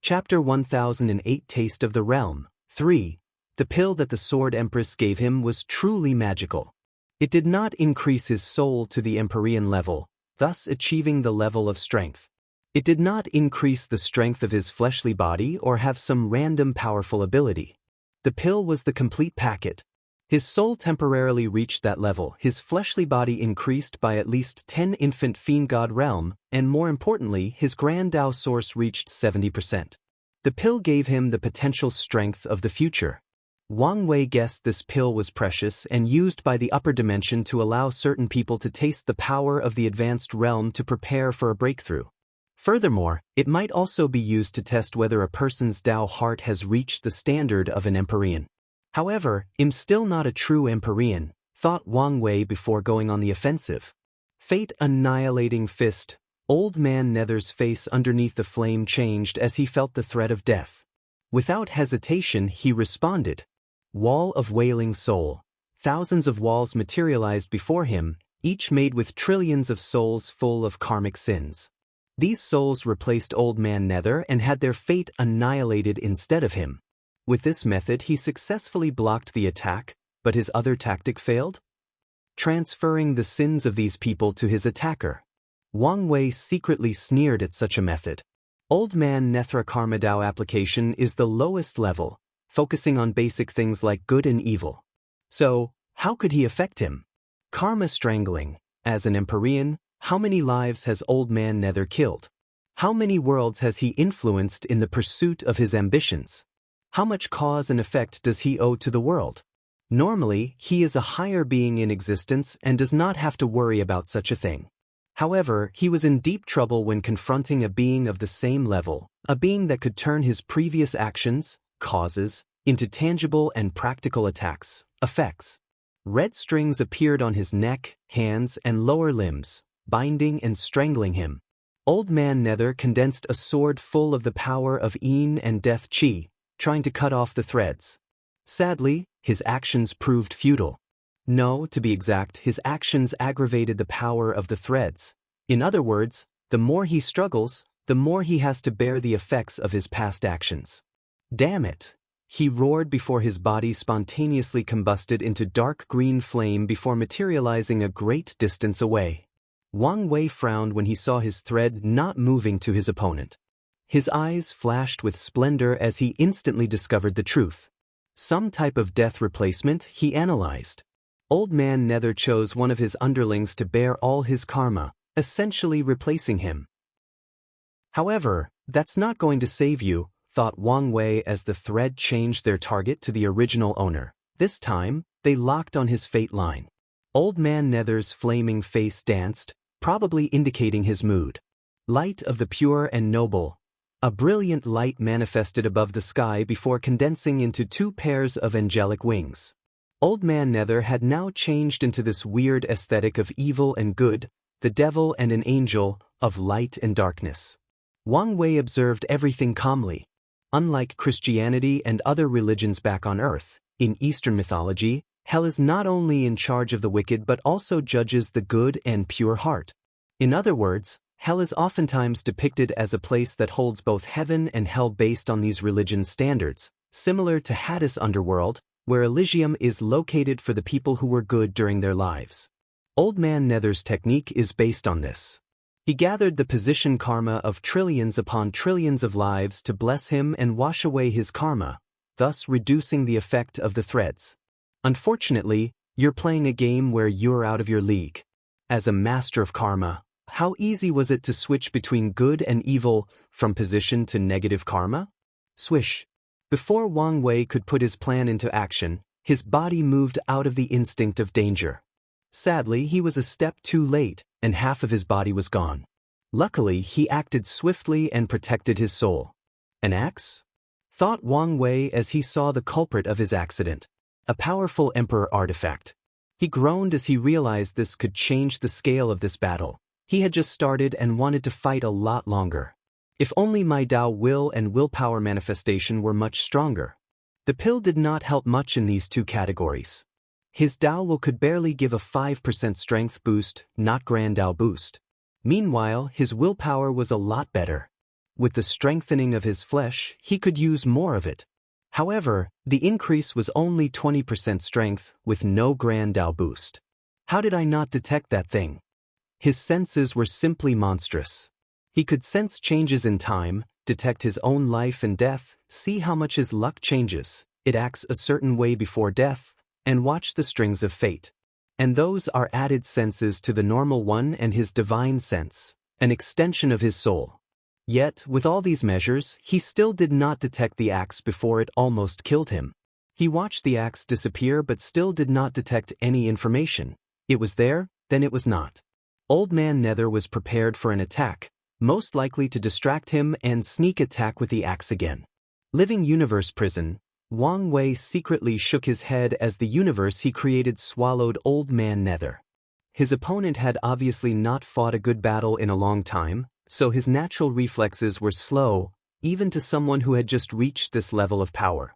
Chapter 1008 Taste of the Realm. 3. The pill that the Sword Empress gave him was truly magical. It did not increase his soul to the Empyrean level, thus achieving the level of strength. It did not increase the strength of his fleshly body or have some random powerful ability. The pill was the complete packet. His soul temporarily reached that level, his fleshly body increased by at least 10 infant fiend god realm, and more importantly, his grand Tao source reached 70%. The pill gave him the potential strength of the future. Wang Wei guessed this pill was precious and used by the upper dimension to allow certain people to taste the power of the advanced realm to prepare for a breakthrough. Furthermore, it might also be used to test whether a person's Tao heart has reached the standard of an Empyrean. However, I'm still not a true Empyrean, thought Wang Wei before going on the offensive. Fate annihilating fist. Old Man Nether's face underneath the flame changed as he felt the threat of death. Without hesitation, he responded. Wall of Wailing Soul. Thousands of walls materialized before him, each made with trillions of souls full of karmic sins. These souls replaced Old Man Nether and had their fate annihilated instead of him. With this method, he successfully blocked the attack, but his other tactic failed? Transferring the sins of these people to his attacker. Wang Wei secretly sneered at such a method. Old Man Nether Karma Tao application is the lowest level, focusing on basic things like good and evil. So, how could he affect him? Karma strangling. As an Empyrean, how many lives has Old Man Nether killed? How many worlds has he influenced in the pursuit of his ambitions? How much cause and effect does he owe to the world? Normally, he is a higher being in existence and does not have to worry about such a thing. However, he was in deep trouble when confronting a being of the same level, a being that could turn his previous actions, causes, into tangible and practical attacks, effects. Red strings appeared on his neck, hands, and lower limbs, binding and strangling him. Old Man Nether condensed a sword full of the power of Yin and Death Chi, trying to cut off the threads. Sadly, his actions proved futile. No, to be exact, his actions aggravated the power of the threads. In other words, the more he struggles, the more he has to bear the effects of his past actions. Damn it! He roared before his body spontaneously combusted into dark green flame before materializing a great distance away. Wang Wei frowned when he saw his thread not moving to his opponent. His eyes flashed with splendor as he instantly discovered the truth. Some type of death replacement, he analyzed. Old Man Nether chose one of his underlings to bear all his karma, essentially replacing him. However, that's not going to save you, thought Wang Wei as the thread changed their target to the original owner. This time, they locked on his fate line. Old Man Nether's flaming face danced, probably indicating his mood. Light of the pure and noble. A brilliant light manifested above the sky before condensing into 2 pairs of angelic wings. Old Man Nether had now changed into this weird aesthetic of evil and good, the devil and an angel, of light and darkness. Wang Wei observed everything calmly. Unlike Christianity and other religions back on Earth, in Eastern mythology, hell is not only in charge of the wicked but also judges the good and pure heart. In other words, hell is oftentimes depicted as a place that holds both heaven and hell based on these religion standards, similar to Hades' underworld, where Elysium is located for the people who were good during their lives. Old Man Nether's technique is based on this. He gathered the position karma of trillions upon trillions of lives to bless him and wash away his karma, thus reducing the effect of the threads. Unfortunately, you're playing a game where you're out of your league. As a master of karma, how easy was it to switch between good and evil from position to negative karma? Swish. Before Wang Wei could put his plan into action, his body moved out of the instinct of danger. Sadly, he was a step too late, and half of his body was gone. Luckily, he acted swiftly and protected his soul. An axe? Thought Wang Wei as he saw the culprit of his accident. A powerful emperor artifact. He groaned as he realized this could change the scale of this battle. He had just started and wanted to fight a lot longer. If only my Tao will and willpower manifestation were much stronger. The pill did not help much in these 2 categories. His Tao will could barely give a 5% strength boost, not grand Tao boost. Meanwhile, his willpower was a lot better. With the strengthening of his flesh, he could use more of it. However, the increase was only 20% strength, with no grand Dao boost. How did I not detect that thing? His senses were simply monstrous. He could sense changes in time, detect his own life and death, see how much his luck changes, it acts a certain way before death, and watch the strings of fate. And those are added senses to the normal one and his divine sense, an extension of his soul. Yet, with all these measures, he still did not detect the axe before it almost killed him. He watched the axe disappear but still did not detect any information. It was there, then it was not. Old Man Nether was prepared for an attack, most likely to distract him and sneak attack with the axe again. Living universe prison, Wang Wei secretly shook his head as the universe he created swallowed Old Man Nether. His opponent had obviously not fought a good battle in a long time, so his natural reflexes were slow, even to someone who had just reached this level of power.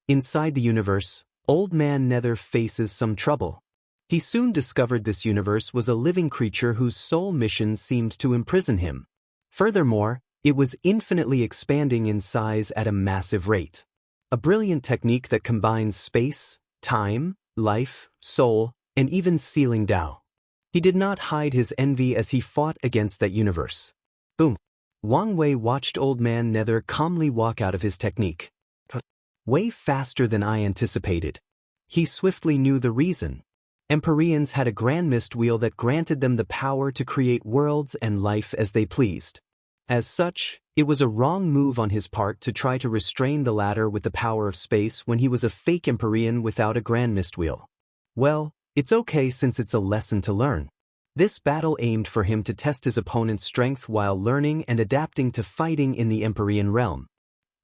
Inside the universe, Old Man Nether faces some trouble. He soon discovered this universe was a living creature whose sole mission seemed to imprison him. Furthermore, it was infinitely expanding in size at a massive rate. A brilliant technique that combines space, time, life, soul, and even sealing Dao. He did not hide his envy as he fought against that universe. Boom. Wang Wei watched Old Man Nether calmly walk out of his technique. Way faster than I anticipated. He swiftly knew the reason. Empyreans had a grand mist wheel that granted them the power to create worlds and life as they pleased. As such, it was a wrong move on his part to try to restrain the latter with the power of space when he was a fake Empyrean without a grand mist wheel. Well, it's okay since it's a lesson to learn. This battle aimed for him to test his opponent's strength while learning and adapting to fighting in the Empyrean realm.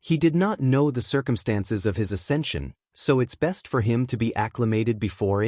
He did not know the circumstances of his ascension, so it's best for him to be acclimated before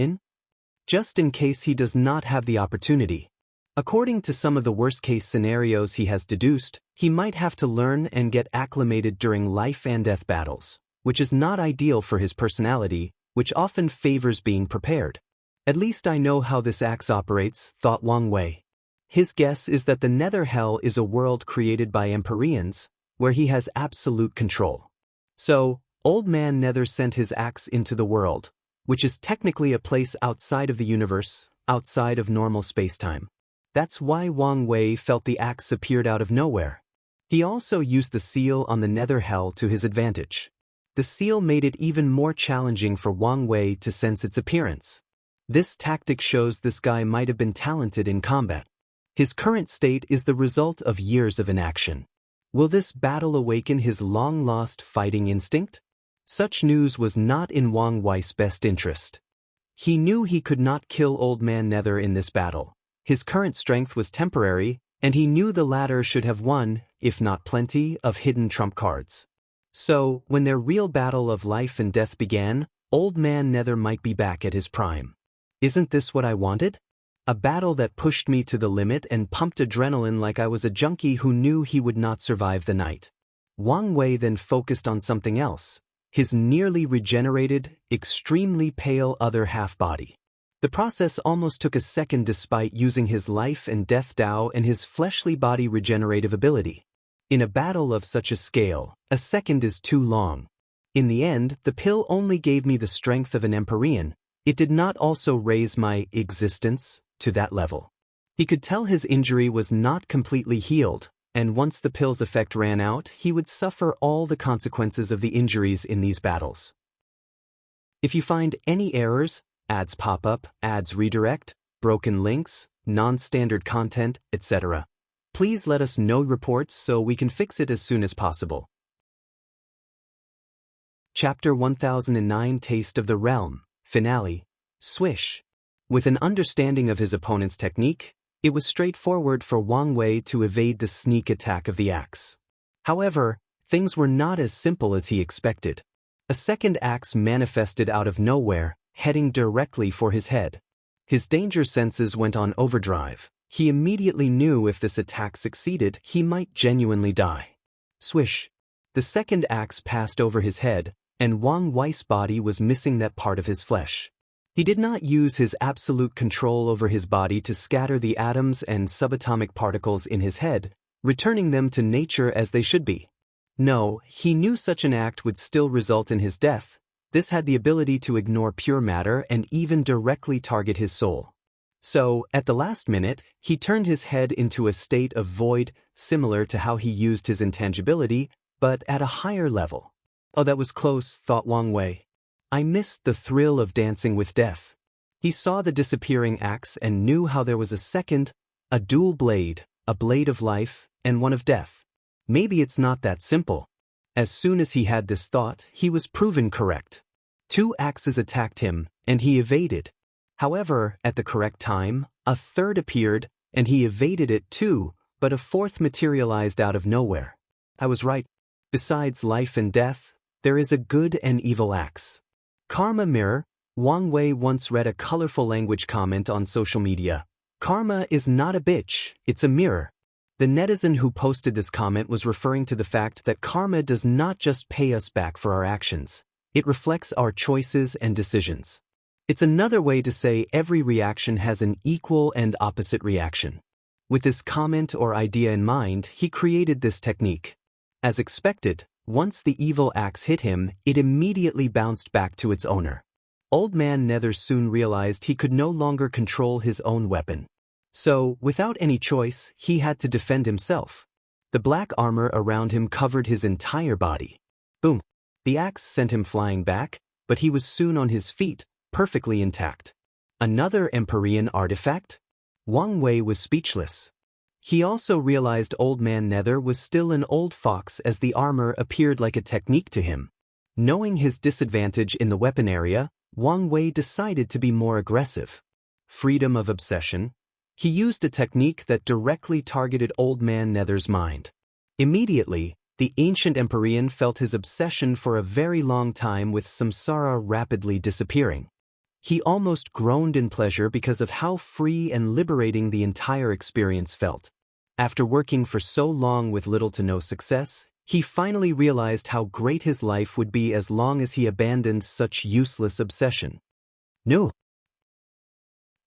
just in case he does not have the opportunity. According to some of the worst-case scenarios he has deduced, he might have to learn and get acclimated during life and death battles, which is not ideal for his personality, which often favors being prepared. At least I know how this axe operates, thought Wang Wei. His guess is that the Nether Hell is a world created by Empyreans, where he has absolute control. So, Old Man Nether sent his axe into the world, which is technically a place outside of the universe, outside of normal spacetime. That's why Wang Wei felt the axe appeared out of nowhere. He also used the seal on the Nether Hell to his advantage. The seal made it even more challenging for Wang Wei to sense its appearance. This tactic shows this guy might have been talented in combat. His current state is the result of years of inaction. Will this battle awaken his long-lost fighting instinct? Such news was not in Wang Wei's best interest. He knew he could not kill Old Man Nether in this battle. His current strength was temporary, and he knew the latter should have one, if not plenty, of hidden trump cards. So, when their real battle of life and death began, Old Man Nether might be back at his prime. Isn't this what I wanted? A battle that pushed me to the limit and pumped adrenaline like I was a junkie who knew he would not survive the night. Wang Wei then focused on something else. His nearly regenerated, extremely pale other half-body. The process almost took a second despite using his life and death Dao and his fleshly body regenerative ability. In a battle of such a scale, a second is too long. In the end, the pill only gave me the strength of an Empyrean. It did not also raise my existence to that level. He could tell his injury was not completely healed, and once the pill's effect ran out, he would suffer all the consequences of the injuries in these battles. If you find any errors, ads pop up, ads redirect, broken links, non-standard content, etc., please let us know reports so we can fix it as soon as possible. Chapter 1009 Taste of the Realm, Finale, Swish. With an understanding of his opponent's technique, it was straightforward for Wang Wei to evade the sneak attack of the axe. However, things were not as simple as he expected. A second axe manifested out of nowhere, heading directly for his head. His danger senses went on overdrive. He immediately knew if this attack succeeded, he might genuinely die. Swish. The second axe passed over his head, and Wang Wei's body was missing that part of his flesh. He did not use his absolute control over his body to scatter the atoms and subatomic particles in his head, returning them to nature as they should be. No, he knew such an act would still result in his death. This had the ability to ignore pure matter and even directly target his soul. So, at the last minute, he turned his head into a state of void, similar to how he used his intangibility, but at a higher level. Oh, that was close, thought Wang Wei. I missed the thrill of dancing with death. He saw the disappearing axe and knew how there was a second, a dual blade, a blade of life, and one of death. Maybe it's not that simple. As soon as he had this thought, he was proven correct. 2 axes attacked him, and he evaded. However, at the correct time, a third appeared, and he evaded it too, but a fourth materialized out of nowhere. I was right. Besides life and death, there is a good and evil axe. Karma mirror. Wang Wei once read a colorful language comment on social media. Karma is not a bitch, it's a mirror. The netizen who posted this comment was referring to the fact that karma does not just pay us back for our actions. It reflects our choices and decisions. It's another way to say every reaction has an equal and opposite reaction. With this comment or idea in mind, he created this technique. As expected, once the evil axe hit him, it immediately bounced back to its owner. Old Man Nether soon realized he could no longer control his own weapon. So, without any choice, he had to defend himself. The black armor around him covered his entire body. Boom! The axe sent him flying back, but he was soon on his feet, perfectly intact. Another Empyrean artifact? Wang Wei was speechless. He also realized Old Man Nether was still an old fox as the armor appeared like a technique to him. Knowing his disadvantage in the weapon area, Wang Wei decided to be more aggressive. Freedom of obsession. He used a technique that directly targeted Old Man Nether's mind. Immediately, the ancient Empyrean felt his obsession for a very long time with samsara rapidly disappearing. He almost groaned in pleasure because of how free and liberating the entire experience felt. After working for so long with little to no success, he finally realized how great his life would be as long as he abandoned such useless obsession. No.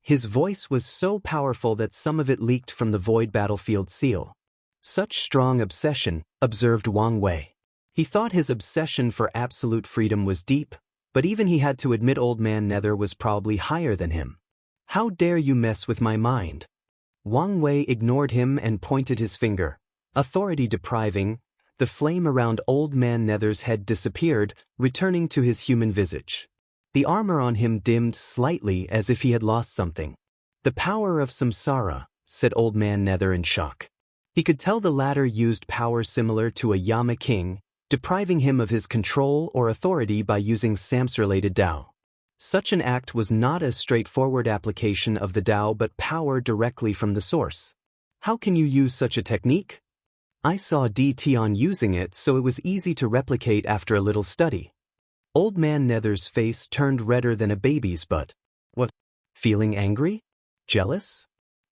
His voice was so powerful that some of it leaked from the Void Battlefield seal. Such strong obsession, observed Wang Wei. He thought his obsession for absolute freedom was deep, but even he had to admit Old Man Nether was probably higher than him. How dare you mess with my mind? Wang Wei ignored him and pointed his finger. Authority depriving, the flame around Old Man Nether's head disappeared, returning to his human visage. The armor on him dimmed slightly as if he had lost something. The power of samsara, said Old Man Nether in shock. He could tell the latter used power similar to a Yama king, depriving him of his control or authority by using Sam's-related Tao. Such an act was not a straightforward application of the Tao but power directly from the source. How can you use such a technique? I saw DT on using it, so it was easy to replicate after a little study. Old Man Nether's face turned redder than a baby's but. What? Feeling angry? Jealous?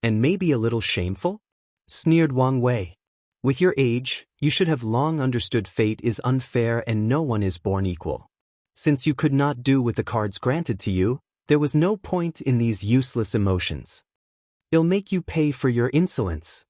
And maybe a little shameful? Sneered Wang Wei. With your age, you should have long understood fate is unfair and no one is born equal. Since you could not do with the cards granted to you, there was no point in these useless emotions. It'll make you pay for your insolence.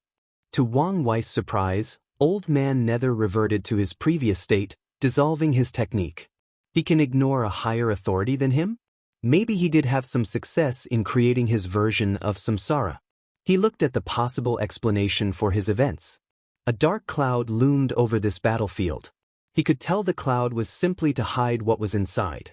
To Wang Wei's surprise, Old Man Nether reverted to his previous state, dissolving his technique. He can ignore a higher authority than him? Maybe he did have some success in creating his version of samsara. He looked at the possible explanation for his events. A dark cloud loomed over this battlefield. He could tell the cloud was simply to hide what was inside.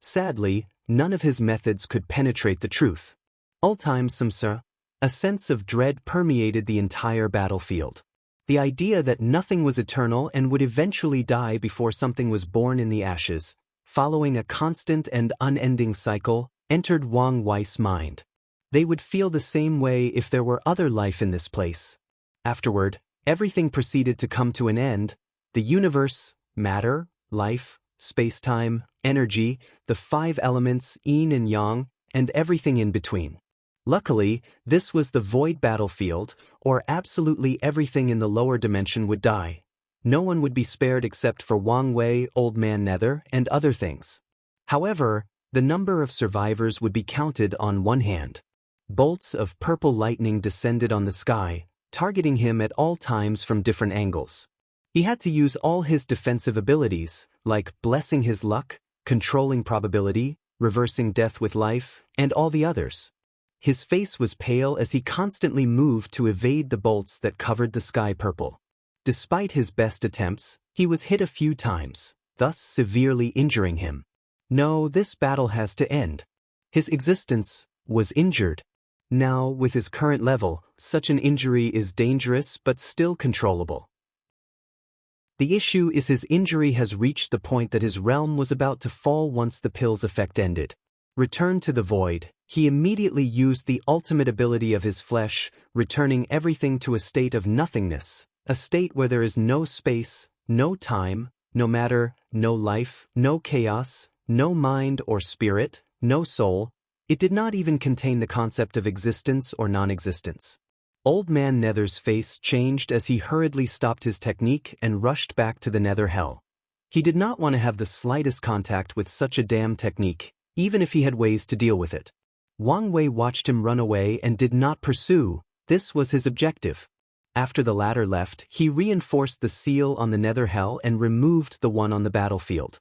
Sadly, none of his methods could penetrate the truth. Ultime samsara, a sense of dread permeated the entire battlefield. The idea that nothing was eternal and would eventually die before something was born in the ashes, following a constant and unending cycle, entered Wang Wei's mind. They would feel the same way if there were other life in this place. Afterward, everything proceeded to come to an end. The universe, matter, life, space-time, energy, the 5 elements, yin and yang, and everything in between. Luckily, this was the void battlefield, or absolutely everything in the lower dimension would die. No one would be spared except for Wang Wei, Old Man Nether, and other things. However, the number of survivors would be counted on one hand. Bolts of purple lightning descended on the sky, targeting him at all times from different angles. He had to use all his defensive abilities, like blessing his luck, controlling probability, reversing death with life, and all the others. His face was pale as he constantly moved to evade the bolts that covered the sky purple. Despite his best attempts, he was hit a few times, thus severely injuring him. No, this battle has to end. His existence was injured. Now, with his current level, such an injury is dangerous but still controllable. The issue is his injury has reached the point that his realm was about to fall once the pill's effect ended. Returned to the void, he immediately used the ultimate ability of his flesh, returning everything to a state of nothingness, a state where there is no space, no time, no matter, no life, no chaos, no mind or spirit, no soul. It did not even contain the concept of existence or non-existence. Old Man Nether's face changed as he hurriedly stopped his technique and rushed back to the Nether Hell. He did not want to have the slightest contact with such a damn technique, even if he had ways to deal with it. Wang Wei watched him run away and did not pursue. This was his objective. After the latter left, he reinforced the seal on the Nether Hell and removed the one on the battlefield.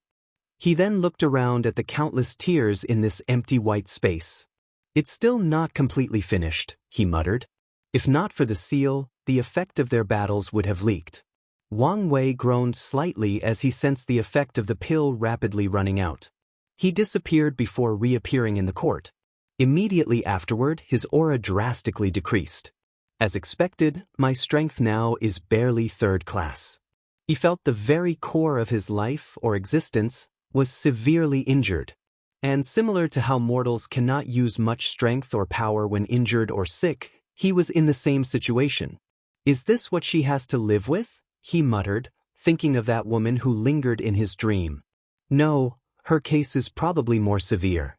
He then looked around at the countless tiers in this empty white space. It's still not completely finished, he muttered. If not for the seal, the effect of their battles would have leaked. Wang Wei groaned slightly as he sensed the effect of the pill rapidly running out. He disappeared before reappearing in the court. Immediately afterward, his aura drastically decreased. As expected, my strength now is barely third class. He felt the very core of his life or existence was severely injured. And similar to how mortals cannot use much strength or power when injured or sick, he was in the same situation. Is this what she has to live with? He muttered, thinking of that woman who lingered in his dream. No, her case is probably more severe.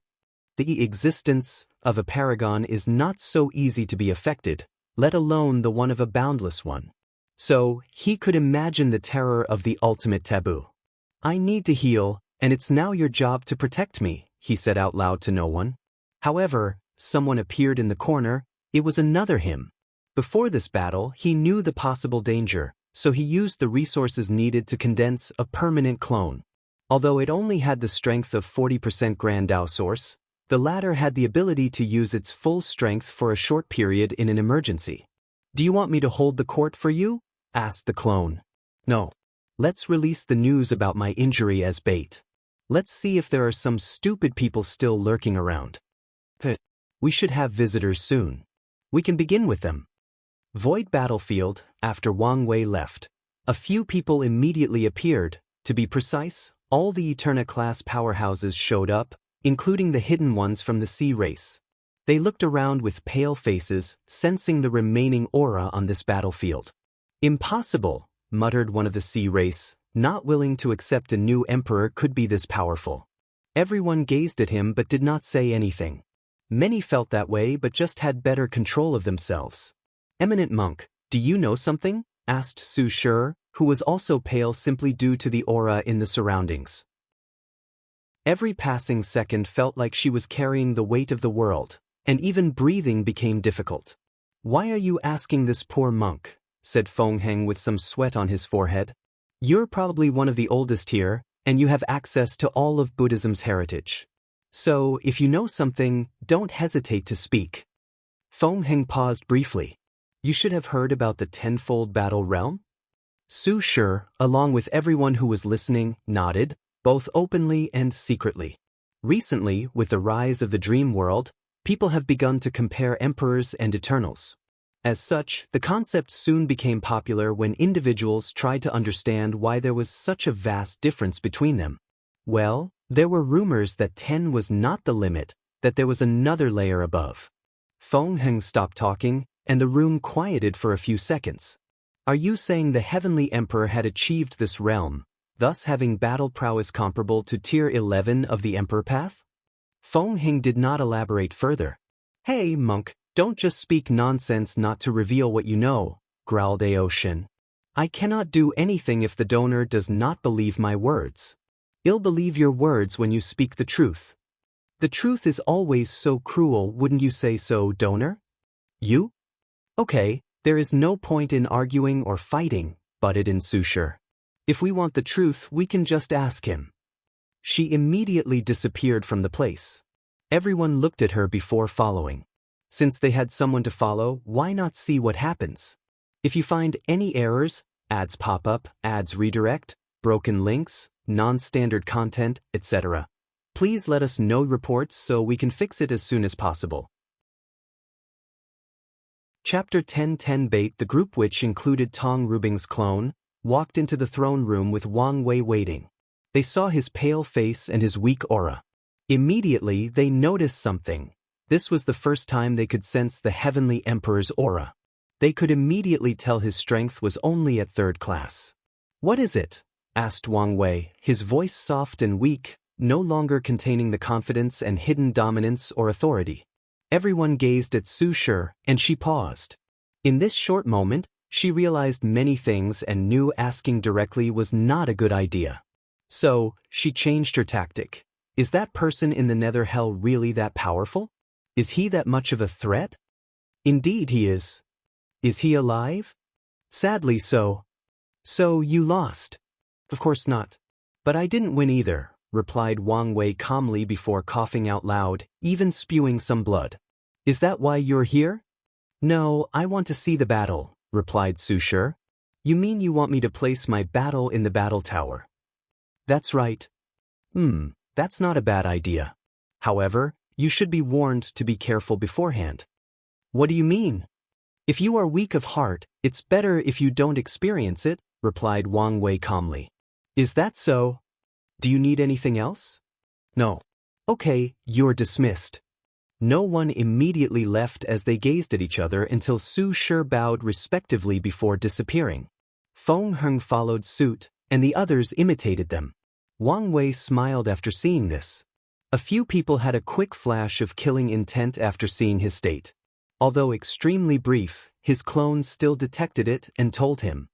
The existence of a paragon is not so easy to be affected, let alone the one of a boundless one. So, he could imagine the terror of the ultimate taboo. I need to heal, and it's now your job to protect me, he said out loud to no one. However, someone appeared in the corner. It was another him. Before this battle, he knew the possible danger, so he used the resources needed to condense a permanent clone. Although it only had the strength of 40% Grand Dao Source, the latter had the ability to use its full strength for a short period in an emergency. Do you want me to hold the court for you? Asked the clone. No. Let's release the news about my injury as bait. Let's see if there are some stupid people still lurking around. We should have visitors soon. We can begin with them. Void Battlefield, after Wang Wei left. A few people immediately appeared. To be precise, all the Eterna-class powerhouses showed up, including the hidden ones from the sea race. They looked around with pale faces, sensing the remaining aura on this battlefield. Impossible, muttered one of the sea race, not willing to accept a new emperor could be this powerful. Everyone gazed at him but did not say anything. Many felt that way but just had better control of themselves. Eminent Monk, do you know something? Asked Su Shi, who was also pale simply due to the aura in the surroundings. Every passing second felt like she was carrying the weight of the world, and even breathing became difficult. Why are you asking this poor monk? Said Feng Heng with some sweat on his forehead. You're probably one of the oldest here, and you have access to all of Buddhism's heritage. So, if you know something, don't hesitate to speak. Feng Heng paused briefly. You should have heard about the tenfold battle realm? Su Shi, along with everyone who was listening, nodded, both openly and secretly. Recently, with the rise of the dream world, people have begun to compare emperors and eternals. As such, the concept soon became popular when individuals tried to understand why there was such a vast difference between them. Well, there were rumors that 10 was not the limit, that there was another layer above. Feng Heng stopped talking, and the room quieted for a few seconds. Are you saying the Heavenly Emperor had achieved this realm, thus having battle prowess comparable to Tier 11 of the Emperor Path? Feng Heng did not elaborate further. Hey, monk, don't just speak nonsense not to reveal what you know, growled Ao Shin. I cannot do anything if the donor does not believe my words. He'll believe your words when you speak the truth. The truth is always so cruel, wouldn't you say so, donor? You? Okay, There is no point in arguing or fighting, butted in Sushar. If we want the truth, we can just ask him. She immediately disappeared from the place. Everyone looked at her before following. Since they had someone to follow, why not see what happens? If you find any errors, ads pop up, ads redirect, broken links, non-standard content, etc., please let us know reports so we can fix it as soon as possible. Chapter 10:10 Bait. The group, which included Tong Rubing's clone, walked into the throne room with Wang Wei waiting. They saw his pale face and his weak aura. Immediately, they noticed something. This was the first time they could sense the Heavenly Emperor's aura. They could immediately tell his strength was only at 3rd class. "What is it?" asked Wang Wei, his voice soft and weak, no longer containing the confidence and hidden dominance or authority. Everyone gazed at Sushar, and she paused. In this short moment, she realized many things and knew asking directly was not a good idea. So, she changed her tactic. Is that person in the nether hell really that powerful? Is he that much of a threat? Indeed he is. Is he alive? Sadly so. So you lost. Of course not. But I didn't win either, replied Wang Wei calmly before coughing out loud, even spewing some blood. Is that why you're here? No, I want to see the battle, replied Sushar. You mean you want me to place my battle in the battle tower? That's right. That's not a bad idea. However, you should be warned to be careful beforehand. What do you mean? If you are weak of heart, it's better if you don't experience it, replied Wang Wei calmly. Is that so? Do you need anything else? No. Okay, you're dismissed. No one immediately left as they gazed at each other until Sushar bowed respectively before disappearing. Feng Heng followed suit, and the others imitated them. Wang Wei smiled after seeing this. A few people had a quick flash of killing intent after seeing his state. Although extremely brief, his clone still detected it and told him.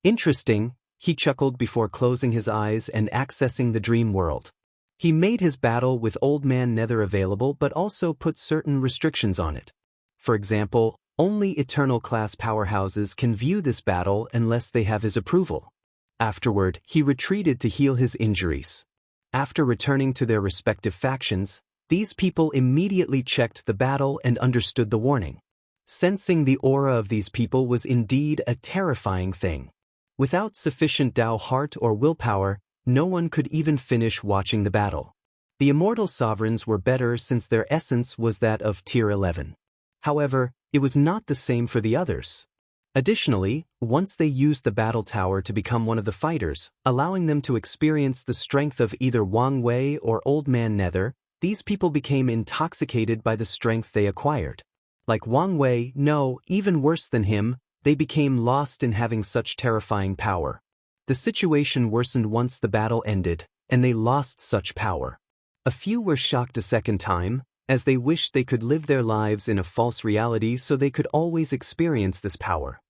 Interesting, he chuckled before closing his eyes and accessing the dream world. He made his battle with Old Man Nether available but also put certain restrictions on it. For example, only Eternal class powerhouses can view this battle unless they have his approval. Afterward, he retreated to heal his injuries. After returning to their respective factions, these people immediately checked the battle and understood the warning. Sensing the aura of these people was indeed a terrifying thing. Without sufficient Dao heart or willpower, no one could even finish watching the battle. The immortal sovereigns were better since their essence was that of tier 11. However, it was not the same for the others. Additionally, once they used the battle tower to become one of the fighters, allowing them to experience the strength of either Wang Wei or Old Man Nether, these people became intoxicated by the strength they acquired. Like Wang Wei, no, even worse than him, they became lost in having such terrifying power. The situation worsened once the battle ended, and they lost such power. A few were shocked a second time, as they wished they could live their lives in a false reality so they could always experience this power.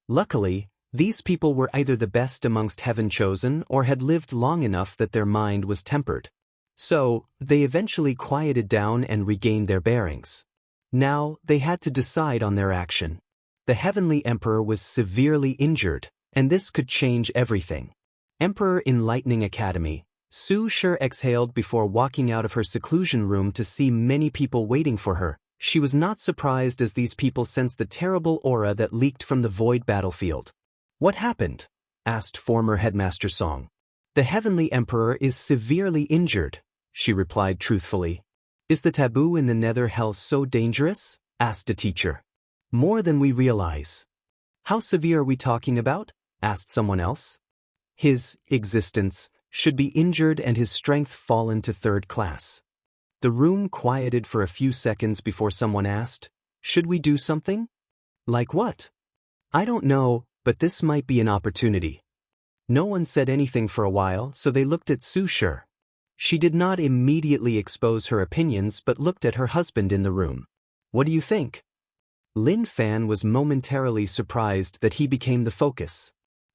Luckily, these people were either the best amongst heaven chosen or had lived long enough that their mind was tempered. So, they eventually quieted down and regained their bearings. Now, they had to decide on their action. The Heavenly Emperor was severely injured, and this could change everything. Emperor in Lightning Academy, Sushar exhaled before walking out of her seclusion room to see many people waiting for her. She was not surprised as these people sensed the terrible aura that leaked from the void battlefield. What happened? Asked former Headmaster Song. The Heavenly Emperor is severely injured, she replied truthfully. Is the taboo in the nether hell so dangerous? Asked a teacher. More than we realize. How severe are we talking about? Asked someone else. His existence should be injured and his strength fallen to 3rd class. The room quieted for a few seconds before someone asked, should we do something? Like what? I don't know, but this might be an opportunity. No one said anything for a while, so they looked at Sushar. She did not immediately expose her opinions but looked at her husband in the room. What do you think? Lin Fan was momentarily surprised that he became the focus.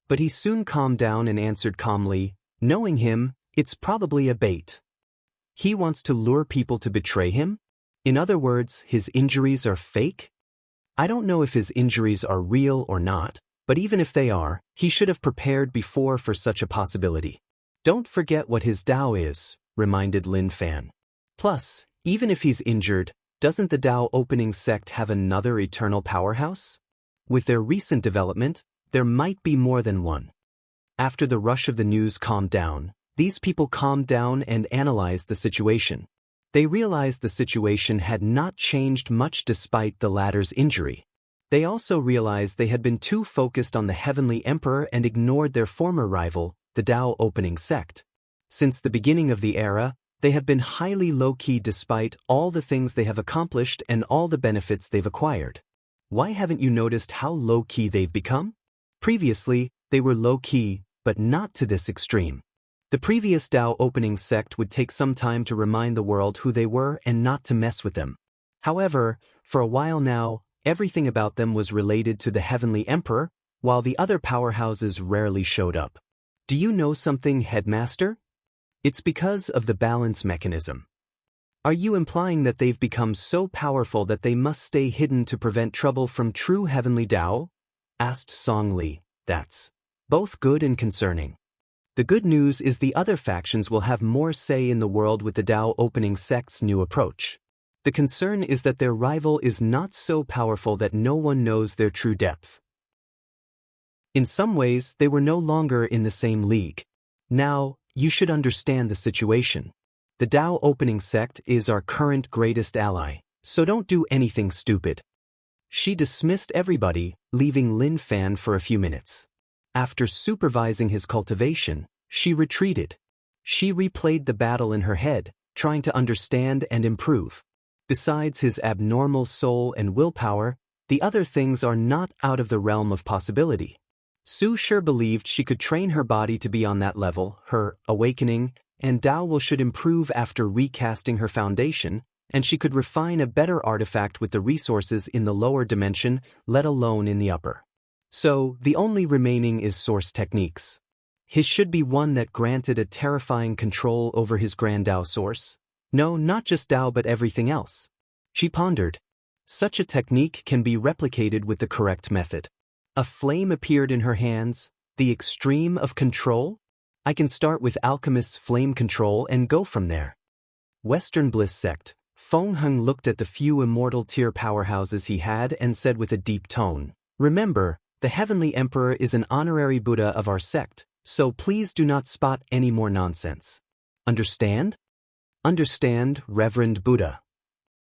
But he soon calmed down and answered calmly, knowing him, it's probably a bait. He wants to lure people to betray him? In other words, his injuries are fake? I don't know if his injuries are real or not, but even if they are, he should have prepared before for such a possibility. Don't forget what his Tao is, reminded Lin Fan. Plus, even if he's injured, doesn't the Tao opening sect have another eternal powerhouse? With their recent development, there might be more than one. After the rush of the news calmed down, these people calmed down and analyzed the situation. They realized the situation had not changed much despite the latter's injury. They also realized they had been too focused on the Heavenly Emperor and ignored their former rival, the Tao opening sect. Since the beginning of the era, they have been highly low-key despite all the things they have accomplished and all the benefits they've acquired. Why haven't you noticed how low-key they've become? Previously, they were low-key, but not to this extreme. The previous Tao opening sect would take some time to remind the world who they were and not to mess with them. However, for a while now, everything about them was related to the Heavenly Emperor, while the other powerhouses rarely showed up. Do you know something, Headmaster? It's because of the balance mechanism. Are you implying that they've become so powerful that they must stay hidden to prevent trouble from true Heavenly Tao? Asked Song Li. That's both good and concerning. The good news is the other factions will have more say in the world with the Tao opening sect's new approach. The concern is that their rival is not so powerful that no one knows their true depth. In some ways, they were no longer in the same league. Now, you should understand the situation. The Tao opening sect is our current greatest ally, so don't do anything stupid. She dismissed everybody, leaving Lin Fan for a few minutes. After supervising his cultivation, she retreated. She replayed the battle in her head, trying to understand and improve. Besides his abnormal soul and willpower, the other things are not out of the realm of possibility. Su Shi believed she could train her body to be on that level, her awakening, and Tao will should improve after recasting her foundation, and she could refine a better artifact with the resources in the lower dimension, let alone in the upper. So, the only remaining is source techniques. His should be one that granted a terrifying control over his grand Tao source. No, not just Tao but everything else. She pondered. Such a technique can be replicated with the correct method. A flame appeared in her hands, the extreme of control? I can start with Alchemist's flame control and go from there. Western Bliss Sect. Feng Heng looked at the few immortal tier powerhouses he had and said with a deep tone, Remember, the Heavenly Emperor is an honorary Buddha of our sect, so please do not spot any more nonsense. Understand? Understand, Reverend Buddha.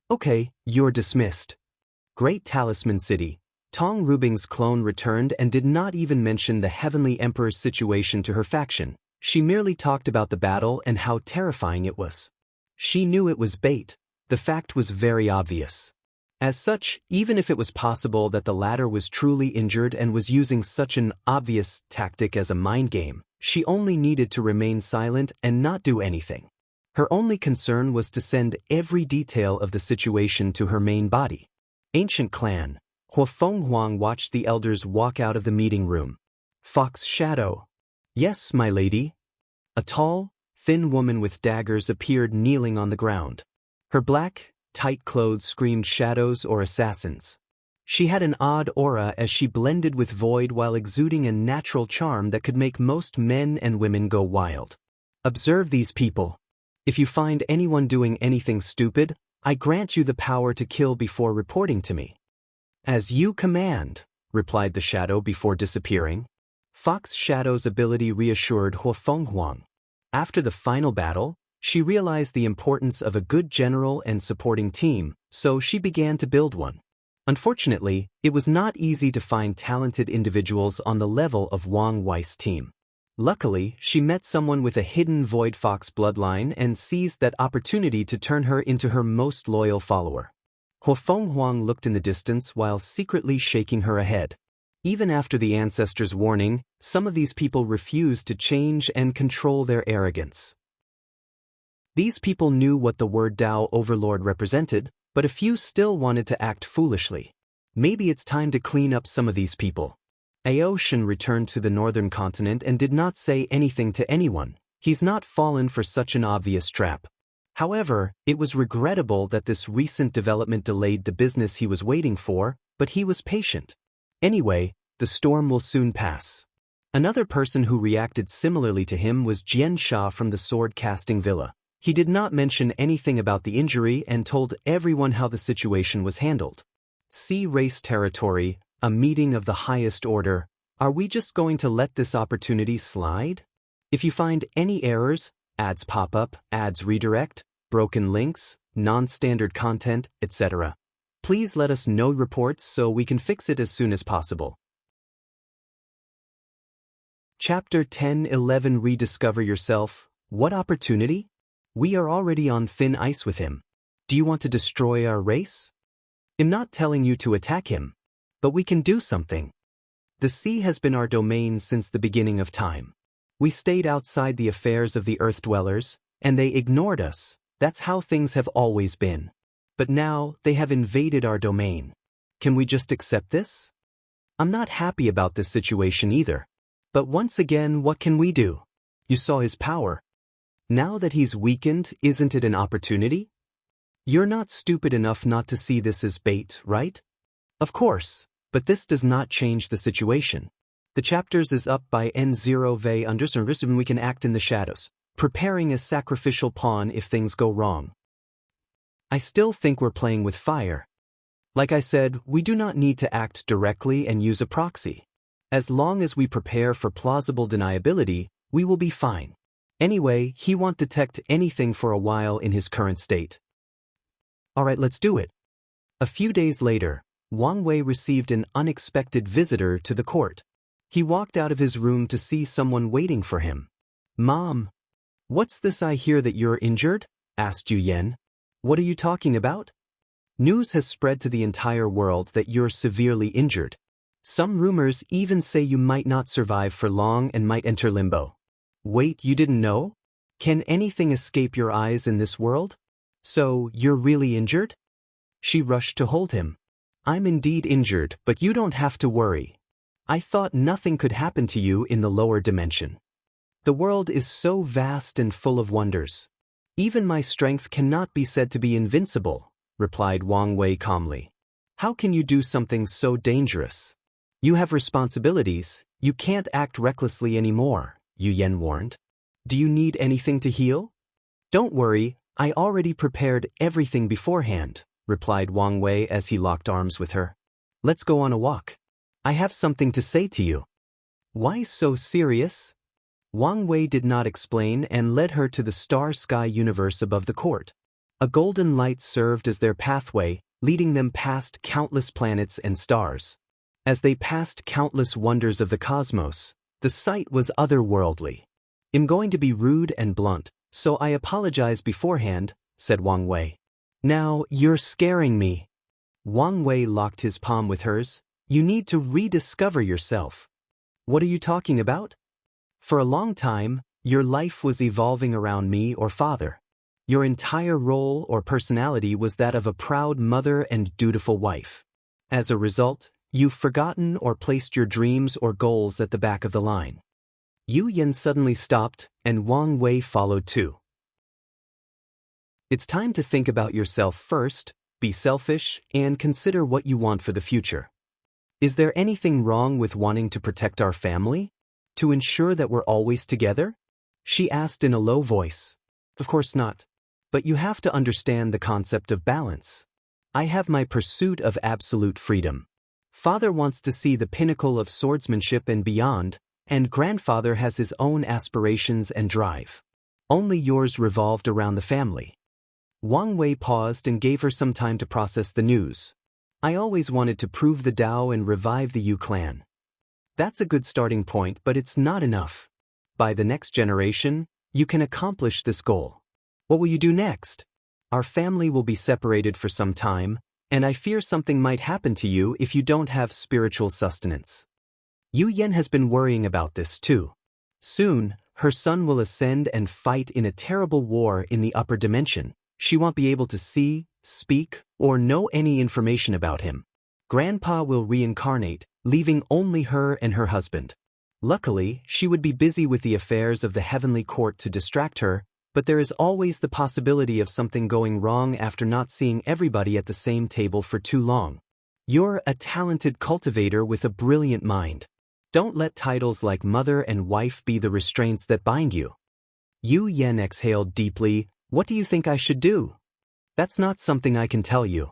Okay, you're dismissed. Great Talisman City. Tong Rubing's clone returned and did not even mention the Heavenly Emperor's situation to her faction. She merely talked about the battle and how terrifying it was. She knew it was bait. The fact was very obvious. As such, even if it was possible that the latter was truly injured and was using such an obvious tactic as a mind game, she only needed to remain silent and not do anything. Her only concern was to send every detail of the situation to her main body. Ancient Clan. Hua Fenghuang watched the elders walk out of the meeting room. Fox Shadow. Yes, my lady. A tall, thin woman with daggers appeared kneeling on the ground. Her black, tight clothes screamed shadows or assassins. She had an odd aura as she blended with void while exuding a natural charm that could make most men and women go wild. Observe these people. If you find anyone doing anything stupid, I grant you the power to kill before reporting to me. As you command, replied the shadow before disappearing. Fox Shadow's ability reassured Hua Fenghuang. After the final battle, she realized the importance of a good general and supporting team, so she began to build one. Unfortunately, it was not easy to find talented individuals on the level of Wang Wei's team. Luckily, she met someone with a hidden Void Fox bloodline and seized that opportunity to turn her into her most loyal follower. Hua Fenghuang looked in the distance while secretly shaking her head. Even after the ancestors' warning, some of these people refused to change and control their arrogance. These people knew what the word Tao Overlord represented, but a few still wanted to act foolishly. Maybe it's time to clean up some of these people. Aoshin returned to the northern continent and did not say anything to anyone. He's not fallen for such an obvious trap. However, it was regrettable that this recent development delayed the business he was waiting for, but he was patient. Anyway, the storm will soon pass. Another person who reacted similarly to him was Jian Sha from the sword-casting villa. He did not mention anything about the injury and told everyone how the situation was handled. Sea race territory, a meeting of the highest order. Are we just going to let this opportunity slide? If you find any errors, ads pop up, ads redirect, broken links, non-standard content, etc., please let us know reports so we can fix it as soon as possible. Chapter 10-11 Rediscover Yourself. What opportunity? We are already on thin ice with him. Do you want to destroy our race? I'm not telling you to attack him, but we can do something. The sea has been our domain since the beginning of time. We stayed outside the affairs of the earth dwellers, and they ignored us. That's how things have always been. But now, they have invaded our domain. Can we just accept this? I'm not happy about this situation either. But once again, what can we do? You saw his power. Now that he's weakened, isn't it an opportunity? You're not stupid enough not to see this as bait, right? Of course, but this does not change the situation. The chapters is up by N0 Ve understand we can act in the shadows, preparing a sacrificial pawn if things go wrong. I still think we're playing with fire. Like I said, we do not need to act directly and use a proxy. As long as we prepare for plausible deniability, we will be fine. Anyway, he won't detect anything for a while in his current state. Alright, let's do it. A few days later, Wang Wei received an unexpected visitor to the court. He walked out of his room to see someone waiting for him. Mom, what's this I hear that you're injured? Asked Yu Yan. What are you talking about? News has spread to the entire world that you're severely injured. Some rumors even say you might not survive for long and might enter limbo. Wait, you didn't know? Can anything escape your eyes in this world? So, you're really injured? She rushed to hold him. I'm indeed injured, but you don't have to worry. I thought nothing could happen to you in the lower dimension. The world is so vast and full of wonders. Even my strength cannot be said to be invincible, replied Wang Wei calmly. How can you do something so dangerous? You have responsibilities, you can't act recklessly anymore, Yu Yan warned. Do you need anything to heal? Don't worry, I already prepared everything beforehand, replied Wang Wei as he locked arms with her. Let's go on a walk. I have something to say to you. Why so serious? Wang Wei did not explain and led her to the star-sky universe above the court. A golden light served as their pathway, leading them past countless planets and stars. As they passed countless wonders of the cosmos, the sight was otherworldly. I'm going to be rude and blunt, so I apologize beforehand, said Wang Wei. Now, you're scaring me. Wang Wei locked his palm with hers. You need to rediscover yourself. What are you talking about? For a long time, your life was evolving around me or father. Your entire role or personality was that of a proud mother and dutiful wife. As a result, you've forgotten or placed your dreams or goals at the back of the line. Yu Yan suddenly stopped, and Wang Wei followed too. It's time to think about yourself first, be selfish, and consider what you want for the future. Is there anything wrong with wanting to protect our family? To ensure that we're always together? She asked in a low voice. Of course not. But you have to understand the concept of balance. I have my pursuit of absolute freedom. Father wants to see the pinnacle of swordsmanship and beyond, and grandfather has his own aspirations and drive. Only yours revolved around the family. Wang Wei paused and gave her some time to process the news. I always wanted to prove the Tao and revive the Yu clan. That's a good starting point, but it's not enough. By the next generation, you can accomplish this goal. What will you do next? Our family will be separated for some time, and I fear something might happen to you if you don't have spiritual sustenance. Yu Yan has been worrying about this too. Soon, her son will ascend and fight in a terrible war in the upper dimension. She won't be able to see, speak, or know any information about him. Grandpa will reincarnate, leaving only her and her husband. Luckily, she would be busy with the affairs of the heavenly court to distract her, but there is always the possibility of something going wrong after not seeing everybody at the same table for too long. You're a talented cultivator with a brilliant mind. Don't let titles like mother and wife be the restraints that bind you. Yu Yen exhaled deeply. What do you think I should do? That's not something I can tell you.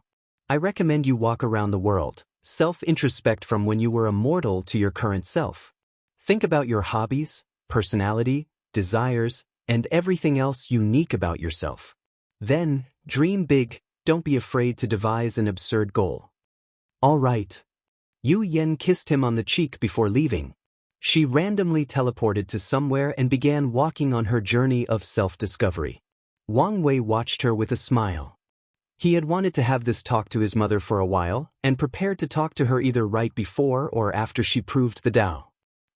I recommend you walk around the world, self-introspect from when you were a mortal to your current self. Think about your hobbies, personality, desires, and everything else unique about yourself. Then, dream big, don't be afraid to devise an absurd goal. All right. Yu Yen kissed him on the cheek before leaving. She randomly teleported to somewhere and began walking on her journey of self-discovery. Wang Wei watched her with a smile. He had wanted to have this talk to his mother for a while, and prepared to talk to her either right before or after she proved the Tao.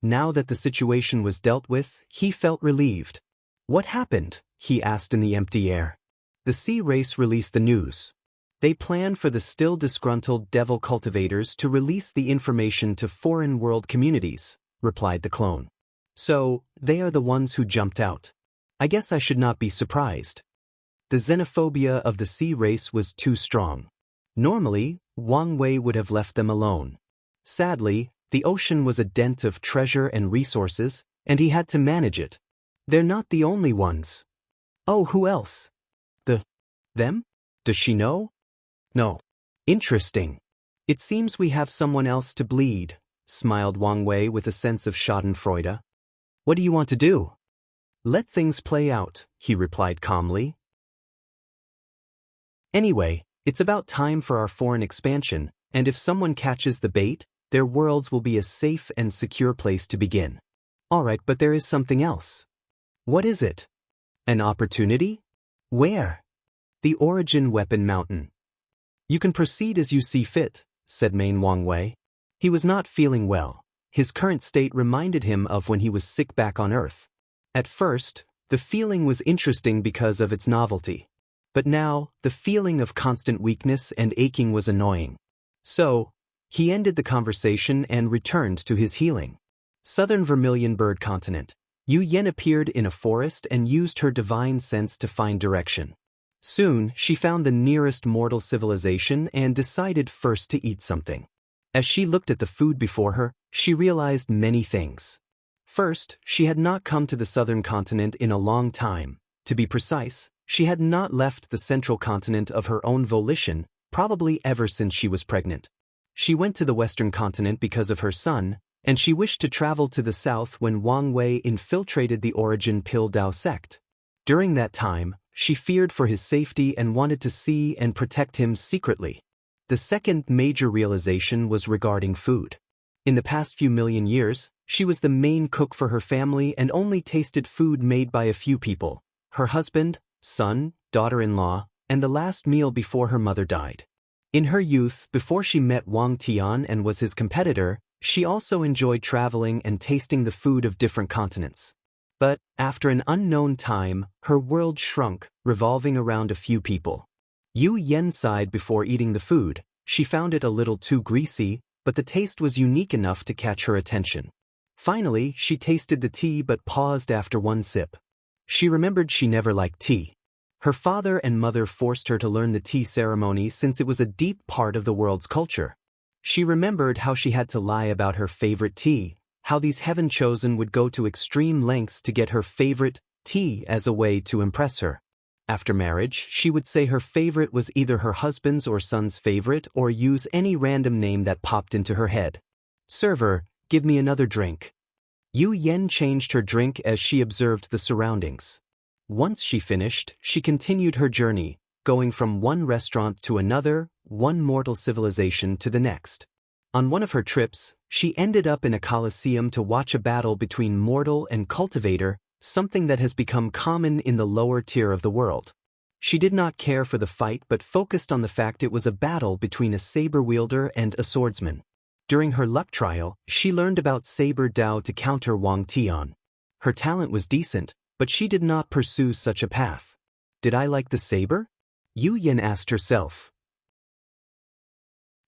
Now that the situation was dealt with, he felt relieved. What happened? He asked in the empty air. The sea race released the news. They plan for the still disgruntled devil cultivators to release the information to foreign world communities, replied the clone. So, they are the ones who jumped out. I guess I should not be surprised. The xenophobia of the sea race was too strong. Normally, Wang Wei would have left them alone. Sadly, the ocean was a dent of treasure and resources, and he had to manage it. They're not the only ones. Oh, who else? Them? Does she know? No. Interesting. It seems we have someone else to bleed, smiled Wang Wei with a sense of schadenfreude. What do you want to do? Let things play out, he replied calmly. Anyway, it's about time for our foreign expansion, and if someone catches the bait, their worlds will be a safe and secure place to begin. All right, but there is something else. What is it? An opportunity? Where? The Origin Weapon Mountain. You can proceed as you see fit, said Main Wang Wei. He was not feeling well. His current state reminded him of when he was sick back on Earth. At first, the feeling was interesting because of its novelty. But now, the feeling of constant weakness and aching was annoying. So, he ended the conversation and returned to his healing. Southern Vermilion Bird Continent. Yu Yen appeared in a forest and used her divine sense to find direction. Soon, she found the nearest mortal civilization and decided first to eat something. As she looked at the food before her, she realized many things. First, she had not come to the southern continent in a long time. To be precise, she had not left the central continent of her own volition, probably ever since she was pregnant. She went to the western continent because of her son, and she wished to travel to the south when Wang Wei infiltrated the Origin Pill Dao sect. During that time, she feared for his safety and wanted to see and protect him secretly. The second major realization was regarding food. In the past few million years, she was the main cook for her family and only tasted food made by a few people: her husband, son, daughter-in-law, and the last meal before her mother died. In her youth, before she met Wang Tian and was his competitor, she also enjoyed traveling and tasting the food of different continents. But, after an unknown time, her world shrunk, revolving around a few people. Yu Yen sighed before eating the food. She found it a little too greasy, but the taste was unique enough to catch her attention. Finally, she tasted the tea but paused after one sip. She remembered she never liked tea. Her father and mother forced her to learn the tea ceremony since it was a deep part of the world's culture. She remembered how she had to lie about her favorite tea, how these heaven-chosen would go to extreme lengths to get her favorite tea as a way to impress her. After marriage, she would say her favorite was either her husband's or son's favorite or use any random name that popped into her head. "Server, give me another drink." Yu Yen changed her drink as she observed the surroundings. Once she finished, she continued her journey, going from one restaurant to another, one mortal civilization to the next. On one of her trips, she ended up in a coliseum to watch a battle between mortal and cultivator, something that has become common in the lower tier of the world. She did not care for the fight but focused on the fact it was a battle between a saber wielder and a swordsman. During her luck trial, she learned about saber Dao to counter Wang Tian. Her talent was decent, but she did not pursue such a path. Did I like the saber? Yu Yen asked herself.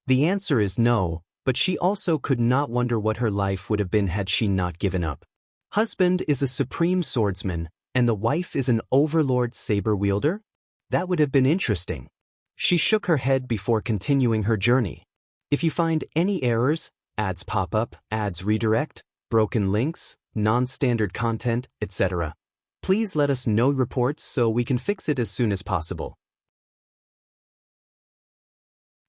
The answer is no, but she also could not wonder what her life would have been had she not given up. Husband is a supreme swordsman, and the wife is an overlord saber wielder? That would have been interesting. She shook her head before continuing her journey. If you find any errors, ads pop up, ads redirect, broken links, non-standard content, etc., please let us know reports so we can fix it as soon as possible.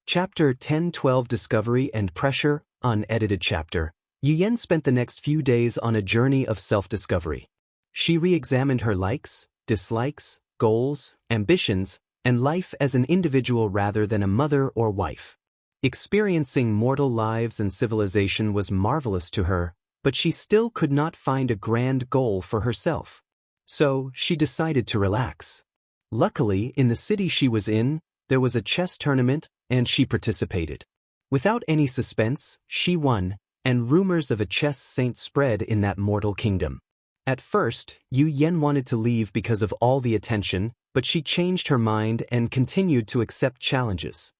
Chapter 10-12 Discovery and Pressure, unedited chapter. Yuyen spent the next few days on a journey of self-discovery. She re-examined her likes, dislikes, goals, ambitions, and life as an individual rather than a mother or wife. Experiencing mortal lives and civilization was marvelous to her, but she still could not find a grand goal for herself. So, she decided to relax. Luckily, in the city she was in, there was a chess tournament, and she participated. Without any suspense, she won, and rumors of a chess saint spread in that mortal kingdom. At first, Yuyen wanted to leave because of all the attention, but she changed her mind and continued to accept challenges.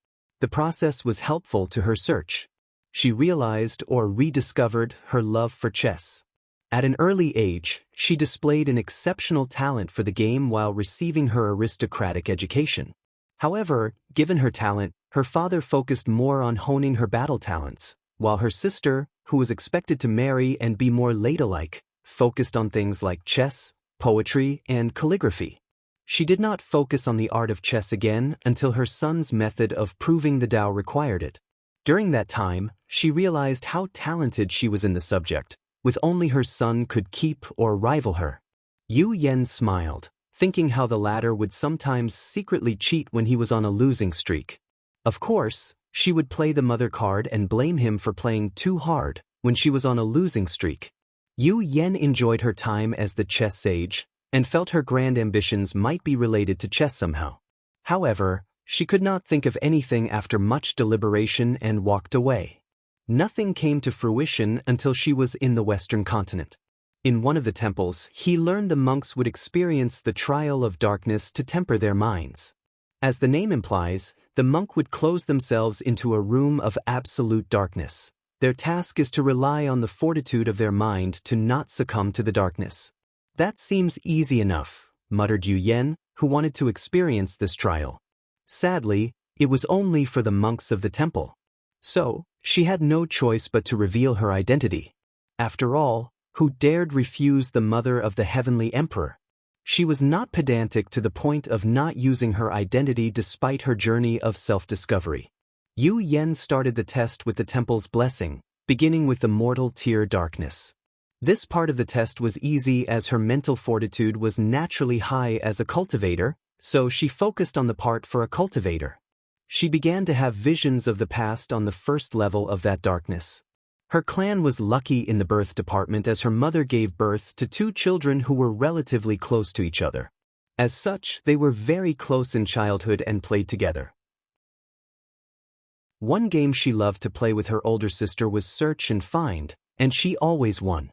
The process was helpful to her search. She realized or rediscovered her love for chess. At an early age, she displayed an exceptional talent for the game while receiving her aristocratic education. However, given her talent, her father focused more on honing her battle talents, while her sister, who was expected to marry and be more ladylike, focused on things like chess, poetry, and calligraphy. She did not focus on the art of chess again until her son's method of proving the Tao required it. During that time, she realized how talented she was in the subject, with only her son could keep or rival her. Yuyen smiled, thinking how the latter would sometimes secretly cheat when he was on a losing streak. Of course, she would play the mother card and blame him for playing too hard when she was on a losing streak. Yuyen enjoyed her time as the chess sage, and felt her grand ambitions might be related to chess somehow. However, she could not think of anything after much deliberation and walked away. Nothing came to fruition until she was in the Western continent. In one of the temples, he learned the monks would experience the trial of darkness to temper their minds. As the name implies, the monk would close themselves into a room of absolute darkness. Their task is to rely on the fortitude of their mind to not succumb to the darkness. That seems easy enough, muttered Yuyen, who wanted to experience this trial. Sadly, it was only for the monks of the temple. So, she had no choice but to reveal her identity. After all, who dared refuse the mother of the heavenly emperor? She was not pedantic to the point of not using her identity despite her journey of self-discovery. Yuyen started the test with the temple's blessing, beginning with the mortal tier darkness. This part of the test was easy as her mental fortitude was naturally high as a cultivator, so she focused on the part for a cultivator. She began to have visions of the past on the first level of that darkness. Her clan was lucky in the birth department as her mother gave birth to 2 children who were relatively close to each other. As such, they were very close in childhood and played together. One game she loved to play with her older sister was Search and Find, and she always won.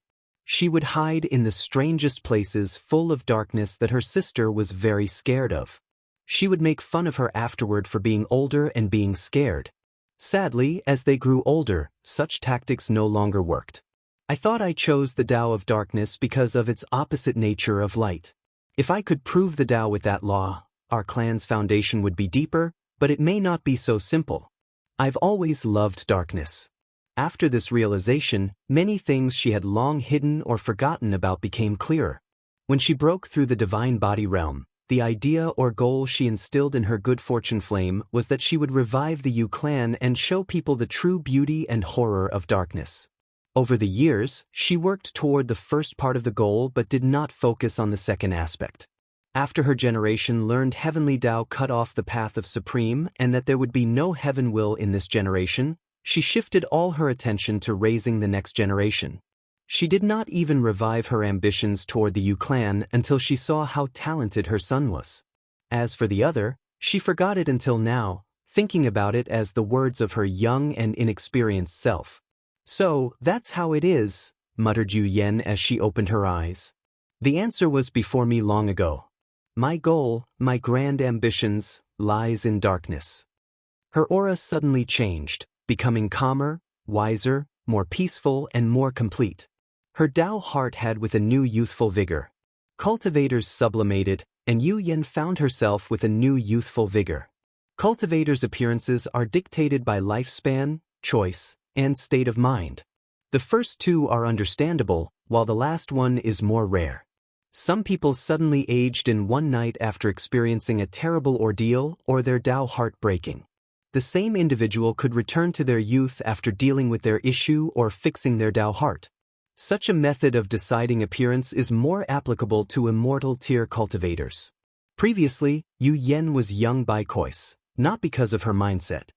She would hide in the strangest places full of darkness that her sister was very scared of. She would make fun of her afterward for being older and being scared. Sadly, as they grew older, such tactics no longer worked. I thought I chose the Tao of darkness because of its opposite nature of light. If I could prove the Tao with that law, our clan's foundation would be deeper, but it may not be so simple. I've always loved darkness. After this realization, many things she had long hidden or forgotten about became clearer. When she broke through the divine body realm, the idea or goal she instilled in her good fortune flame was that she would revive the Yu clan and show people the true beauty and horror of darkness. Over the years, she worked toward the first part of the goal but did not focus on the second aspect. After her generation learned heavenly Tao cut off the path of supreme and that there would be no heaven will in this generation, she shifted all her attention to raising the next generation. She did not even revive her ambitions toward the Yu clan until she saw how talented her son was. As for the other, she forgot it until now, thinking about it as the words of her young and inexperienced self. So, that's how it is, muttered Yuyen as she opened her eyes. The answer was before me long ago. My goal, my grand ambitions, lies in darkness. Her aura suddenly changed, becoming calmer, wiser, more peaceful and more complete. Her Tao heart had with a new youthful vigor. Cultivators sublimated, and Yuyen found herself with a new youthful vigor. Cultivators' appearances are dictated by lifespan, choice, and state of mind. The first two are understandable, while the last one is more rare. Some people suddenly aged in one night after experiencing a terrible ordeal or their Tao heartbreaking. The same individual could return to their youth after dealing with their issue or fixing their Tao heart. Such a method of deciding appearance is more applicable to immortal tier cultivators. Previously, Yu Yen was young by choice, not because of her mindset.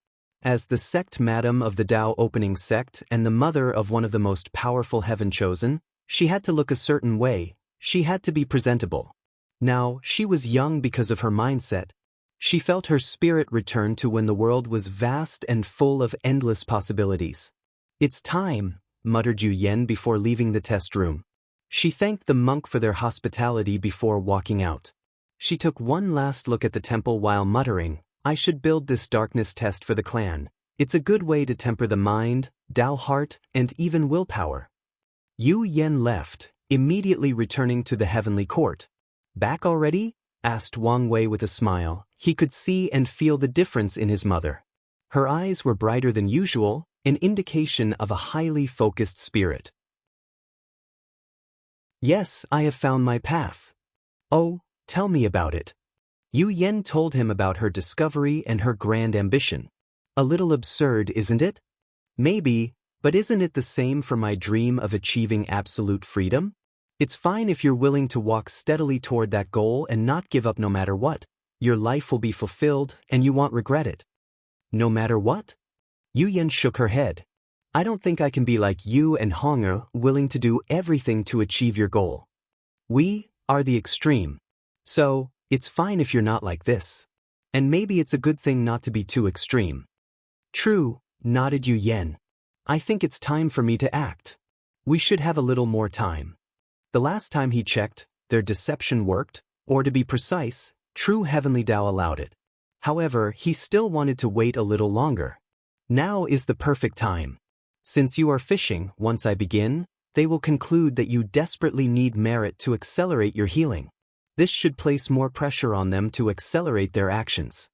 As the sect madam of the Tao opening sect and the mother of one of the most powerful heaven chosen, she had to look a certain way, she had to be presentable. Now, she was young because of her mindset. She felt her spirit return to when the world was vast and full of endless possibilities. "It's time," muttered Yu Yen before leaving the test room. She thanked the monk for their hospitality before walking out. She took one last look at the temple while muttering, "I should build this darkness test for the clan. It's a good way to temper the mind, Tao heart, and even willpower." Yu Yen left, immediately returning to the heavenly court. "Back already?" asked Wang Wei with a smile. He could see and feel the difference in his mother. Her eyes were brighter than usual, an indication of a highly focused spirit. "Yes, I have found my path." "Oh, tell me about it." Yu Yen told him about her discovery and her grand ambition. "A little absurd, isn't it?" "Maybe, but isn't it the same for my dream of achieving absolute freedom? It's fine if you're willing to walk steadily toward that goal and not give up no matter what. Your life will be fulfilled and you won't regret it." "No matter what?" Yu Yen shook her head. "I don't think I can be like you and Honger, willing to do everything to achieve your goal. We are the extreme. So, it's fine if you're not like this. And maybe it's a good thing not to be too extreme." "True," nodded Yu Yen. "I think it's time for me to act. We should have a little more time." The last time he checked, their deception worked, or to be precise, true heavenly Tao allowed it. However, he still wanted to wait a little longer. "Now is the perfect time. Since you are fishing, once I begin, they will conclude that you desperately need merit to accelerate your healing. This should place more pressure on them to accelerate their actions."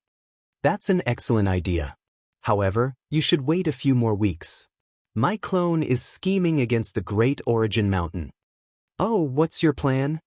"That's an excellent idea. However, you should wait a few more weeks. My clone is scheming against the Great Origin Mountain." "Oh, what's your plan?"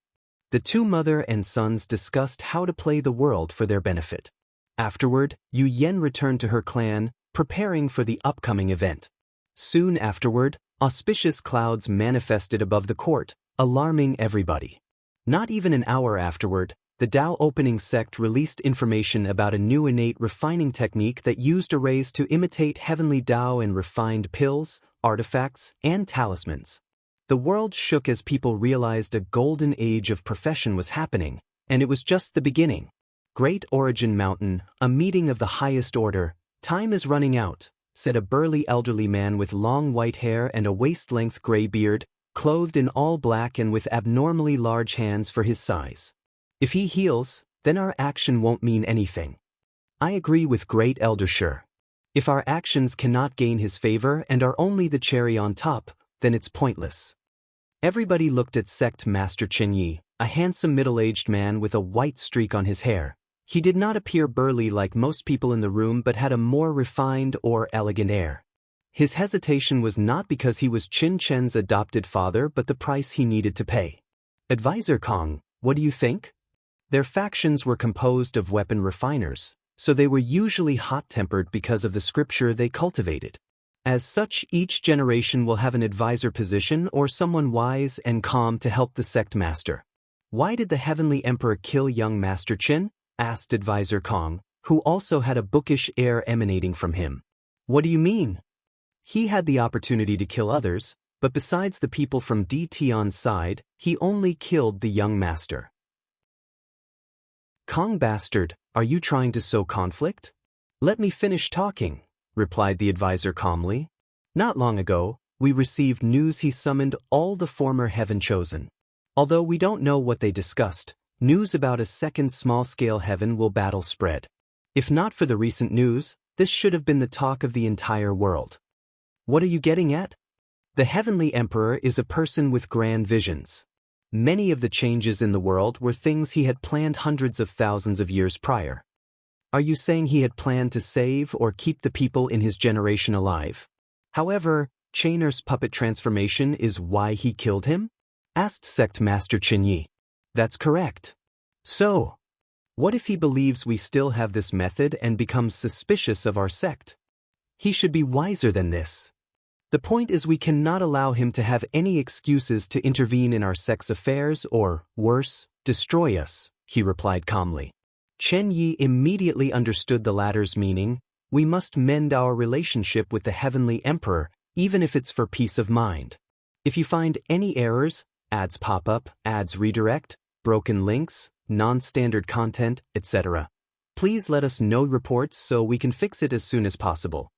The two mother and sons discussed how to play the world for their benefit. Afterward, Yu Yen returned to her clan, preparing for the upcoming event. Soon afterward, auspicious clouds manifested above the court, alarming everybody. Not even an hour afterward, the Tao opening sect released information about a new innate refining technique that used arrays to imitate heavenly Tao and refined pills, artifacts, and talismans. The world shook as people realized a golden age of profession was happening, and it was just the beginning. "Great Origin Mountain, a meeting of the highest order. Time is running out," said a burly elderly man with long white hair and a waist-length gray beard, clothed in all black and with abnormally large hands for his size. "If he heals, then our action won't mean anything." "I agree with Great Elder Shur. If our actions cannot gain his favor and are only the cherry on top, then it's pointless." Everybody looked at Sect Master Chen Yi, a handsome middle-aged man with a white streak on his hair. He did not appear burly like most people in the room but had a more refined or elegant air. His hesitation was not because he was Qin Chen's adopted father but the price he needed to pay. "Advisor Kong, what do you think?" Their factions were composed of weapon refiners, so they were usually hot-tempered because of the scripture they cultivated. As such, each generation will have an advisor position or someone wise and calm to help the sect master. "Why did the Heavenly Emperor kill young Master Qin?" asked Advisor Kong, who also had a bookish air emanating from him. "What do you mean?" "He had the opportunity to kill others, but besides the people from D Tion's side, he only killed the young master." "Kong bastard, are you trying to sow conflict?" "Let me finish talking," replied the advisor calmly. "Not long ago, we received news he summoned all the former Heaven Chosen. Although we don't know what they discussed, news about a second small-scale heaven will battle spread. If not for the recent news, this should have been the talk of the entire world." "What are you getting at?" "The Heavenly Emperor is a person with grand visions. Many of the changes in the world were things he had planned hundreds of thousands of years prior. Are you saying he had planned to save or keep the people in his generation alive? However, Chainer's puppet transformation is why he killed him? Asked Sect Master Chenyi. That's correct. So, what if he believes we still have this method and becomes suspicious of our sect? He should be wiser than this. The point is we cannot allow him to have any excuses to intervene in our sect's affairs or, worse, destroy us, he replied calmly. Chen Yi immediately understood the latter's meaning. We must mend our relationship with the Heavenly Emperor, even if it's for peace of mind. If you find any errors, ads pop up, ads redirect, broken links, non-standard content, etc., please let us know reports so we can fix it as soon as possible.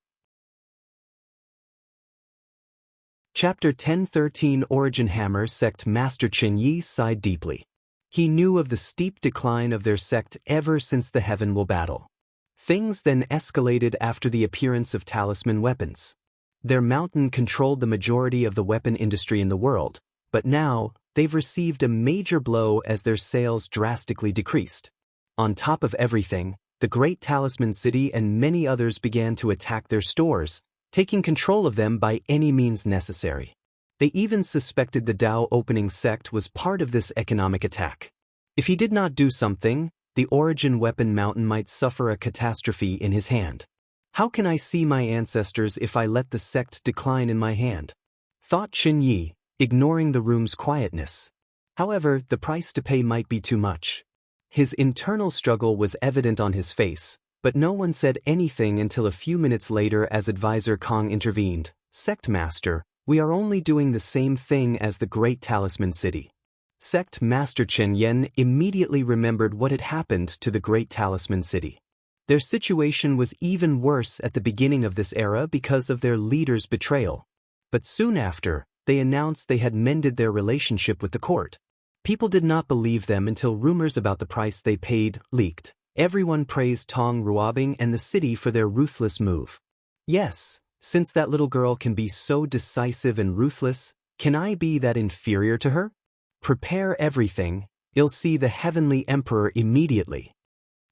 Chapter 1013 Origin Hammer Sect Master Chen Yi sighed deeply. He knew of the steep decline of their sect ever since the Heaven Will battle. Things then escalated after the appearance of talisman weapons. Their mountain controlled the majority of the weapon industry in the world, but now, they've received a major blow as their sales drastically decreased. On top of everything, the Great Talisman City and many others began to attack their stores, taking control of them by any means necessary. They even suspected the Dao Opening sect was part of this economic attack. If he did not do something, the Origin Weapon Mountain might suffer a catastrophe in his hand. How can I see my ancestors if I let the sect decline in my hand? Thought Chen Yi, ignoring the room's quietness. However, the price to pay might be too much. His internal struggle was evident on his face, but no one said anything until a few minutes later as Advisor Kong intervened. Sect Master, we are only doing the same thing as the Great Talisman City. Sect Master Chen Yen immediately remembered what had happened to the Great Talisman City. Their situation was even worse at the beginning of this era because of their leader's betrayal. But soon after, they announced they had mended their relationship with the court. People did not believe them until rumors about the price they paid leaked. Everyone praised Tong Ruobing and the city for their ruthless move. Yes, since that little girl can be so decisive and ruthless, can I be that inferior to her? Prepare everything, you'll see the Heavenly Emperor immediately.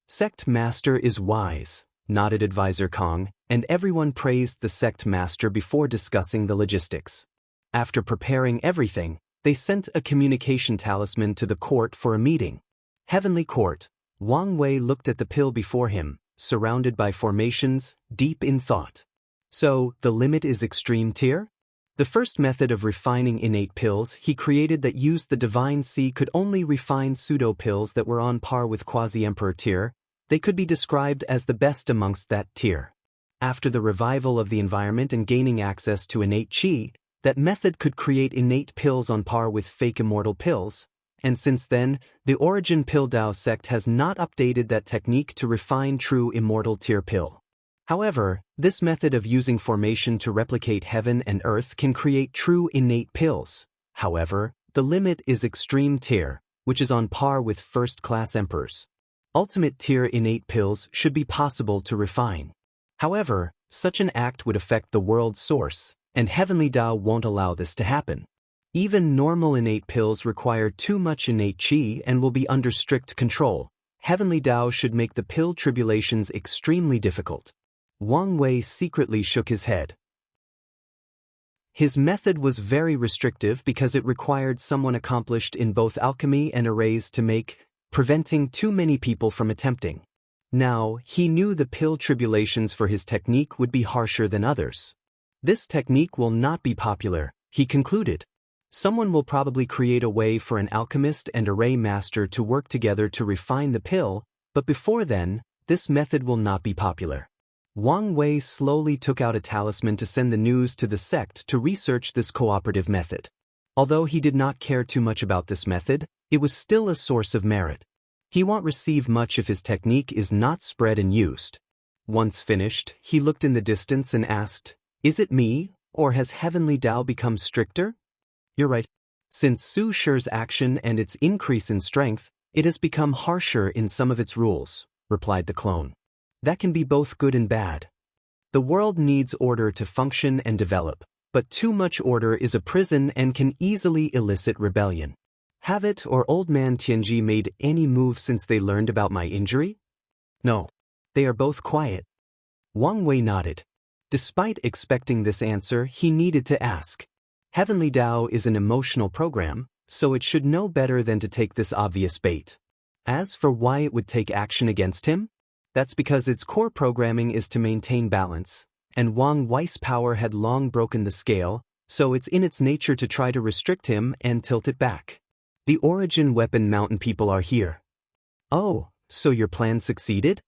Sect Master is wise, nodded Advisor Kong, and everyone praised the Sect Master before discussing the logistics. After preparing everything, they sent a communication talisman to the court for a meeting. Heavenly Court. Wang Wei looked at the pill before him, surrounded by formations, deep in thought. So, the limit is extreme tier? The first method of refining innate pills he created that used the Divine Sea could only refine pseudo-pills that were on par with Quasi-Emperor tier. They could be described as the best amongst that tier. After the revival of the environment and gaining access to innate qi, that method could create innate pills on par with fake immortal pills, and since then, the Origin Pill Dao sect has not updated that technique to refine true immortal tier pill. However, this method of using formation to replicate heaven and earth can create true innate pills. However, the limit is extreme tier, which is on par with first-class emperors. Ultimate tier innate pills should be possible to refine. However, such an act would affect the world's source, and Heavenly Dao won't allow this to happen. Even normal innate pills require too much innate qi and will be under strict control. Heavenly Dao should make the pill tribulations extremely difficult. Wang Wei secretly shook his head. His method was very restrictive because it required someone accomplished in both alchemy and arrays to make, preventing too many people from attempting. Now, he knew the pill tribulations for his technique would be harsher than others. This technique will not be popular, he concluded. Someone will probably create a way for an alchemist and array master to work together to refine the pill, but before then, this method will not be popular. Wang Wei slowly took out a talisman to send the news to the sect to research this cooperative method. Although he did not care too much about this method, it was still a source of merit. He won't receive much if his technique is not spread and used. Once finished, he looked in the distance and asked, "Is it me, or has Heavenly Dao become stricter?" "You're right. Since Su Shi's action and its increase in strength, it has become harsher in some of its rules," replied the clone. "That can be both good and bad. The world needs order to function and develop, but too much order is a prison and can easily elicit rebellion. Have it or Old Man Tianji made any move since they learned about my injury?" "No. They are both quiet. Wang Wei nodded. Despite expecting this answer, he needed to ask. Heavenly Dao is an emotional program, so it should know better than to take this obvious bait. As for why it would take action against him, that's because its core programming is to maintain balance, and Wang Wei's power had long broken the scale, so it's in its nature to try to restrict him and tilt it back. The Origin Weapon Mountain people are here. Oh, so your plan succeeded?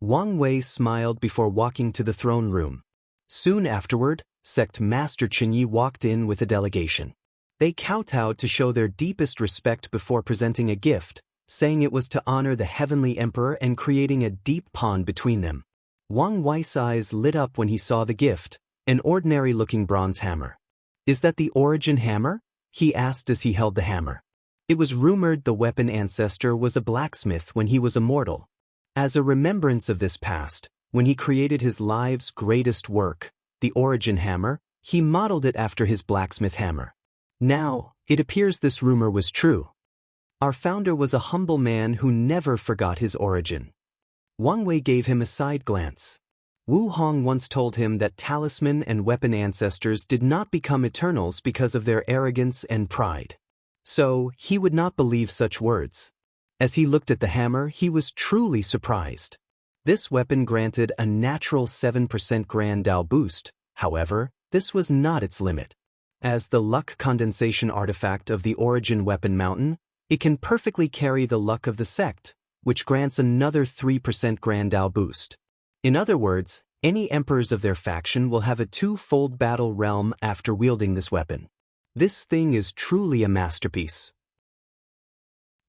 Wang Wei smiled before walking to the throne room. Soon afterward, Sect Master Qinyi walked in with a delegation. They kowtowed to show their deepest respect before presenting a gift, saying it was to honor the Heavenly Emperor and creating a deep pond between them. Wang Wei's eyes lit up when he saw the gift, an ordinary-looking bronze hammer. Is that the Origin hammer? He asked as he held the hammer. It was rumored the weapon ancestor was a blacksmith when he was immortal. As a remembrance of this past, when he created his life's greatest work, the Origin hammer, he modeled it after his blacksmith hammer. Now, it appears this rumor was true. Our founder was a humble man who never forgot his origin. Wang Wei gave him a side glance. Wu Hong once told him that talisman and weapon ancestors did not become eternals because of their arrogance and pride. So, he would not believe such words. As he looked at the hammer, he was truly surprised. This weapon granted a natural 7% Grand Dao boost, however, this was not its limit. As the luck condensation artifact of the Origin Weapon Mountain, it can perfectly carry the luck of the sect, which grants another 3% Grand Dao boost. In other words, any emperors of their faction will have a two-fold battle realm after wielding this weapon. This thing is truly a masterpiece.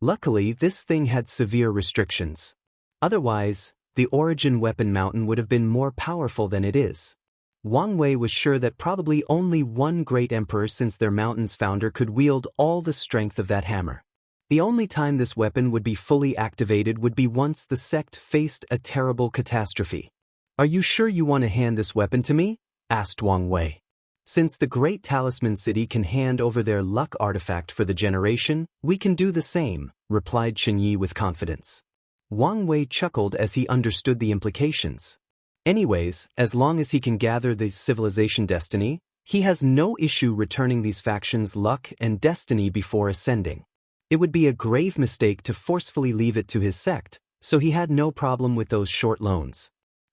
Luckily, this thing had severe restrictions. Otherwise, the Origin Weapon Mountain would have been more powerful than it is. Wang Wei was sure that probably only one great emperor since their mountain's founder could wield all the strength of that hammer. The only time this weapon would be fully activated would be once the sect faced a terrible catastrophe. Are you sure you want to hand this weapon to me? Asked Wang Wei. Since the great talisman city can hand over their luck artifact for the generation, we can do the same, replied Qinyi with confidence. Wang Wei chuckled as he understood the implications. Anyways, as long as he can gather the civilization destiny, he has no issue returning these factions' luck and destiny before ascending. It would be a grave mistake to forcefully leave it to his sect, so he had no problem with those short loans.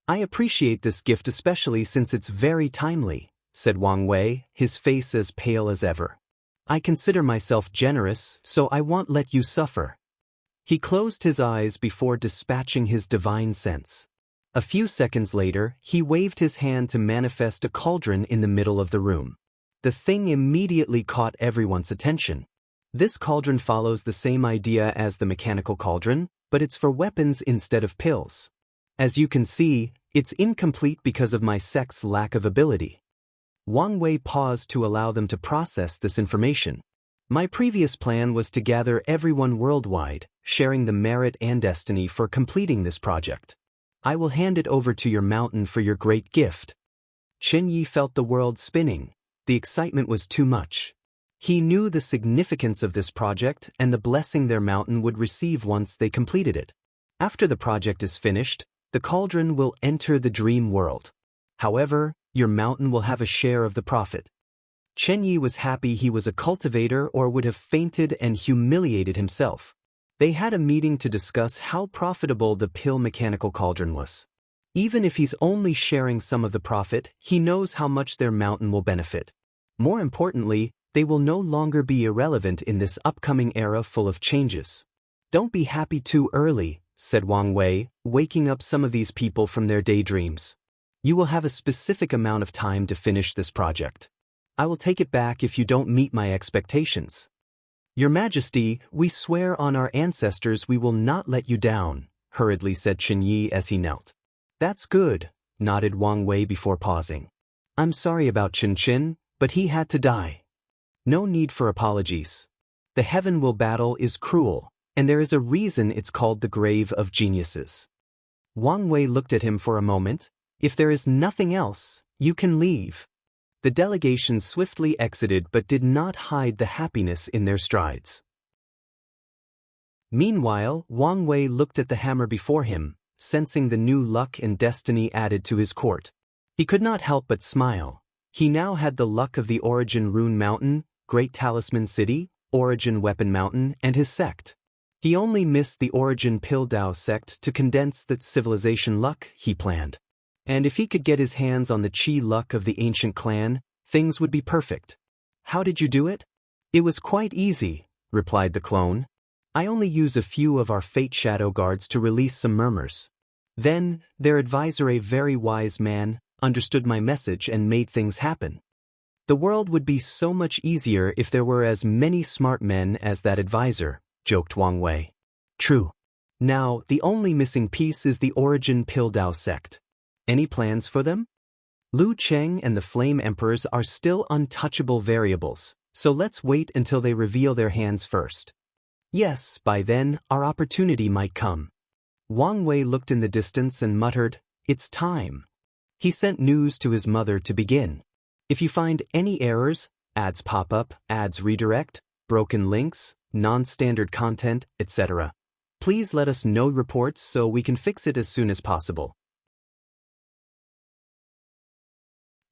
I appreciate this gift especially since it's very timely, said Wang Wei, his face as pale as ever. I consider myself generous, so I won't let you suffer. He closed his eyes before dispatching his divine sense. A few seconds later, he waved his hand to manifest a cauldron in the middle of the room. The thing immediately caught everyone's attention. This cauldron follows the same idea as the mechanical cauldron, but it's for weapons instead of pills. As you can see, it's incomplete because of my sect's lack of ability. Wang Wei paused to allow them to process this information. My previous plan was to gather everyone worldwide, sharing the merit and destiny for completing this project. I will hand it over to your mountain for your great gift. Qinyi felt the world spinning. The excitement was too much. He knew the significance of this project and the blessing their mountain would receive once they completed it. After the project is finished, the cauldron will enter the dream world. However, your mountain will have a share of the profit. Qinyi was happy he was a cultivator or would have fainted and humiliated himself. They had a meeting to discuss how profitable the pill mechanical cauldron was. Even if he's only sharing some of the profit, he knows how much their mountain will benefit. More importantly, they will no longer be irrelevant in this upcoming era full of changes. Don't be happy too early, said Wang Wei, waking up some of these people from their daydreams. You will have a specific amount of time to finish this project. I will take it back if you don't meet my expectations. Your Majesty, we swear on our ancestors we will not let you down, hurriedly said Qinyi as he knelt. That's good, nodded Wang Wei before pausing. I'm sorry about Qin, but he had to die. No need for apologies. The heaven will battle is cruel, and there is a reason it's called the grave of geniuses. Wang Wei looked at him for a moment. If there is nothing else, you can leave. The delegation swiftly exited but did not hide the happiness in their strides. Meanwhile, Wang Wei looked at the hammer before him, sensing the new luck and destiny added to his court. He could not help but smile. He now had the luck of the Origin Rune Mountain, Great Talisman City, Origin Weapon Mountain, and his sect. He only missed the Origin Piltdown sect to condense the civilization luck he planned. And if he could get his hands on the chi luck of the ancient clan, things would be perfect. How did you do it? It was quite easy, replied the clone. I only use a few of our Fate Shadow Guards to release some murmurs. Then, their advisor, a very wise man, understood my message and made things happen. The world would be so much easier if there were as many smart men as that advisor, joked Wang Wei. True. Now, the only missing piece is the Origin Piltdown sect. Any plans for them? Lu Cheng and the Flame Emperors are still untouchable variables, so let's wait until they reveal their hands first. Yes, by then, our opportunity might come. Wang Wei looked in the distance and muttered, "It's time." He sent news to his mother to begin. If you find any errors, ads pop up, ads redirect, broken links, non-standard content, etc., please let us know reports so we can fix it as soon as possible.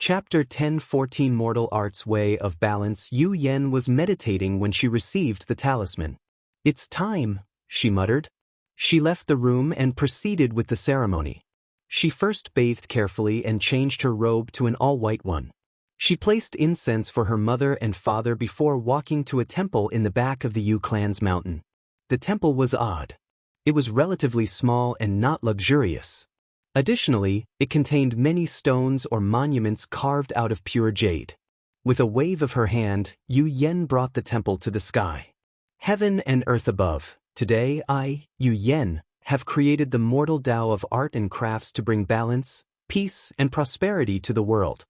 Chapter 10-14 Mortal Art's Way of Balance. Yu Yen was meditating when she received the talisman. It's time, she muttered. She left the room and proceeded with the ceremony. She first bathed carefully and changed her robe to an all-white one. She placed incense for her mother and father before walking to a temple in the back of the Yu clan's mountain. The temple was odd. It was relatively small and not luxurious. Additionally, it contained many stones or monuments carved out of pure jade. With a wave of her hand, Yu Yen brought the temple to the sky. Heaven and earth above, today I, Yu Yen, have created the mortal Tao of art and crafts to bring balance, peace, and prosperity to the world.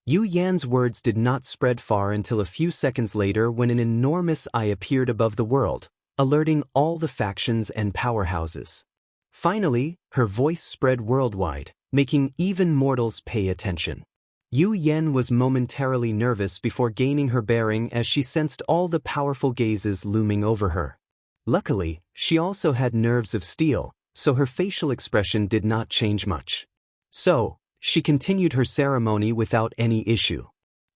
Yu Yan's words did not spread far until a few seconds later when an enormous eye appeared above the world, alerting all the factions and powerhouses. Finally, her voice spread worldwide, making even mortals pay attention. Yu Yen was momentarily nervous before gaining her bearing as she sensed all the powerful gazes looming over her. Luckily, she also had nerves of steel, so her facial expression did not change much. So, she continued her ceremony without any issue.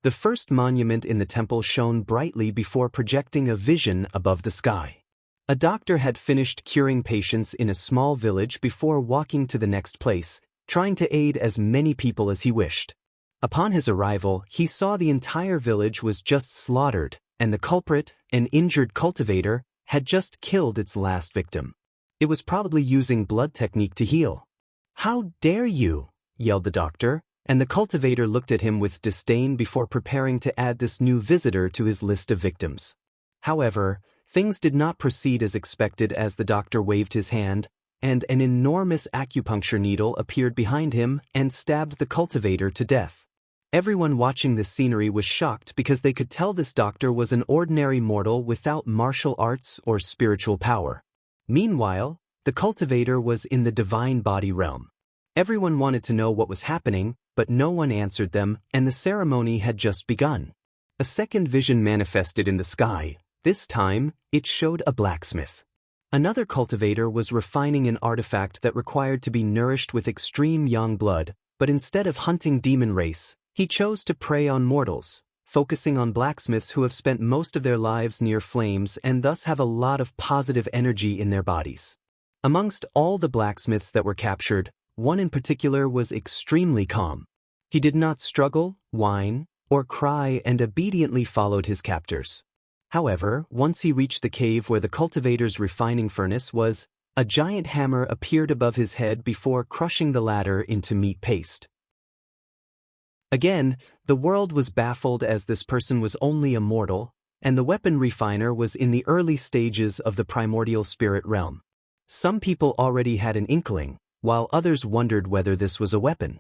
The first monument in the temple shone brightly before projecting a vision above the sky. A doctor had finished curing patients in a small village before walking to the next place, trying to aid as many people as he wished. Upon his arrival, he saw the entire village was just slaughtered, and the culprit, an injured cultivator, had just killed its last victim. It was probably using blood technique to heal. "How dare you?" yelled the doctor, and the cultivator looked at him with disdain before preparing to add this new visitor to his list of victims. However, things did not proceed as expected as the doctor waved his hand, and an enormous acupuncture needle appeared behind him and stabbed the cultivator to death. Everyone watching this scenery was shocked because they could tell this doctor was an ordinary mortal without martial arts or spiritual power. Meanwhile, the cultivator was in the divine body realm. Everyone wanted to know what was happening, but no one answered them, and the ceremony had just begun. A second vision manifested in the sky. This time, it showed a blacksmith. Another cultivator was refining an artifact that required to be nourished with extreme yang blood, but instead of hunting demon race, he chose to prey on mortals, focusing on blacksmiths who have spent most of their lives near flames and thus have a lot of positive energy in their bodies. Amongst all the blacksmiths that were captured, one in particular was extremely calm. He did not struggle, whine, or cry and obediently followed his captors. However, once he reached the cave where the cultivator's refining furnace was, a giant hammer appeared above his head before crushing the latter into meat paste. Again, the world was baffled as this person was only a mortal, and the weapon refiner was in the early stages of the primordial spirit realm. Some people already had an inkling, while others wondered whether this was a weapon.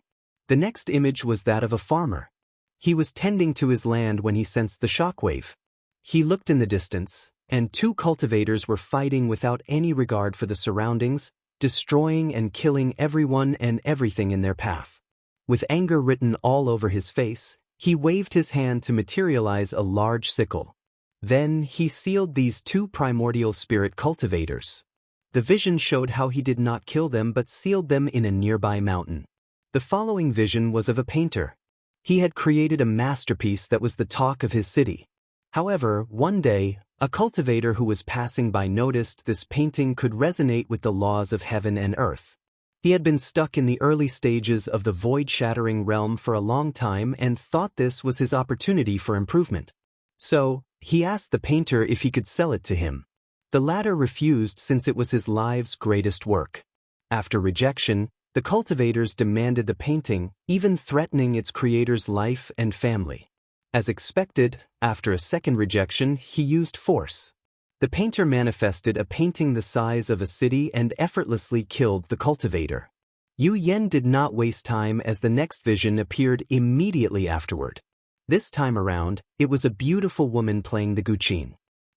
The next image was that of a farmer. He was tending to his land when he sensed the shockwave. He looked in the distance, and two cultivators were fighting without any regard for the surroundings, destroying and killing everyone and everything in their path. With anger written all over his face, he waved his hand to materialize a large sickle. Then he sealed these two primordial spirit cultivators. The vision showed how he did not kill them but sealed them in a nearby mountain. The following vision was of a painter. He had created a masterpiece that was the talk of his city. However, one day, a cultivator who was passing by noticed this painting could resonate with the laws of heaven and earth. He had been stuck in the early stages of the void-shattering realm for a long time and thought this was his opportunity for improvement. So, he asked the painter if he could sell it to him. The latter refused since it was his life's greatest work. After rejection, the cultivators demanded the painting, even threatening its creator's life and family. As expected, after a second rejection, he used force. The painter manifested a painting the size of a city and effortlessly killed the cultivator. Yu Yan did not waste time as the next vision appeared immediately afterward. This time around, it was a beautiful woman playing the guqin.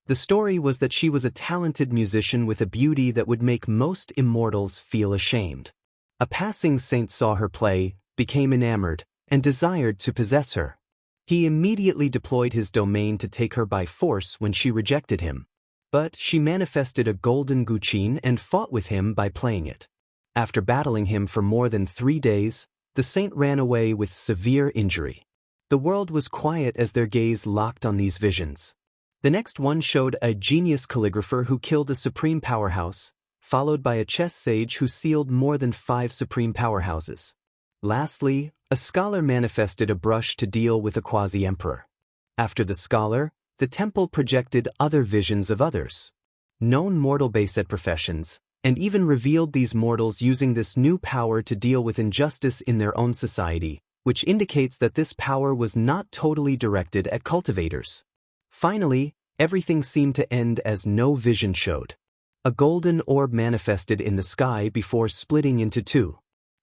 The story was that she was a talented musician with a beauty that would make most immortals feel ashamed. A passing saint saw her play, became enamored, and desired to possess her. He immediately deployed his domain to take her by force when she rejected him. But she manifested a golden guqin and fought with him by playing it. After battling him for more than 3 days, the saint ran away with severe injury. The world was quiet as their gaze locked on these visions. The next one showed a genius calligrapher who killed a supreme powerhouse, followed by a chess sage who sealed more than 5 supreme powerhouses. Lastly, a scholar manifested a brush to deal with a quasi-emperor. After the scholar, the temple projected other visions of others. Known mortal based professions, and even revealed these mortals using this new power to deal with injustice in their own society, which indicates that this power was not totally directed at cultivators. Finally, everything seemed to end as no vision showed. A golden orb manifested in the sky before splitting into 2.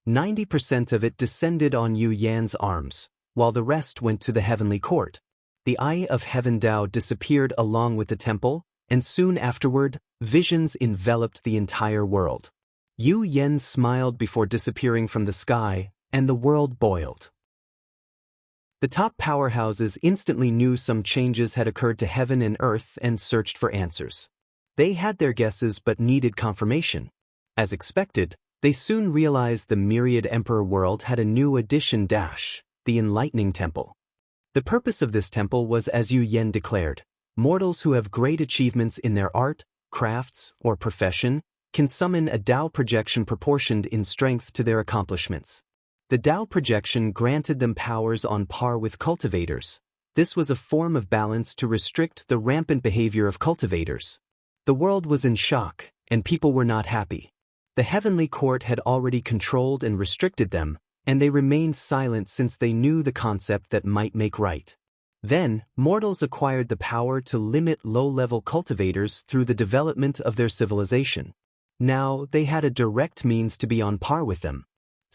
90% of it descended on Yu Yan's arms, while the rest went to the heavenly court. The Eye of Heaven Tao disappeared along with the temple, and soon afterward, visions enveloped the entire world. Yu Yan smiled before disappearing from the sky, and the world boiled. The top powerhouses instantly knew some changes had occurred to heaven and earth and searched for answers. They had their guesses but needed confirmation. As expected, they soon realized the myriad emperor world had a new addition: the Enlightening Temple. The purpose of this temple was, as Yu Yan declared, mortals who have great achievements in their art, crafts, or profession can summon a Tao projection proportioned in strength to their accomplishments. The Tao projection granted them powers on par with cultivators. This was a form of balance to restrict the rampant behavior of cultivators. The world was in shock, and people were not happy. The heavenly court had already controlled and restricted them, and they remained silent since they knew the concept that might make right. Then, mortals acquired the power to limit low-level cultivators through the development of their civilization. Now, they had a direct means to be on par with them.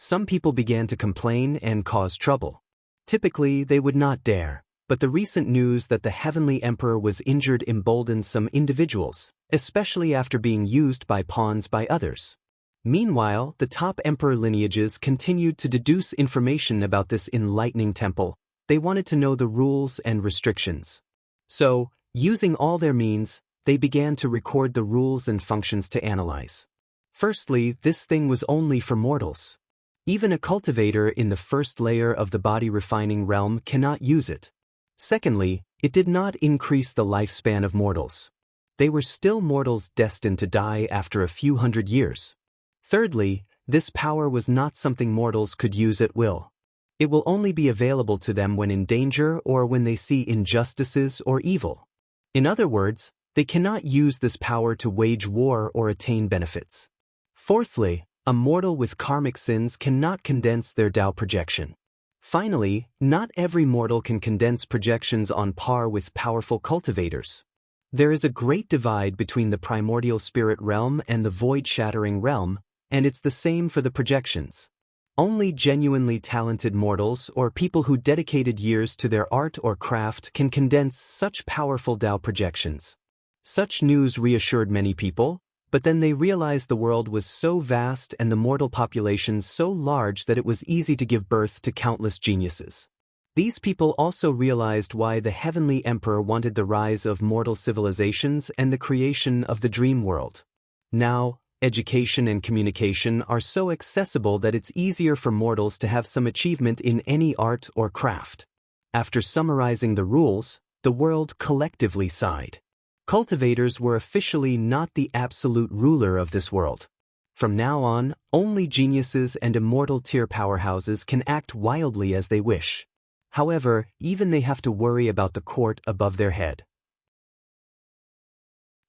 Some people began to complain and cause trouble. Typically, they would not dare, but the recent news that the Heavenly Emperor was injured emboldened some individuals, especially after being used by pawns by others. Meanwhile, the top emperor lineages continued to deduce information about this enlightening temple. They wanted to know the rules and restrictions. So, using all their means, they began to record the rules and functions to analyze. Firstly, this thing was only for mortals. Even a cultivator in the first layer of the body refining realm cannot use it. Secondly, it did not increase the lifespan of mortals. They were still mortals destined to die after a few hundred years. Thirdly, this power was not something mortals could use at will. It will only be available to them when in danger or when they see injustices or evil. In other words, they cannot use this power to wage war or attain benefits. Fourthly, a mortal with karmic sins cannot condense their Tao projection. Finally, not every mortal can condense projections on par with powerful cultivators. There is a great divide between the primordial spirit realm and the void-shattering realm, and it's the same for the projections. Only genuinely talented mortals or people who dedicated years to their art or craft can condense such powerful Tao projections. Such news reassured many people, but then they realized the world was so vast and the mortal population so large that it was easy to give birth to countless geniuses. These people also realized why the Heavenly Emperor wanted the rise of mortal civilizations and the creation of the dream world. Now, education and communication are so accessible that it's easier for mortals to have some achievement in any art or craft. After summarizing the rules, the world collectively sighed. Cultivators were officially not the absolute ruler of this world. From now on, only geniuses and immortal tier powerhouses can act wildly as they wish. However, even they have to worry about the court above their head.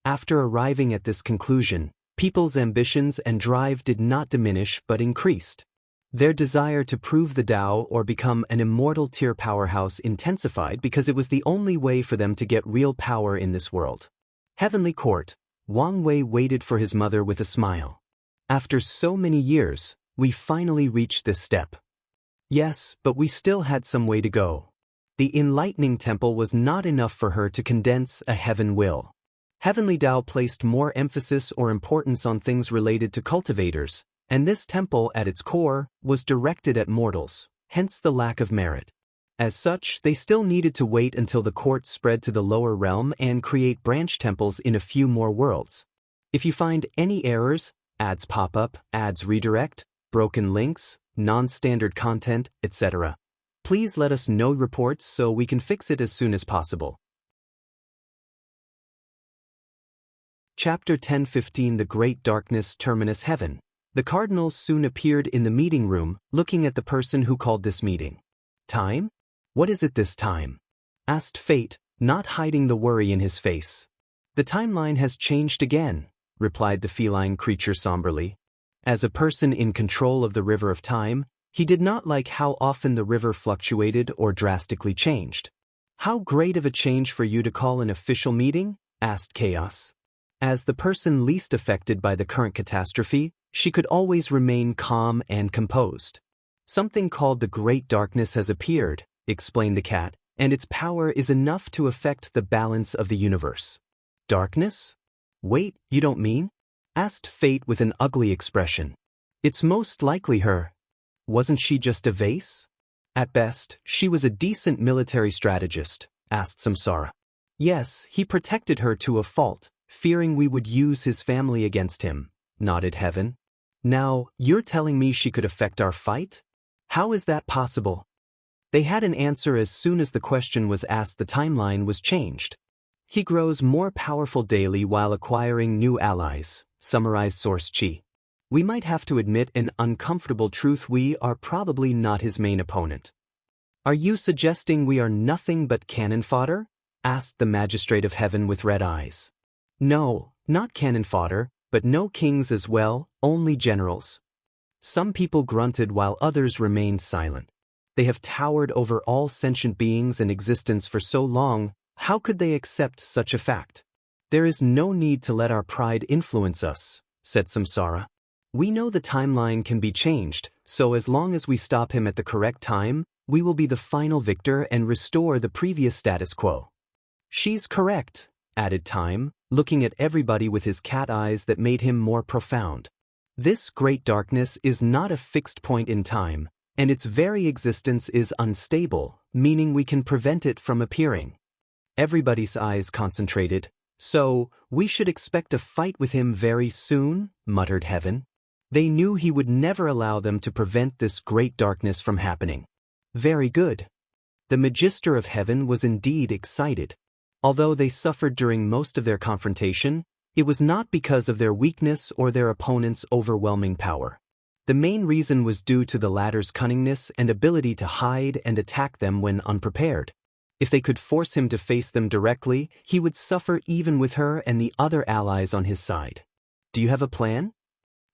After arriving at this conclusion, people's ambitions and drive did not diminish but increased. Their desire to prove the Tao or become an immortal tier powerhouse intensified because it was the only way for them to get real power in this world. Heavenly Court, Wang Wei waited for his mother with a smile. After so many years, we finally reached this step. Yes, but we still had some way to go. The enlightening temple was not enough for her to condense a heaven will. Heavenly Tao placed more emphasis or importance on things related to cultivators, and this temple at its core was directed at mortals, hence the lack of merit. As such, they still needed to wait until the court spread to the lower realm and create branch temples in a few more worlds. If you find any errors, ads pop up, ads redirect, broken links, non-standard content, etc., please let us know reports so we can fix it as soon as possible. Chapter 10:15 The Great Darkness Terminus Heaven. The cardinals soon appeared in the meeting room, looking at the person who called this meeting. Time? What is it this time? Asked Fate, not hiding the worry in his face. The timeline has changed again, replied the feline creature somberly. As a person in control of the river of time, he did not like how often the river fluctuated or drastically changed. How great of a change for you to call an official meeting? Asked Chaos. As the person least affected by the current catastrophe, she could always remain calm and composed. Something called the Great Darkness has appeared, explained the cat, and its power is enough to affect the balance of the universe. Darkness? Wait, you don't mean? Asked Fate with an ugly expression. It's most likely her. Wasn't she just a vase? At best, she was a decent military strategist, asked Samsara. Yes, he protected her to a fault, fearing we would use his family against him, nodded Heaven. Now, you're telling me she could affect our fight? How is that possible? They had an answer as soon as the question was asked. The timeline was changed. He grows more powerful daily while acquiring new allies, summarized Source Chi. We might have to admit an uncomfortable truth: we are probably not his main opponent. Are you suggesting we are nothing but cannon fodder? Asked the Magistrate of Heaven with red eyes. No, not cannon fodder, but no kings as well, only generals. Some people grunted while others remained silent. They have towered over all sentient beings in existence for so long, how could they accept such a fact? There is no need to let our pride influence us, said Samsara. We know the timeline can be changed, so as long as we stop him at the correct time, we will be the final victor and restore the previous status quo. She's correct, added Time, looking at everybody with his cat eyes that made him more profound. This great darkness is not a fixed point in time, and its very existence is unstable, meaning we can prevent it from appearing. Everybody's eyes concentrated. So, we should expect a fight with him very soon, muttered Heaven. They knew he would never allow them to prevent this great darkness from happening. Very good. The Magister of Heaven was indeed excited. Although they suffered during most of their confrontation, it was not because of their weakness or their opponent's overwhelming power. The main reason was due to the latter's cunningness and ability to hide and attack them when unprepared. If they could force him to face them directly, he would suffer even with her and the other allies on his side. Do you have a plan?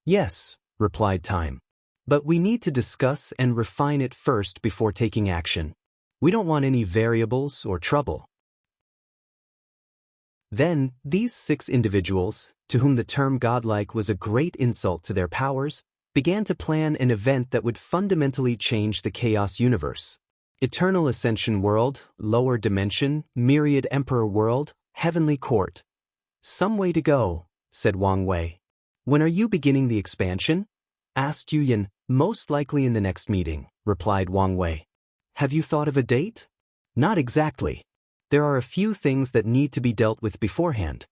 Yes, replied Time. But we need to discuss and refine it first before taking action. We don't want any variables or trouble. Then, these 6 individuals, to whom the term godlike was a great insult to their powers, began to plan an event that would fundamentally change the chaos universe. Eternal Ascension World, Lower Dimension, Myriad Emperor World, Heavenly Court. Some way to go, said Wang Wei. When are you beginning the expansion? Asked Yuyan. Most likely in the next meeting, replied Wang Wei. Have you thought of a date? Not exactly. There are a few things that need to be dealt with beforehand.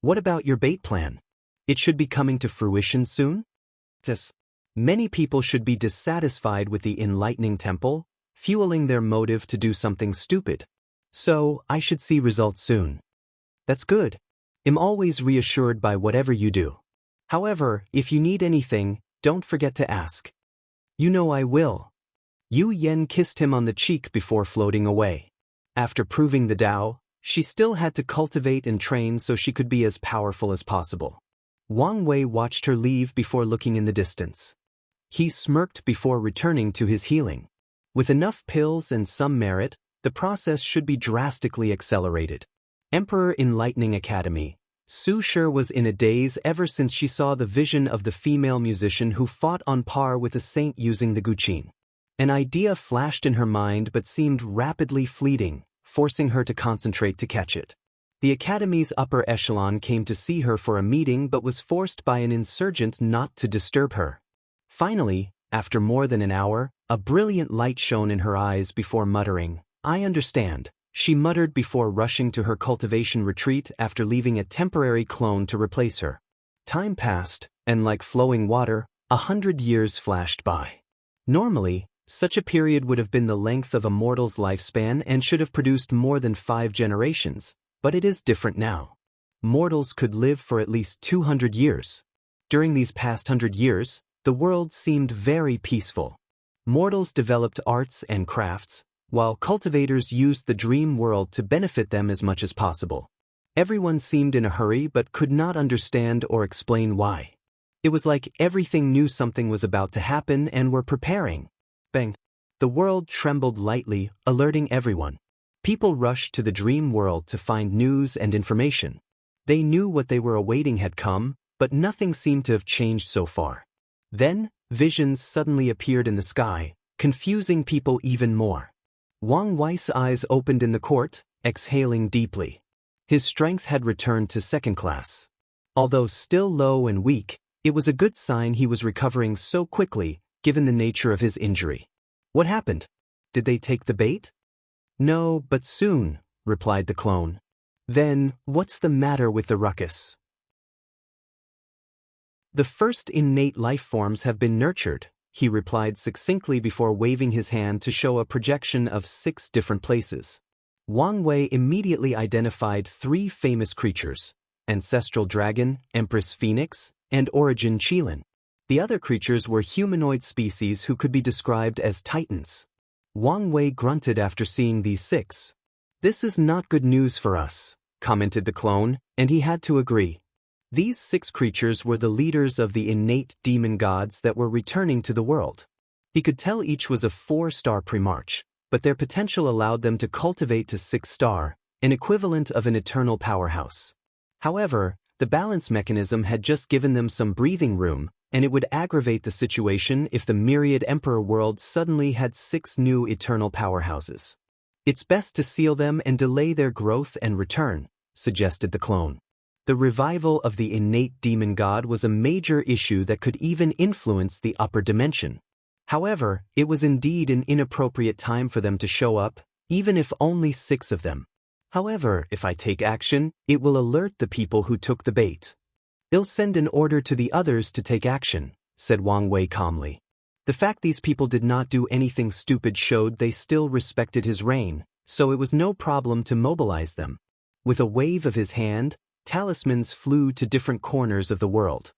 What about your bait plan? It should be coming to fruition soon? Yes. Many people should be dissatisfied with the enlightening temple, fueling their motive to do something stupid. So, I should see results soon. That's good. I'm always reassured by whatever you do. However, if you need anything, don't forget to ask. You know I will. Yu Yen kissed him on the cheek before floating away. After proving the Tao, she still had to cultivate and train so she could be as powerful as possible. Wang Wei watched her leave before looking in the distance. He smirked before returning to his healing. With enough pills and some merit, the process should be drastically accelerated. Emperor Enlightening Academy. Su Shi was in a daze ever since she saw the vision of the female musician who fought on par with a saint using the guqin. An idea flashed in her mind but seemed rapidly fleeting, forcing her to concentrate to catch it. The Academy's upper echelon came to see her for a meeting but was forced by an insurgent not to disturb her. Finally, after more than an hour, a brilliant light shone in her eyes before muttering, "I understand," she muttered before rushing to her cultivation retreat after leaving a temporary clone to replace her. Time passed, and like flowing water, 100 years flashed by. Normally, such a period would have been the length of a mortal's lifespan and should have produced more than 5 generations, but it is different now. Mortals could live for at least 200 years. During these past 100 years, the world seemed very peaceful. Mortals developed arts and crafts, while cultivators used the dream world to benefit them as much as possible. Everyone seemed in a hurry but could not understand or explain why. It was like everything knew something was about to happen and were preparing. Bang! The world trembled lightly, alerting everyone. People rushed to the dream world to find news and information. They knew what they were awaiting had come, but nothing seemed to have changed so far. Then, visions suddenly appeared in the sky, confusing people even more. Wang Wei's eyes opened in the court, exhaling deeply. His strength had returned to second class. Although still low and weak, it was a good sign he was recovering so quickly, given the nature of his injury. What happened? Did they take the bait? No, but soon, replied the clone. Then, what's the matter with the ruckus? The first innate life forms have been nurtured, he replied succinctly before waving his hand to show a projection of 6 different places. Wang Wei immediately identified 3 famous creatures: Ancestral Dragon, Empress Phoenix, and Origin Qilin. The other creatures were humanoid species who could be described as titans. Wang Wei grunted after seeing these 6. This is not good news for us, commented the clone, and he had to agree. These 6 creatures were the leaders of the innate demon gods that were returning to the world. He could tell each was a 4-star Primarch, but their potential allowed them to cultivate to 6-star, an equivalent of an eternal powerhouse. However, the balance mechanism had just given them some breathing room, and it would aggravate the situation if the myriad Emperor world suddenly had 6 new eternal powerhouses. It's best to seal them and delay their growth and return, suggested the clone. The revival of the innate demon god was a major issue that could even influence the upper dimension. However, it was indeed an inappropriate time for them to show up, even if only 6 of them. However, if I take action, it will alert the people who took the bait. They'll send an order to the others to take action, said Wang Wei calmly. The fact these people did not do anything stupid showed they still respected his reign, so it was no problem to mobilize them. With a wave of his hand, talismans flew to different corners of the world.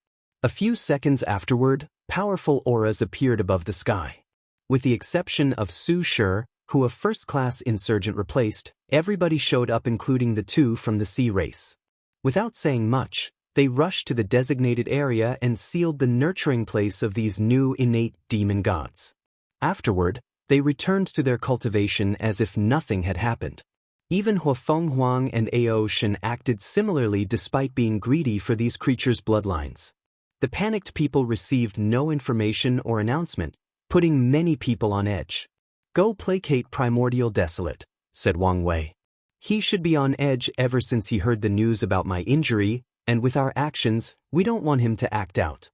A few seconds afterward, powerful auras appeared above the sky. With the exception of Su Shi, who a first-class insurgent replaced, everybody showed up including the 2 from the sea race. Without saying much, they rushed to the designated area and sealed the nurturing place of these new innate demon gods. Afterward, they returned to their cultivation as if nothing had happened. Even Huafeng Huang and Ao Shen acted similarly despite being greedy for these creatures' bloodlines. The panicked people received no information or announcement, putting many people on edge. Go placate Primordial Desolate, said Wang Wei. He should be on edge ever since he heard the news about my injury, and with our actions, we don't want him to act out.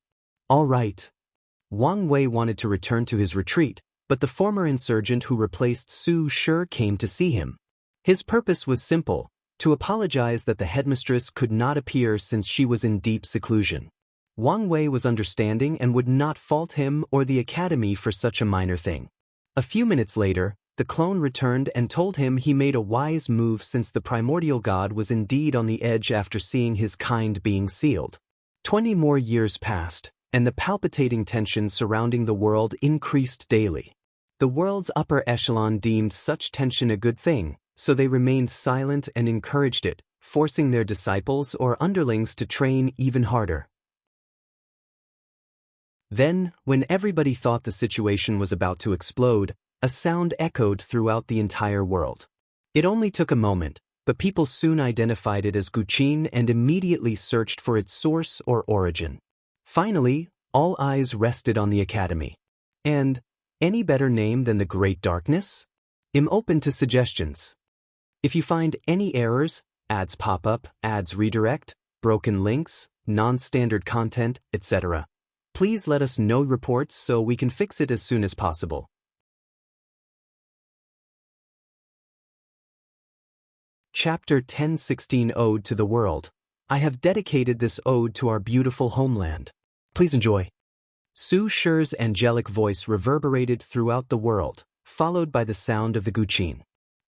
All right. Wang Wei wanted to return to his retreat, but the former insurgent who replaced Su Shi came to see him. His purpose was simple: to apologize that the headmistress could not appear since she was in deep seclusion. Wang Wei was understanding and would not fault him or the academy for such a minor thing. A few minutes later, the clone returned and told him he made a wise move since the primordial god was indeed on the edge after seeing his kind being sealed. 20 more years passed, and the palpitating tension surrounding the world increased daily. The world's upper echelon deemed such tension a good thing, so they remained silent and encouraged it, forcing their disciples or underlings to train even harder. Then, when everybody thought the situation was about to explode, a sound echoed throughout the entire world. It only took a moment, but people soon identified it as Guqin and immediately searched for its source or origin. Finally, all eyes rested on the academy. And, any better name than the Great Darkness? I'm open to suggestions. If you find any errors, ads pop up, ads redirect, broken links, non-standard content, etc., please let us know reports so we can fix it as soon as possible. Chapter 1016 Ode to the World. I have dedicated this ode to our beautiful homeland. Please enjoy. Su Shi's angelic voice reverberated throughout the world, followed by the sound of the Guqin.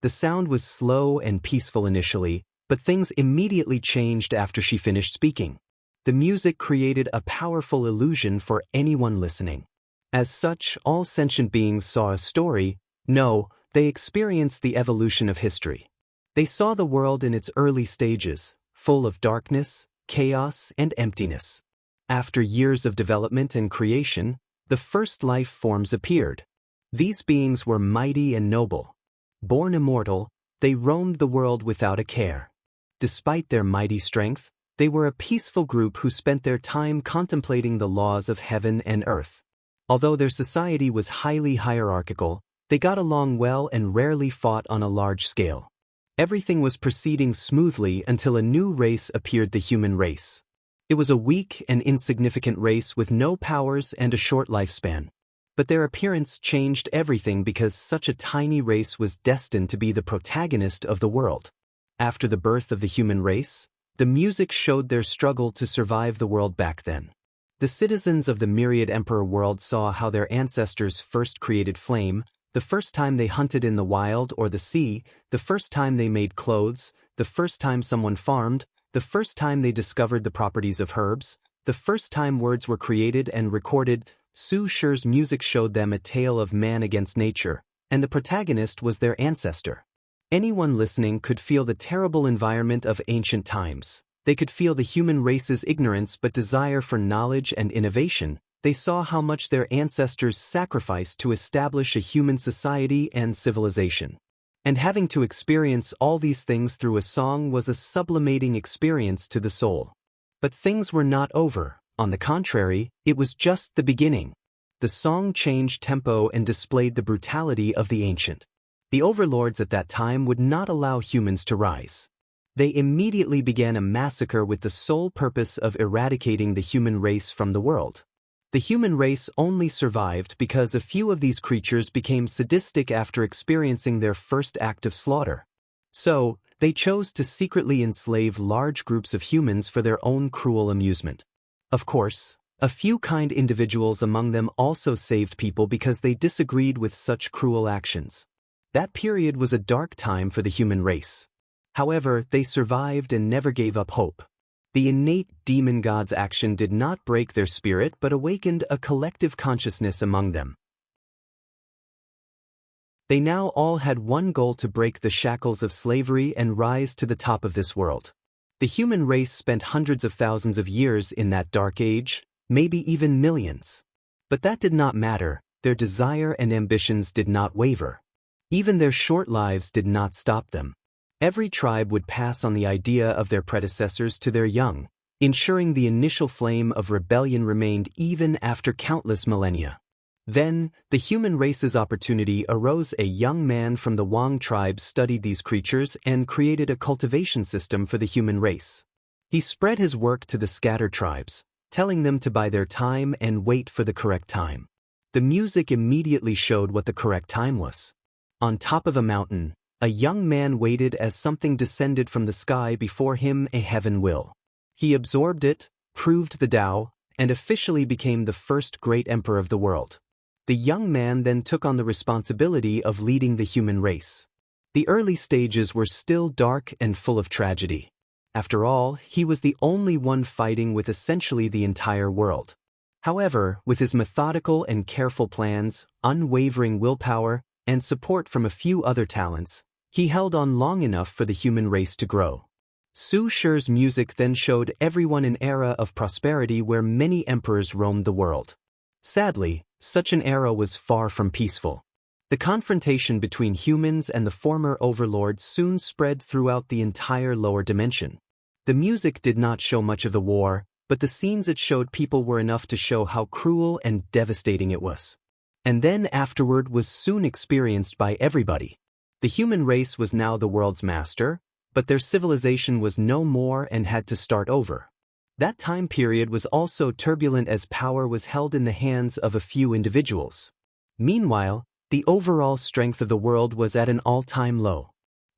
The sound was slow and peaceful initially, but things immediately changed after she finished speaking. The music created a powerful illusion for anyone listening. As such, all sentient beings saw a story. No, they experienced the evolution of history. They saw the world in its early stages, full of darkness, chaos, and emptiness. After years of development and creation, the first life forms appeared. These beings were mighty and noble. Born immortal, they roamed the world without a care. Despite their mighty strength, they were a peaceful group who spent their time contemplating the laws of heaven and earth. Although their society was highly hierarchical, they got along well and rarely fought on a large scale. Everything was proceeding smoothly until a new race appeared, the human race. It was a weak and insignificant race with no powers and a short lifespan. But their appearance changed everything because such a tiny race was destined to be the protagonist of the world. After the birth of the human race, the music showed their struggle to survive the world back then. The citizens of the myriad emperor world saw how their ancestors first created flame, the first time they hunted in the wild or the sea, the first time they made clothes, the first time someone farmed, the first time they discovered the properties of herbs, the first time words were created and recorded. Su Shi's music showed them a tale of man against nature, and the protagonist was their ancestor. Anyone listening could feel the terrible environment of ancient times. They could feel the human race's ignorance but desire for knowledge and innovation. They saw how much their ancestors sacrificed to establish a human society and civilization. And having to experience all these things through a song was a sublimating experience to the soul. But things were not over. On the contrary, it was just the beginning. The song changed tempo and displayed the brutality of the ancient. The overlords at that time would not allow humans to rise. They immediately began a massacre with the sole purpose of eradicating the human race from the world. The human race only survived because a few of these creatures became sadistic after experiencing their first act of slaughter. So, they chose to secretly enslave large groups of humans for their own cruel amusement. Of course, a few kind individuals among them also saved people because they disagreed with such cruel actions. That period was a dark time for the human race. However, they survived and never gave up hope. The innate demon god's action did not break their spirit but awakened a collective consciousness among them. They now all had one goal: to break the shackles of slavery and rise to the top of this world. The human race spent hundreds of thousands of years in that dark age, maybe even millions. But that did not matter. Their desire and ambitions did not waver. Even their short lives did not stop them. Every tribe would pass on the idea of their predecessors to their young, ensuring the initial flame of rebellion remained even after countless millennia. Then, the human race's opportunity arose. A young man from the Wang tribe studied these creatures and created a cultivation system for the human race. He spread his work to the scattered tribes, telling them to buy their time and wait for the correct time. The music immediately showed what the correct time was. On top of a mountain, a young man waited as something descended from the sky before him, a heaven will. He absorbed it, proved the Tao, and officially became the first great emperor of the world. The young man then took on the responsibility of leading the human race. The early stages were still dark and full of tragedy. After all, he was the only one fighting with essentially the entire world. However, with his methodical and careful plans, unwavering willpower, and support from a few other talents, he held on long enough for the human race to grow. Su Shi's music then showed everyone an era of prosperity where many emperors roamed the world. Sadly, such an era was far from peaceful. The confrontation between humans and the former overlords soon spread throughout the entire lower dimension. The music did not show much of the war, but the scenes it showed people were enough to show how cruel and devastating it was. And then afterward was soon experienced by everybody. The human race was now the world's master, but their civilization was no more and had to start over. That time period was also turbulent as power was held in the hands of a few individuals. Meanwhile, the overall strength of the world was at an all-time low.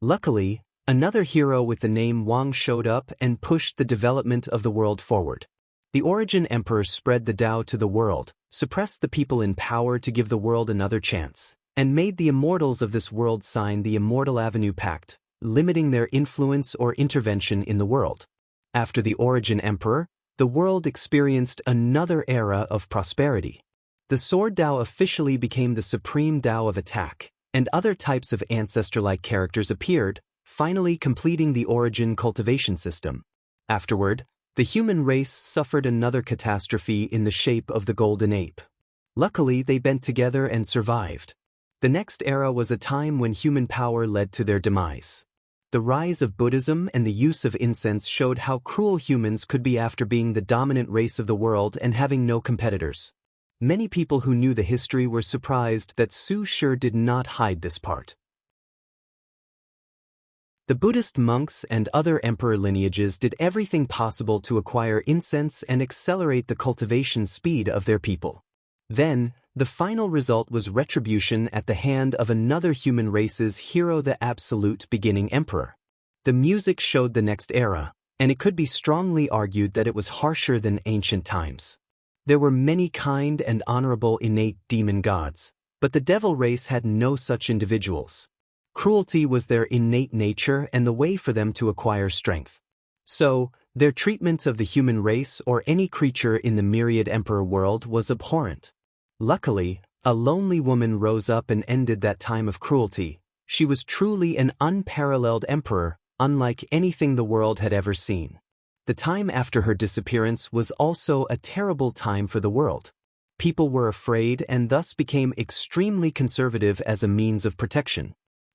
Luckily, another hero with the name Wang showed up and pushed the development of the world forward. The Origin Emperor spread the Tao to the world, suppressed the people in power to give the world another chance, and made the immortals of this world sign the Immortal Avenue Pact, limiting their influence or intervention in the world. After the Origin Emperor, the world experienced another era of prosperity. The Sword Tao officially became the supreme Tao of attack, and other types of ancestor-like characters appeared, finally completing the Origin cultivation system. Afterward, the human race suffered another catastrophe in the shape of the Golden Ape. Luckily, they bent together and survived. The next era was a time when human power led to their demise. The rise of Buddhism and the use of incense showed how cruel humans could be after being the dominant race of the world and having no competitors. Many people who knew the history were surprised that Su Shi did not hide this part. The Buddhist monks and other emperor lineages did everything possible to acquire incense and accelerate the cultivation speed of their people. Then, the final result was retribution at the hand of another human race's hero, the absolute beginning emperor. The music showed the next era, and it could be strongly argued that it was harsher than ancient times. There were many kind and honorable innate demon gods, but the devil race had no such individuals. Cruelty was their innate nature and the way for them to acquire strength. So, their treatment of the human race or any creature in the myriad emperor world was abhorrent. Luckily, a lonely woman rose up and ended that time of cruelty. She was truly an unparalleled emperor, unlike anything the world had ever seen. The time after her disappearance was also a terrible time for the world. People were afraid and thus became extremely conservative as a means of protection.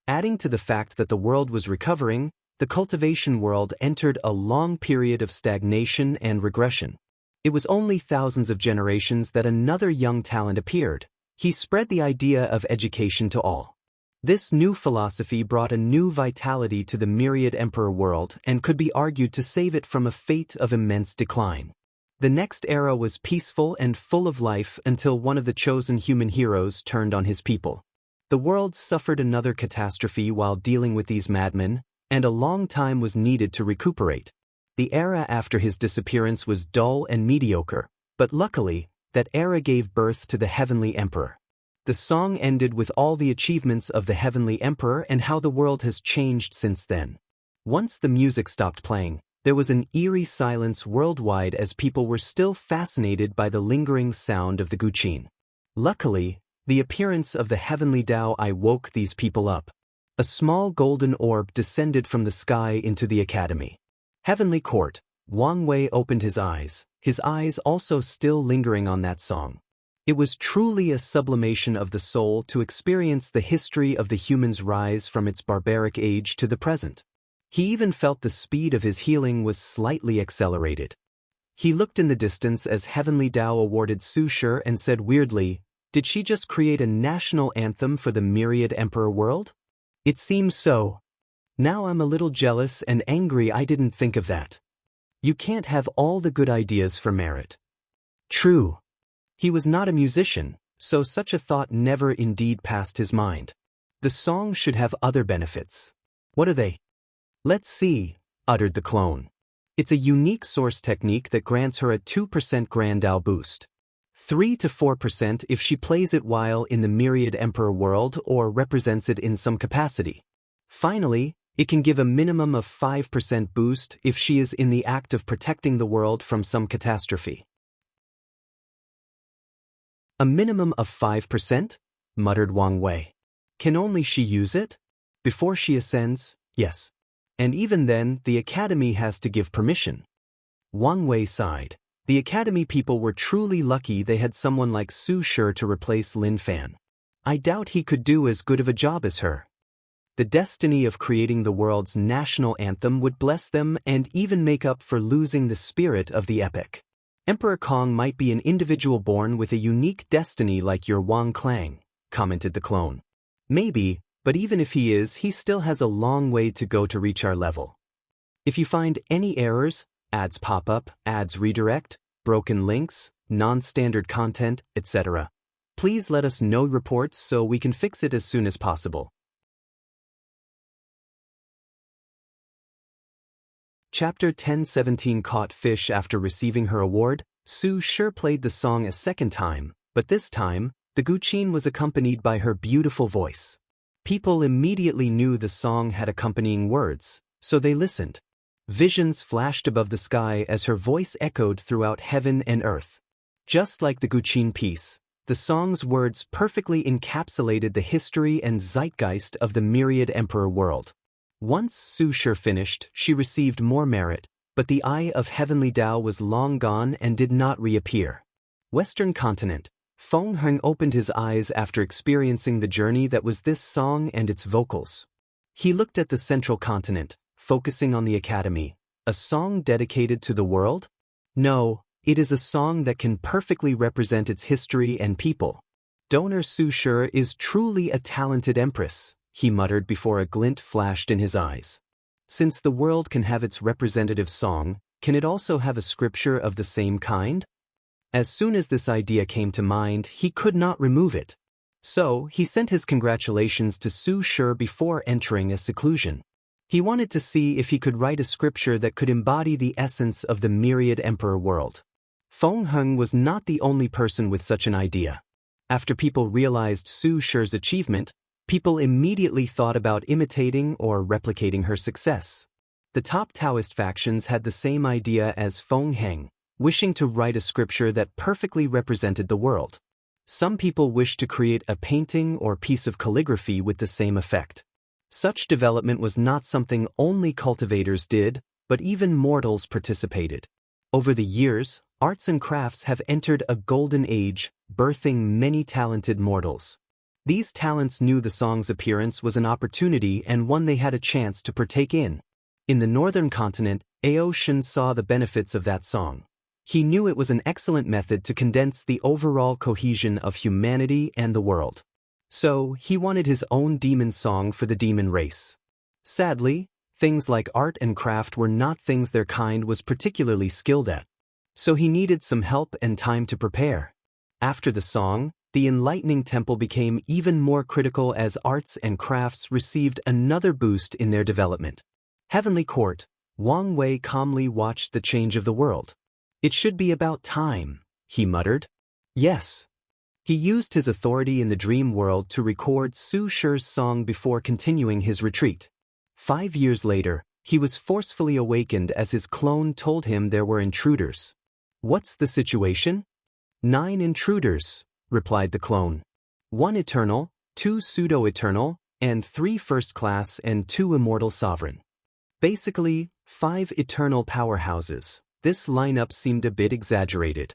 Adding to the fact that the world was recovering, the cultivation world entered a long period of stagnation and regression. It was only thousands of generations that another young talent appeared. He spread the idea of education to all. This new philosophy brought a new vitality to the myriad emperor world and could be argued to save it from a fate of immense decline. The next era was peaceful and full of life until one of the chosen human heroes turned on his people. The world suffered another catastrophe while dealing with these madmen, and a long time was needed to recuperate. The era after his disappearance was dull and mediocre, but luckily, that era gave birth to the Heavenly Emperor. The song ended with all the achievements of the Heavenly Emperor and how the world has changed since then. Once the music stopped playing, there was an eerie silence worldwide as people were still fascinated by the lingering sound of the guqin. Luckily, the appearance of the Heavenly Tao woke these people up. A small golden orb descended from the sky into the academy. Heavenly Court, Wang Wei opened his eyes also still lingering on that song. It was truly a sublimation of the soul to experience the history of the human's rise from its barbaric age to the present. He even felt the speed of his healing was slightly accelerated. He looked in the distance as Heavenly Tao awarded Su Shi and said weirdly, "Did she just create a national anthem for the myriad emperor world?" "It seems so. Now I'm a little jealous and angry I didn't think of that. You can't have all the good ideas for merit." True. He was not a musician, so such a thought never indeed passed his mind. The song should have other benefits. What are they? Let's see, uttered the clone. It's a unique source technique that grants her a 2% Grandal boost. 3 to 4% if she plays it while in the Myriad Emperor world or represents it in some capacity. Finally, it can give a minimum of 5% boost if she is in the act of protecting the world from some catastrophe. A minimum of 5%? Muttered Wang Wei. Can only she use it? Before she ascends? Yes. And even then, the Academy has to give permission. Wang Wei sighed. The Academy people were truly lucky they had someone like Su Shi to replace Lin Fan. I doubt he could do as good of a job as her. The destiny of creating the world's national anthem would bless them and even make up for losing the spirit of the epic. Emperor Kong might be an individual born with a unique destiny like your Wang Clang, commented the clone. Maybe, but even if he is, he still has a long way to go to reach our level. If you find any errors, ads pop up, ads redirect, broken links, non-standard content, etc., please let us know reports so we can fix it as soon as possible. Chapter 1017 Caught Fish. After receiving her award, Su Shi played the song a second time, but this time, the guqin was accompanied by her beautiful voice. People immediately knew the song had accompanying words, so they listened. Visions flashed above the sky as her voice echoed throughout heaven and earth. Just like the guqin piece, the song's words perfectly encapsulated the history and zeitgeist of the Myriad Emperor world. Once Su Shi finished, she received more merit, but the Eye of Heavenly Tao was long gone and did not reappear. Western Continent. Feng Heng opened his eyes after experiencing the journey that was this song and its vocals. He looked at the Central Continent, focusing on the Academy. A song dedicated to the world? No, it is a song that can perfectly represent its history and people. Donor Su Shi is truly a talented empress, he muttered before a glint flashed in his eyes. Since the world can have its representative song, can it also have a scripture of the same kind? As soon as this idea came to mind, he could not remove it. So, he sent his congratulations to Su Shi before entering a seclusion. He wanted to see if he could write a scripture that could embody the essence of the Myriad Emperor world. Feng Heng was not the only person with such an idea. After people realized Su Shi's achievement, people immediately thought about imitating or replicating her success. The top Taoist factions had the same idea as Feng Heng, wishing to write a scripture that perfectly represented the world. Some people wished to create a painting or piece of calligraphy with the same effect. Such development was not something only cultivators did, but even mortals participated. Over the years, arts and crafts have entered a golden age, birthing many talented mortals. These talents knew the song's appearance was an opportunity and one they had a chance to partake in. In the northern continent, Ao Shen saw the benefits of that song. He knew it was an excellent method to condense the overall cohesion of humanity and the world. So, he wanted his own demon song for the demon race. Sadly, things like art and craft were not things their kind was particularly skilled at. So he needed some help and time to prepare. After the song, the Enlightening Temple became even more critical as arts and crafts received another boost in their development. Heavenly Court. Wang Wei calmly watched the change of the world. It should be about time, he muttered. Yes. He used his authority in the dream world to record Su Shi's song before continuing his retreat. 5 years later, he was forcefully awakened as his clone told him there were intruders. What's the situation? 9 intruders, replied the clone. 1 eternal, 2 pseudo-eternal, and 3 first-class and 2 immortal sovereign. Basically, 5 eternal powerhouses. This lineup seemed a bit exaggerated.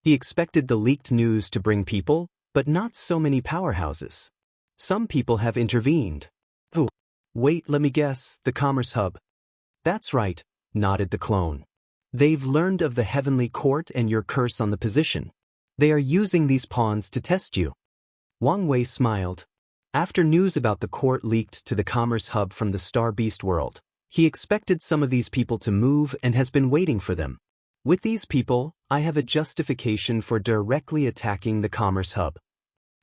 He expected the leaked news to bring people, but not so many powerhouses. Some people have intervened. Oh, wait, let me guess, the Commerce Hub. That's right, nodded the clone. They've learned of the Heavenly Court and your curse on the position. They are using these pawns to test you. Wang Wei smiled. After news about the court leaked to the Commerce Hub from the Star Beast world, he expected some of these people to move and has been waiting for them. With these people, I have a justification for directly attacking the Commerce Hub.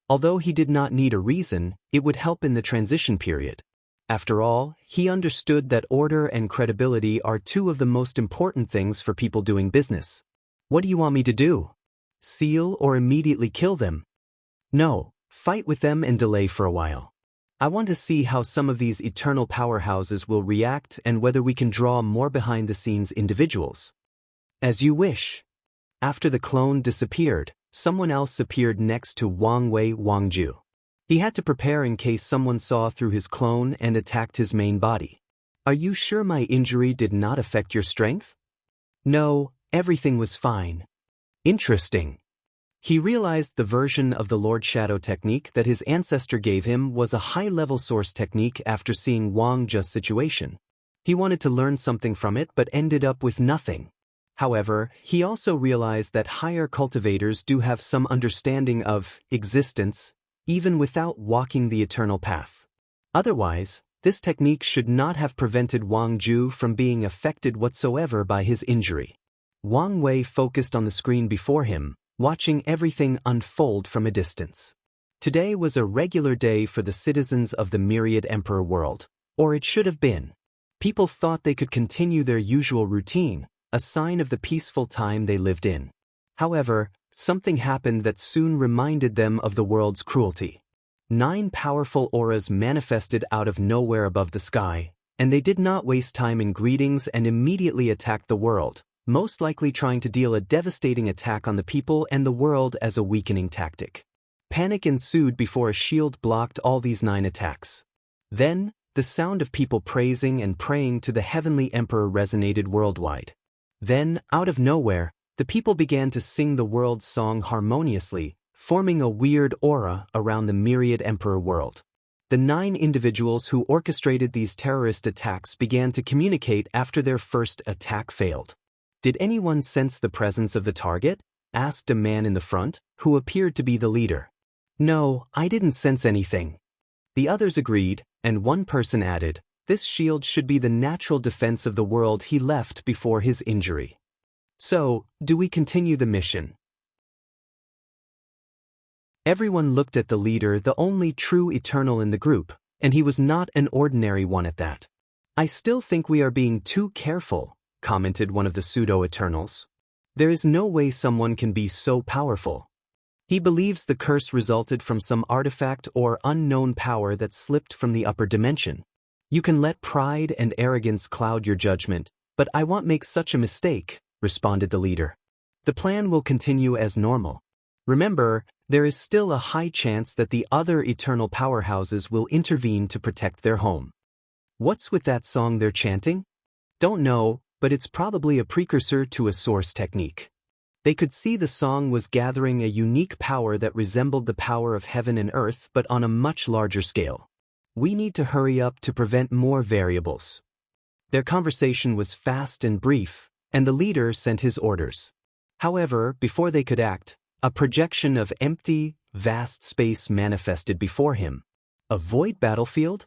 Although he did not need a reason, it would help in the transition period. After all, he understood that order and credibility are two of the most important things for people doing business. What do you want me to do? Seal or immediately kill them? No, fight with them and delay for a while. I want to see how some of these eternal powerhouses will react and whether we can draw more behind-the-scenes individuals. As you wish. After the clone disappeared, someone else appeared next to Wang Wangju. He had to prepare in case someone saw through his clone and attacked his main body. Are you sure my injury did not affect your strength? No, everything was fine. Interesting. He realized the version of the Lord Shadow technique that his ancestor gave him was a high-level source technique after seeing Wang Zhe's situation. He wanted to learn something from it but ended up with nothing. However, he also realized that higher cultivators do have some understanding of existence, even without walking the eternal path. Otherwise, this technique should not have prevented Wang Zhu from being affected whatsoever by his injury. Wang Wei focused on the screen before him, watching everything unfold from a distance. Today was a regular day for the citizens of the Myriad Emperor world, or it should have been. People thought they could continue their usual routine, a sign of the peaceful time they lived in. However, something happened that soon reminded them of the world's cruelty. 9 powerful auras manifested out of nowhere above the sky, and they did not waste time in greetings and immediately attacked the world, most likely trying to deal a devastating attack on the people and the world as a weakening tactic. Panic ensued before a shield blocked all these 9 attacks. Then, the sound of people praising and praying to the Heavenly Emperor resonated worldwide. Then, out of nowhere, the people began to sing the world's song harmoniously, forming a weird aura around the Myriad Emperor world. The 9 individuals who orchestrated these terrorist attacks began to communicate after their first attack failed. Did anyone sense the presence of the target? Asked a man in the front, who appeared to be the leader. No, I didn't sense anything. The others agreed, and one person added, this shield should be the natural defense of the world he left before his injury. So, do we continue the mission? Everyone looked at the leader, the only true eternal in the group, and he was not an ordinary one at that. I still think we are being too careful, commented one of the pseudo-eternals. There is no way someone can be so powerful. He believes the curse resulted from some artifact or unknown power that slipped from the upper dimension. You can let pride and arrogance cloud your judgment, but I won't make such a mistake, responded the leader. The plan will continue as normal. Remember, there is still a high chance that the other eternal powerhouses will intervene to protect their home. What's with that song they're chanting? Don't know, but it's probably a precursor to a source technique. They could see the song was gathering a unique power that resembled the power of heaven and earth but on a much larger scale. We need to hurry up to prevent more variables. Their conversation was fast and brief, and the leader sent his orders. However, before they could act, a projection of empty, vast space manifested before him. A void battlefield?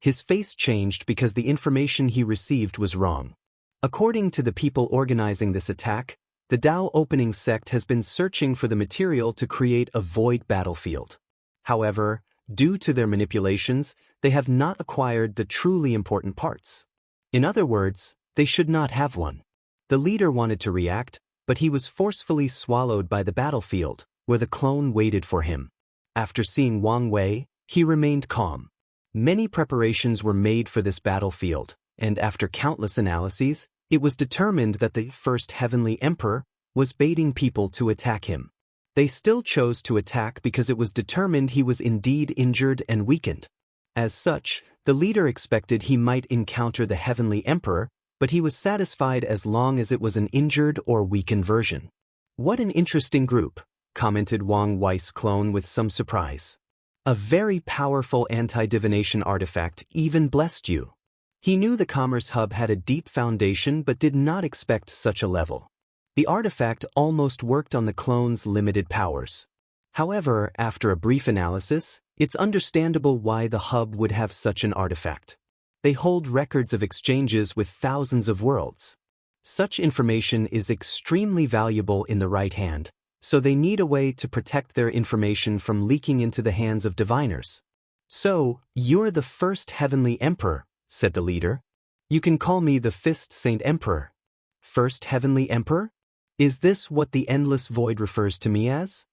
His face changed because the information he received was wrong. According to the people organizing this attack, the Tao opening sect has been searching for the material to create a void battlefield. However, due to their manipulations, they have not acquired the truly important parts. In other words, they should not have one. The leader wanted to react, but he was forcefully swallowed by the battlefield, where the clone waited for him. After seeing Wang Wei, he remained calm. Many preparations were made for this battlefield, and after countless analyses, it was determined that the first Heavenly Emperor was baiting people to attack him. They still chose to attack because it was determined he was indeed injured and weakened. As such, the leader expected he might encounter the Heavenly Emperor, but he was satisfied as long as it was an injured or weakened version. What an interesting group, commented Wang Wei's clone with some surprise. A very powerful anti-divination artifact even blessed you. He knew the Commerce Hub had a deep foundation but did not expect such a level. The artifact almost worked on the clone's limited powers. However, after a brief analysis, it's understandable why the hub would have such an artifact. They hold records of exchanges with thousands of worlds. Such information is extremely valuable in the right hand, so they need a way to protect their information from leaking into the hands of diviners. So, you're the first heavenly emperor, said the leader. You can call me the Fist Saint Emperor. First heavenly emperor? Is this what the endless void refers to me as?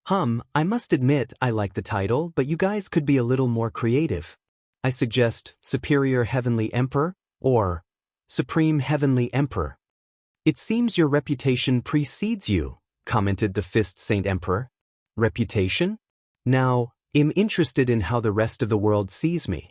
I must admit I like the title, but you guys could be a little more creative. I suggest Superior Heavenly Emperor, or Supreme Heavenly Emperor. It seems your reputation precedes you, commented the Fist Saint Emperor. Reputation? Now, I'm interested in how the rest of the world sees me.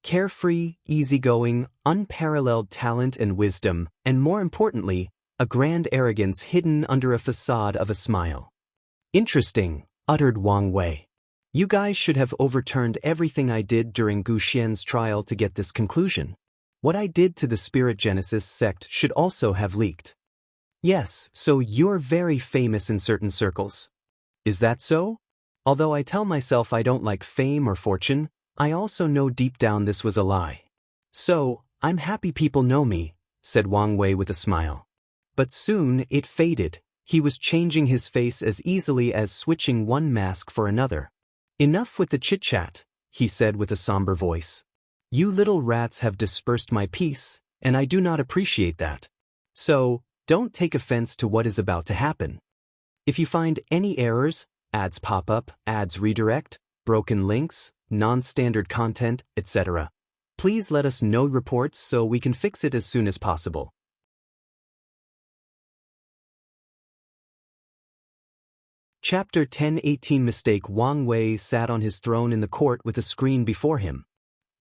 Carefree, easygoing, unparalleled talent and wisdom, and more importantly, a grand arrogance hidden under a facade of a smile. Interesting, uttered Wang Wei. You guys should have overturned everything I did during Gu Xian's trial to get this conclusion. What I did to the Spirit Genesis sect should also have leaked. Yes, so you're very famous in certain circles. Is that so? Although I tell myself I don't like fame or fortune, I also know deep down this was a lie. So, I'm happy people know me, said Wang Wei with a smile. But soon it faded. He was changing his face as easily as switching one mask for another. Enough with the chit-chat, he said with a somber voice. You little rats have dispersed my peace, and I do not appreciate that. So, don't take offense to what is about to happen. If you find any errors, ads pop up, ads redirect, broken links, non-standard content, etc., please let us know reports so we can fix it as soon as possible. Chapter 10:18 Mistake. Wang Wei sat on his throne in the court with a screen before him.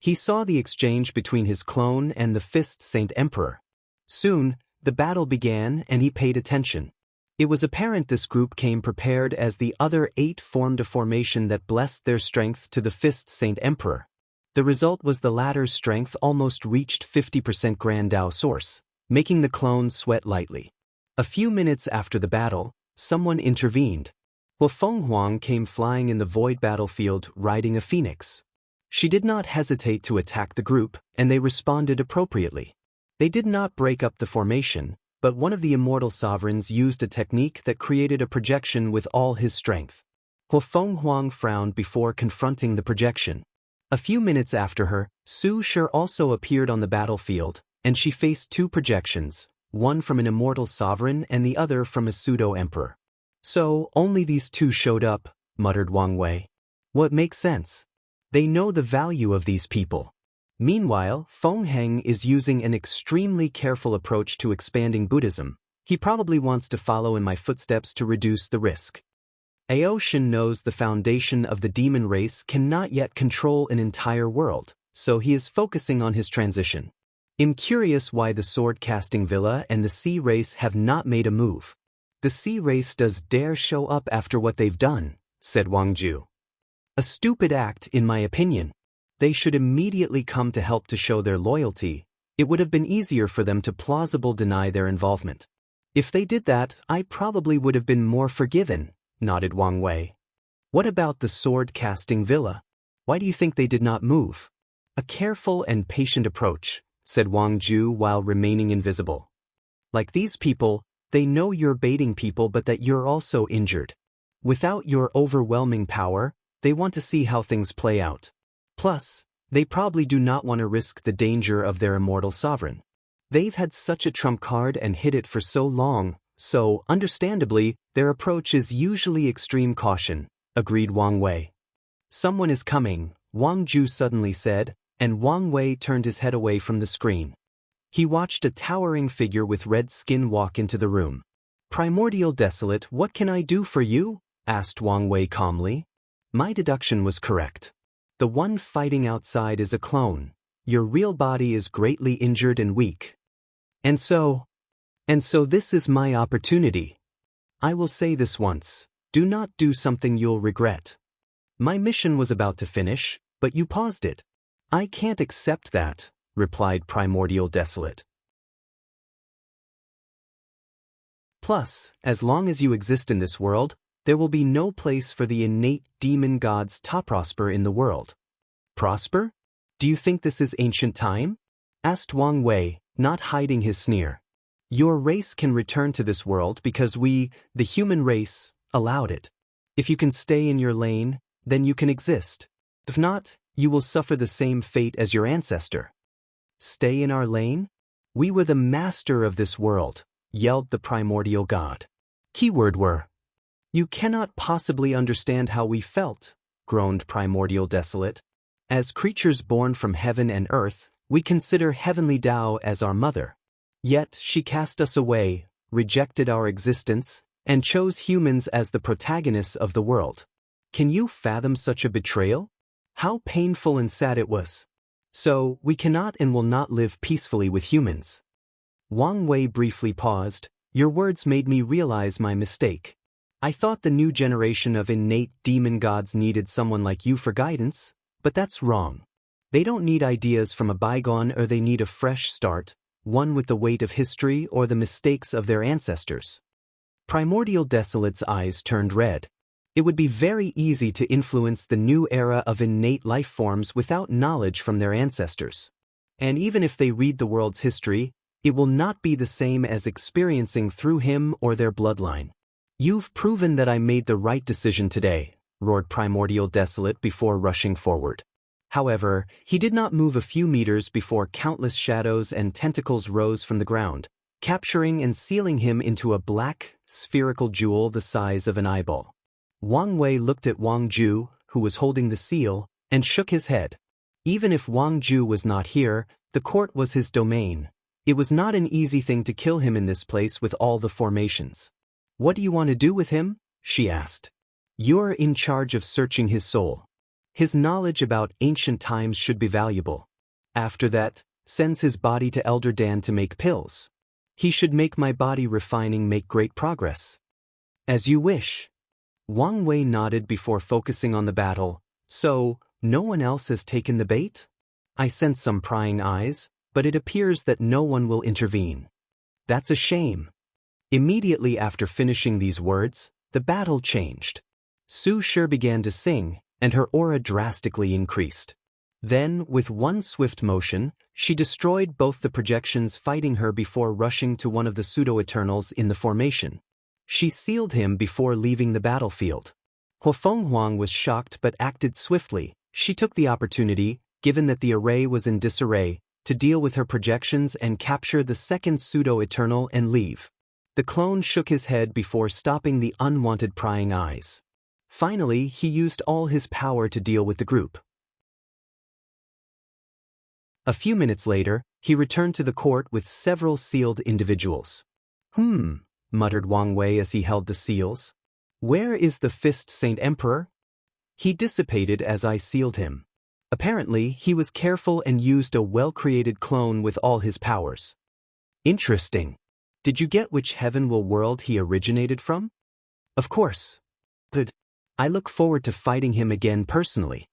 He saw the exchange between his clone and the Fist Saint Emperor. Soon, the battle began and he paid attention. It was apparent this group came prepared as the other 8 formed a formation that blessed their strength to the Fist Saint Emperor. The result was the latter's strength almost reached 50% Grand Dao source, making the clone sweat lightly. A few minutes after the battle, someone intervened. Feng Huang came flying in the void battlefield riding a phoenix. She did not hesitate to attack the group, and they responded appropriately. They did not break up the formation, but one of the immortal sovereigns used a technique that created a projection with all his strength. Feng Huang frowned before confronting the projection. A few minutes after her, Su Shi also appeared on the battlefield, and she faced 2 projections, one from an immortal sovereign and the other from a pseudo-emperor. So, only these 2 showed up, muttered Wang Wei. What makes sense? They know the value of these people. Meanwhile, Feng Heng is using an extremely careful approach to expanding Buddhism. He probably wants to follow in my footsteps to reduce the risk. Aoshin knows the foundation of the demon race cannot yet control an entire world, so he is focusing on his transition. I'm curious why the sword-casting villa and the sea race have not made a move. The sea race does dare show up after what they've done, said Wang Ju. A stupid act, in my opinion. They should immediately come to help to show their loyalty. It would have been easier for them to plausibly deny their involvement. If they did that, I probably would have been more forgiven, nodded Wang Wei. What about the sword-casting villa? Why do you think they did not move? A careful and patient approach, said Wang Ju while remaining invisible. Like these people, they know you're baiting people but that you're also injured. Without your overwhelming power, they want to see how things play out. Plus, they probably do not want to risk the danger of their immortal sovereign. They've had such a trump card and hid it for so long, so, understandably, their approach is usually extreme caution, agreed Wang Wei. Someone is coming, Wang Ju suddenly said, and Wang Wei turned his head away from the screen. He watched a towering figure with red skin walk into the room. Primordial Desolate, what can I do for you? Asked Wang Wei calmly. My deduction was correct. The one fighting outside is a clone. Your real body is greatly injured and weak. And so this is my opportunity. I will say this once. Do not do something you'll regret. My mission was about to finish, but you paused it. I can't accept that, replied Primordial Desolate. Plus, as long as you exist in this world, there will be no place for the innate demon gods to prosper in the world. Prosper? Do you think this is ancient time? Asked Wang Wei, not hiding his sneer. Your race can return to this world because we, the human race, allowed it. If you can stay in your lane, then you can exist. If not, you will suffer the same fate as your ancestor. Stay in our lane? We were the master of this world, yelled the primordial god. Keyword were. You cannot possibly understand how we felt, groaned Primordial Desolate. As creatures born from heaven and earth, we consider heavenly Tao as our mother. Yet she cast us away, rejected our existence, and chose humans as the protagonists of the world. Can you fathom such a betrayal? How painful and sad it was. So, we cannot and will not live peacefully with humans. Wang Wei briefly paused. Your words made me realize my mistake. I thought the new generation of innate demon gods needed someone like you for guidance, but that's wrong. They don't need ideas from a bygone, or they need a fresh start, one with the weight of history or the mistakes of their ancestors. Primordial Desolate's eyes turned red. It would be very easy to influence the new era of innate life forms without knowledge from their ancestors. And even if they read the world's history, it will not be the same as experiencing through him or their bloodline. You've proven that I made the right decision today, roared Primordial Desolate before rushing forward. However, he did not move a few meters before countless shadows and tentacles rose from the ground, capturing and sealing him into a black, spherical jewel the size of an eyeball. Wang Wei looked at Wang Ju, who was holding the seal, and shook his head. Even if Wang Ju was not here, the court was his domain. It was not an easy thing to kill him in this place with all the formations. What do you want to do with him? She asked. You're in charge of searching his soul. His knowledge about ancient times should be valuable. After that, sends his body to Elder Dan to make pills. He should make my body refining make great progress. As you wish. Wang Wei nodded before focusing on the battle. So, no one else has taken the bait? I sense some prying eyes, but it appears that no one will intervene. That's a shame. Immediately after finishing these words, the battle changed. Su Shi began to sing, and her aura drastically increased. Then, with one swift motion, she destroyed both the projections fighting her before rushing to one of the pseudo-eternals in the formation. She sealed him before leaving the battlefield. Huofeng Huang was shocked but acted swiftly. She took the opportunity, given that the array was in disarray, to deal with her projections and capture the second pseudo-eternal and leave. The clone shook his head before stopping the unwanted prying eyes. Finally, he used all his power to deal with the group. A few minutes later, he returned to the court with several sealed individuals. Muttered Wang Wei as he held the seals. Where is the Fist Saint Emperor? He dissipated as I sealed him. Apparently, he was careful and used a well-created clone with all his powers. Interesting. Did you get which heavenwell world he originated from? Of course. Good. I look forward to fighting him again personally.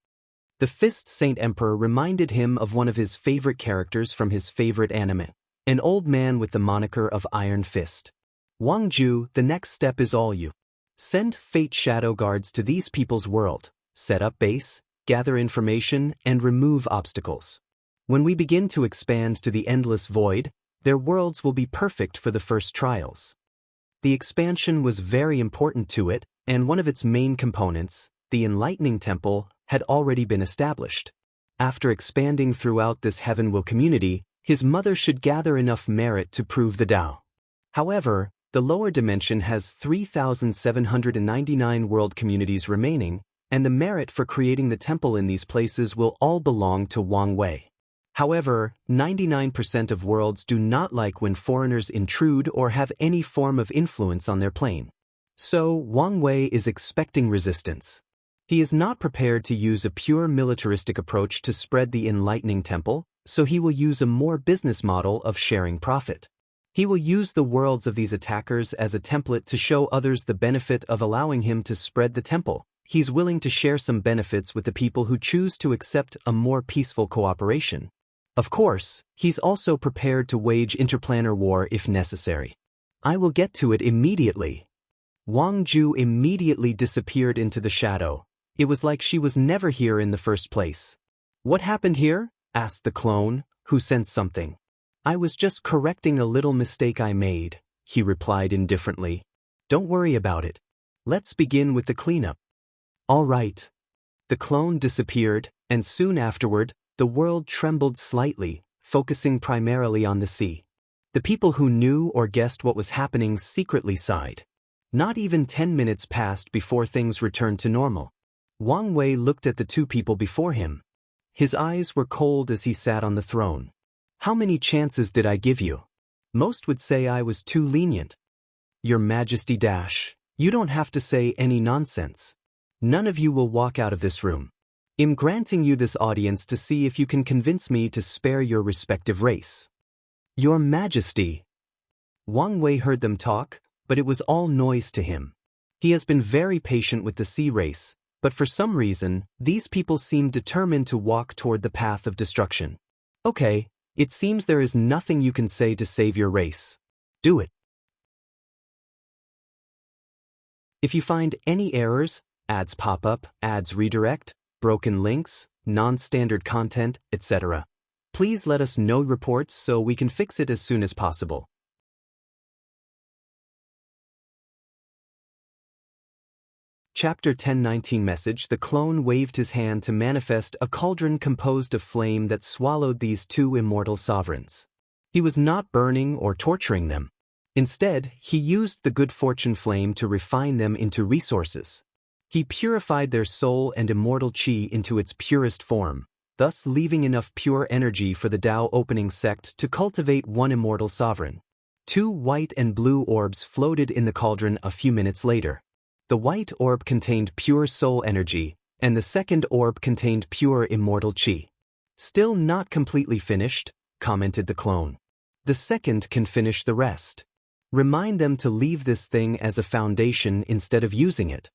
The Fist Saint Emperor reminded him of one of his favorite characters from his favorite anime, an old man with the moniker of Iron Fist. Wang Ju, the next step is all you. Send Fate Shadow Guards to these people's world, set up base, gather information, and remove obstacles. When we begin to expand to the endless void, their worlds will be perfect for the first trials. The expansion was very important to it, and one of its main components, the Enlightening Temple, had already been established. After expanding throughout this heavenwell community, his mother should gather enough merit to prove the Tao. However, the lower dimension has 3,799 world communities remaining, and the merit for creating the temple in these places will all belong to Wang Wei. However, 99% of worlds do not like when foreigners intrude or have any form of influence on their plane. So, Wang Wei is expecting resistance. He is not prepared to use a pure militaristic approach to spread the Enlightening Temple, so he will use a more business model of sharing profit. He will use the worlds of these attackers as a template to show others the benefit of allowing him to spread the temple. He's willing to share some benefits with the people who choose to accept a more peaceful cooperation. Of course, he's also prepared to wage interplanar war if necessary. I will get to it immediately. Wang Ju immediately disappeared into the shadow. It was like she was never here in the first place. What happened here? Asked the clone, who sensed something. I was just correcting a little mistake I made, he replied indifferently. Don't worry about it. Let's begin with the cleanup. All right. The clone disappeared, and soon afterward, the world trembled slightly, focusing primarily on the sea. The people who knew or guessed what was happening secretly sighed. Not even 10 minutes passed before things returned to normal. Wang Wei looked at the two people before him. His eyes were cold as he sat on the throne. How many chances did I give you? Most would say I was too lenient. Your Majesty you don't have to say any nonsense. None of you will walk out of this room. I'm granting you this audience to see if you can convince me to spare your respective race. Your Majesty. Wang Wei heard them talk, but it was all noise to him. He has been very patient with the sea race, but for some reason, these people seem determined to walk toward the path of destruction. Okay, it seems there is nothing you can say to save your race. Do it. If you find any errors, ads pop up, ads redirect, broken links, non-standard content, etc., please let us know reports so we can fix it as soon as possible. Chapter 1019 Message. The clone waved his hand to manifest a cauldron composed of flame that swallowed these two immortal sovereigns. He was not burning or torturing them. Instead, he used the good fortune flame to refine them into resources. He purified their soul and immortal qi into its purest form, thus leaving enough pure energy for the Tao opening sect to cultivate one immortal sovereign. Two white and blue orbs floated in the cauldron a few minutes later. The white orb contained pure soul energy, and the second orb contained pure immortal qi. Still not completely finished, commented the clone. The second can finish the rest. Remind them to leave this thing as a foundation instead of using it.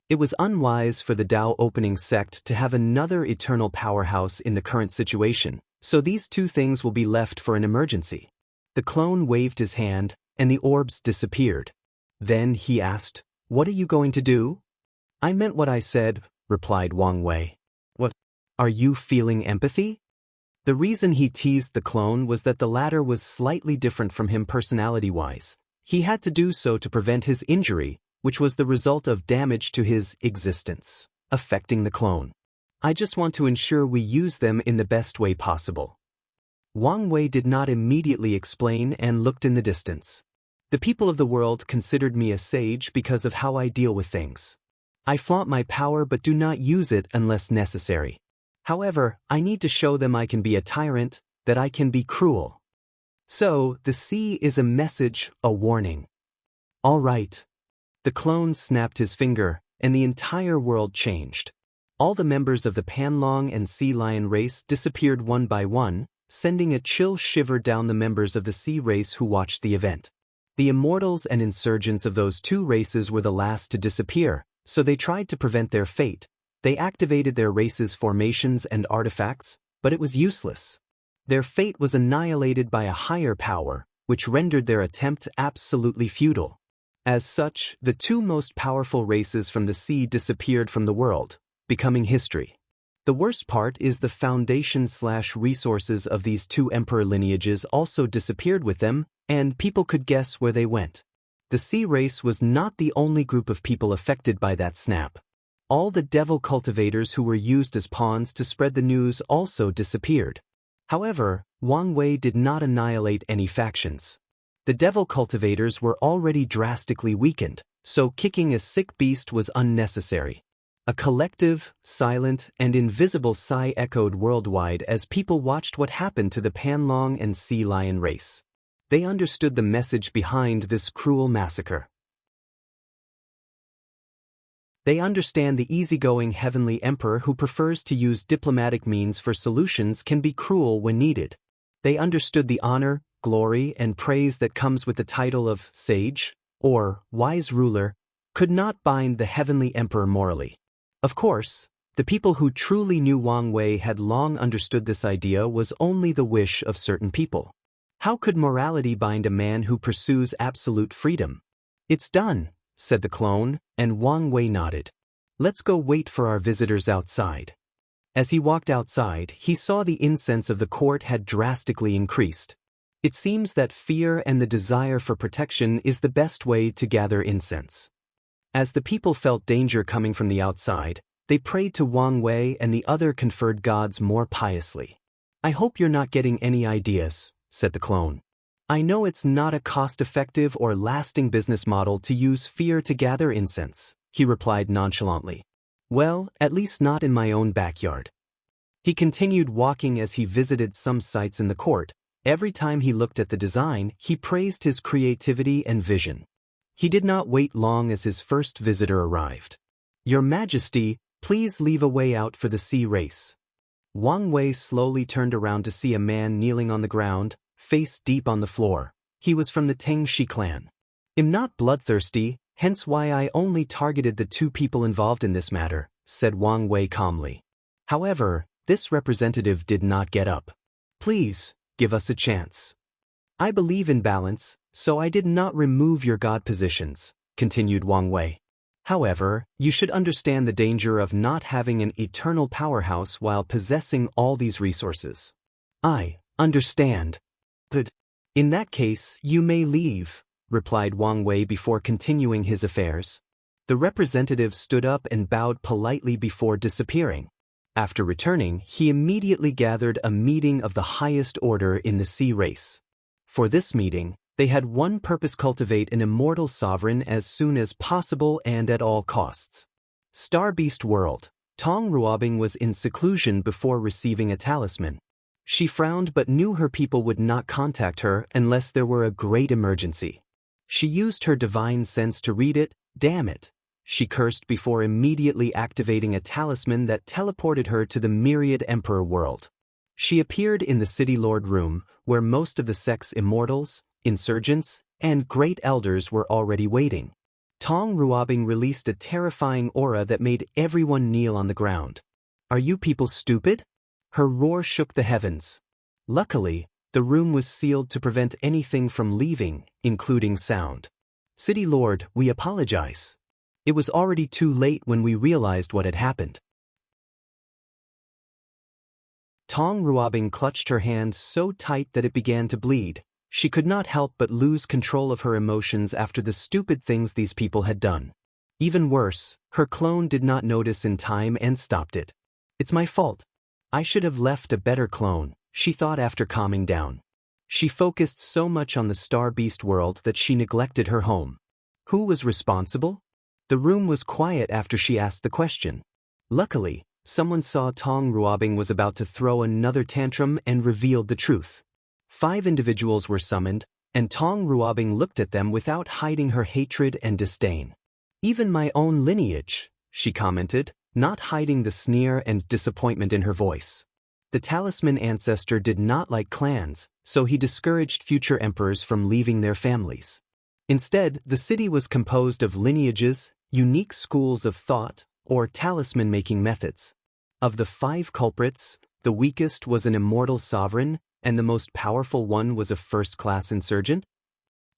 It was unwise for the Tao opening sect to have another eternal powerhouse in the current situation, so these two things will be left for an emergency. The clone waved his hand, and the orbs disappeared. Then he asked, "What are you going to do?" "I meant what I said," replied Wang Wei. "What? Are you feeling empathy?" The reason he teased the clone was that the latter was slightly different from him personality-wise. He had to do so to prevent his injury, which was the result of damage to his existence, affecting the clone. "I just want to ensure we use them in the best way possible." Wang Wei did not immediately explain and looked in the distance. "The people of the world considered me a sage because of how I deal with things. I flaunt my power but do not use it unless necessary. However, I need to show them I can be a tyrant, that I can be cruel. So, the sea is a message, a warning." "All right." The clone snapped his finger, and the entire world changed. All the members of the Panlong and Sea Lion race disappeared one by one, sending a chill shiver down the members of the sea race who watched the event. The immortals and insurgents of those two races were the last to disappear, so they tried to prevent their fate. They activated their race's formations and artifacts, but it was useless. Their fate was annihilated by a higher power, which rendered their attempt absolutely futile. As such, the two most powerful races from the sea disappeared from the world, becoming history. The worst part is the foundation/resources of these two emperor lineages also disappeared with them, and people could guess where they went. The sea race was not the only group of people affected by that snap. All the devil cultivators who were used as pawns to spread the news also disappeared. However, Wang Wei did not annihilate any factions. The devil cultivators were already drastically weakened, so kicking a sick beast was unnecessary. A collective, silent, and invisible sigh echoed worldwide as people watched what happened to the Panlong and Sea Lion race. They understood the message behind this cruel massacre. They understand the easygoing heavenly emperor who prefers to use diplomatic means for solutions can be cruel when needed. They understood the honor, glory, and praise that comes with the title of sage, or wise ruler, could not bind the heavenly emperor morally. Of course, the people who truly knew Wang Wei had long understood this idea was only the wish of certain people. How could morality bind a man who pursues absolute freedom? "It's done," said the clone, and Wang Wei nodded. "Let's go wait for our visitors outside." As he walked outside, he saw the incense of the court had drastically increased. It seems that fear and the desire for protection is the best way to gather incense. As the people felt danger coming from the outside, they prayed to Wang Wei and the other conferred gods more piously. "I hope you're not getting any ideas," said the clone. "I know it's not a cost-effective or lasting business model to use fear to gather incense," he replied nonchalantly. "Well, at least not in my own backyard." He continued walking as he visited some sites in the court. Every time he looked at the design, he praised his creativity and vision. He did not wait long as his first visitor arrived. "Your Majesty, please leave a way out for the sea race." Wang Wei slowly turned around to see a man kneeling on the ground, face deep on the floor. He was from the Tengshi clan. "I'm not bloodthirsty, hence why I only targeted the two people involved in this matter," said Wang Wei calmly. However, this representative did not get up. "Please, give us a chance. I believe in balance, so I did not remove your god positions," continued Wang Wei. "However, you should understand the danger of not having an eternal powerhouse while possessing all these resources." "I understand. But in that case, you may leave," replied Wang Wei before continuing his affairs. The representative stood up and bowed politely before disappearing. After returning, he immediately gathered a meeting of the highest order in the sea race. For this meeting, they had one purpose: cultivate an immortal sovereign as soon as possible and at all costs. Star Beast World. Tong Ruobing was in seclusion before receiving a talisman. She frowned but knew her people would not contact her unless there were a great emergency. She used her divine sense to read it. "Damn it," she cursed before immediately activating a talisman that teleported her to the Myriad Emperor world. She appeared in the City Lord room, where most of the sect's immortals, insurgents, and great elders were already waiting. Tong Ruobing released a terrifying aura that made everyone kneel on the ground. "Are you people stupid?" Her roar shook the heavens. Luckily, the room was sealed to prevent anything from leaving, including sound. "City Lord, we apologize. It was already too late when we realized what had happened." Tong Ruobing clutched her hand so tight that it began to bleed. She could not help but lose control of her emotions after the stupid things these people had done. Even worse, her clone did not notice in time and stopped it. "It's my fault. I should have left a better clone," she thought after calming down. She focused so much on the Star Beast world that she neglected her home. Who was responsible? The room was quiet after she asked the question. Luckily, someone saw Tong Ruobing was about to throw another tantrum and revealed the truth. 5 individuals were summoned, and Tong Ruobing looked at them without hiding her hatred and disdain. "Even my own lineage," she commented, not hiding the sneer and disappointment in her voice. The talisman ancestor did not like clans, so he discouraged future emperors from leaving their families. Instead, the city was composed of lineages, unique schools of thought, or talisman-making methods. Of the 5 culprits, the weakest was an immortal sovereign, and the most powerful one was a first-class insurgent.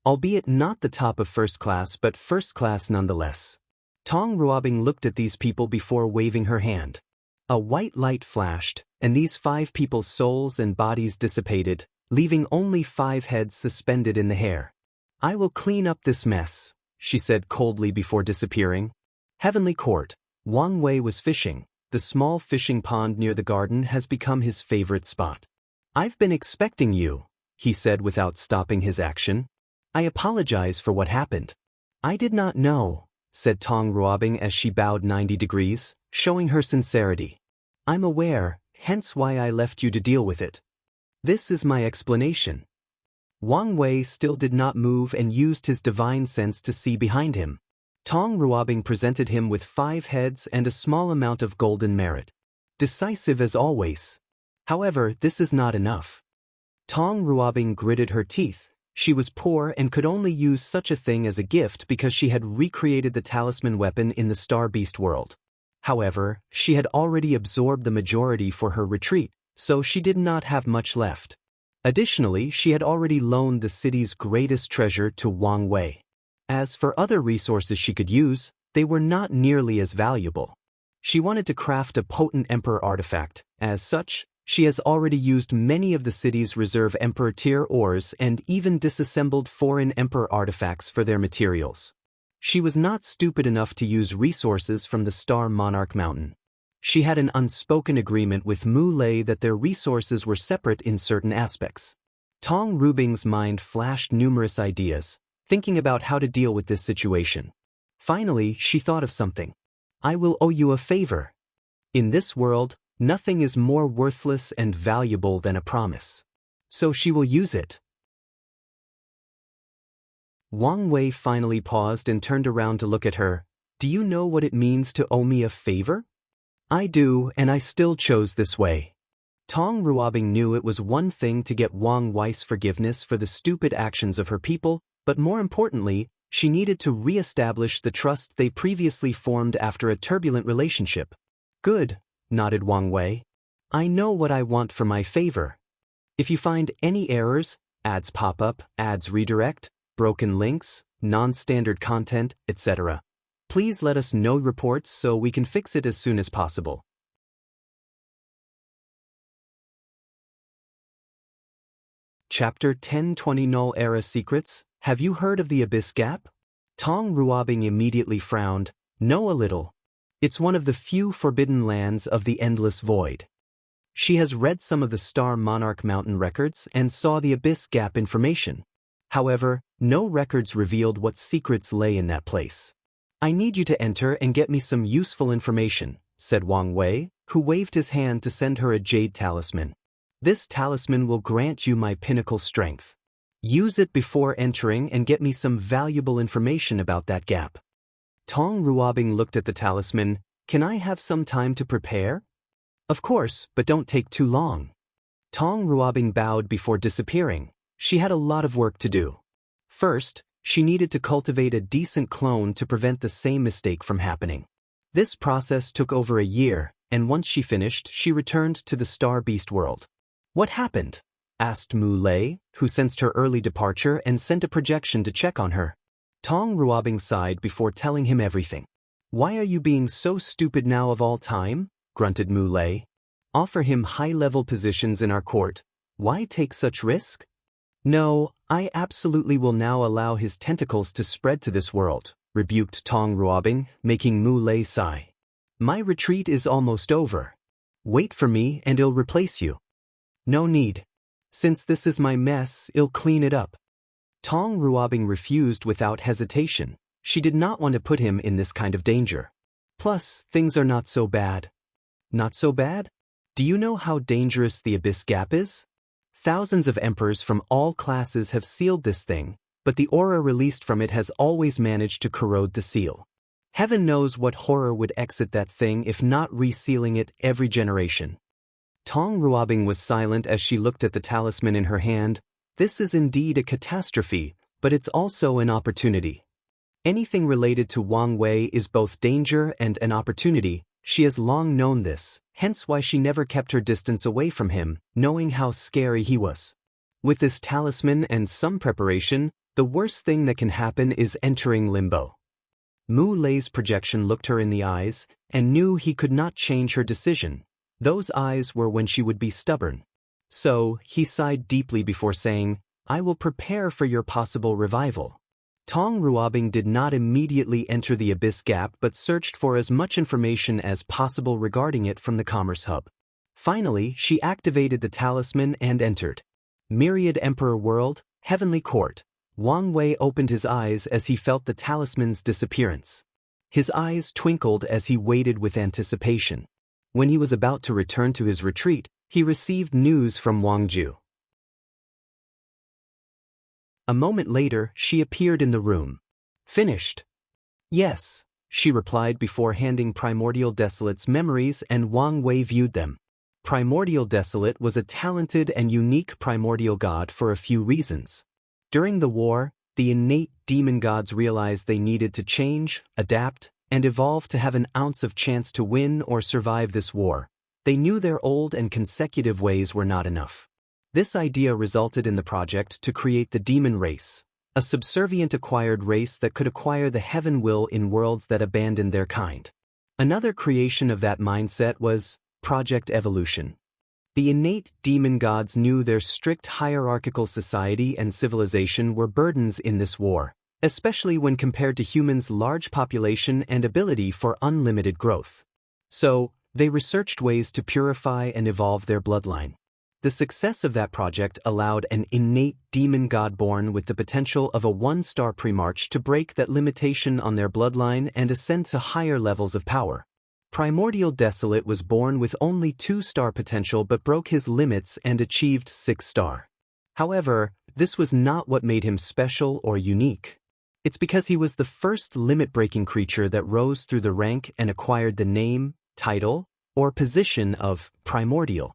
Albeit not the top of first class but first class nonetheless. Tong Ruobing looked at these people before waving her hand. A white light flashed, and these 5 people's souls and bodies dissipated, leaving only 5 heads suspended in the air. "I will clean up this mess," she said coldly before disappearing. Heavenly Court. Wang Wei was fishing. The small fishing pond near the garden has become his favorite spot. "I've been expecting you," he said without stopping his action. "I apologize for what happened." "I did not know," said Tong Ruobing as she bowed 90 degrees, showing her sincerity. "I'm aware, hence why I left you to deal with it. This is my explanation." Wang Wei still did not move and used his divine sense to see behind him. Tong Ruobing presented him with 5 heads and a small amount of golden merit. Decisive as always. However, this is not enough. Tong Ruobing gritted her teeth. She was poor and could only use such a thing as a gift because she had recreated the talisman weapon in the Star Beast world. However, she had already absorbed the majority for her retreat, so she did not have much left. Additionally, she had already loaned the city's greatest treasure to Wang Wei. As for other resources she could use, they were not nearly as valuable. She wanted to craft a potent emperor artifact. As such, She has already used many of the city's reserve Emperor tier ores and even disassembled foreign Emperor artifacts for their materials. She was not stupid enough to use resources from the Star Monarch Mountain. She had an unspoken agreement with Mu Lei that their resources were separate in certain aspects. Tong Rubing's mind flashed numerous ideas, thinking about how to deal with this situation. Finally, she thought of something. I will owe you a favor. In this world, nothing is more worthless and valuable than a promise. So she will use it. Wang Wei finally paused and turned around to look at her. Do you know what it means to owe me a favor? I do, and I still chose this way. Tong Ruobing knew it was one thing to get Wang Wei's forgiveness for the stupid actions of her people, but more importantly, she needed to re-establish the trust they previously formed after a turbulent relationship. Good, nodded Wang Wei. I know what I want for my favor. If you find any errors, ads pop up, ads redirect, broken links, non-standard content, etc., please let us know reports so we can fix it as soon as possible. Chapter 1020 Null Era Secrets. Have you heard of the Abyss Gap? Tong Ruobing immediately frowned. No, a little. It's one of the few forbidden lands of the Endless Void. She has read some of the Star Monarch Mountain records and saw the Abyss Gap information. However, no records revealed what secrets lay in that place. I need you to enter and get me some useful information, said Wang Wei, who waved his hand to send her a jade talisman. This talisman will grant you my pinnacle strength. Use it before entering and get me some valuable information about that gap. Tong Ruobing looked at the talisman. Can I have some time to prepare? Of course, but don't take too long. Tong Ruobing bowed before disappearing. She had a lot of work to do. First, she needed to cultivate a decent clone to prevent the same mistake from happening. This process took over a year, and once she finished, she returned to the Star Beast world. What happened? Asked Mu Lei, who sensed her early departure and sent a projection to check on her. Tong Ruobing sighed before telling him everything. Why are you being so stupid now of all time? Grunted Mu Lei. Offer him high-level positions in our court. Why take such risk? No, I absolutely will now allow his tentacles to spread to this world, rebuked Tong Ruobing, making Mu Lei sigh. My retreat is almost over. Wait for me and I'll replace you. No need. Since this is my mess, I'll clean it up. Tong Ruobing refused without hesitation. She did not want to put him in this kind of danger. Plus, things are not so bad. Not so bad? Do you know how dangerous the Abyss Gap is? Thousands of emperors from all classes have sealed this thing, but the aura released from it has always managed to corrode the seal. Heaven knows what horror would exit that thing if not resealing it every generation. Tong Ruobing was silent as she looked at the talisman in her hand. This is indeed a catastrophe, but it's also an opportunity. Anything related to Wang Wei is both danger and an opportunity. She has long known this, hence why she never kept her distance away from him, knowing how scary he was. With this talisman and some preparation, the worst thing that can happen is entering limbo. Mu Lei's projection looked her in the eyes and knew he could not change her decision. Those eyes were when she would be stubborn. So, he sighed deeply before saying, I will prepare for your possible revival. Tong Ruobing did not immediately enter the Abyss Gap but searched for as much information as possible regarding it from the Commerce Hub. Finally, she activated the talisman and entered. Myriad Emperor World, Heavenly Court. Wang Wei opened his eyes as he felt the talisman's disappearance. His eyes twinkled as he waited with anticipation. When he was about to return to his retreat, he received news from Wang Ju. A moment later, she appeared in the room. Finished? Yes, she replied before handing Primordial Desolate's memories, and Wang Wei viewed them. Primordial Desolate was a talented and unique primordial god for a few reasons. During the war, the innate demon gods realized they needed to change, adapt, and evolve to have an ounce of chance to win or survive this war. They knew their old and consecutive ways were not enough. This idea resulted in the project to create the demon race, a subservient acquired race that could acquire the heaven will in worlds that abandoned their kind. Another creation of that mindset was Project Evolution. The innate demon gods knew their strict hierarchical society and civilization were burdens in this war, especially when compared to humans' large population and ability for unlimited growth. So, they researched ways to purify and evolve their bloodline. The success of that project allowed an innate demon god born with the potential of a one-star premarch to break that limitation on their bloodline and ascend to higher levels of power. Primordial Desolate was born with only 2-star potential but broke his limits and achieved 6-star. However, this was not what made him special or unique. It's because he was the first limit-breaking creature that rose through the rank and acquired the name, title, or position of Primordial.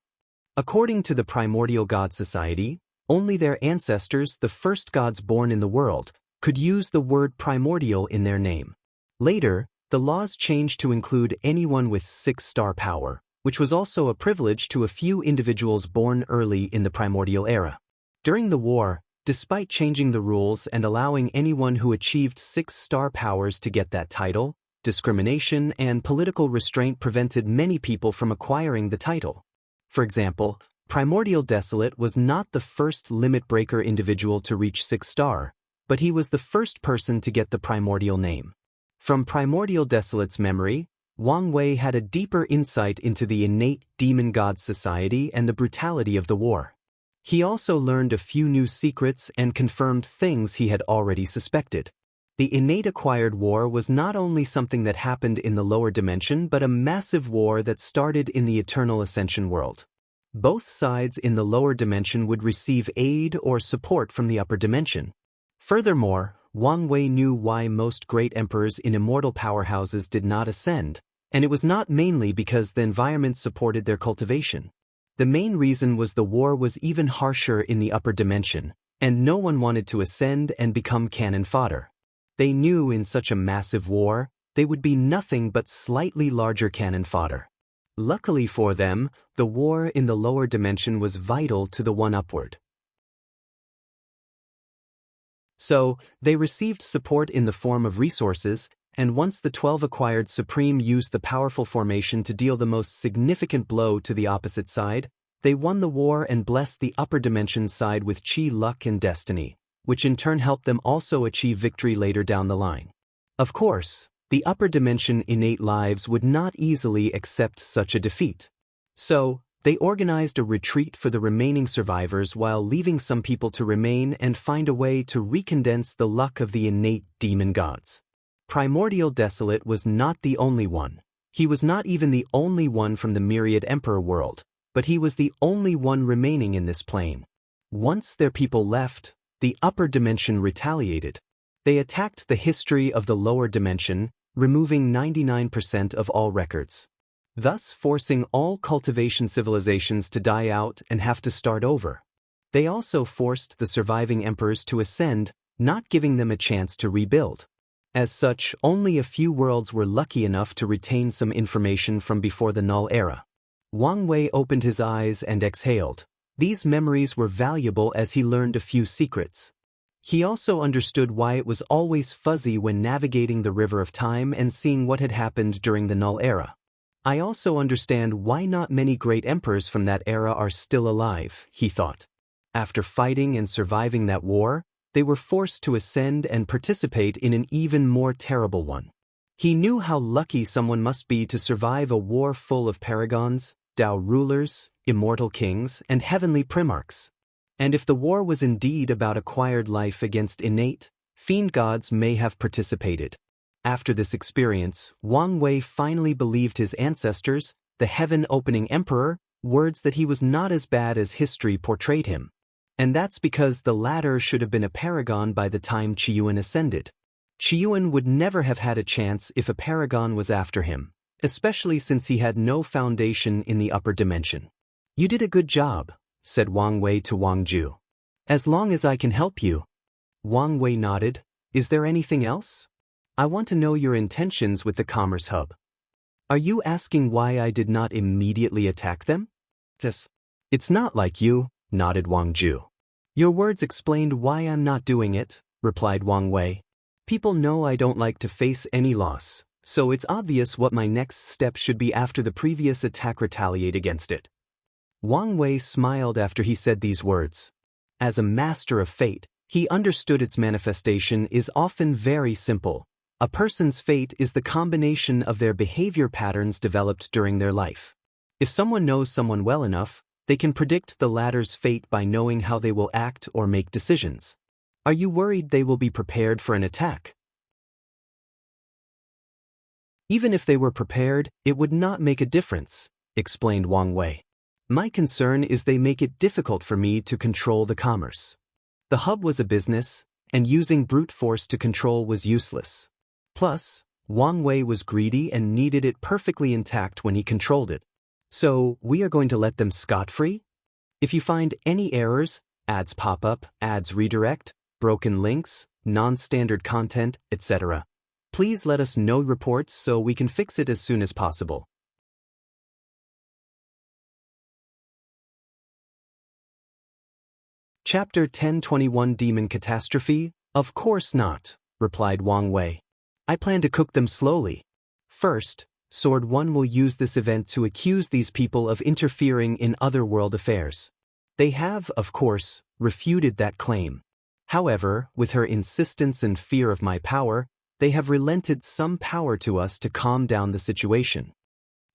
According to the Primordial God Society, only their ancestors, the first gods born in the world, could use the word primordial in their name. Later, the laws changed to include anyone with 6-star power, which was also a privilege to a few individuals born early in the primordial era. During the war, despite changing the rules and allowing anyone who achieved 6-star powers to get that title, discrimination and political restraint prevented many people from acquiring the title. For example, Primordial Desolate was not the first limit-breaker individual to reach 6-star, but he was the first person to get the primordial name. From Primordial Desolate's memory, Wang Wei had a deeper insight into the innate demon god society and the brutality of the war. He also learned a few new secrets and confirmed things he had already suspected. The innate acquired war was not only something that happened in the lower dimension but a massive war that started in the Eternal Ascension world. Both sides in the lower dimension would receive aid or support from the upper dimension. Furthermore, Wang Wei knew why most great emperors in immortal powerhouses did not ascend, and it was not mainly because the environment supported their cultivation. The main reason was the war was even harsher in the upper dimension, and no one wanted to ascend and become cannon fodder. They knew in such a massive war, they would be nothing but slightly larger cannon fodder. Luckily for them, the war in the lower dimension was vital to the one upward. So, they received support in the form of resources, and once the 12 acquired Supreme used the powerful formation to deal the most significant blow to the opposite side, they won the war and blessed the upper dimension side with chi, luck and destiny, which in turn helped them also achieve victory later down the line. Of course, the upper dimension innate lives would not easily accept such a defeat. So, they organized a retreat for the remaining survivors while leaving some people to remain and find a way to recondense the luck of the innate demon gods. Primordial Desolate was not the only one. He was not even the only one from the Myriad Emperor world, but he was the only one remaining in this plane. Once their people left, the upper dimension retaliated. They attacked the history of the lower dimension, removing 99% of all records, thus forcing all cultivation civilizations to die out and have to start over. They also forced the surviving emperors to ascend, not giving them a chance to rebuild. As such, only a few worlds were lucky enough to retain some information from before the Null era. Wang Wei opened his eyes and exhaled. These memories were valuable as he learned a few secrets. He also understood why it was always fuzzy when navigating the river of time and seeing what had happened during the Null era. I also understand why not many great emperors from that era are still alive, he thought. After fighting and surviving that war, they were forced to ascend and participate in an even more terrible one. He knew how lucky someone must be to survive a war full of paragons, Dao rulers, immortal kings, and heavenly primarchs. And if the war was indeed about acquired life against innate, fiend gods may have participated. After this experience, Wang Wei finally believed his ancestors, the heaven-opening emperor, words that he was not as bad as history portrayed him. And that's because the latter should have been a paragon by the time Qiyuan ascended. Qiyuan would never have had a chance if a paragon was after him, especially since he had no foundation in the upper dimension. "You did a good job," said Wang Wei to Wang Ju. "As long as I can help you." Wang Wei nodded. "Is there anything else? I want to know your intentions with the Commerce Hub." "Are you asking why I did not immediately attack them?" "Yes." "It's not like you," nodded Wang Ju. "Your words explained why I'm not doing it," replied Wang Wei. "People know I don't like to face any loss, so it's obvious what my next step should be after the previous attack retaliate against it." Wang Wei smiled after he said these words. As a master of fate, he understood its manifestation is often very simple. A person's fate is the combination of their behavior patterns developed during their life. If someone knows someone well enough, they can predict the latter's fate by knowing how they will act or make decisions. Are you worried they will be prepared for an attack? Even if they were prepared, it would not make a difference, explained Wang Wei. My concern is they make it difficult for me to control the commerce. The hub was a business, and using brute force to control was useless. Plus, Wang Wei was greedy and needed it perfectly intact when he controlled it. So, we are going to let them scot-free? If you find any errors, ads pop up, ads redirect, broken links, non-standard content, etc., please let us know reports so we can fix it as soon as possible. Chapter 1021 Demon Catastrophe? Of course not, replied Wang Wei. I plan to cook them slowly. First, Sword 1 will use this event to accuse these people of interfering in other world affairs. They have, of course, refuted that claim. However, with her insistence and fear of my power, they have relented some power to us to calm down the situation.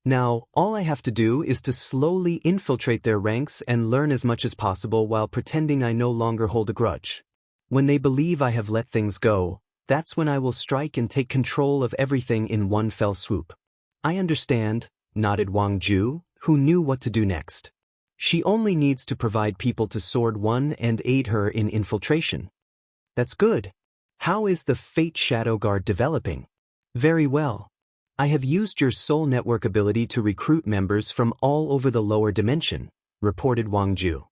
Now, all I have to do is to slowly infiltrate their ranks and learn as much as possible while pretending I no longer hold a grudge. When they believe I have let things go, that's when I will strike and take control of everything in one fell swoop. I understand, nodded Wang Ju, who knew what to do next. She only needs to provide people to Sword 1 and aid her in infiltration. That's good. How is the Fate Shadow Guard developing? Very well. I have used your soul network ability to recruit members from all over the lower dimension, reported Wang Ju.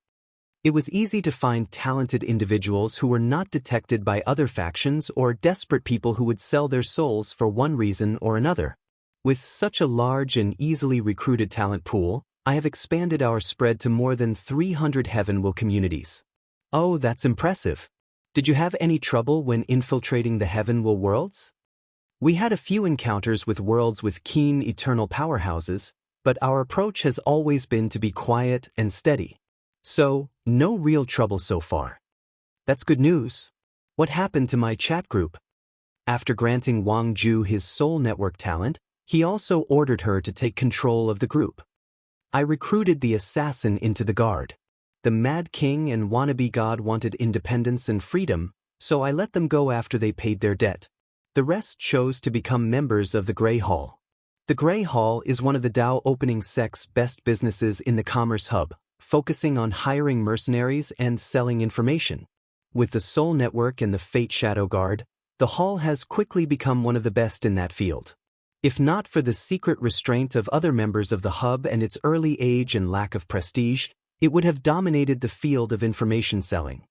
It was easy to find talented individuals who were not detected by other factions or desperate people who would sell their souls for one reason or another. With such a large and easily recruited talent pool, I have expanded our spread to more than 300 Heavenwell communities. Oh, that's impressive. Did you have any trouble when infiltrating the Heavenwell worlds? We had a few encounters with worlds with keen eternal powerhouses, but our approach has always been to be quiet and steady. So, no real trouble so far. That's good news. What happened to my chat group? After granting Wang Ju his soul network talent, he also ordered her to take control of the group. I recruited the assassin into the guard. The Mad King and wannabe god wanted independence and freedom, so I let them go after they paid their debt. The rest chose to become members of the Grey Hall. The Grey Hall is one of the Dao Opening Sect's best businesses in the Commerce Hub, focusing on hiring mercenaries and selling information. With the Soul Network and the Fate Shadow Guard, the Hall has quickly become one of the best in that field. If not for the secret restraint of other members of the Hub and its early age and lack of prestige, it would have dominated the field of information selling.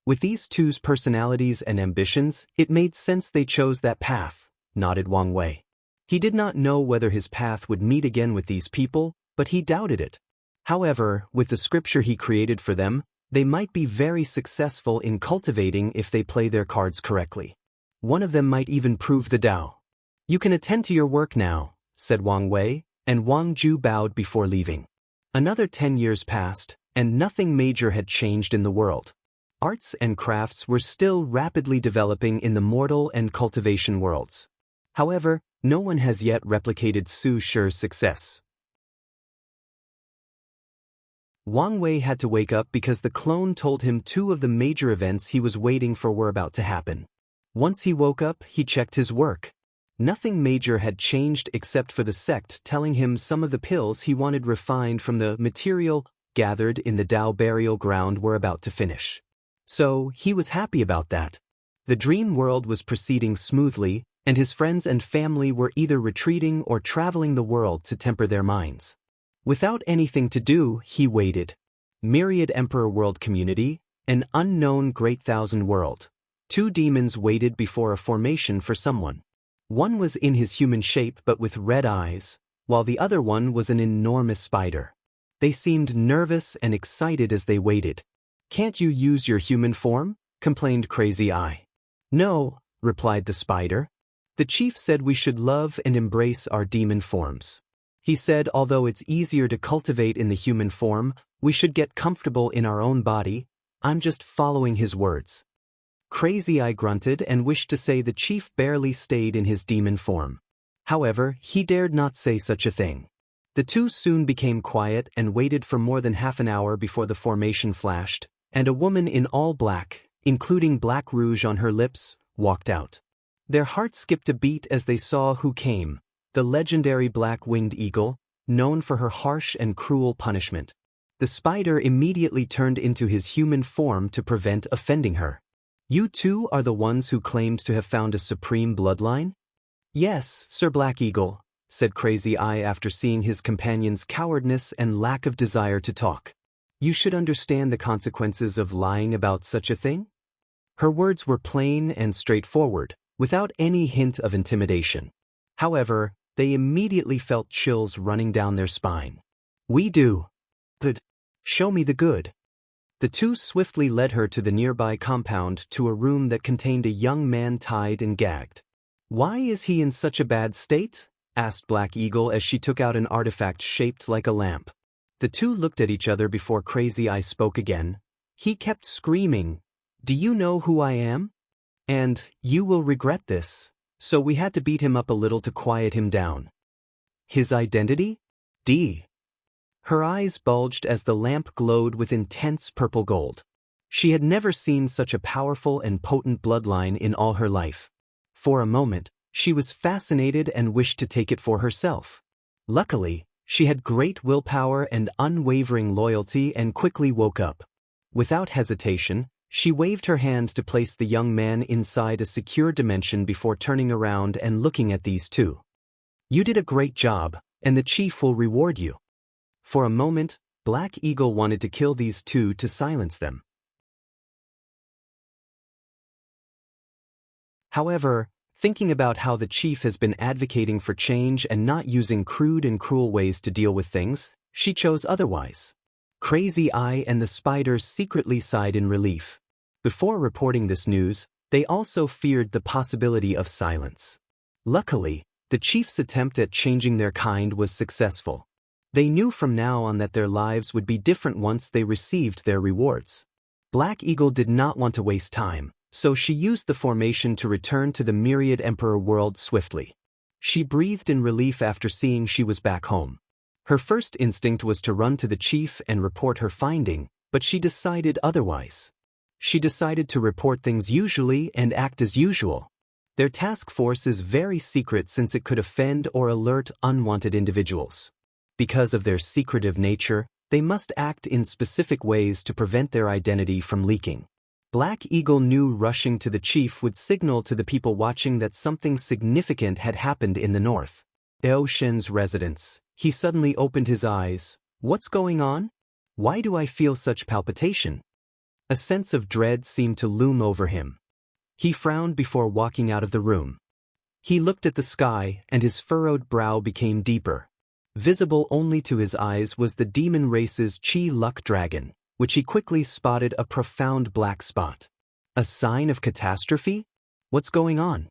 With these two's personalities and ambitions, it made sense they chose that path, nodded Wang Wei. He did not know whether his path would meet again with these people, but he doubted it. However, with the scripture he created for them, they might be very successful in cultivating if they play their cards correctly. One of them might even prove the Dao. You can attend to your work now, said Wang Wei, and Wang Ju bowed before leaving. Another 10 years passed, and nothing major had changed in the world. Arts and crafts were still rapidly developing in the mortal and cultivation worlds. However, no one has yet replicated Su Shi's success. Wang Wei had to wake up because the clone told him 2 of the major events he was waiting for were about to happen. Once he woke up, he checked his work. Nothing major had changed except for the sect telling him some of the pills he wanted refined from the material gathered in the Dao burial ground were about to finish. So, he was happy about that. The dream world was proceeding smoothly, and his friends and family were either retreating or traveling the world to temper their minds. Without anything to do, he waited. Myriad Emperor World Community, an unknown Great Thousand World. 2 demons waited before a formation for someone. One was in his human shape but with red eyes, while the other one was an enormous spider. They seemed nervous and excited as they waited. Can't you use your human form? Complained Crazy Eye. No, replied the spider. The chief said we should love and embrace our demon forms. He said although it's easier to cultivate in the human form, we should get comfortable in our own body. I'm just following his words. Crazy Eye grunted and wished to say the chief barely stayed in his demon form. However, he dared not say such a thing. The two soon became quiet and waited for more than half an hour before the formation flashed, and a woman in all black, including black rouge on her lips, walked out. Their hearts skipped a beat as they saw who came, the legendary black-winged eagle, known for her harsh and cruel punishment. The spider immediately turned into his human form to prevent offending her. You two are the ones who claimed to have found a supreme bloodline? Yes, Sir Black Eagle, said Crazy Eye after seeing his companion's cowardice and lack of desire to talk. You should understand the consequences of lying about such a thing. Her words were plain and straightforward, without any hint of intimidation. However, they immediately felt chills running down their spine. We do. Good. Show me the good. The two swiftly led her to the nearby compound to a room that contained a young man tied and gagged. Why is he in such a bad state? Asked Black Eagle as she took out an artifact shaped like a lamp. The two looked at each other before Crazy Eye spoke again. He kept screaming, "Do you know who I am? And you will regret this." So we had to beat him up a little to quiet him down. His identity? D. Her eyes bulged as the lamp glowed with intense purple gold. She had never seen such a powerful and potent bloodline in all her life. For a moment, she was fascinated and wished to take it for herself. Luckily, she had great willpower and unwavering loyalty and quickly woke up. Without hesitation, she waved her hand to place the young man inside a secure dimension before turning around and looking at these two. You did a great job, and the chief will reward you. For a moment, Black Eagle wanted to kill these two to silence them. However, thinking about how the chief has been advocating for change and not using crude and cruel ways to deal with things, she chose otherwise. Crazy Eye and the spiders secretly sighed in relief. Before reporting this news, they also feared the possibility of silence. Luckily, the chief's attempt at changing their kind was successful. They knew from now on that their lives would be different once they received their rewards. Black Eagle did not want to waste time, so she used the formation to return to the Myriad Emperor world swiftly. She breathed in relief after seeing she was back home. Her first instinct was to run to the chief and report her finding, but she decided otherwise. She decided to report things usually and act as usual. Their task force is very secret since it could offend or alert unwanted individuals. Because of their secretive nature, they must act in specific ways to prevent their identity from leaking. Black Eagle knew rushing to the chief would signal to the people watching that something significant had happened in the north. Eo Shen's residence. He suddenly opened his eyes. What's going on? Why do I feel such palpitation? A sense of dread seemed to loom over him. He frowned before walking out of the room. He looked at the sky and his furrowed brow became deeper. Visible only to his eyes was the demon race's Chi Luck dragon, which he quickly spotted a profound black spot. A sign of catastrophe? What's going on?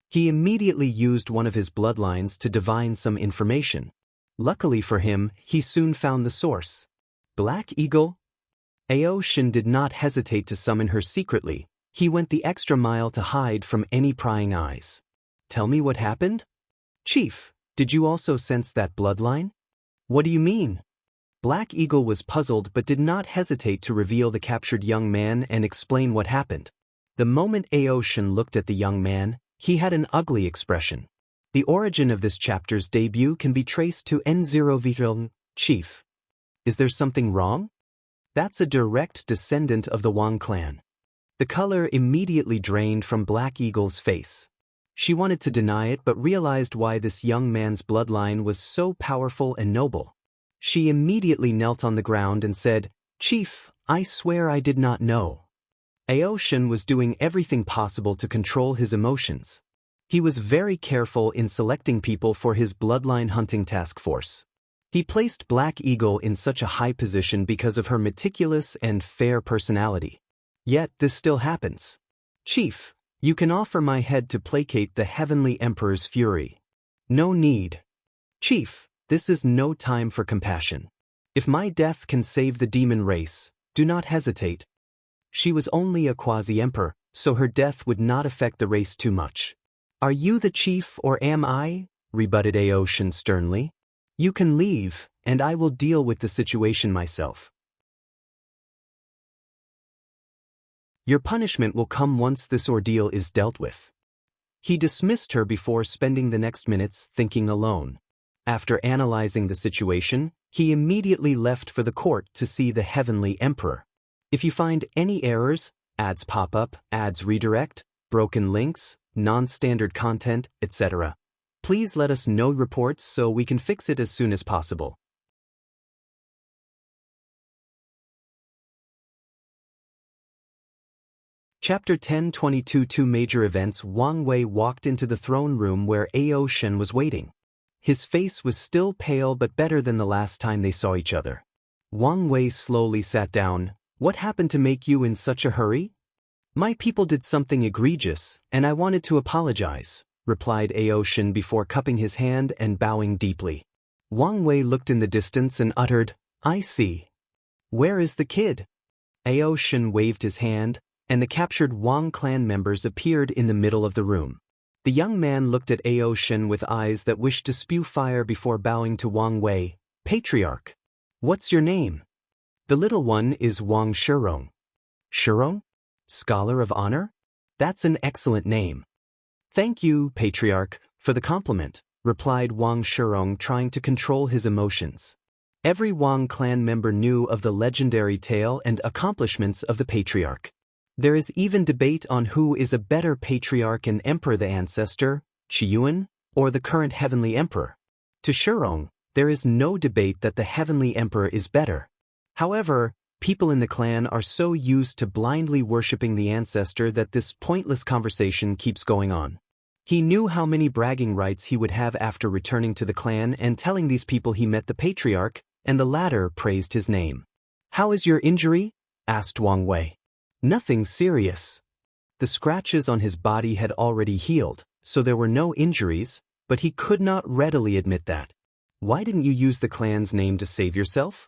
He immediately used one of his bloodlines to divine some information. Luckily for him, he soon found the source. Black Eagle? Eo Shen did not hesitate to summon her secretly. He went the extra mile to hide from any prying eyes. Tell me what happened? Chief, did you also sense that bloodline? What do you mean? Black Eagle was puzzled but did not hesitate to reveal the captured young man and explain what happened. The moment Eo Shen looked at the young man, he had an ugly expression. The origin of this chapter's debut can be traced to N0 Vitrong, Chief. Is there something wrong? That's a direct descendant of the Wang clan. The color immediately drained from Black Eagle's face. She wanted to deny it but realized why this young man's bloodline was so powerful and noble. She immediately knelt on the ground and said, Chief, I swear I did not know. Eo Shen was doing everything possible to control his emotions. He was very careful in selecting people for his bloodline hunting task force. He placed Black Eagle in such a high position because of her meticulous and fair personality. Yet this still happens. Chief, you can offer my head to placate the Heavenly Emperor's fury. No need. Chief, This is no time for compassion. If my death can save the demon race, do not hesitate. She was only a quasi-emperor, so her death would not affect the race too much. Are you the chief or am I? Rebutted Aoshin sternly. You can leave, and I will deal with the situation myself. Your punishment will come once this ordeal is dealt with. He dismissed her before spending the next minutes thinking alone. After analyzing the situation, he immediately left for the court to see the Heavenly Emperor. If you find any errors, ads pop up, ads redirect, broken links, non-standard content, etc., please let us know reports so we can fix it as soon as possible. Chapter 10:22 Two major events. Wang Wei walked into the throne room where Aoshin was waiting. His face was still pale but better than the last time they saw each other. Wang Wei slowly sat down. What happened to make you in such a hurry? My people did something egregious, and I wanted to apologize, replied Aoshin before cupping his hand and bowing deeply. Wang Wei looked in the distance and uttered, I see. Where is the kid? Aoshin waved his hand, and the captured Wang clan members appeared in the middle of the room. The young man looked at Aoshin with eyes that wished to spew fire before bowing to Wang Wei. Patriarch. What's your name? The little one is Wang Shirong. Shirong? Scholar of Honor? That's an excellent name. Thank you, Patriarch, for the compliment, replied Wang Shirong, trying to control his emotions. Every Wang clan member knew of the legendary tale and accomplishments of the Patriarch. There is even debate on who is a better patriarch and emperor, the ancestor, Qiyuan, or the current Heavenly Emperor. To Shirong, there is no debate that the Heavenly Emperor is better. However, people in the clan are so used to blindly worshipping the ancestor that this pointless conversation keeps going on. He knew how many bragging rights he would have after returning to the clan and telling these people he met the Patriarch, and the latter praised his name. How is your injury? Asked Wang Wei. Nothing serious. The scratches on his body had already healed, so there were no injuries, but he could not readily admit that. Why didn't you use the clan's name to save yourself?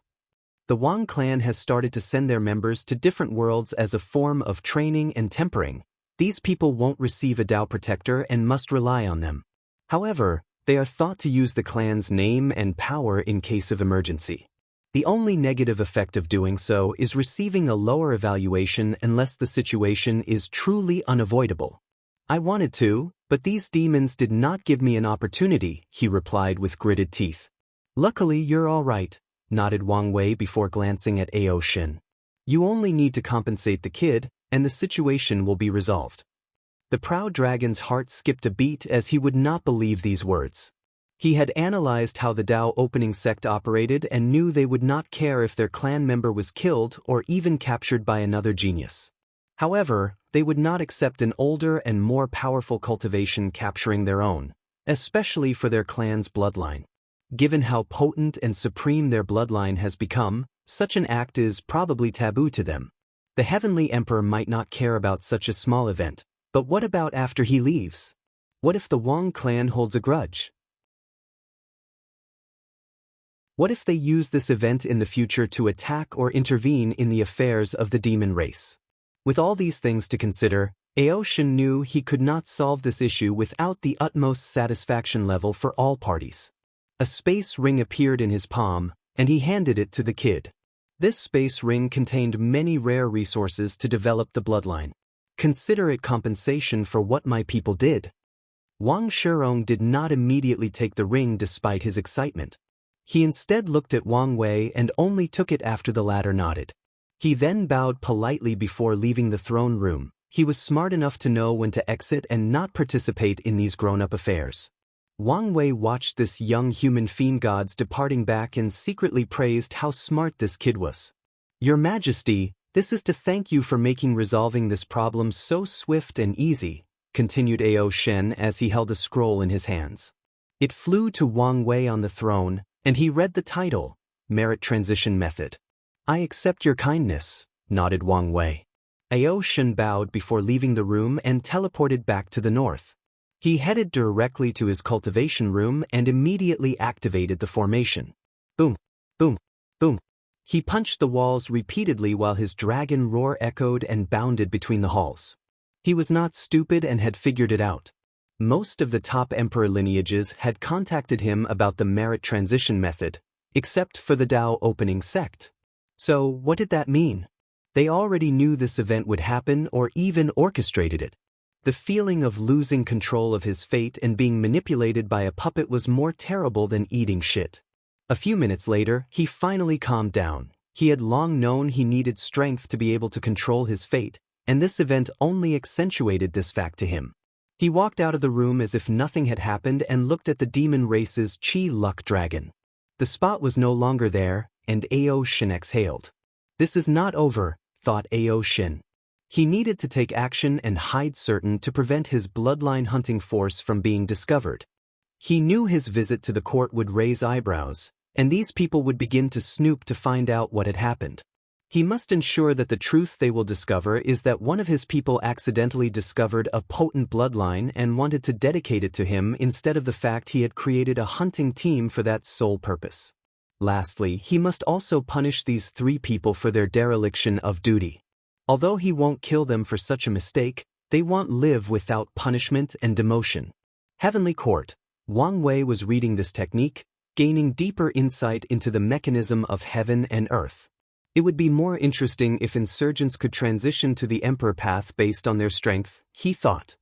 The Wang clan has started to send their members to different worlds as a form of training and tempering. These people won't receive a Tao protector and must rely on them. However, they are thought to use the clan's name and power in case of emergency. The only negative effect of doing so is receiving a lower evaluation unless the situation is truly unavoidable. I wanted to, but these demons did not give me an opportunity, he replied with gritted teeth. Luckily you're all right, nodded Wang Wei before glancing at Aoshin. You only need to compensate the kid, and the situation will be resolved. The proud dragon's heart skipped a beat as he would not believe these words. He had analyzed how the Tao opening sect operated and knew they would not care if their clan member was killed or even captured by another genius. However, they would not accept an older and more powerful cultivation capturing their own, especially for their clan's bloodline. Given how potent and supreme their bloodline has become, such an act is probably taboo to them. The Heavenly Emperor might not care about such a small event, but what about after he leaves? What if the Wang clan holds a grudge? What if they use this event in the future to attack or intervene in the affairs of the demon race? With all these things to consider, Aoshin knew he could not solve this issue without the utmost satisfaction level for all parties. A space ring appeared in his palm, and he handed it to the kid. This space ring contained many rare resources to develop the bloodline. Consider it compensation for what my people did. Wang Shirong did not immediately take the ring despite his excitement. He instead looked at Wang Wei and only took it after the latter nodded. He then bowed politely before leaving the throne room. He was smart enough to know when to exit and not participate in these grown-up affairs. Wang Wei watched this young human fiend gods departing back and secretly praised how smart this kid was. Your Majesty, this is to thank you for making resolving this problem so swift and easy, continued Aoshin as he held a scroll in his hands. It flew to Wang Wei on the throne, and he read the title, Merit Transition Method. I accept your kindness, nodded Wang Wei. Aoshin bowed before leaving the room and teleported back to the north. He headed directly to his cultivation room and immediately activated the formation. Boom, boom, boom. He punched the walls repeatedly while his dragon roar echoed and bounded between the halls. He was not stupid and had figured it out. Most of the top emperor lineages had contacted him about the merit transition method, except for the Tao opening sect. So, what did that mean? They already knew this event would happen or even orchestrated it. The feeling of losing control of his fate and being manipulated by a puppet was more terrible than eating shit. A few minutes later, he finally calmed down. He had long known he needed strength to be able to control his fate, and this event only accentuated this fact to him. He walked out of the room as if nothing had happened and looked at the demon race's Chi Luck dragon. The spot was no longer there, and Ao Shin exhaled. This is not over, thought Ao Shin. He needed to take action and hide certain to prevent his bloodline hunting force from being discovered. He knew his visit to the court would raise eyebrows, and these people would begin to snoop to find out what had happened. He must ensure that the truth they will discover is that one of his people accidentally discovered a potent bloodline and wanted to dedicate it to him instead of the fact he had created a hunting team for that sole purpose. Lastly, he must also punish these 3 people for their dereliction of duty. Although he won't kill them for such a mistake, they won't live without punishment and demotion. Heavenly Court. Wang Wei was reading this technique, gaining deeper insight into the mechanism of heaven and earth. It would be more interesting if insurgents could transition to the emperor path based on their strength, he thought.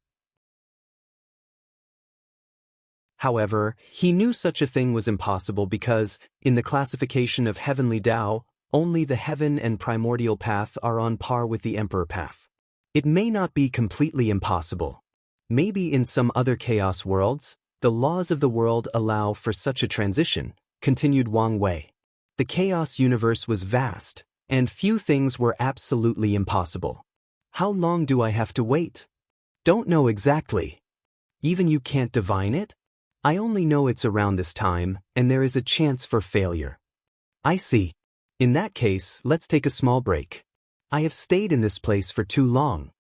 However, he knew such a thing was impossible because, in the classification of heavenly Tao, only the heaven and primordial path are on par with the emperor path. It may not be completely impossible. Maybe in some other chaos worlds, the laws of the world allow for such a transition, continued Wang Wei. The chaos universe was vast, and few things were absolutely impossible. How long do I have to wait? Don't know exactly. Even you can't divine it? I only know it's around this time, and there is a chance for failure. I see. In that case, let's take a small break. I have stayed in this place for too long.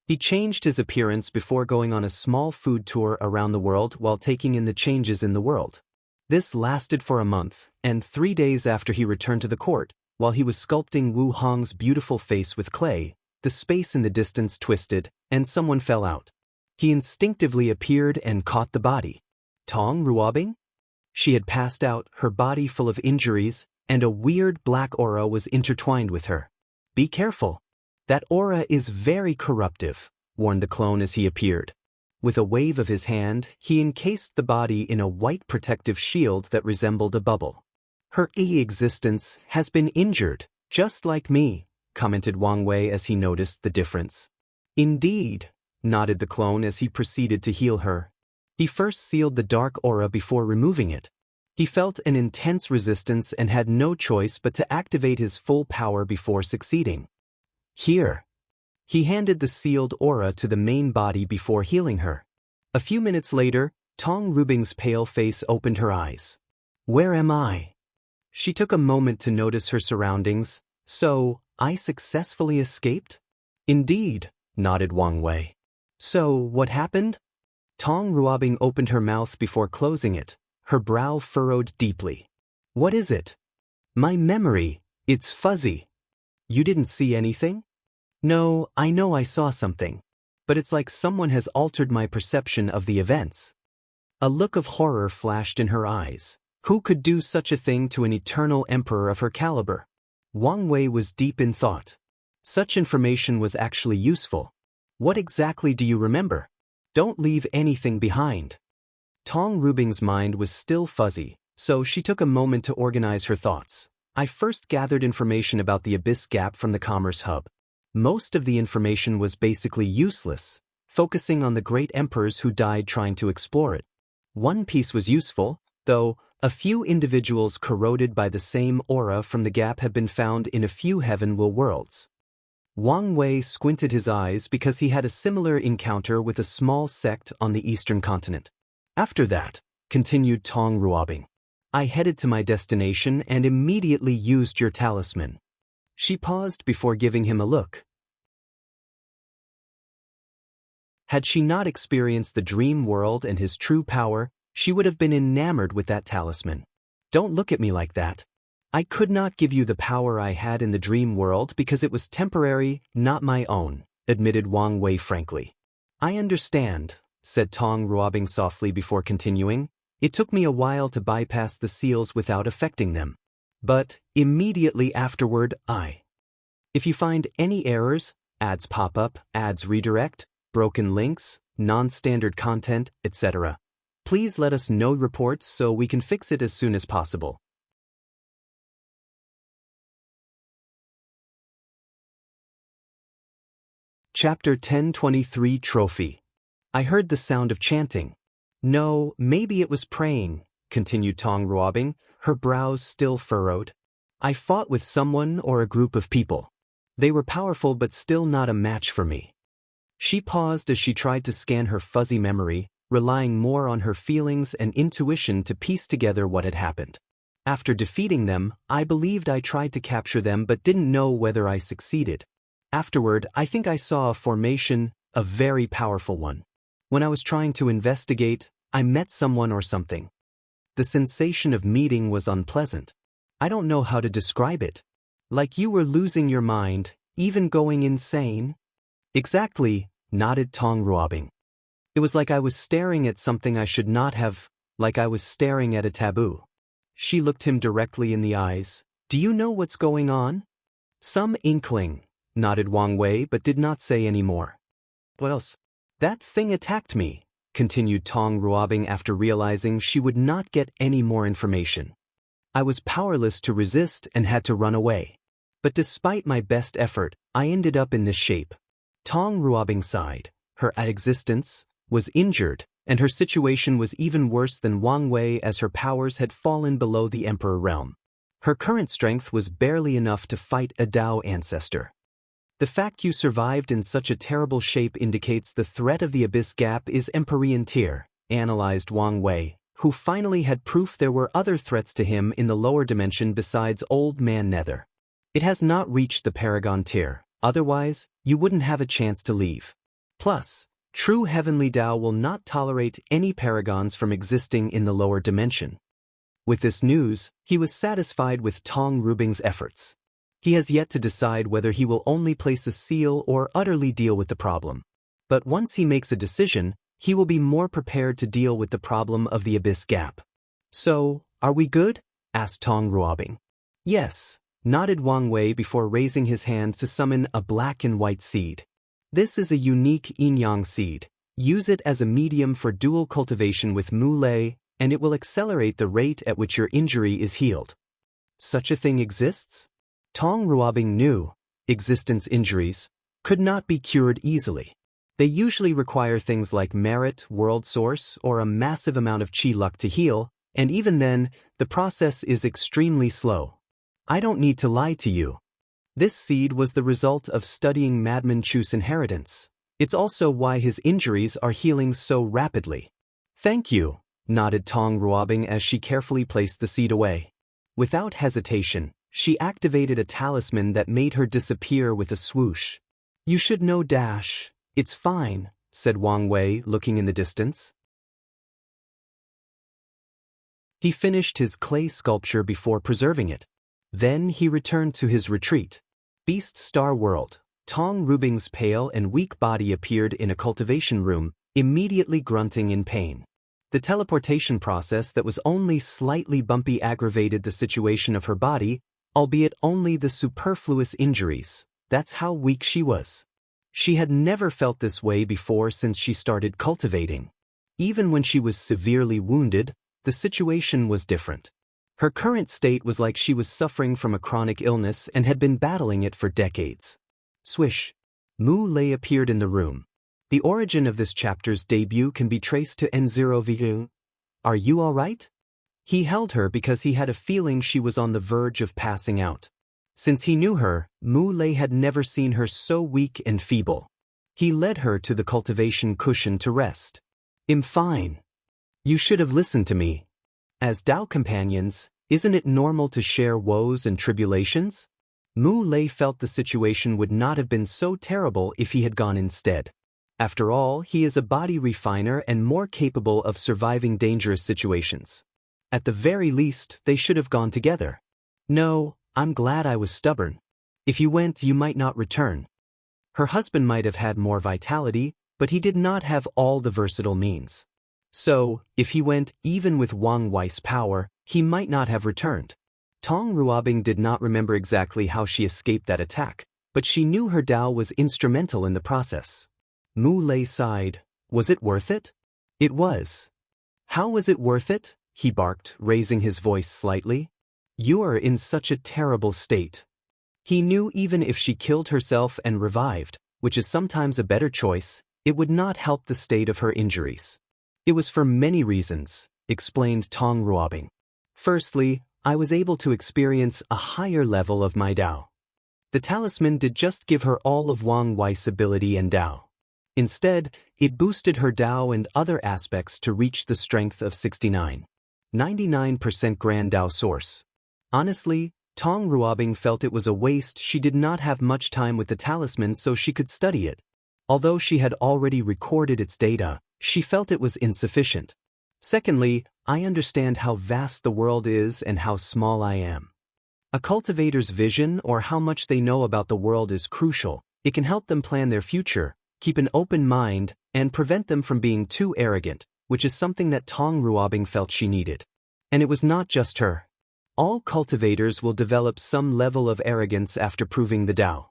He changed his appearance before going on a small food tour around the world while taking in the changes in the world. This lasted for a month, and 3 days after he returned to the court, while he was sculpting Wu Hong's beautiful face with clay, the space in the distance twisted, and someone fell out. He instinctively appeared and caught the body. Tong Ruobing? She had passed out, her body full of injuries, and a weird black aura was intertwined with her. Be careful. That aura is very corruptive, warned the clone as he appeared. With a wave of his hand, he encased the body in a white protective shield that resembled a bubble. Her existence has been injured, just like me, commented Wang Wei as he noticed the difference. Indeed, nodded the clone as he proceeded to heal her. He first sealed the dark aura before removing it. He felt an intense resistance and had no choice but to activate his full power before succeeding. Here. He handed the sealed aura to the main body before healing her. A few minutes later, Tong Rubing's pale face opened her eyes. Where am I? She took a moment to notice her surroundings. So, I successfully escaped? Indeed, nodded Wang Wei. So, what happened? Tong Ruobing opened her mouth before closing it, her brow furrowed deeply. What is it? My memory, it's fuzzy. You didn't see anything? No, I know I saw something. But it's like someone has altered my perception of the events. A look of horror flashed in her eyes. Who could do such a thing to an eternal emperor of her caliber? Wang Wei was deep in thought. Such information was actually useful. What exactly do you remember? Don't leave anything behind. Tong Rubing's mind was still fuzzy, so she took a moment to organize her thoughts. I first gathered information about the Abyss Gap from the Commerce Hub. Most of the information was basically useless, focusing on the great emperors who died trying to explore it. One piece was useful, though. A few individuals corroded by the same aura from the gap have been found in a few heavenly worlds. Wang Wei squinted his eyes because he had a similar encounter with a small sect on the eastern continent. After that, continued Tong Ruobing, I headed to my destination and immediately used your talisman. She paused before giving him a look. Had she not experienced the dream world and his true power, she would have been enamored with that talisman. Don't look at me like that. I could not give you the power I had in the dream world because it was temporary, not my own, admitted Wang Wei frankly. I understand, said Tong Ruobing softly before continuing. It took me a while to bypass the seals without affecting them. But, immediately afterward, If you find any errors, ads pop up, ads redirect, broken links, non-standard content, etc., please let us know reports so we can fix it as soon as possible. Chapter 1023 Trophy. I heard the sound of chanting. No, maybe it was praying, continued Tong Ruobing, her brows still furrowed. I fought with someone or a group of people. They were powerful but still not a match for me. She paused as she tried to scan her fuzzy memory, relying more on her feelings and intuition to piece together what had happened. After defeating them, I believed I tried to capture them but didn't know whether I succeeded. Afterward, I think I saw a formation, a very powerful one. When I was trying to investigate, I met someone or something. The sensation of meeting was unpleasant. I don't know how to describe it. Like you were losing your mind, even going insane? Exactly, nodded Tong Ruobing. It was like I was staring at something I should not have, like I was staring at a taboo. She looked him directly in the eyes. Do you know what's going on? Some inkling, nodded Wang Wei but did not say any more. What else? That thing attacked me, continued Tong Ruobing after realizing she would not get any more information. I was powerless to resist and had to run away. But despite my best effort, I ended up in this shape. Tong Ruobing sighed. Her existence was injured, and her situation was even worse than Wang Wei as her powers had fallen below the Emperor realm. Her current strength was barely enough to fight a Dao ancestor. The fact you survived in such a terrible shape indicates the threat of the Abyss Gap is Empyrean tier, analyzed Wang Wei, who finally had proof there were other threats to him in the lower dimension besides Old Man Nether. It has not reached the Paragon tier, otherwise, you wouldn't have a chance to leave. Plus, true heavenly Dao will not tolerate any paragons from existing in the lower dimension. With this news, he was satisfied with Tong Ruobing's efforts. He has yet to decide whether he will only place a seal or utterly deal with the problem. But once he makes a decision, he will be more prepared to deal with the problem of the Abyss Gap. So, are we good? Asked Tong Ruobing. Yes, nodded Wang Wei before raising his hand to summon a black and white seed. This is a unique yin-yang seed. Use it as a medium for dual cultivation with Mu Lei, and it will accelerate the rate at which your injury is healed. Such a thing exists? Tong Ruobing knew existence injuries could not be cured easily. They usually require things like merit, world source, or a massive amount of chi luck to heal, and even then, the process is extremely slow. I don't need to lie to you. This seed was the result of studying Madman Chu's inheritance. It's also why his injuries are healing so rapidly. Thank you, nodded Tong Ruobing as she carefully placed the seed away. Without hesitation, she activated a talisman that made her disappear with a swoosh. You should know Dash. It's fine, said Wang Wei, looking in the distance. He finished his clay sculpture before preserving it. Then he returned to his retreat. Beast Star World. Tong Ruobing's pale and weak body appeared in a cultivation room, immediately grunting in pain. The teleportation process that was only slightly bumpy aggravated the situation of her body, albeit only the superfluous injuries. That's how weak she was. She had never felt this way before since she started cultivating. Even when she was severely wounded, the situation was different. Her current state was like she was suffering from a chronic illness and had been battling it for decades. Swish. Mu Lei appeared in the room. The origin of this chapter's debut can be traced to N0V. Are you all right? He held her because he had a feeling she was on the verge of passing out. Since he knew her, Mu Lei had never seen her so weak and feeble. He led her to the cultivation cushion to rest. I'm fine. You should have listened to me. As Dao companions, isn't it normal to share woes and tribulations? Mu Lei felt the situation would not have been so terrible if he had gone instead. After all, he is a body refiner and more capable of surviving dangerous situations. At the very least, they should have gone together. No, I'm glad I was stubborn. If you went, you might not return. Her husband might have had more vitality, but he did not have all the versatile means. So, if he went, even with Wang Wei's power, he might not have returned. Tong Ruobing did not remember exactly how she escaped that attack, but she knew her Dao was instrumental in the process. Mu Lei sighed. Was it worth it? It was. How was it worth it? He barked, raising his voice slightly. You are in such a terrible state. He knew even if she killed herself and revived, which is sometimes a better choice, it would not help the state of her injuries. It was for many reasons, explained Tong Ruobing. Firstly, I was able to experience a higher level of my Dao. The talisman did just give her all of Wang Wei's ability and Dao. Instead, it boosted her Dao and other aspects to reach the strength of 99% Grand Dao source. Honestly, Tong Ruobing felt it was a waste. She did not have much time with the talisman so she could study it. Although she had already recorded its data, she felt it was insufficient. Secondly, I understand how vast the world is and how small I am. A cultivator's vision or how much they know about the world is crucial. It can help them plan their future, keep an open mind, and prevent them from being too arrogant, which is something that Tong Ruobing felt she needed. And it was not just her. All cultivators will develop some level of arrogance after proving the Dao.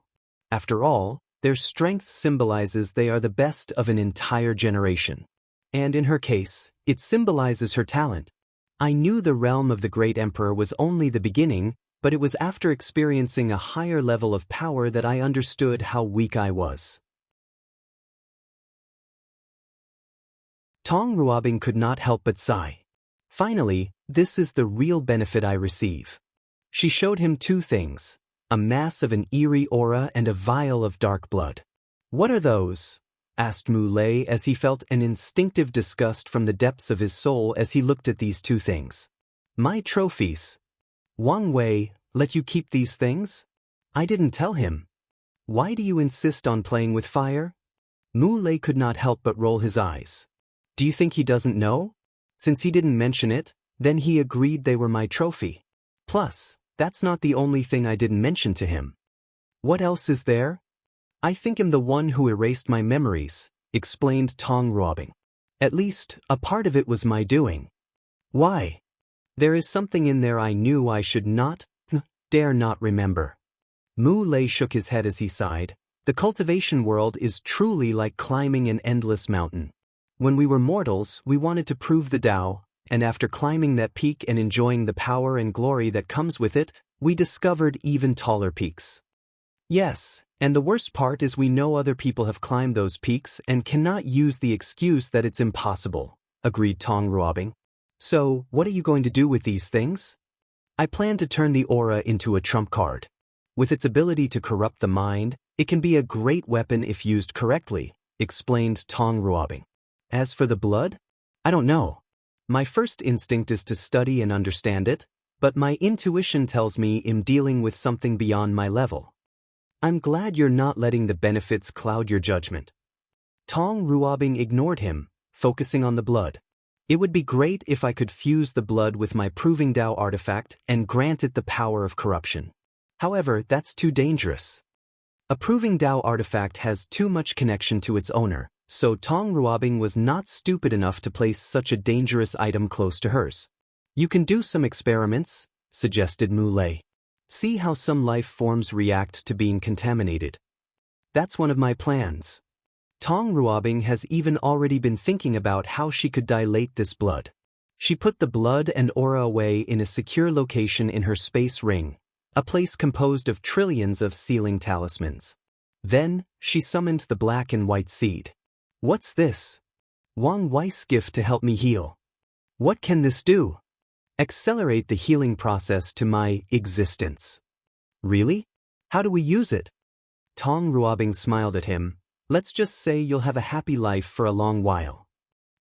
After all, their strength symbolizes they are the best of an entire generation. And in her case, it symbolizes her talent. I knew the realm of the great emperor was only the beginning, but it was after experiencing a higher level of power that I understood how weak I was. Tong Ruobing could not help but sigh. Finally, this is the real benefit I receive. She showed him two things, a mass of an eerie aura and a vial of dark blood. What are those? Asked Mu Lei as he felt an instinctive disgust from the depths of his soul as he looked at these two things. My trophies. Wang Wei, let you keep these things? I didn't tell him. Why do you insist on playing with fire? Mu Lei could not help but roll his eyes. Do you think he doesn't know? Since he didn't mention it, then he agreed they were my trophy. Plus, that's not the only thing I didn't mention to him. What else is there? I think I'm the one who erased my memories, explained Tong Ruobing. At least, a part of it was my doing. Why? There is something in there I knew I should not, dare not remember. Mu Lei shook his head as he sighed. The cultivation world is truly like climbing an endless mountain. When we were mortals, we wanted to prove the Dao, and after climbing that peak and enjoying the power and glory that comes with it, we discovered even taller peaks. Yes, and the worst part is we know other people have climbed those peaks and cannot use the excuse that it's impossible, agreed Tong Ruobing. So, what are you going to do with these things? I plan to turn the aura into a trump card. With its ability to corrupt the mind, it can be a great weapon if used correctly, explained Tong Ruobing. As for the blood? I don't know. My first instinct is to study and understand it, but my intuition tells me I'm dealing with something beyond my level. I'm glad you're not letting the benefits cloud your judgment. Tong Ruobing ignored him, focusing on the blood. It would be great if I could fuse the blood with my Proving Dao artifact and grant it the power of corruption. However, that's too dangerous. A Proving Dao artifact has too much connection to its owner, so Tong Ruobing was not stupid enough to place such a dangerous item close to hers. You can do some experiments, suggested Mu Lei. See how some life forms react to being contaminated. That's one of my plans. Tong Ruobing has even already been thinking about how she could dilate this blood. She put the blood and aura away in a secure location in her space ring, a place composed of trillions of sealing talismans. Then, she summoned the black and white seed. What's this? Wang Wei's gift to help me heal. What can this do? Accelerate the healing process to my existence. Really? How do we use it? Tong Ruobing smiled at him. Let's just say you'll have a happy life for a long while.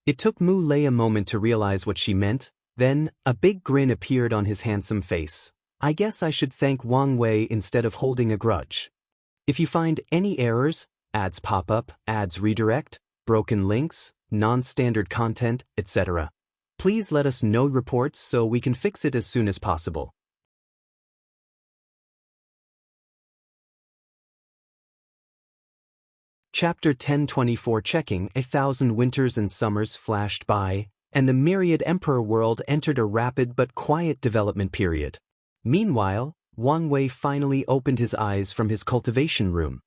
It took Mu Lei a moment to realize what she meant, then, a big grin appeared on his handsome face. I guess I should thank Wang Wei instead of holding a grudge. If you find any errors, ads pop up, ads redirect, broken links, non-standard content, etc. Please let us know reports so we can fix it as soon as possible. Chapter 1024 Checking 1,000 winters and summers flashed by, and the myriad emperor world entered a rapid but quiet development period. Meanwhile, Wang Wei finally opened his eyes from his cultivation room.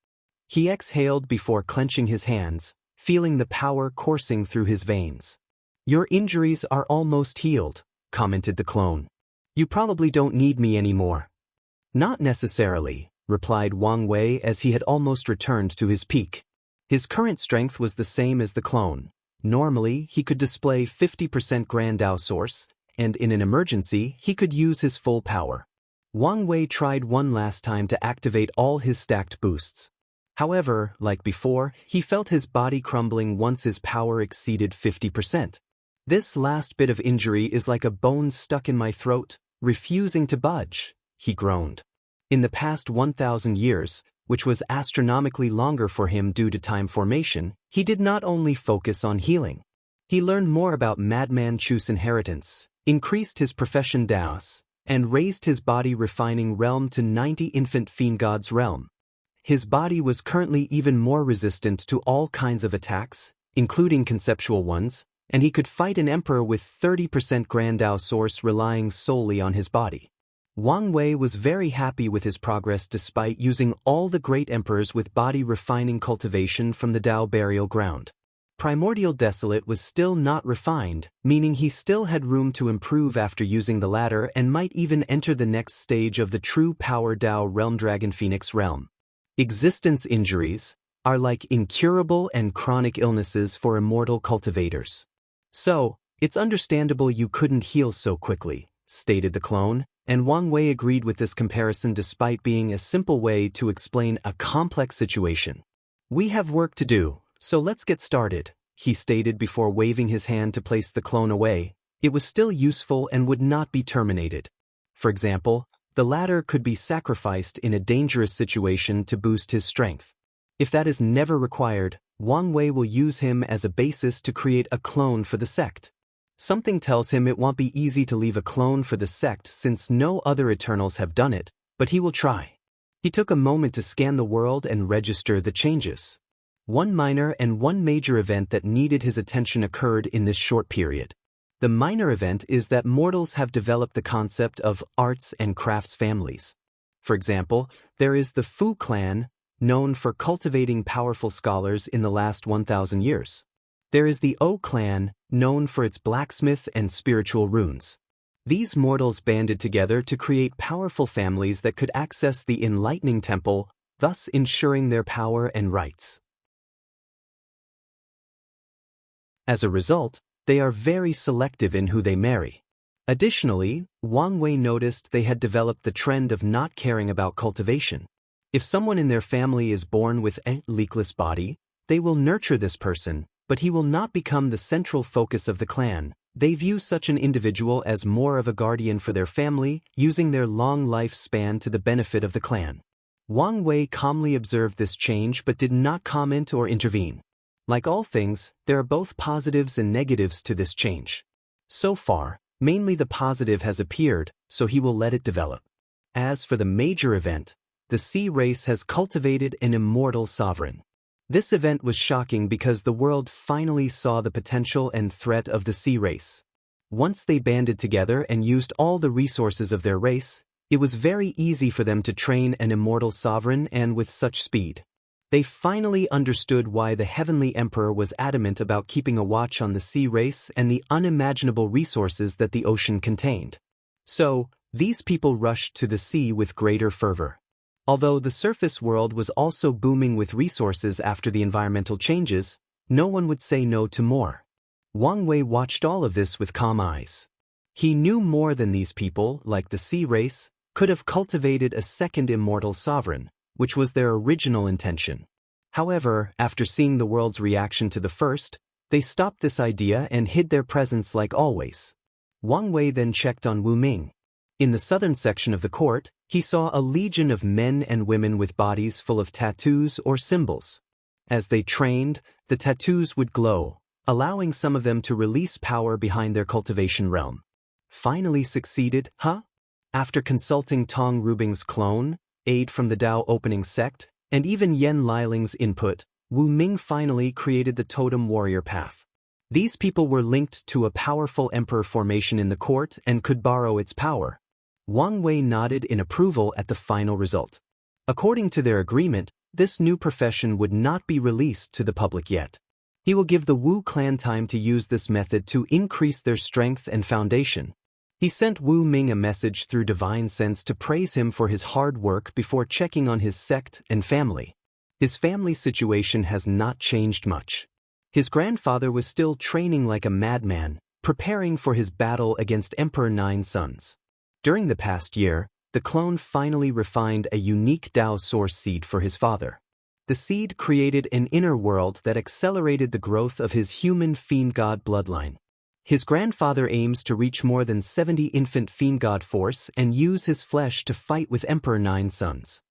He exhaled before clenching his hands, feeling the power coursing through his veins. "Your injuries are almost healed," commented the clone. "You probably don't need me anymore." "Not necessarily," replied Wang Wei as he had almost returned to his peak. His current strength was the same as the clone. Normally, he could display 50% Grand Dao source, and in an emergency, he could use his full power. Wang Wei tried one last time to activate all his stacked boosts. However, like before, he felt his body crumbling once his power exceeded 50%. "This last bit of injury is like a bone stuck in my throat, refusing to budge," he groaned. In the past 1,000 years, which was astronomically longer for him due to time formation, he did not only focus on healing. He learned more about Madman Chu's inheritance, increased his profession Daos, and raised his body refining realm to 90 infant fiend gods realm. His body was currently even more resistant to all kinds of attacks, including conceptual ones, and he could fight an emperor with 30% Grand Dao source relying solely on his body. Wang Wei was very happy with his progress despite using all the great emperors with body refining cultivation from the Dao burial ground. Primordial Desolate was still not refined, meaning he still had room to improve after using the latter and might even enter the next stage of the true power Dao realm Dragon Phoenix realm. Existence injuries are like incurable and chronic illnesses for immortal cultivators. "So, it's understandable you couldn't heal so quickly," stated the clone, and Wang Wei agreed with this comparison despite being a simple way to explain a complex situation. "We have work to do, so let's get started," he stated before waving his hand to place the clone away. It was still useful and would not be terminated. For example, the latter could be sacrificed in a dangerous situation to boost his strength. If that is never required, Wang Wei will use him as a basis to create a clone for the sect. Something tells him it won't be easy to leave a clone for the sect since no other Eternals have done it, but he will try. He took a moment to scan the world and register the changes. One minor and one major event that needed his attention occurred in this short period. The minor event is that mortals have developed the concept of arts and crafts families. For example, there is the Fu clan, known for cultivating powerful scholars in the last 1,000 years. There is the O clan, known for its blacksmith and spiritual runes. These mortals banded together to create powerful families that could access the enlightening temple, thus ensuring their power and rights. As a result, they are very selective in who they marry. Additionally, Wang Wei noticed they had developed the trend of not caring about cultivation. If someone in their family is born with a leakless body, they will nurture this person, but he will not become the central focus of the clan. They view such an individual as more of a guardian for their family, using their long lifespan to the benefit of the clan. Wang Wei calmly observed this change but did not comment or intervene. Like all things, there are both positives and negatives to this change. So far, mainly the positive has appeared, so he will let it develop. As for the major event, the sea race has cultivated an immortal sovereign. This event was shocking because the world finally saw the potential and threat of the sea race. Once they banded together and used all the resources of their race, it was very easy for them to train an immortal sovereign and with such speed. They finally understood why the Heavenly Emperor was adamant about keeping a watch on the sea race and the unimaginable resources that the ocean contained. So, these people rushed to the sea with greater fervor. Although the surface world was also booming with resources after the environmental changes, no one would say no to more. Wang Wei watched all of this with calm eyes. He knew more than these people, like the sea race, could have cultivated a second immortal sovereign, which was their original intention. However, after seeing the world's reaction to the first, they stopped this idea and hid their presence like always. Wang Wei then checked on Wu Ming. In the southern section of the court, he saw a legion of men and women with bodies full of tattoos or symbols. As they trained, the tattoos would glow, allowing some of them to release power behind their cultivation realm. Finally succeeded, huh? After consulting Tong Rubing's clone, aid from the Dao opening sect, and even Yen Liling's input, Wu Ming finally created the totem warrior path. These people were linked to a powerful emperor formation in the court and could borrow its power. Wang Wei nodded in approval at the final result. According to their agreement, this new profession would not be released to the public yet. He will give the Wu clan time to use this method to increase their strength and foundation. He sent Wu Ming a message through divine sense to praise him for his hard work before checking on his sect and family. His family situation has not changed much. His grandfather was still training like a madman, preparing for his battle against Emperor Nine Sons. During the past year, the clone finally refined a unique Dao source seed for his father. The seed created an inner world that accelerated the growth of his human fiend god bloodline. His grandfather aims to reach more than 70 infant fiend god force and use his flesh to fight with Emperor Nine Sons.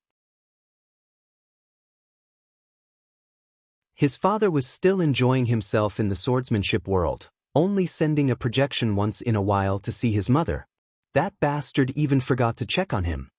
His father was still enjoying himself in the swordsmanship world, only sending a projection once in a while to see his mother. That bastard even forgot to check on him.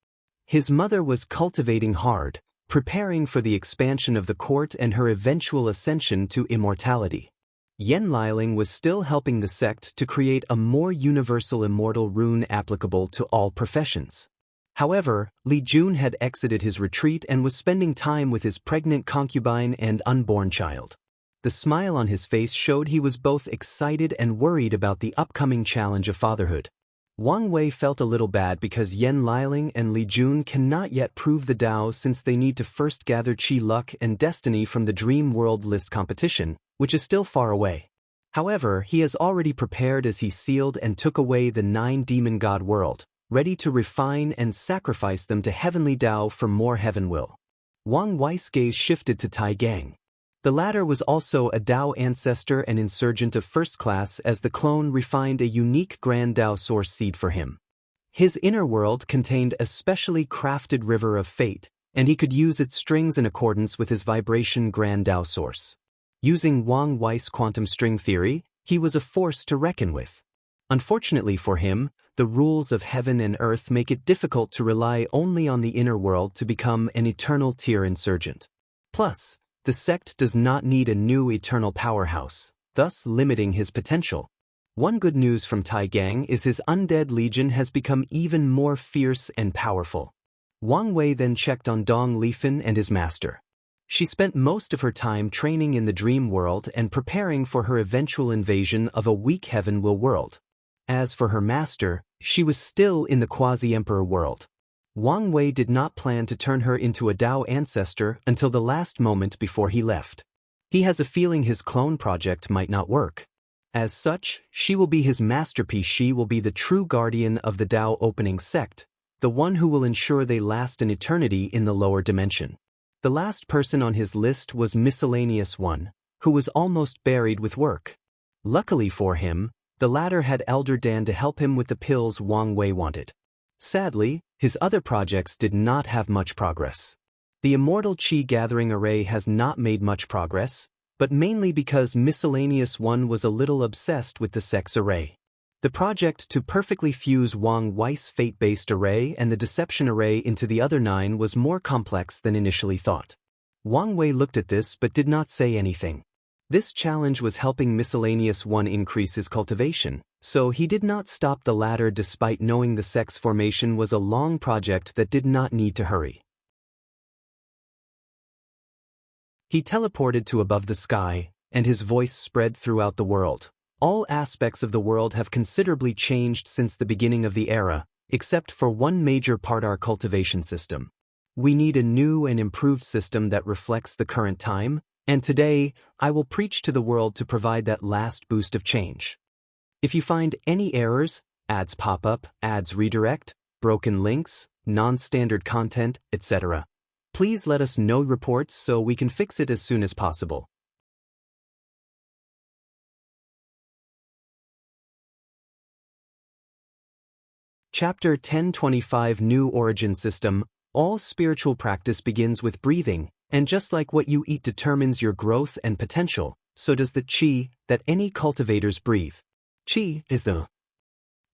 His mother was cultivating hard, preparing for the expansion of the court and her eventual ascension to immortality. Yen Liling was still helping the sect to create a more universal immortal rune applicable to all professions. However, Li Jun had exited his retreat and was spending time with his pregnant concubine and unborn child. The smile on his face showed he was both excited and worried about the upcoming challenge of fatherhood. Wang Wei felt a little bad because Yen Liling and Li Jun cannot yet prove the Dao since they need to first gather Qi Luck and Destiny from the Dream World List competition, which is still far away. However, he has already prepared as he sealed and took away the 9 demon god world, ready to refine and sacrifice them to heavenly Dao for more heaven will. Wang Wei's gaze shifted to Tai Gang. The latter was also a Dao ancestor and insurgent of first class as the clone refined a unique Grand Dao source seed for him. His inner world contained a specially crafted river of fate, and he could use its strings in accordance with his vibration Grand Dao source. Using Wang Wei's quantum string theory, he was a force to reckon with. Unfortunately for him, the rules of heaven and earth make it difficult to rely only on the inner world to become an eternal tier insurgent. Plus, the sect does not need a new eternal powerhouse, thus limiting his potential. One good news from Tai Gang is his undead legion has become even more fierce and powerful. Wang Wei then checked on Dong Lifan and his master. She spent most of her time training in the dream world and preparing for her eventual invasion of a weak heaven will world. As for her master, she was still in the quasi-emperor world. Wang Wei did not plan to turn her into a Dao ancestor until the last moment before he left. He has a feeling his clone project might not work. As such, she will be his masterpiece. She will be the true guardian of the Dao opening sect, the one who will ensure they last an eternity in the lower dimension. The last person on his list was Miscellaneous One, who was almost buried with work. Luckily for him, the latter had Elder Dan to help him with the pills Wang Wei wanted. Sadly, his other projects did not have much progress. The Immortal Qi Gathering Array has not made much progress, but mainly because Miscellaneous One was a little obsessed with the Sex Array. The project to perfectly fuse Wang Wei's fate-based array and the Deception Array into the other 9 was more complex than initially thought. Wang Wei looked at this but did not say anything. This challenge was helping Miscellaneous One increase his cultivation, so he did not stop the latter despite knowing the sex formation was a long project that did not need to hurry. He teleported to above the sky, and his voice spread throughout the world. All aspects of the world have considerably changed since the beginning of the era, except for one major part: our cultivation system. We need a new and improved system that reflects the current time, and today, I will preach to the world to provide that last boost of change. If you find any errors, ads pop up, ads redirect, broken links, non-standard content, etc., please let us know reports so we can fix it as soon as possible. Chapter 1025 New Origin System. All spiritual practice begins with breathing, And just like what you eat determines your growth and potential, so does the qi that any cultivators breathe. Qi is the.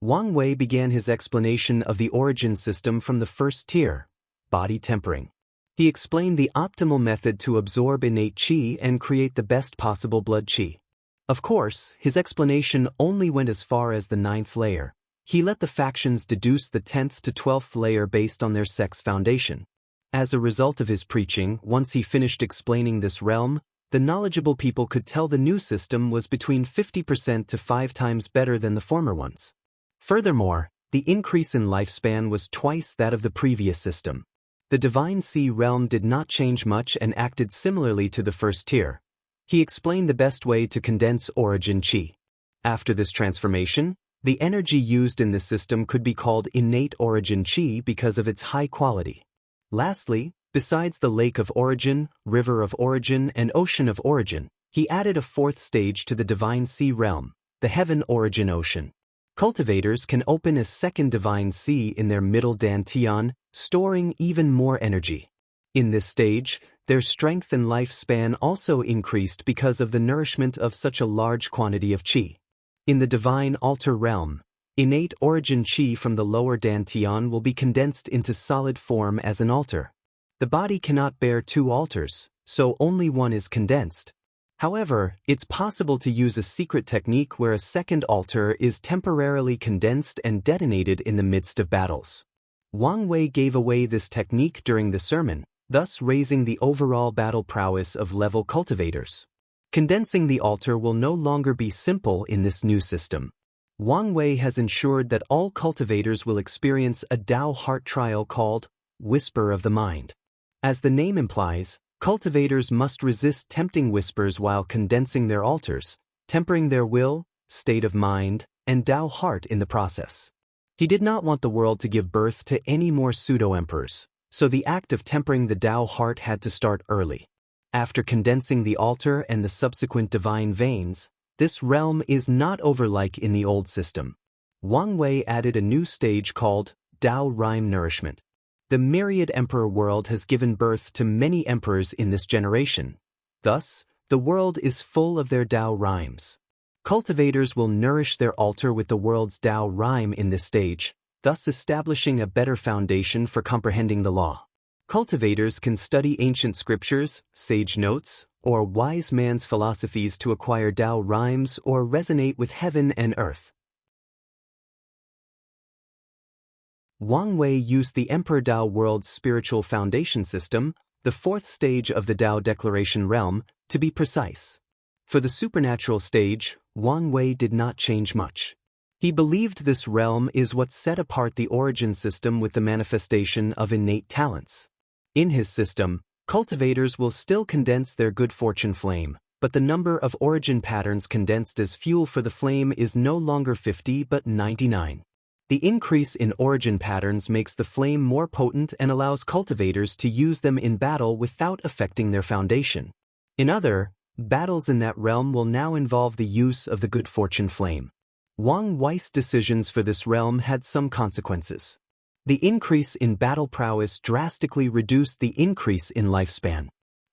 Wang Wei began his explanation of the origin system from the first tier, body tempering. He explained the optimal method to absorb innate qi and create the best possible blood qi. Of course, his explanation only went as far as the 9th layer. He let the factions deduce the 10th to 12th layer based on their sex foundation. As a result of his preaching, once he finished explaining this realm, the knowledgeable people could tell the new system was between 50% to 5 times better than the former ones. Furthermore, the increase in lifespan was twice that of the previous system. The Divine Sea realm did not change much and acted similarly to the first tier. He explained the best way to condense origin qi. After this transformation, the energy used in this system could be called innate origin qi because of its high quality. Lastly, besides the Lake of Origin, River of Origin, and Ocean of Origin, he added a 4th stage to the Divine Sea realm, the Heaven Origin Ocean. Cultivators can open a 2nd Divine Sea in their middle dantian, storing even more energy. In this stage, their strength and lifespan also increased because of the nourishment of such a large quantity of qi. In the Divine Altar realm, innate origin qi from the lower dantian will be condensed into solid form as an altar. The body cannot bear 2 altars, so only one is condensed. However, it's possible to use a secret technique where a 2nd altar is temporarily condensed and detonated in the midst of battles. Wang Wei gave away this technique during the sermon, thus raising the overall battle prowess of level cultivators. Condensing the altar will no longer be simple in this new system. Wang Wei has ensured that all cultivators will experience a Tao heart trial called Whisper of the Mind. As the name implies, cultivators must resist tempting whispers while condensing their altars, tempering their will, state of mind, and Tao heart in the process. He did not want the world to give birth to any more pseudo-emperors, so the act of tempering the Tao heart had to start early. After condensing the altar and the subsequent divine veins, this realm is not over like in the old system. Wang Wei added a new stage called Tao Rhyme Nourishment. The myriad emperor world has given birth to many emperors in this generation. Thus, the world is full of their Tao rhymes. Cultivators will nourish their altar with the world's Tao rhyme in this stage, thus establishing a better foundation for comprehending the law. Cultivators can study ancient scriptures, sage notes, or wise man's philosophies to acquire Tao rhymes or resonate with heaven and earth. Wang Wei used the Emperor Tao world's spiritual foundation system, the 4th stage of the Tao Declaration realm, to be precise. For the supernatural stage, Wang Wei did not change much. He believed this realm is what set apart the origin system with the manifestation of innate talents. In his system, cultivators will still condense their good fortune flame, but the number of origin patterns condensed as fuel for the flame is no longer 50 but 99. The increase in origin patterns makes the flame more potent and allows cultivators to use them in battle without affecting their foundation. In other battles in that realm will now involve the use of the good fortune flame. Wang Wei's decisions for this realm had some consequences. The increase in battle prowess drastically reduced the increase in lifespan.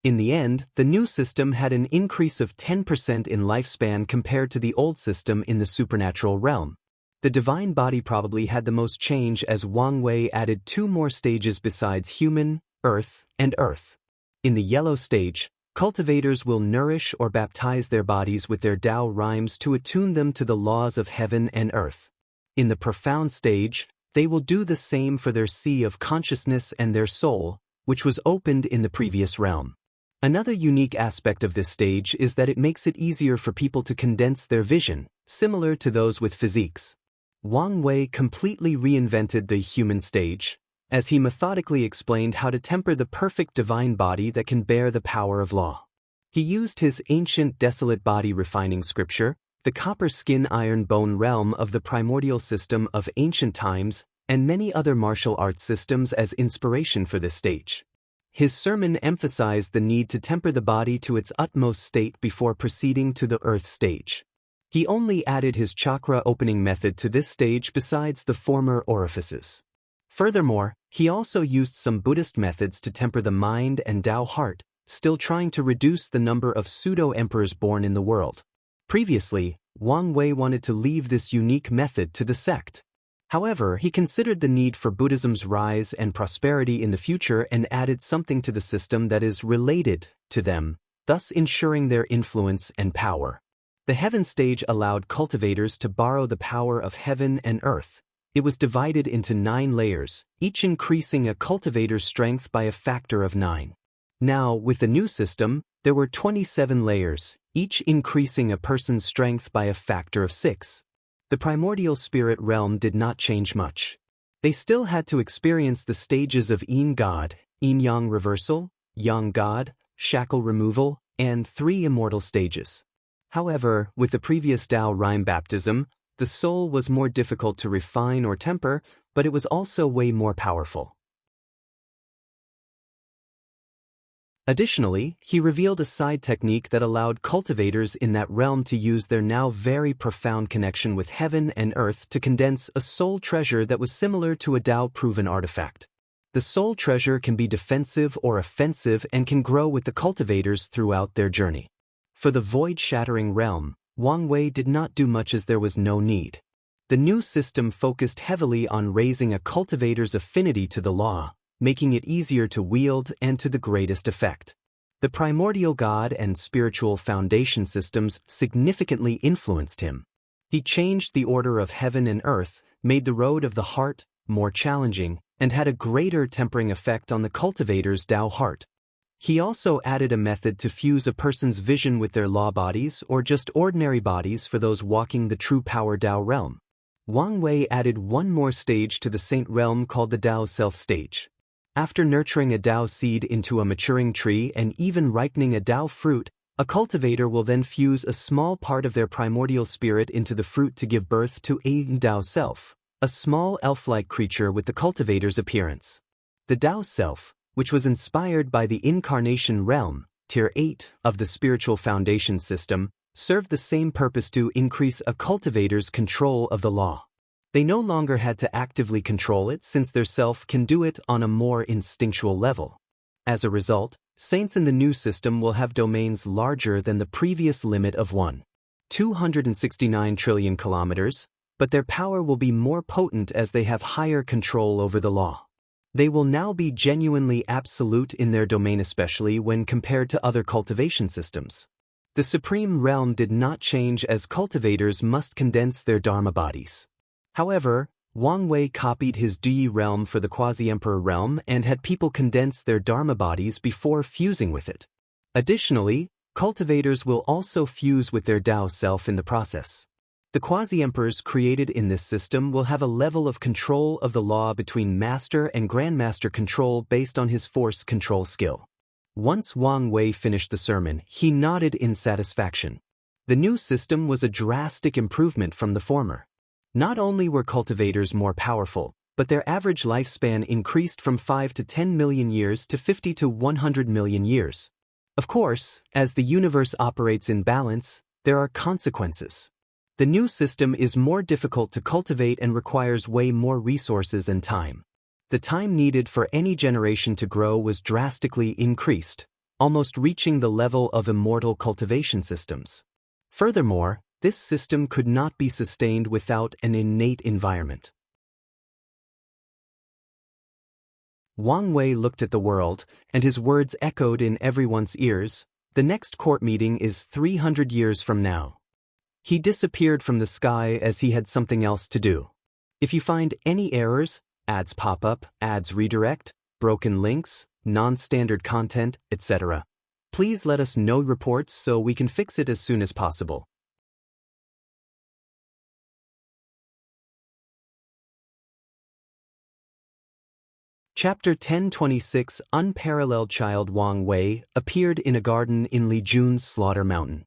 In the end, the new system had an increase of 10% in lifespan compared to the old system in the supernatural realm. The divine body probably had the most change as Wang Wei added 2 more stages besides human, earth, and earth. In the yellow stage, cultivators will nourish or baptize their bodies with their Tao rhymes to attune them to the laws of heaven and earth. In the profound stage, they will do the same for their sea of consciousness and their soul, which was opened in the previous realm. Another unique aspect of this stage is that it makes it easier for people to condense their vision, similar to those with physiques. Wang Wei completely reinvented the human stage, as he methodically explained how to temper the perfect divine body that can bear the power of law. He used his ancient desolate body refining scripture, the copper skin iron bone realm of the primordial system of ancient times, and many other martial arts systems as inspiration for this stage. His sermon emphasized the need to temper the body to its utmost state before proceeding to the earth stage. He only added his chakra opening method to this stage besides the former orifices. Furthermore, he also used some Buddhist methods to temper the mind and Tao heart, still trying to reduce the number of pseudo-emperors born in the world. Previously, Wang Wei wanted to leave this unique method to the sect. However, he considered the need for Buddhism's rise and prosperity in the future and added something to the system that is related to them, thus ensuring their influence and power. The heaven stage allowed cultivators to borrow the power of heaven and earth. It was divided into 9 layers, each increasing a cultivator's strength by a factor of 9. Now, with the new system, there were 27 layers, each increasing a person's strength by a factor of 6. The primordial spirit realm did not change much. They still had to experience the stages of Yin God, Yin-Yang reversal, Yang God, shackle removal, and 3 immortal stages. However, with the previous Tao rhyme baptism, the soul was more difficult to refine or temper, but it was also way more powerful. Additionally, he revealed a side technique that allowed cultivators in that realm to use their now very profound connection with heaven and earth to condense a soul treasure that was similar to a Tao-proven artifact. The soul treasure can be defensive or offensive and can grow with the cultivators throughout their journey. For the void-shattering realm, Wang Wei did not do much as there was no need. The new system focused heavily on raising a cultivator's affinity to the law, making it easier to wield and to the greatest effect. The primordial God and spiritual foundation systems significantly influenced him. He changed the order of heaven and earth, made the road of the heart more challenging, and had a greater tempering effect on the cultivator's Tao heart. He also added a method to fuse a person's vision with their law bodies or just ordinary bodies for those walking the true power Tao realm. Wang Wei added one more stage to the saint realm called the Tao self stage. After nurturing a Tao seed into a maturing tree and even ripening a Tao fruit, a cultivator will then fuse a small part of their primordial spirit into the fruit to give birth to a Tao self, a small elf-like creature with the cultivator's appearance. The Tao self, which was inspired by the incarnation realm, tier 8 of the spiritual foundation system, served the same purpose to increase a cultivator's control of the law. They no longer had to actively control it since their self can do it on a more instinctual level. As a result, saints in the new system will have domains larger than the previous limit of 1.269 trillion kilometers, but their power will be more potent as they have higher control over the law. They will now be genuinely absolute in their domain, especially when compared to other cultivation systems. The supreme realm did not change as cultivators must condense their dharma bodies. However, Wang Wei copied his Duyi realm for the quasi-emperor realm and had people condense their dharma bodies before fusing with it. Additionally, cultivators will also fuse with their Tao self in the process. The quasi-emperors created in this system will have a level of control of the law between master and grandmaster control based on his force control skill. Once Wang Wei finished the sermon, he nodded in satisfaction. The new system was a drastic improvement from the former. Not only were cultivators more powerful, but their average lifespan increased from 5 to 10 million years to 50 to 100 million years. Of course, as the universe operates in balance, there are consequences. The new system is more difficult to cultivate and requires way more resources and time. The time needed for any generation to grow was drastically increased, almost reaching the level of immortal cultivation systems. Furthermore, this system could not be sustained without an innate environment. Wang Wei looked at the world, and his words echoed in everyone's ears. The next court meeting is 300 years from now. He disappeared from the sky as he had something else to do. If you find any errors, ads pop up, ads redirect, broken links, non-standard content, etc., please let us know reports so we can fix it as soon as possible. Chapter 1026 Unparalleled Child Wang Wei appeared in a garden in Li Jun's Slaughter Mountain.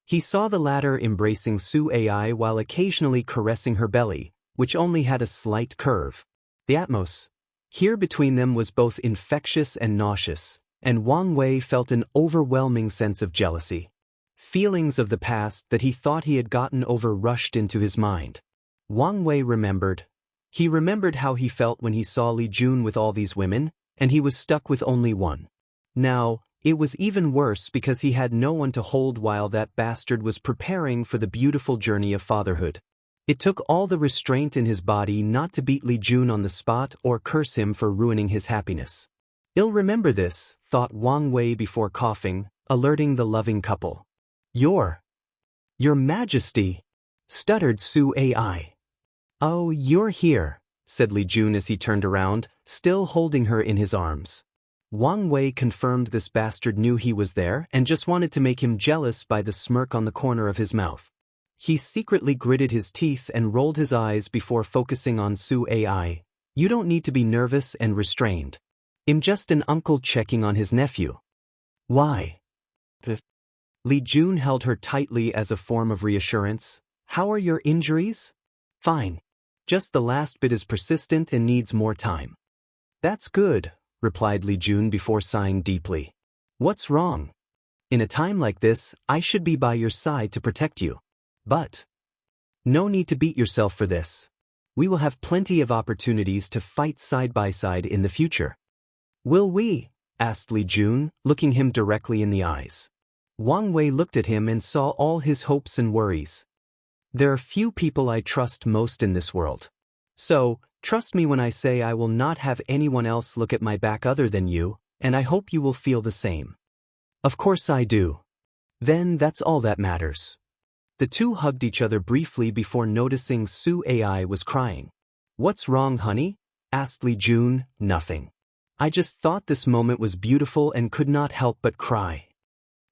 He saw the latter embracing Su Ai while occasionally caressing her belly, which only had a slight curve. The atmosphere here between them was both infectious and nauseous, and Wang Wei felt an overwhelming sense of jealousy. Feelings of the past that he thought he had gotten over rushed into his mind. Wang Wei remembered. He remembered how he felt when he saw Li Jun with all these women, and he was stuck with only one. Now, It was even worse because he had no one to hold while that bastard was preparing for the beautiful journey of fatherhood. It took all the restraint in his body not to beat Li Jun on the spot or curse him for ruining his happiness. "I'll remember this," thought Wang Wei before coughing, alerting the loving couple. Your Majesty," stuttered Su Ai. "Oh, you're here," said Li Jun as he turned around, still holding her in his arms. Wang Wei confirmed this bastard knew he was there and just wanted to make him jealous by the smirk on the corner of his mouth. He secretly gritted his teeth and rolled his eyes before focusing on Su Ai. "You don't need to be nervous and restrained. I'm just an uncle checking on his nephew." "Why?" Li Jun held her tightly as a form of reassurance. "How are your injuries?" "Fine. Just the last bit is persistent and needs more time." "That's good," replied Li Jun before sighing deeply. "What's wrong? In a time like this, I should be by your side to protect you. But no need to beat yourself for this. We will have plenty of opportunities to fight side by side in the future." "Will we?" asked Li Jun, looking him directly in the eyes. Wang Wei looked at him and saw all his hopes and worries. "There are few people I trust most in this world. So, trust me when I say I will not have anyone else look at my back other than you, and I hope you will feel the same." "Of course I do." "Then that's all that matters." The two hugged each other briefly before noticing Su Ai was crying. "What's wrong, honey?" asked Li Jun. "Nothing. I just thought this moment was beautiful and could not help but cry."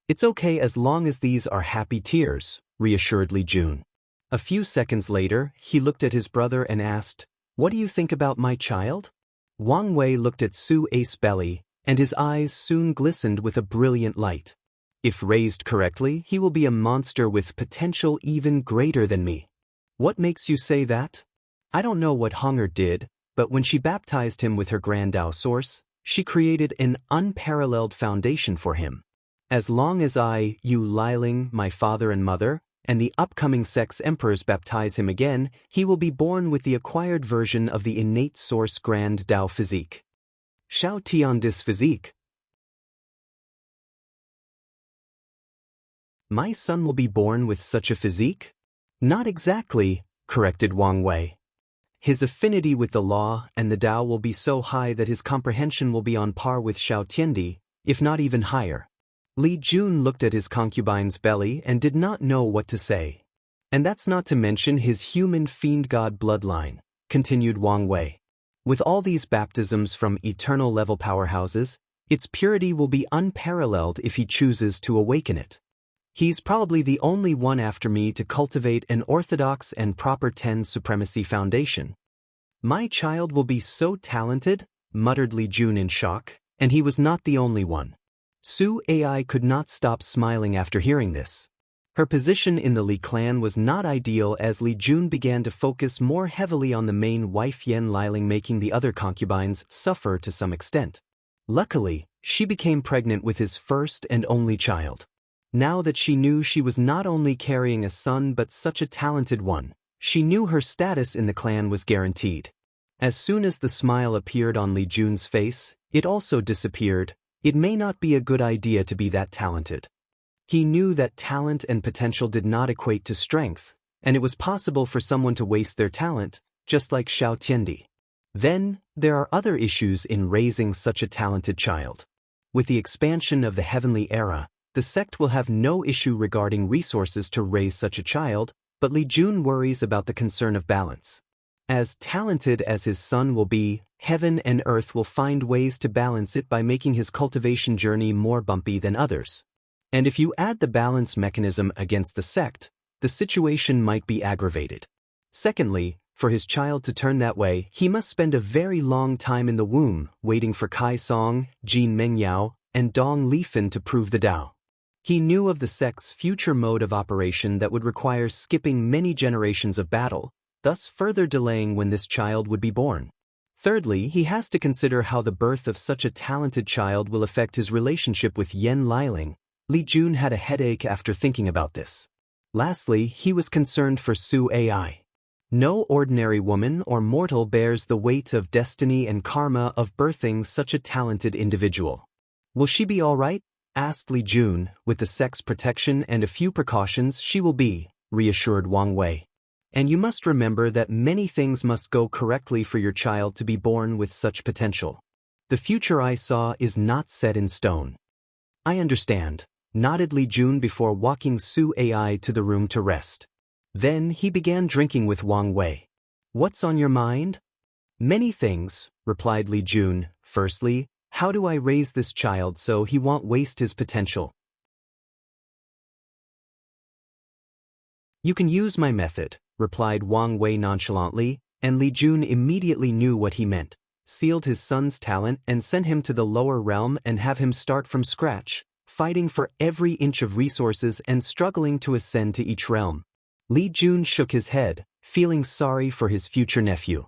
"It's okay as long as these are happy tears," reassured Li Jun. A few seconds later, he looked at his brother and asked, "What do you think about my child?" Wang Wei looked at Su Ai's belly, and his eyes soon glistened with a brilliant light. "If raised correctly, he will be a monster with potential even greater than me." "What makes you say that?" "I don't know what Honger did, but when she baptized him with her Grand Tao source, she created an unparalleled foundation for him. As long as I, Yu Liling, my father and mother, and the upcoming sex emperors baptize him again, he will be born with the acquired version of the innate source Grand Tao physique. Shao Tian dis physique. My son will be born with such a physique? Not exactly, corrected Wang Wei. His affinity with the law and the Tao will be so high that his comprehension will be on par with Shao Tiandi, if not even higher. Li Jun looked at his concubine's belly and did not know what to say. And that's not to mention his human fiend-god bloodline, continued Wang Wei. With all these baptisms from eternal-level powerhouses, its purity will be unparalleled if he chooses to awaken it. He's probably the only one after me to cultivate an orthodox and proper Ten Supremacy foundation. My child will be so talented, muttered Li Jun in shock, and he was not the only one. Su Ai could not stop smiling after hearing this. Her position in the Li clan was not ideal as Li Jun began to focus more heavily on the main wife Yen Liling, making the other concubines suffer to some extent. Luckily, she became pregnant with his first and only child. Now that she knew she was not only carrying a son but such a talented one, she knew her status in the clan was guaranteed. As soon as the smile appeared on Li Jun's face, it also disappeared. It may not be a good idea to be that talented. He knew that talent and potential did not equate to strength, and it was possible for someone to waste their talent, just like Shao Tiandi. Then, there are other issues in raising such a talented child. With the expansion of the heavenly era, the sect will have no issue regarding resources to raise such a child, but Li Jun worries about the concern of balance. As talented as his son will be, heaven and earth will find ways to balance it by making his cultivation journey more bumpy than others. And if you add the balance mechanism against the sect, the situation might be aggravated. Secondly, for his child to turn that way, he must spend a very long time in the womb, waiting for Kai Song, Jin Mengyao, and Dong Lifan to prove the Tao. He knew of the sect's future mode of operation that would require skipping many generations of battle, thus further delaying when this child would be born. Thirdly, he has to consider how the birth of such a talented child will affect his relationship with Yen Liling. Li Jun had a headache after thinking about this. Lastly, he was concerned for Su Ai. No ordinary woman or mortal bears the weight of destiny and karma of birthing such a talented individual. Will she be all right? asked Li Jun. With the sex protection and a few precautions she will be, reassured Wang Wei. And you must remember that many things must go correctly for your child to be born with such potential. The future I saw is not set in stone. I understand, nodded Li Jun before walking Su Ai to the room to rest. Then he began drinking with Wang Wei. What's on your mind? Many things, replied Li Jun. Firstly, how do I raise this child so he won't waste his potential? You can use my method, replied Wang Wei nonchalantly, and Li Jun immediately knew what he meant. Sealed his son's talent and sent him to the lower realm and have him start from scratch, fighting for every inch of resources and struggling to ascend to each realm. Li Jun shook his head, feeling sorry for his future nephew.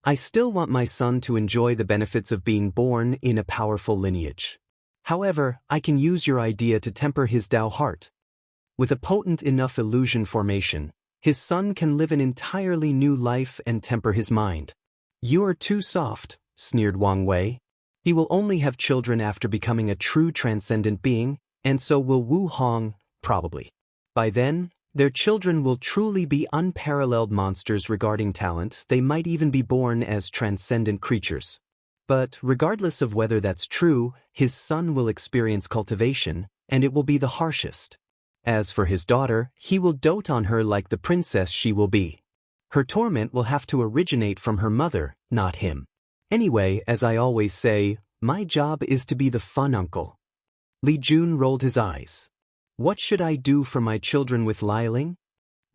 I still want my son to enjoy the benefits of being born in a powerful lineage. However, I can use your idea to temper his Dao heart. With a potent enough illusion formation, his son can live an entirely new life and temper his mind. You are too soft, sneered Wang Wei. He will only have children after becoming a true transcendent being, and so will Wu Hong, probably. By then, their children will truly be unparalleled monsters regarding talent. They might even be born as transcendent creatures. But regardless of whether that's true, his son will experience cultivation, and it will be the harshest. As for his daughter, he will dote on her like the princess she will be. Her torment will have to originate from her mother, not him. Anyway, as I always say, my job is to be the fun uncle. Li Jun rolled his eyes. What should I do for my children with Liling?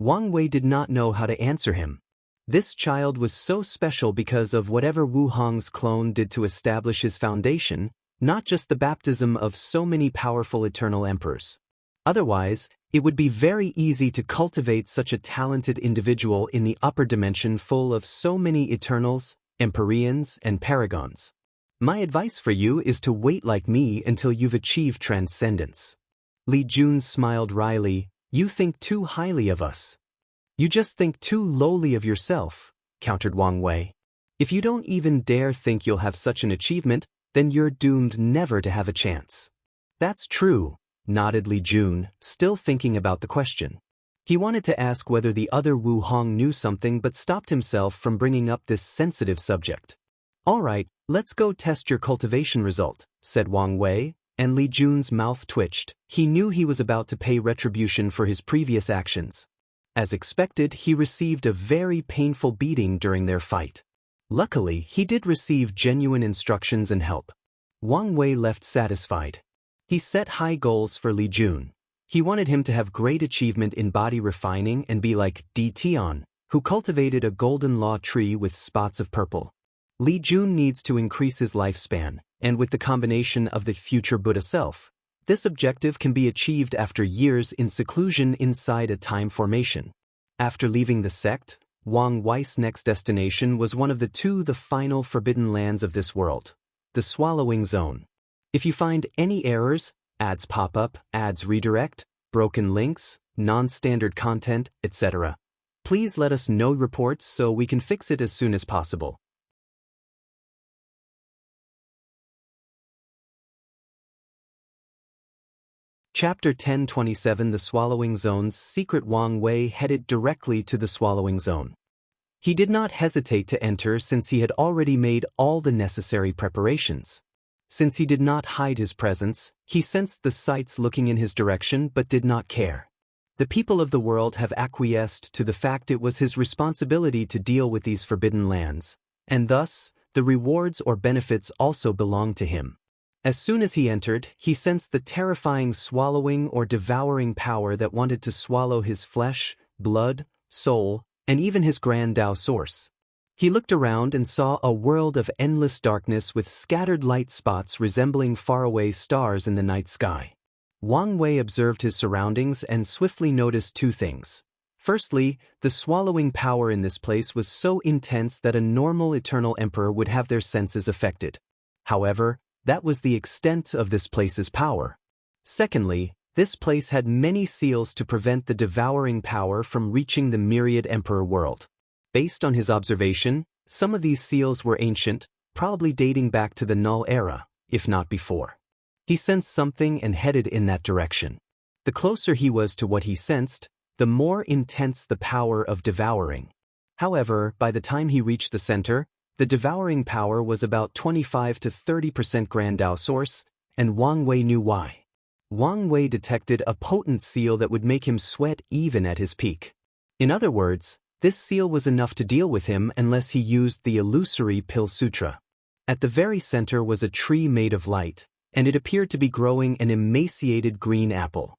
Wang Wei did not know how to answer him. This child was so special because of whatever Wu Hong's clone did to establish his foundation, not just the baptism of so many powerful eternal emperors. Otherwise, it would be very easy to cultivate such a talented individual in the upper dimension full of so many Eternals, Empyreans, and Paragons. My advice for you is to wait like me until you've achieved transcendence. Li Jun smiled wryly. You think too highly of us. You just think too lowly of yourself, countered Wang Wei. If you don't even dare think you'll have such an achievement, then you're doomed never to have a chance. That's true, nodded Li Jun, still thinking about the question. He wanted to ask whether the other Wu Hong knew something but stopped himself from bringing up this sensitive subject. All right, let's go test your cultivation result, said Wang Wei, and Li Jun's mouth twitched. He knew he was about to pay retribution for his previous actions. As expected, he received a very painful beating during their fight. Luckily, he did receive genuine instructions and help. Wang Wei left satisfied. He set high goals for Li Jun. He wanted him to have great achievement in body refining and be like Di Tian, who cultivated a golden law tree with spots of purple. Li Jun needs to increase his lifespan, and with the combination of the future Buddha self, this objective can be achieved after years in seclusion inside a time formation. After leaving the sect, Wang Wei's next destination was one of the final forbidden lands of this world, the Swallowing Zone. If you find any errors, ads pop up, ads redirect, broken links, non-standard content, etc., please let us know reports so we can fix it as soon as possible. Chapter 1027 The Swallowing Zone's Secret. Wang Wei headed directly to the Swallowing Zone. He did not hesitate to enter since he had already made all the necessary preparations. Since he did not hide his presence, he sensed the sights looking in his direction but did not care. The people of the world have acquiesced to the fact it was his responsibility to deal with these forbidden lands, and thus, the rewards or benefits also belonged to him. As soon as he entered, he sensed the terrifying swallowing or devouring power that wanted to swallow his flesh, blood, soul, and even his grand Tao source. He looked around and saw a world of endless darkness with scattered light spots resembling faraway stars in the night sky. Wang Wei observed his surroundings and swiftly noticed two things. Firstly, the swallowing power in this place was so intense that a normal eternal emperor would have their senses affected. However, that was the extent of this place's power. Secondly, this place had many seals to prevent the devouring power from reaching the myriad emperor world. Based on his observation, some of these seals were ancient, probably dating back to the Null era, if not before. He sensed something and headed in that direction. The closer he was to what he sensed, the more intense the power of devouring. However, by the time he reached the center, the devouring power was about 25 to 30% Grand Dao source, and Wang Wei knew why. Wang Wei detected a potent seal that would make him sweat even at his peak. In other words, this seal was enough to deal with him unless he used the illusory Pill Sutra. At the very center was a tree made of light, and it appeared to be growing an emaciated green apple.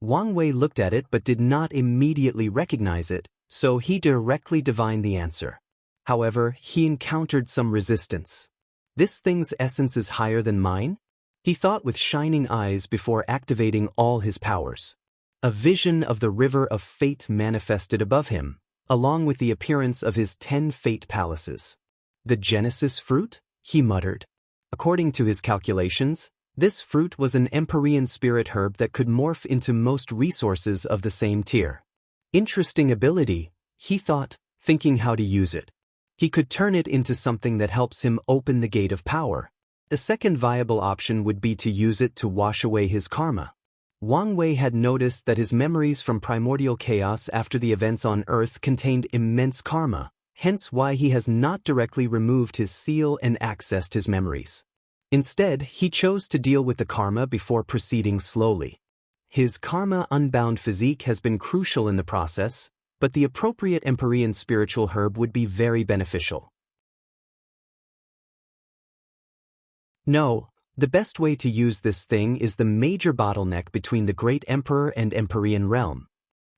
Wang Wei looked at it but did not immediately recognize it, so he directly divined the answer. However, he encountered some resistance. This thing's essence is higher than mine? He thought with shining eyes before activating all his powers. A vision of the river of fate manifested above him, along with the appearance of his 10 fate palaces. The Genesis fruit? He muttered. According to his calculations, this fruit was an Empyrean spirit herb that could morph into most resources of the same tier. Interesting ability, he thought, thinking how to use it. He could turn it into something that helps him open the gate of power. The second viable option would be to use it to wash away his karma. Wang Wei had noticed that his memories from primordial chaos after the events on Earth contained immense karma, hence why he has not directly removed his seal and accessed his memories. Instead, he chose to deal with the karma before proceeding slowly. His karma-unbound physique has been crucial in the process, but the appropriate Empyrean spiritual herb would be very beneficial. No, the best way to use this thing is the major bottleneck between the Great Emperor and Empyrean realm.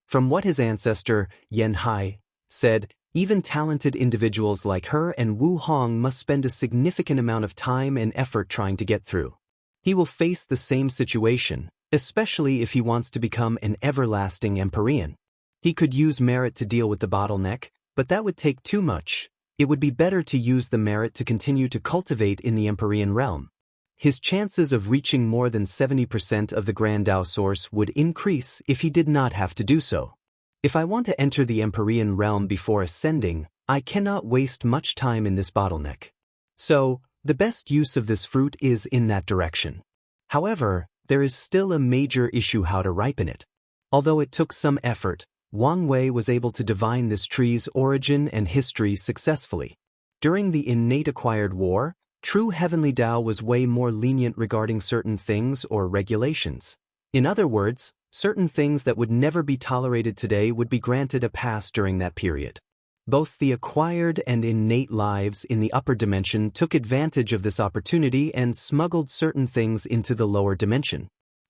From what his ancestor, Yan Hai, said, even talented individuals like her and Wu Hong must spend a significant amount of time and effort trying to get through. He will face the same situation, especially if he wants to become an everlasting Empyrean. He could use merit to deal with the bottleneck, but that would take too much. It would be better to use the merit to continue to cultivate in the Empyrean realm. His chances of reaching more than 70% of the Grand Dao source would increase if he did not have to do so. If I want to enter the Empyrean realm before ascending, I cannot waste much time in this bottleneck. So, the best use of this fruit is in that direction. However, there is still a major issue how to ripen it. Although it took some effort, Wang Wei was able to divine this tree's origin and history successfully. During the innate acquired war, true heavenly Tao was way more lenient regarding certain things or regulations. In other words, certain things that would never be tolerated today would be granted a pass during that period. Both the acquired and innate lives in the upper dimension took advantage of this opportunity and smuggled certain things into the lower dimension.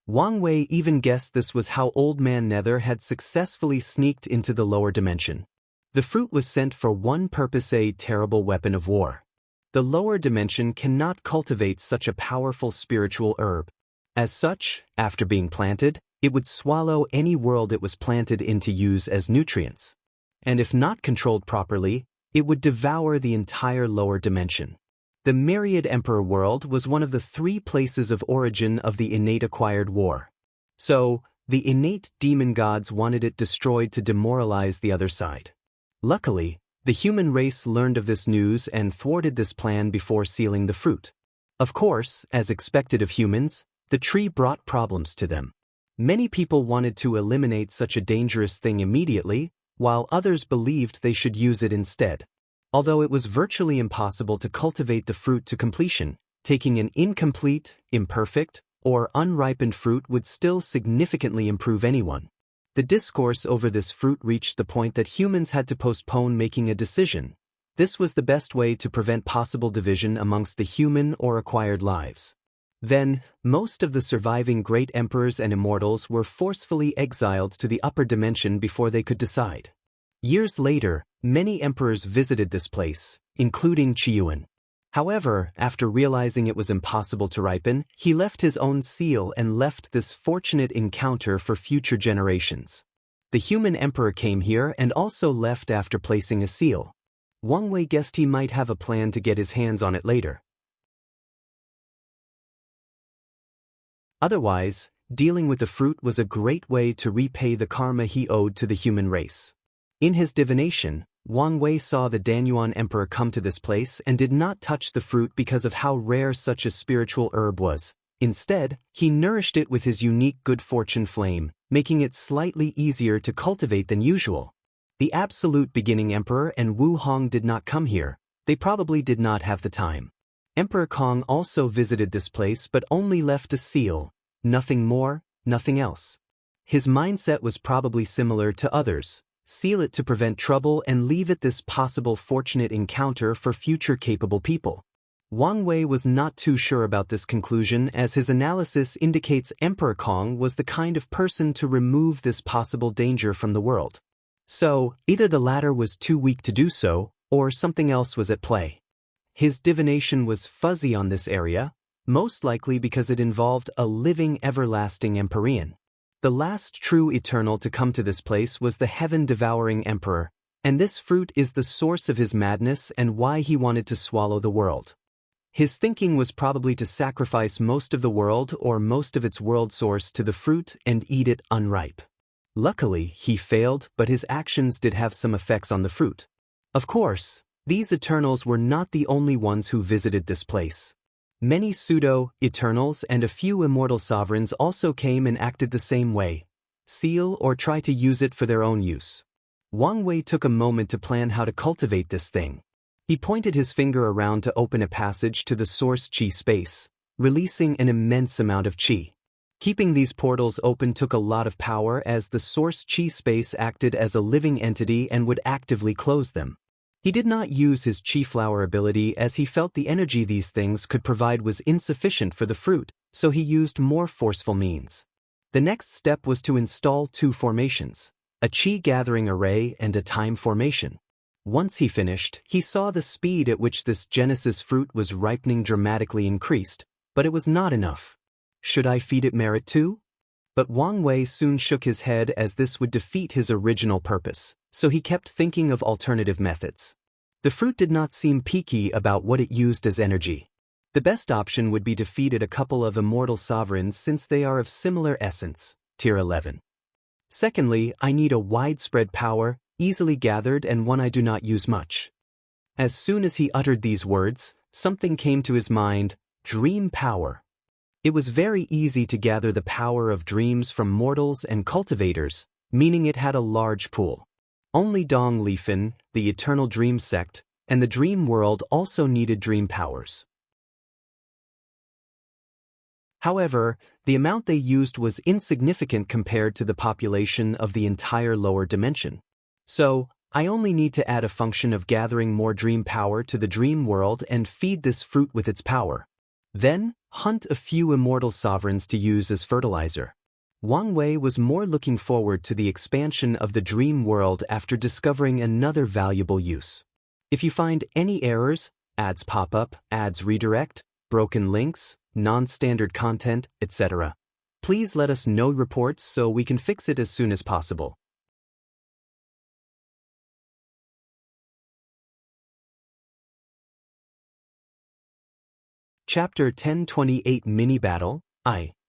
Wang Wei even guessed this was how Old Man Nether had successfully sneaked into the lower dimension. The fruit was sent for one purpose: a terrible weapon of war. The lower dimension cannot cultivate such a powerful spiritual herb. As such, after being planted, it would swallow any world it was planted in to use as nutrients. And if not controlled properly, it would devour the entire lower dimension. The Myriad Emperor world was one of the 3 places of origin of the innate acquired war. So, the innate demon gods wanted it destroyed to demoralize the other side. Luckily, the human race learned of this news and thwarted this plan before sealing the fruit. Of course, as expected of humans, the tree brought problems to them. Many people wanted to eliminate such a dangerous thing immediately, while others believed they should use it instead. Although it was virtually impossible to cultivate the fruit to completion, taking an incomplete, imperfect, or unripened fruit would still significantly improve anyone. The discourse over this fruit reached the point that humans had to postpone making a decision. This was the best way to prevent possible division amongst the human or acquired lives. Then, most of the surviving great emperors and immortals were forcefully exiled to the upper dimension before they could decide. Years later, many emperors visited this place, including Qiyuan. However, after realizing it was impossible to ripen, he left his own seal and left this fortunate encounter for future generations. The human emperor came here and also left after placing a seal. Wang Wei guessed he might have a plan to get his hands on it later. Otherwise, dealing with the fruit was a great way to repay the karma he owed to the human race. In his divination, Wang Wei saw the Danyuan emperor come to this place and did not touch the fruit because of how rare such a spiritual herb was. Instead, he nourished it with his unique good fortune flame, making it slightly easier to cultivate than usual. The absolute beginning emperor and Wu Hong did not come here. They probably did not have the time. Emperor Kong also visited this place but only left a seal. Nothing more, nothing else. His mindset was probably similar to others. Seal it to prevent trouble and leave it this possible fortunate encounter for future capable people. Wang Wei was not too sure about this conclusion, as his analysis indicates Emperor Kong was the kind of person to remove this possible danger from the world. So, either the latter was too weak to do so, or something else was at play. His divination was fuzzy on this area, most likely because it involved a living everlasting Empyrean. The last true eternal to come to this place was the heaven-devouring emperor, and this fruit is the source of his madness and why he wanted to swallow the world. His thinking was probably to sacrifice most of the world or most of its world source to the fruit and eat it unripe. Luckily, he failed, but his actions did have some effects on the fruit. Of course, these Eternals were not the only ones who visited this place. Many pseudo-Eternals and a few immortal sovereigns also came and acted the same way, seal or try to use it for their own use. Wang Wei took a moment to plan how to cultivate this thing. He pointed his finger around to open a passage to the source chi space, releasing an immense amount of chi. Keeping these portals open took a lot of power, as the source chi space acted as a living entity and would actively close them. He did not use his chi flower ability, as he felt the energy these things could provide was insufficient for the fruit, so he used more forceful means. The next step was to install two formations, a chi gathering array and a time formation. Once he finished, he saw the speed at which this Genesis fruit was ripening dramatically increased, but it was not enough. Should I feed it merit too? But Wang Wei soon shook his head, as this would defeat his original purpose, so he kept thinking of alternative methods. The fruit did not seem picky about what it used as energy. The best option would be to feed it a couple of immortal sovereigns, since they are of similar essence, tier 11. Secondly, I need a widespread power, easily gathered, and one I do not use much. As soon as he uttered these words, something came to his mind: dream power. It was very easy to gather the power of dreams from mortals and cultivators, meaning it had a large pool. Only Dong Lifan, the Eternal Dream Sect, and the Dream World also needed dream powers. However, the amount they used was insignificant compared to the population of the entire lower dimension. So, I only need to add a function of gathering more dream power to the dream world and feed this fruit with its power. Then, hunt a few immortal sovereigns to use as fertilizer. Wang Wei was more looking forward to the expansion of the dream world after discovering another valuable use. If you find any errors, ads pop up, ads redirect, broken links, non-standard content, etc., please let us know reports so we can fix it as soon as possible. Chapter 1028 Mini Battle.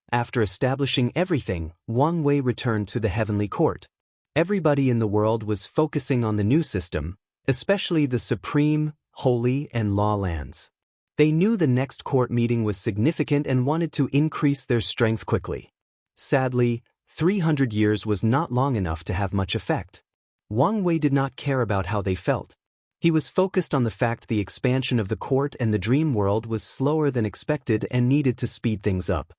After establishing everything, Wang Wei returned to the Heavenly Court. Everybody in the world was focusing on the new system, especially the Supreme, Holy, and Law lands. They knew the next court meeting was significant and wanted to increase their strength quickly. Sadly, 300 years was not long enough to have much effect. Wang Wei did not care about how they felt. He was focused on the fact the expansion of the court and the dream world was slower than expected and needed to speed things up.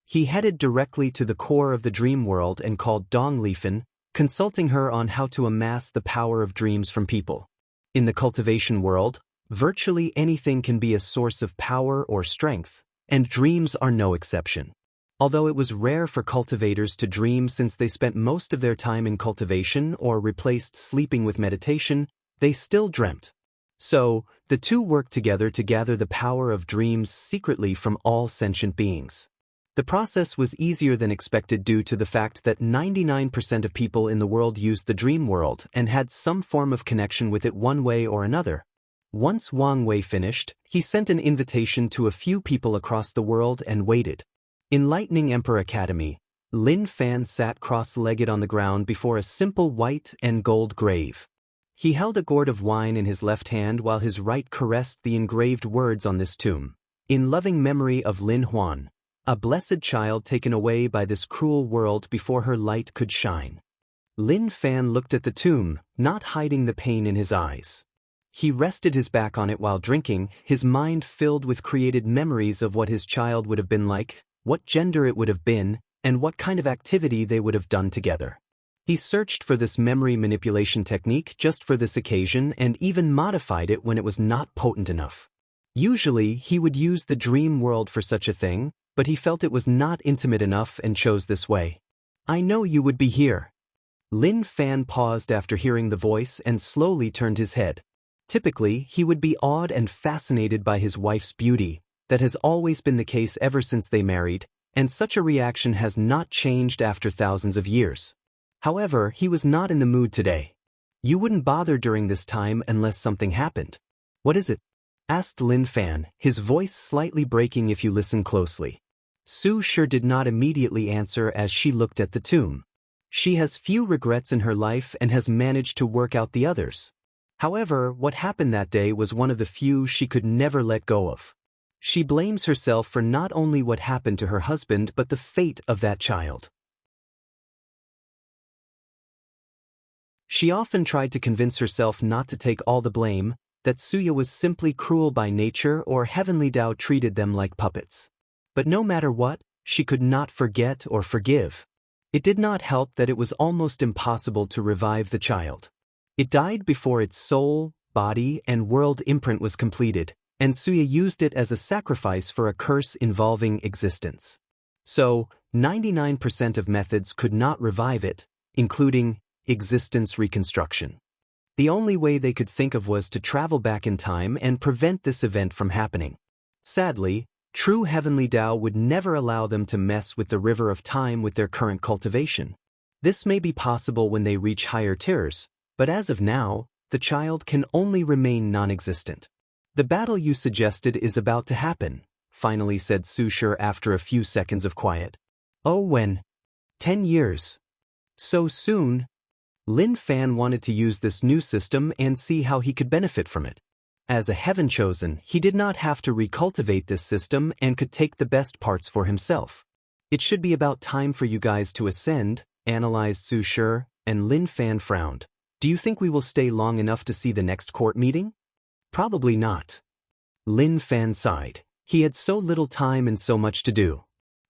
He headed directly to the core of the dream world and called Dong Lifan, consulting her on how to amass the power of dreams from people. In the cultivation world, virtually anything can be a source of power or strength, and dreams are no exception. Although it was rare for cultivators to dream, since they spent most of their time in cultivation or replaced sleeping with meditation, they still dreamt. So, the two worked together to gather the power of dreams secretly from all sentient beings. The process was easier than expected due to the fact that 99% of people in the world used the dream world and had some form of connection with it one way or another. Once Wang Wei finished, he sent an invitation to a few people across the world and waited. In Lightning Emperor Academy, Lin Fan sat cross-legged on the ground before a simple white and gold grave. He held a gourd of wine in his left hand while his right caressed the engraved words on this tomb. In loving memory of Lin Huan. A blessed child taken away by this cruel world before her light could shine. Lin Fan looked at the tomb, not hiding the pain in his eyes. He rested his back on it while drinking, his mind filled with created memories of what his child would have been like, what gender it would have been, and what kind of activity they would have done together. He searched for this memory manipulation technique just for this occasion and even modified it when it was not potent enough. Usually, he would use the dream world for such a thing, but he felt it was not intimate enough and chose this way. "I know you would be here." Lin Fan paused after hearing the voice and slowly turned his head. Typically, he would be awed and fascinated by his wife's beauty. That has always been the case ever since they married, and such a reaction has not changed after thousands of years. However, he was not in the mood today. "You wouldn't bother during this time unless something happened." "What is it?" asked Lin Fan, his voice slightly breaking if you listen closely. Su Shi did not immediately answer as she looked at the tomb. She has few regrets in her life and has managed to work out the others. However, what happened that day was one of the few she could never let go of. She blames herself for not only what happened to her husband but the fate of that child. She often tried to convince herself not to take all the blame, that Suya was simply cruel by nature or Heavenly Tao treated them like puppets. But no matter what, she could not forget or forgive. It did not help that it was almost impossible to revive the child. It died before its soul, body, and world imprint was completed, and Suya used it as a sacrifice for a curse involving existence. So, 99% of methods could not revive it, including existence reconstruction. The only way they could think of was to travel back in time and prevent this event from happening. Sadly, true Heavenly Tao would never allow them to mess with the river of time with their current cultivation. This may be possible when they reach higher tiers, but as of now, the child can only remain non-existent. "The battle you suggested is about to happen," finally said Su Shi after a few seconds of quiet. "Oh, when?" 10 years. "So soon?" Lin Fan wanted to use this new system and see how he could benefit from it. As a heaven chosen, he did not have to recultivate this system and could take the best parts for himself. "It should be about time for you guys to ascend," analyzed Su Shi, and Lin Fan frowned. "Do you think we will stay long enough to see the next court meeting?" "Probably not." Lin Fan sighed. He had so little time and so much to do.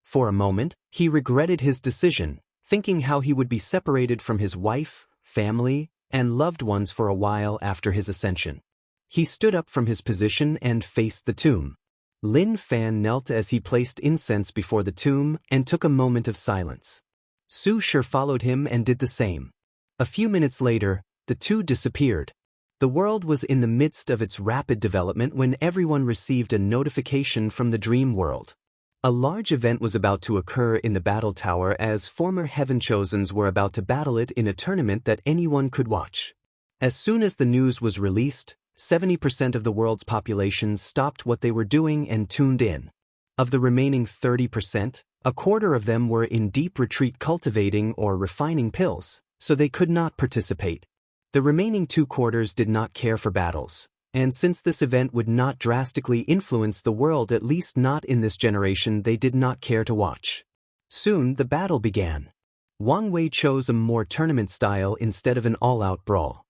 For a moment, he regretted his decision, thinking how he would be separated from his wife, family, and loved ones for a while after his ascension. He stood up from his position and faced the tomb. Lin Fan knelt as he placed incense before the tomb and took a moment of silence. Su Shi followed him and did the same. A few minutes later, the two disappeared. The world was in the midst of its rapid development when everyone received a notification from the dream world. A large event was about to occur in the battle tower as former Heaven Chosens were about to battle it in a tournament that anyone could watch. As soon as the news was released, 70% of the world's population stopped what they were doing and tuned in. Of the remaining 30%, a quarter of them were in deep retreat cultivating or refining pills, so they could not participate. The remaining 2/4 did not care for battles, and since this event would not drastically influence the world, at least not in this generation, they did not care to watch. Soon the battle began. Wang Wei chose a more tournament style instead of an all-out brawl.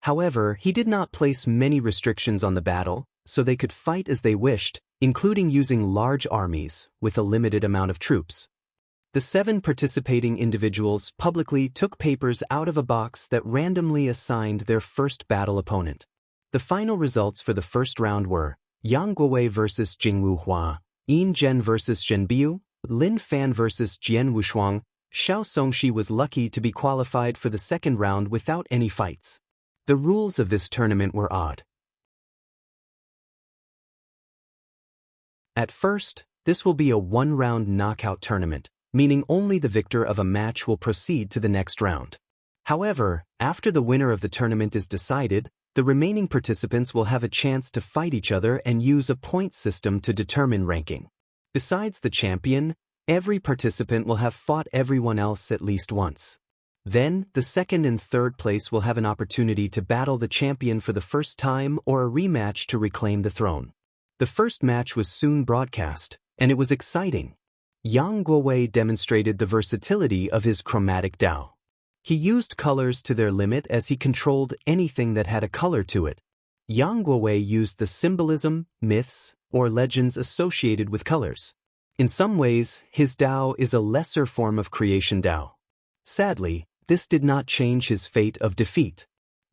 However, he did not place many restrictions on the battle, so they could fight as they wished, including using large armies with a limited amount of troops. The 7 participating individuals publicly took papers out of a box that randomly assigned their first battle opponent. The final results for the first round were Yang Guowei vs. Jingwu Hua, Yin Zhen vs. Zhen Biu, Lin Fan vs. Jian Wushuang. Xiao Songxi was lucky to be qualified for the second round without any fights. The rules of this tournament were odd. At first, this will be a one-round knockout tournament, meaning only the victor of a match will proceed to the next round. However, after the winner of the tournament is decided, the remaining participants will have a chance to fight each other and use a point system to determine ranking. Besides the champion, every participant will have fought everyone else at least once. Then, the second and third place will have an opportunity to battle the champion for the first time or a rematch to reclaim the throne. The first match was soon broadcast, and it was exciting. Yang Guowei demonstrated the versatility of his chromatic Dao. He used colors to their limit as he controlled anything that had a color to it. Yang Guowei used the symbolism, myths, or legends associated with colors. In some ways, his Dao is a lesser form of creation Dao. Sadly, this did not change his fate of defeat.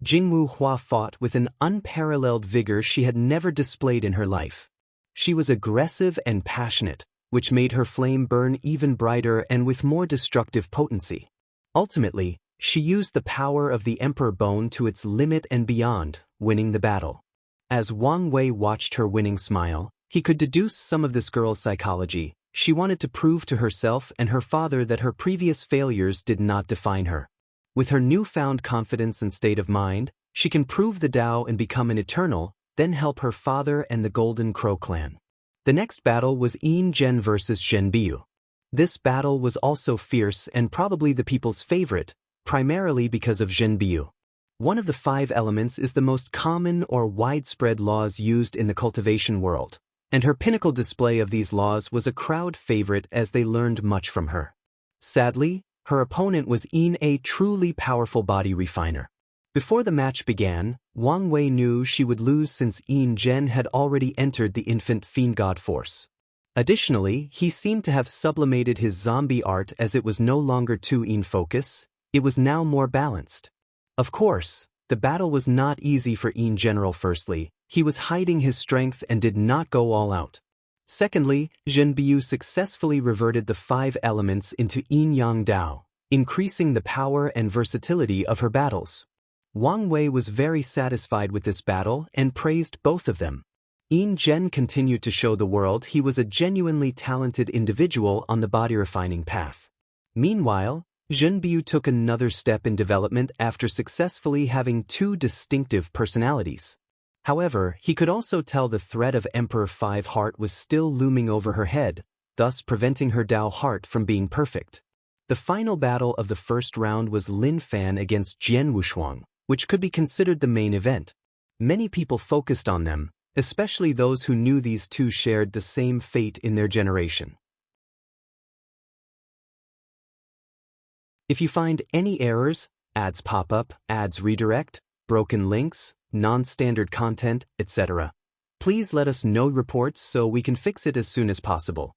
Jingwu Hua fought with an unparalleled vigor she had never displayed in her life. She was aggressive and passionate, which made her flame burn even brighter and with more destructive potency. Ultimately, she used the power of the Emperor Bone to its limit and beyond, winning the battle. As Wang Wei watched her winning smile, he could deduce some of this girl's psychology. She wanted to prove to herself and her father that her previous failures did not define her. With her newfound confidence and state of mind, she can prove the Tao and become an eternal, then help her father and the Golden Crow clan. The next battle was Yin Zhen versus Zhen Biu. This battle was also fierce and probably the people's favorite, primarily because of Zhen Biu. One of the 5 elements is the most common or widespread laws used in the cultivation world, and her pinnacle display of these laws was a crowd favorite as they learned much from her. Sadly, her opponent was Yin, a truly powerful body refiner. Before the match began, Wang Wei knew she would lose since Yin Zhen had already entered the infant fiend god force. Additionally, he seemed to have sublimated his zombie art as it was no longer too in focus, it was now more balanced. Of course, the battle was not easy for Yin General. Firstly, he was hiding his strength and did not go all out. Secondly, Zhen Biu successfully reverted the 5 elements into Yin-Yang Dao, increasing the power and versatility of her battles. Wang Wei was very satisfied with this battle and praised both of them. Yin Zhen continued to show the world he was a genuinely talented individual on the body refining path. Meanwhile, Zhen Biu took another step in development after successfully having 2 distinctive personalities. However, he could also tell the threat of Emperor 5 Heart was still looming over her head, thus preventing her Dao Heart from being perfect. The final battle of the first round was Lin Fan against Jian Wushuang, which could be considered the main event. Many people focused on them, especially those who knew these two shared the same fate in their generation. If you find any errors, ads pop up, ads redirect, broken links, non-standard content, etc., please let us know reports so we can fix it as soon as possible.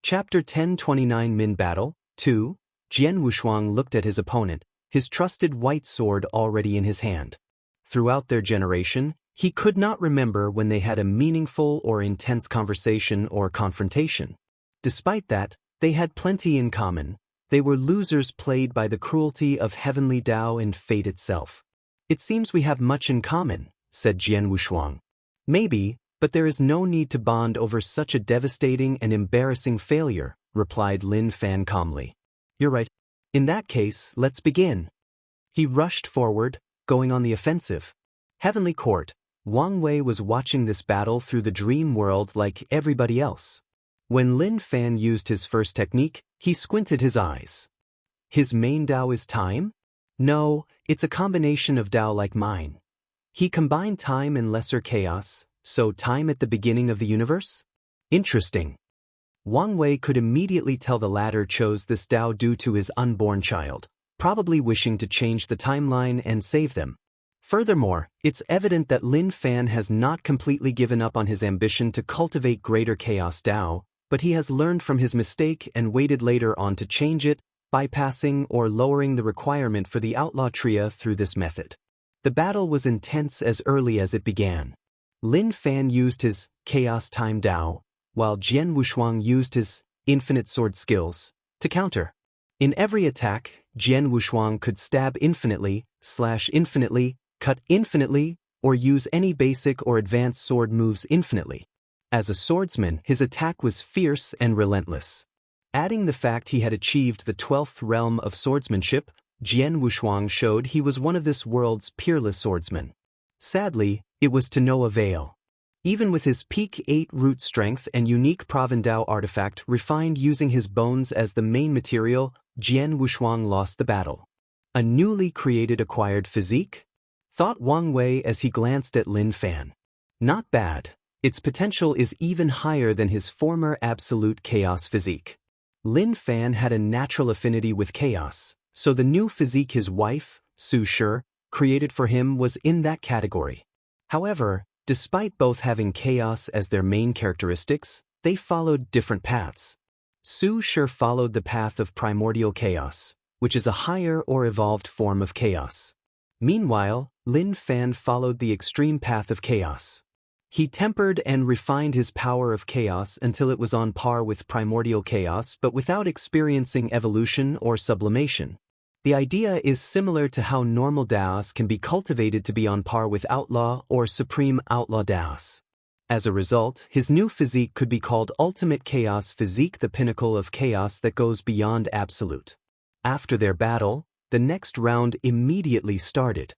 Chapter 1029 Min Battle 2. Jian Wushuang looked at his opponent, his trusted white sword already in his hand. Throughout their generation, he could not remember when they had a meaningful or intense conversation or confrontation. Despite that, they had plenty in common. They were losers played by the cruelty of heavenly Tao and fate itself. "It seems we have much in common," said Jian Wushuang. "Maybe, but there is no need to bond over such a devastating and embarrassing failure," replied Lin Fan calmly. "You're right. In that case, let's begin." He rushed forward, going on the offensive. Heavenly Court, Wang Wei was watching this battle through the dream world like everybody else. When Lin Fan used his first technique, he squinted his eyes. His main Dao is time? No, it's a combination of Dao like mine. He combined time and lesser chaos, so time at the beginning of the universe? Interesting. Wang Wei could immediately tell the latter chose this Dao due to his unborn child, probably wishing to change the timeline and save them. Furthermore, it's evident that Lin Fan has not completely given up on his ambition to cultivate greater chaos Dao, but he has learned from his mistake and waited later on to change it, bypassing or lowering the requirement for the outlaw tria through this method. The battle was intense as early as it began. Lin Fan used his chaos time Dao, while Jian Wushuang used his infinite sword skills to counter. In every attack, Jian Wushuang could stab infinitely, slash infinitely, cut infinitely, or use any basic or advanced sword moves infinitely. As a swordsman, his attack was fierce and relentless. Adding the fact he had achieved the 12th realm of swordsmanship, Jian Wushuang showed he was one of this world's peerless swordsmen. Sadly, it was to no avail. Even with his peak 8 root strength and unique Pravendao artifact refined using his bones as the main material, Jian Wushuang lost the battle. A newly created acquired physique? thought Wang Wei as he glanced at Lin Fan. Not bad. Its potential is even higher than his former absolute chaos physique. Lin Fan had a natural affinity with chaos, so the new physique his wife, Su Shi, created for him was in that category. However, despite both having chaos as their main characteristics, they followed different paths. Su Shi followed the path of primordial chaos, which is a higher or evolved form of chaos. Meanwhile, Lin Fan followed the extreme path of chaos. He tempered and refined his power of chaos until it was on par with primordial chaos but without experiencing evolution or sublimation. The idea is similar to how normal Daos can be cultivated to be on par with outlaw or supreme outlaw Daos. As a result, his new physique could be called Ultimate Chaos Physique, the pinnacle of chaos that goes beyond absolute. After their battle, the next round immediately started.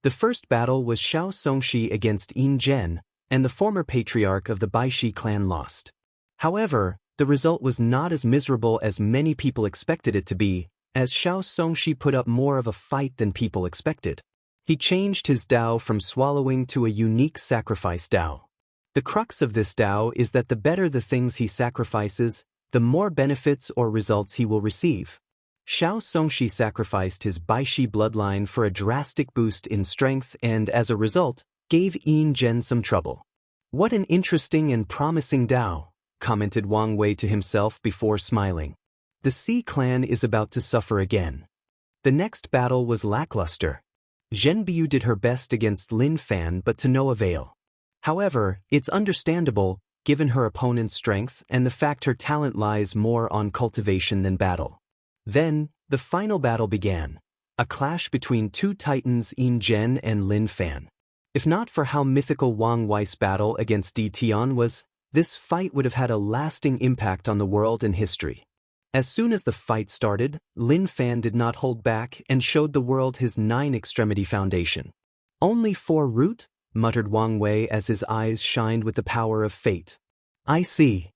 The first battle was Xiao Songxi against Yin Zhen, and the former patriarch of the Baishi clan lost. However, the result was not as miserable as many people expected it to be, as Xiao Songxi put up more of a fight than people expected. He changed his Dao from swallowing to a unique sacrifice Dao. The crux of this Dao is that the better the things he sacrifices, the more benefits or results he will receive. Xiao Songxi sacrificed his Baishi bloodline for a drastic boost in strength and, as a result, gave Yin Zhen some trouble. "What an interesting and promising Dao," commented Wang Wei to himself before smiling. The Xi clan is about to suffer again. The next battle was lackluster. Zhen Biu did her best against Lin Fan but to no avail. However, it's understandable, given her opponent's strength and the fact her talent lies more on cultivation than battle. Then, the final battle began. A clash between two titans, Yin Zhen and Lin Fan. If not for how mythical Wang Wei's battle against Di Tian was, this fight would have had a lasting impact on the world and history. As soon as the fight started, Lin Fan did not hold back and showed the world his 9-extremity foundation. "Only 4 root?" muttered Wang Wei as his eyes shined with the power of fate. "I see."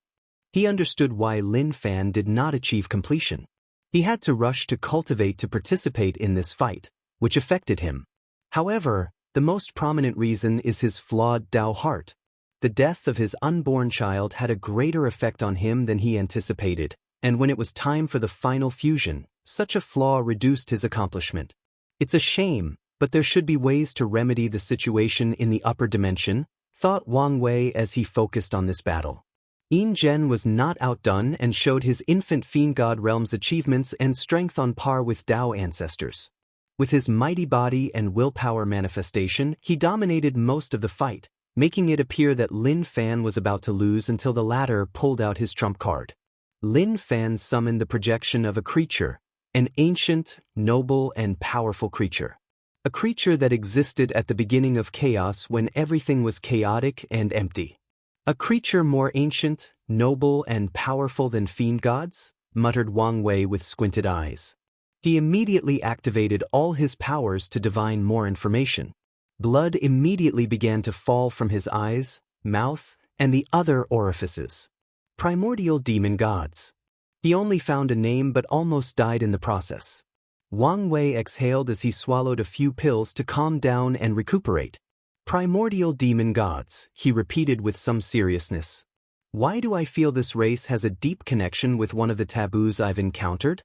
He understood why Lin Fan did not achieve completion. He had to rush to cultivate to participate in this fight, which affected him. However, the most prominent reason is his flawed Dao heart. The death of his unborn child had a greater effect on him than he anticipated, and when it was time for the final fusion, such a flaw reduced his accomplishment. It's a shame, but there should be ways to remedy the situation in the upper dimension, thought Wang Wei as he focused on this battle. Yin Zhen was not outdone and showed his infant fiend god realm's achievements and strength on par with Dao ancestors. With his mighty body and willpower manifestation, he dominated most of the fight, making it appear that Lin Fan was about to lose until the latter pulled out his trump card. Lin Fan summoned the projection of a creature, an ancient, noble, and powerful creature. A creature that existed at the beginning of chaos when everything was chaotic and empty. "A creature more ancient, noble, and powerful than fiend gods?" muttered Wang Wei with squinted eyes. He immediately activated all his powers to divine more information. Blood immediately began to fall from his eyes, mouth, and the other orifices. Primordial demon gods. He only found a name but almost died in the process. Wang Wei exhaled as he swallowed a few pills to calm down and recuperate. "Primordial demon gods," he repeated with some seriousness. "Why do I feel this race has a deep connection with one of the taboos I've encountered?"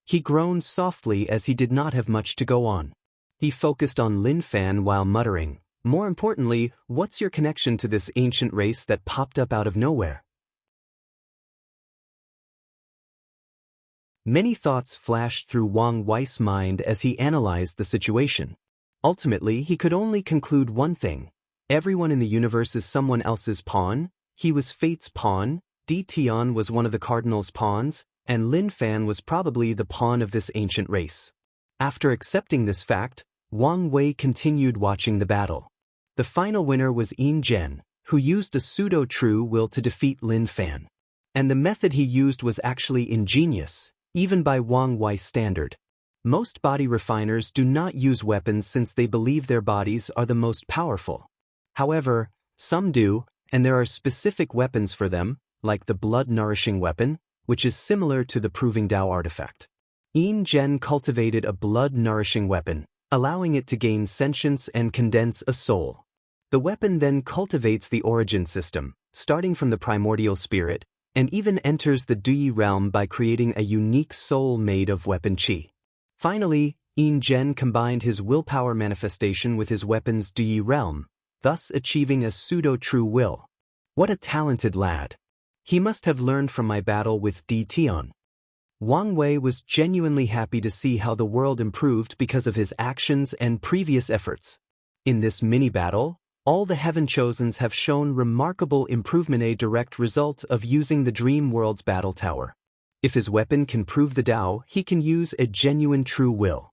He groaned softly as he did not have much to go on. He focused on Lin Fan while muttering, "More importantly, what's your connection to this ancient race that popped up out of nowhere?" Many thoughts flashed through Wang Wei's mind as he analyzed the situation. Ultimately, he could only conclude one thing. Everyone in the universe is someone else's pawn. He was fate's pawn, Di Tian was one of the cardinal's pawns, and Lin Fan was probably the pawn of this ancient race. After accepting this fact, Wang Wei continued watching the battle. The final winner was Yin Zhen, who used a pseudo-true will to defeat Lin Fan. And the method he used was actually ingenious, even by Wang Wei's standard. Most body refiners do not use weapons since they believe their bodies are the most powerful. However, some do, and there are specific weapons for them, like the blood-nourishing weapon, which is similar to the Proving Dao artifact. Yin Zhen cultivated a blood-nourishing weapon, allowing it to gain sentience and condense a soul. The weapon then cultivates the origin system, starting from the primordial spirit, and even enters the Duyi realm by creating a unique soul made of weapon qi. Finally, Yin Zhen combined his willpower manifestation with his weapon's Duyi realm, thus achieving a pseudo-true will. What a talented lad! He must have learned from my battle with Di Tian. Wang Wei was genuinely happy to see how the world improved because of his actions and previous efforts. In this mini-battle, all the Heaven Chosens have shown remarkable improvement, a direct result of using the Dream World's battle tower. If his weapon can prove the Tao, he can use a genuine true will.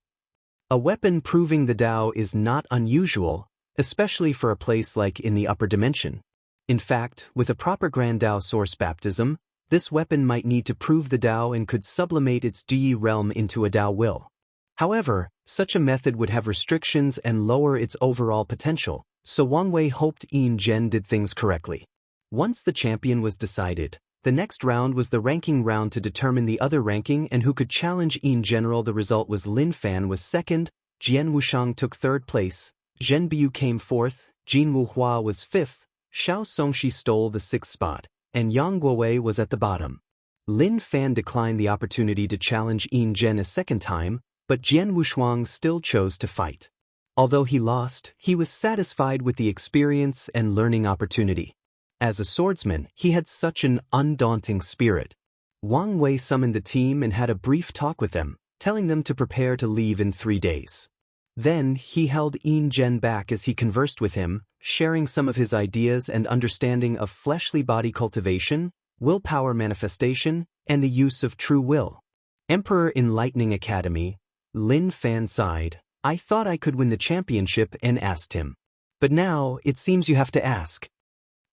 A weapon proving the Tao is not unusual, especially for a place like in the upper dimension. In fact, with a proper Grand Tao source baptism, this weapon might need to prove the Tao and could sublimate its Duyi realm into a Tao will. However, such a method would have restrictions and lower its overall potential, so Wang Wei hoped Yin Zhen did things correctly. Once the champion was decided, the next round was the ranking round to determine the other ranking and who could challenge Yin General. The result was Lin Fan was second, Jian Wushang took third place, Zhen Biu came fourth, Jin Wuhua was fifth, Xiao Songxi stole the sixth spot, and Yang Guowei was at the bottom. Lin Fan declined the opportunity to challenge Yin Zhen a second time, but Jian Wushuang still chose to fight. Although he lost, he was satisfied with the experience and learning opportunity. As a swordsman, he had such an undaunting spirit. Wang Wei summoned the team and had a brief talk with them, telling them to prepare to leave in 3 days. Then he held Yin Zhen back as he conversed with him, sharing some of his ideas and understanding of fleshly body cultivation, willpower manifestation, and the use of true will. Emperor Enlightening Academy, Lin Fan sighed. I thought I could win the championship and asked him. But now, it seems you have to ask.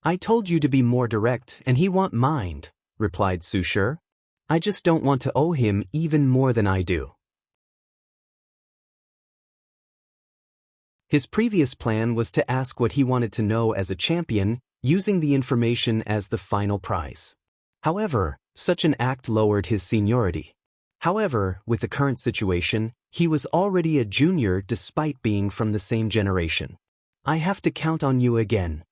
I told you to be more direct and he won't mind, replied Su Shi. I just don't want to owe him even more than I do. His previous plan was to ask what he wanted to know as a champion, using the information as the final prize. However, such an act lowered his seniority. However, with the current situation, he was already a junior despite being from the same generation. I have to count on you again.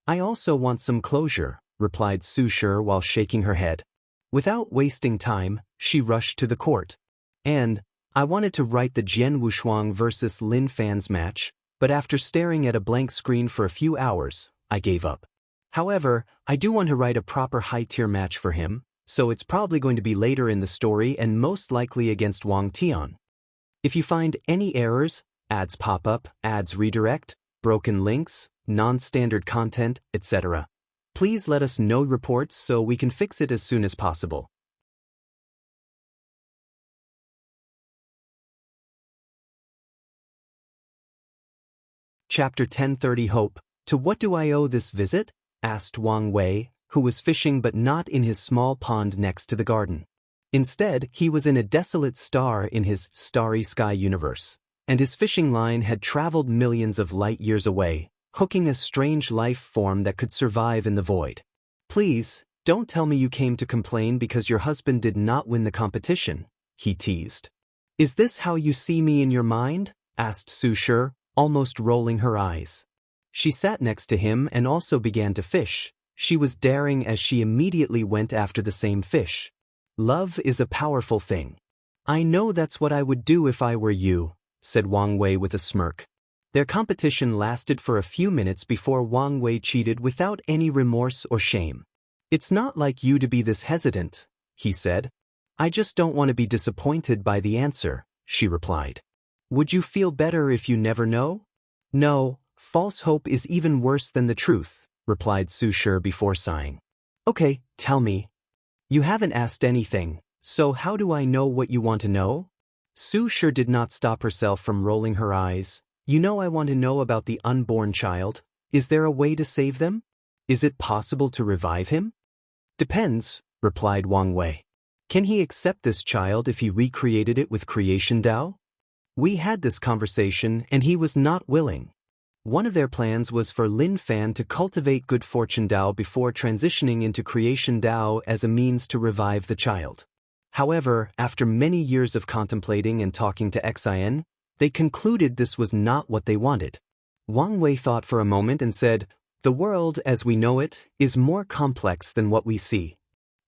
I also want some closure, replied Su Shi while shaking her head. Without wasting time, she rushed to the court. And I wanted to write the Jian Wushuang versus Lin Fan's match, but after staring at a blank screen for a few hours, I gave up. However, I do want to write a proper high-tier match for him, so it's probably going to be later in the story and most likely against Wang Tian. If you find any errors, ads pop up, ads redirect, broken links, non-standard content, etc., please let us know reports so we can fix it as soon as possible. Chapter 1030 Hope. To what do I owe this visit? Asked Wang Wei, who was fishing but not in his small pond next to the garden. Instead, he was in a desolate star in his starry sky universe, and his fishing line had traveled millions of light years away, hooking a strange life form that could survive in the void. Please, don't tell me you came to complain because your husband did not win the competition, he teased. Is this how you see me in your mind? Asked Su Shi, almost rolling her eyes. She sat next to him and also began to fish. She was daring as she immediately went after the same fish. Love is a powerful thing. I know that's what I would do if I were you, said Wang Wei with a smirk. Their competition lasted for a few minutes before Wang Wei cheated without any remorse or shame. It's not like you to be this hesitant, he said. I just don't want to be disappointed by the answer, she replied. Would you feel better if you never know? No, false hope is even worse than the truth, replied Su Shi before sighing. Okay, tell me. You haven't asked anything, so how do I know what you want to know? Su Shi did not stop herself from rolling her eyes. You know I want to know about the unborn child. Is there a way to save them? Is it possible to revive him? Depends, replied Wang Wei. Can he accept this child if he recreated it with Creation Tao? We had this conversation and he was not willing. One of their plans was for Lin Fan to cultivate Good Fortune Tao before transitioning into Creation Tao as a means to revive the child. However, after many years of contemplating and talking to Xin, they concluded this was not what they wanted. Wang Wei thought for a moment and said, "The world, as we know it, is more complex than what we see.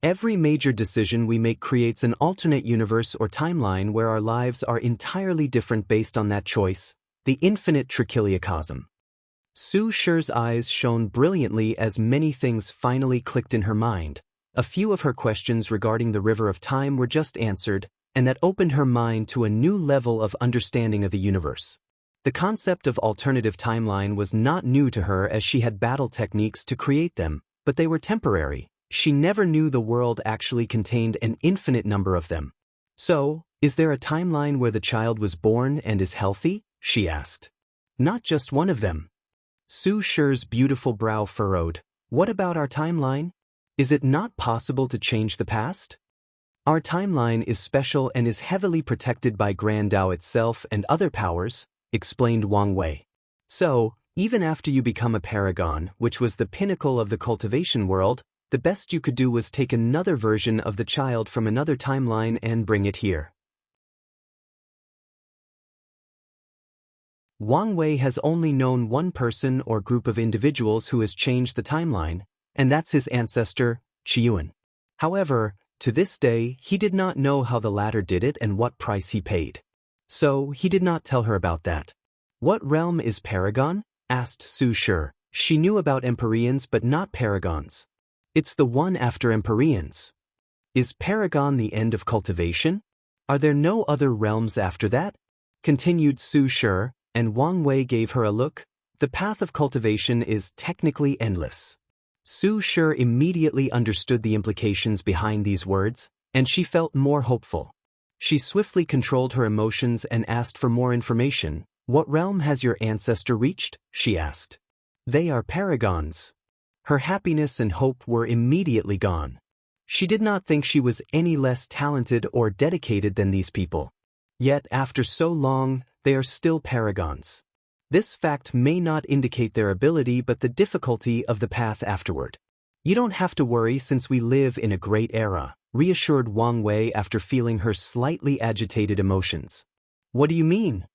Every major decision we make creates an alternate universe or timeline where our lives are entirely different based on that choice, the infinite trichiliocosm." Su Shi's eyes shone brilliantly as many things finally clicked in her mind. A few of her questions regarding the river of time were just answered, and that opened her mind to a new level of understanding of the universe. The concept of alternative timeline was not new to her as she had battle techniques to create them, but they were temporary. She never knew the world actually contained an infinite number of them. "So, is there a timeline where the child was born and is healthy?" she asked. "Not just one of them." Su Shi's beautiful brow furrowed. "What about our timeline? Is it not possible to change the past?" "Our timeline is special and is heavily protected by Grand Tao itself and other powers," explained Wang Wei. "So, even after you become a paragon, which was the pinnacle of the cultivation world, the best you could do was take another version of the child from another timeline and bring it here." Wang Wei has only known one person or group of individuals who has changed the timeline, and that's his ancestor, Qiuan. However, to this day, he did not know how the latter did it and what price he paid. So, he did not tell her about that. "What realm is Paragon?" asked Su Shi. She knew about Empyreans but not Paragons. "It's the one after Empyreans." "Is Paragon the end of cultivation? Are there no other realms after that?" continued Su Shi, and Wang Wei gave her a look. "The path of cultivation is technically endless." Su Shi immediately understood the implications behind these words, and she felt more hopeful. She swiftly controlled her emotions and asked for more information. "What realm has your ancestor reached?" she asked. "They are paragons." Her happiness and hope were immediately gone. She did not think she was any less talented or dedicated than these people. Yet, after so long, they are still paragons. This fact may not indicate their ability but the difficulty of the path afterward. "You don't have to worry since we live in a great era," reassured Wang Wei after feeling her slightly agitated emotions. "What do you mean?"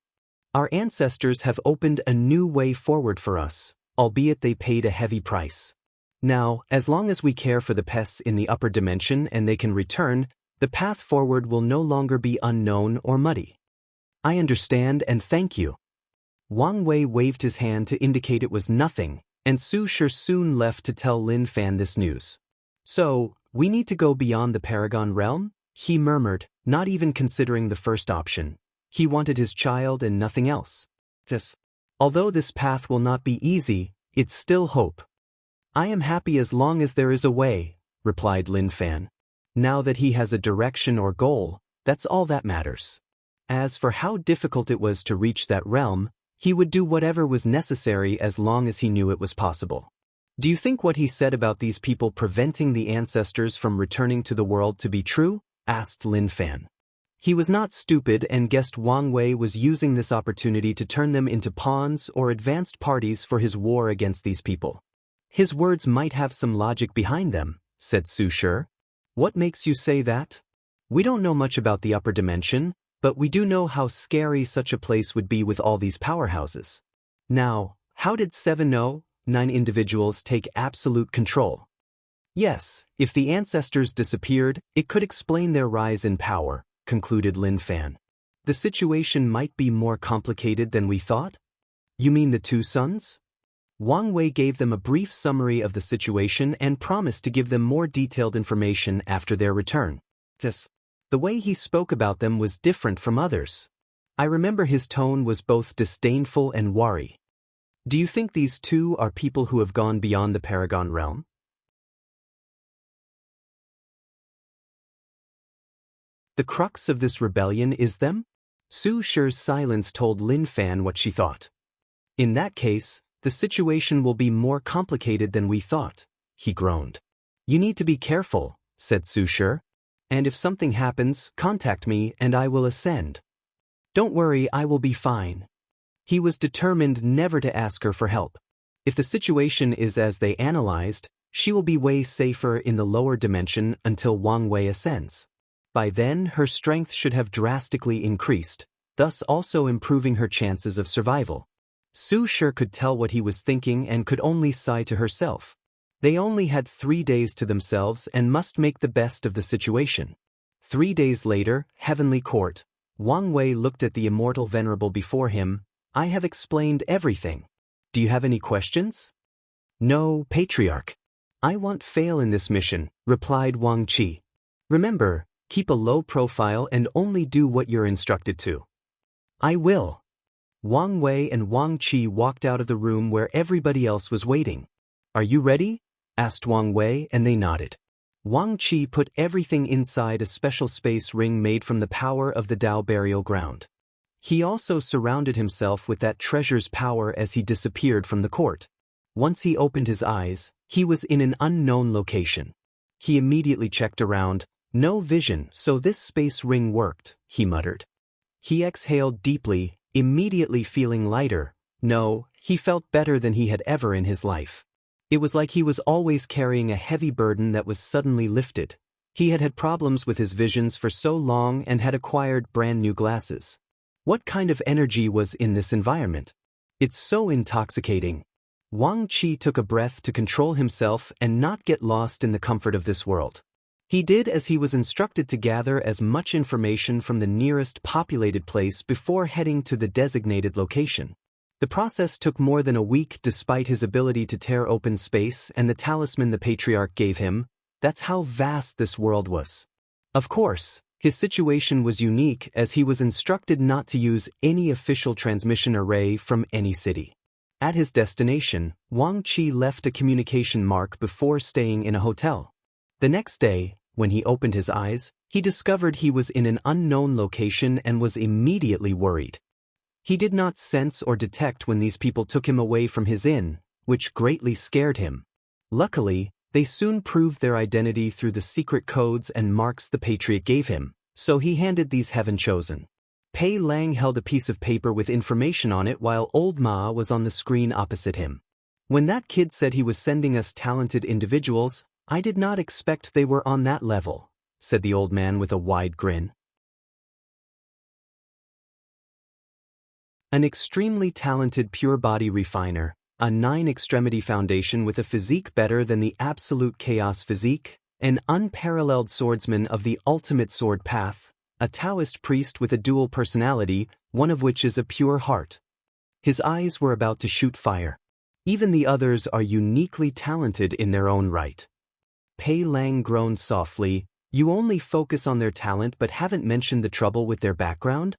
"Our ancestors have opened a new way forward for us, albeit they paid a heavy price. Now, as long as we care for the pests in the upper dimension and they can return, the path forward will no longer be unknown or muddy." "I understand and thank you." Wang Wei waved his hand to indicate it was nothing, and Su Shi soon left to tell Lin Fan this news. "So, we need to go beyond the Paragon realm?" he murmured, not even considering the first option. He wanted his child and nothing else. "Yes. Although this path will not be easy, it's still hope." "I am happy as long as there is a way," replied Lin Fan. Now that he has a direction or goal, that's all that matters. As for how difficult it was to reach that realm, he would do whatever was necessary as long as he knew it was possible. "Do you think what he said about these people preventing the ancestors from returning to the world to be true?" asked Lin Fan. He was not stupid and guessed Wang Wei was using this opportunity to turn them into pawns or advanced parties for his war against these people. "His words might have some logic behind them," said Su Shi. "What makes you say that?" "We don't know much about the upper dimension, but we do know how scary such a place would be with all these powerhouses. Now, how did 709 individuals take absolute control?" "Yes, if the ancestors disappeared, it could explain their rise in power," concluded Lin Fan. "The situation might be more complicated than we thought?" "You mean the two sons?" Wang Wei gave them a brief summary of the situation and promised to give them more detailed information after their return. "Yes." The way he spoke about them was different from others. I remember his tone was both disdainful and wary. "Do you think these two are people who have gone beyond the Paragon realm?" The crux of this rebellion is them? Su Shi's silence told Lin Fan what she thought. "In that case, the situation will be more complicated than we thought," he groaned. "You need to be careful," said Su Shi. "And if something happens, contact me and I will ascend." "Don't worry, I will be fine." He was determined never to ask her for help. If the situation is as they analyzed, she will be way safer in the lower dimension until Wang Wei ascends. By then, her strength should have drastically increased, thus also improving her chances of survival. Su sure could tell what he was thinking and could only sigh to herself. They only had 3 days to themselves and must make the best of the situation. 3 days later, Heavenly Court. Wang Wei looked at the immortal venerable before him. I have explained everything. Do you have any questions? No, Patriarch. I won't fail in this mission, replied Wang Qi. Remember, keep a low profile and only do what you're instructed to. I will. Wang Wei and Wang Qi walked out of the room where everybody else was waiting. Are you ready? Asked Wang Wei, and they nodded. Wang Qi put everything inside a special space ring made from the power of the Tao burial ground. He also surrounded himself with that treasure's power as he disappeared from the court. Once he opened his eyes, he was in an unknown location. He immediately checked around. No vision, so this space ring worked, he muttered. He exhaled deeply, immediately feeling lighter. No, he felt better than he had ever in his life. It was like he was always carrying a heavy burden that was suddenly lifted. He had had problems with his visions for so long and had acquired brand new glasses. What kind of energy was in this environment? It's so intoxicating. Wang Qi took a breath to control himself and not get lost in the comfort of this world. He did as he was instructed to gather as much information from the nearest populated place before heading to the designated location. The process took more than a week despite his ability to tear open space and the talisman the Patriarch gave him. That's how vast this world was. Of course, his situation was unique as he was instructed not to use any official transmission array from any city. At his destination, Wang Qi left a communication mark before staying in a hotel. The next day, when he opened his eyes, he discovered he was in an unknown location and was immediately worried. He did not sense or detect when these people took him away from his inn, which greatly scared him. Luckily, they soon proved their identity through the secret codes and marks the Patriot gave him, so he handed these heaven-chosen. Pei Lang held a piece of paper with information on it while old Ma was on the screen opposite him. When that kid said he was sending us talented individuals, I did not expect they were on that level, said the old man with a wide grin. An extremely talented pure-body refiner, a 9-extremity foundation with a physique better than the absolute chaos physique, an unparalleled swordsman of the ultimate sword path, a Taoist priest with a dual personality, one of which is a pure heart. His eyes were about to shoot fire. Even the others are uniquely talented in their own right. Pei Lang groaned softly. You only focus on their talent but haven't mentioned the trouble with their background?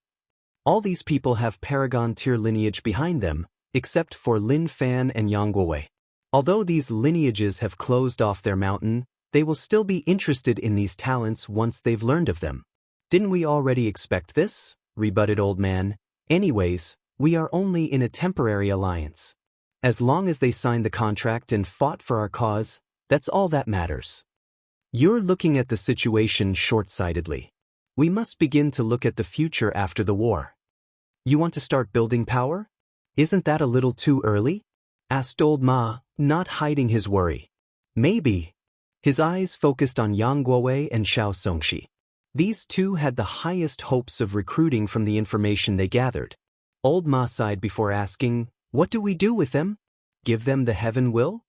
All these people have Paragon-tier lineage behind them, except for Lin Fan and Yang Guowei. Although these lineages have closed off their mountain, they will still be interested in these talents once they've learned of them. Didn't we already expect this? Rebutted Old Man. Anyways, we are only in a temporary alliance. As long as they signed the contract and fought for our cause, that's all that matters. You're looking at the situation short-sightedly. We must begin to look at the future after the war. You want to start building power? Isn't that a little too early? Asked Old Ma, not hiding his worry. Maybe. His eyes focused on Yang Guowei and Xiao Songxi. These two had the highest hopes of recruiting from the information they gathered. Old Ma sighed before asking, what do we do with them? Give them the heaven will?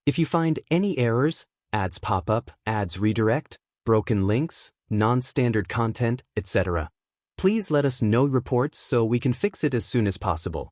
If you find any errors, ads pop up, ads redirect, broken links, non-standard content, etc., please let us know reports so we can fix it as soon as possible.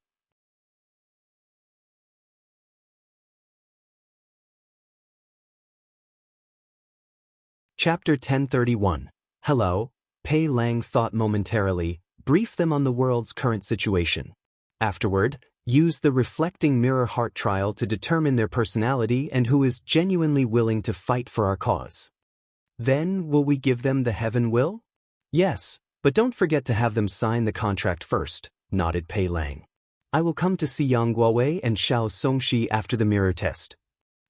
Chapter 1031. Hello, Pei Lang thought momentarily, brief them on the world's current situation. Afterward, use the reflecting mirror heart trial to determine their personality and who is genuinely willing to fight for our cause. Then, will we give them the heaven will? Yes, but don't forget to have them sign the contract first, nodded Pei Lang. I will come to see Yang Guowei and Xiao Songxi after the mirror test.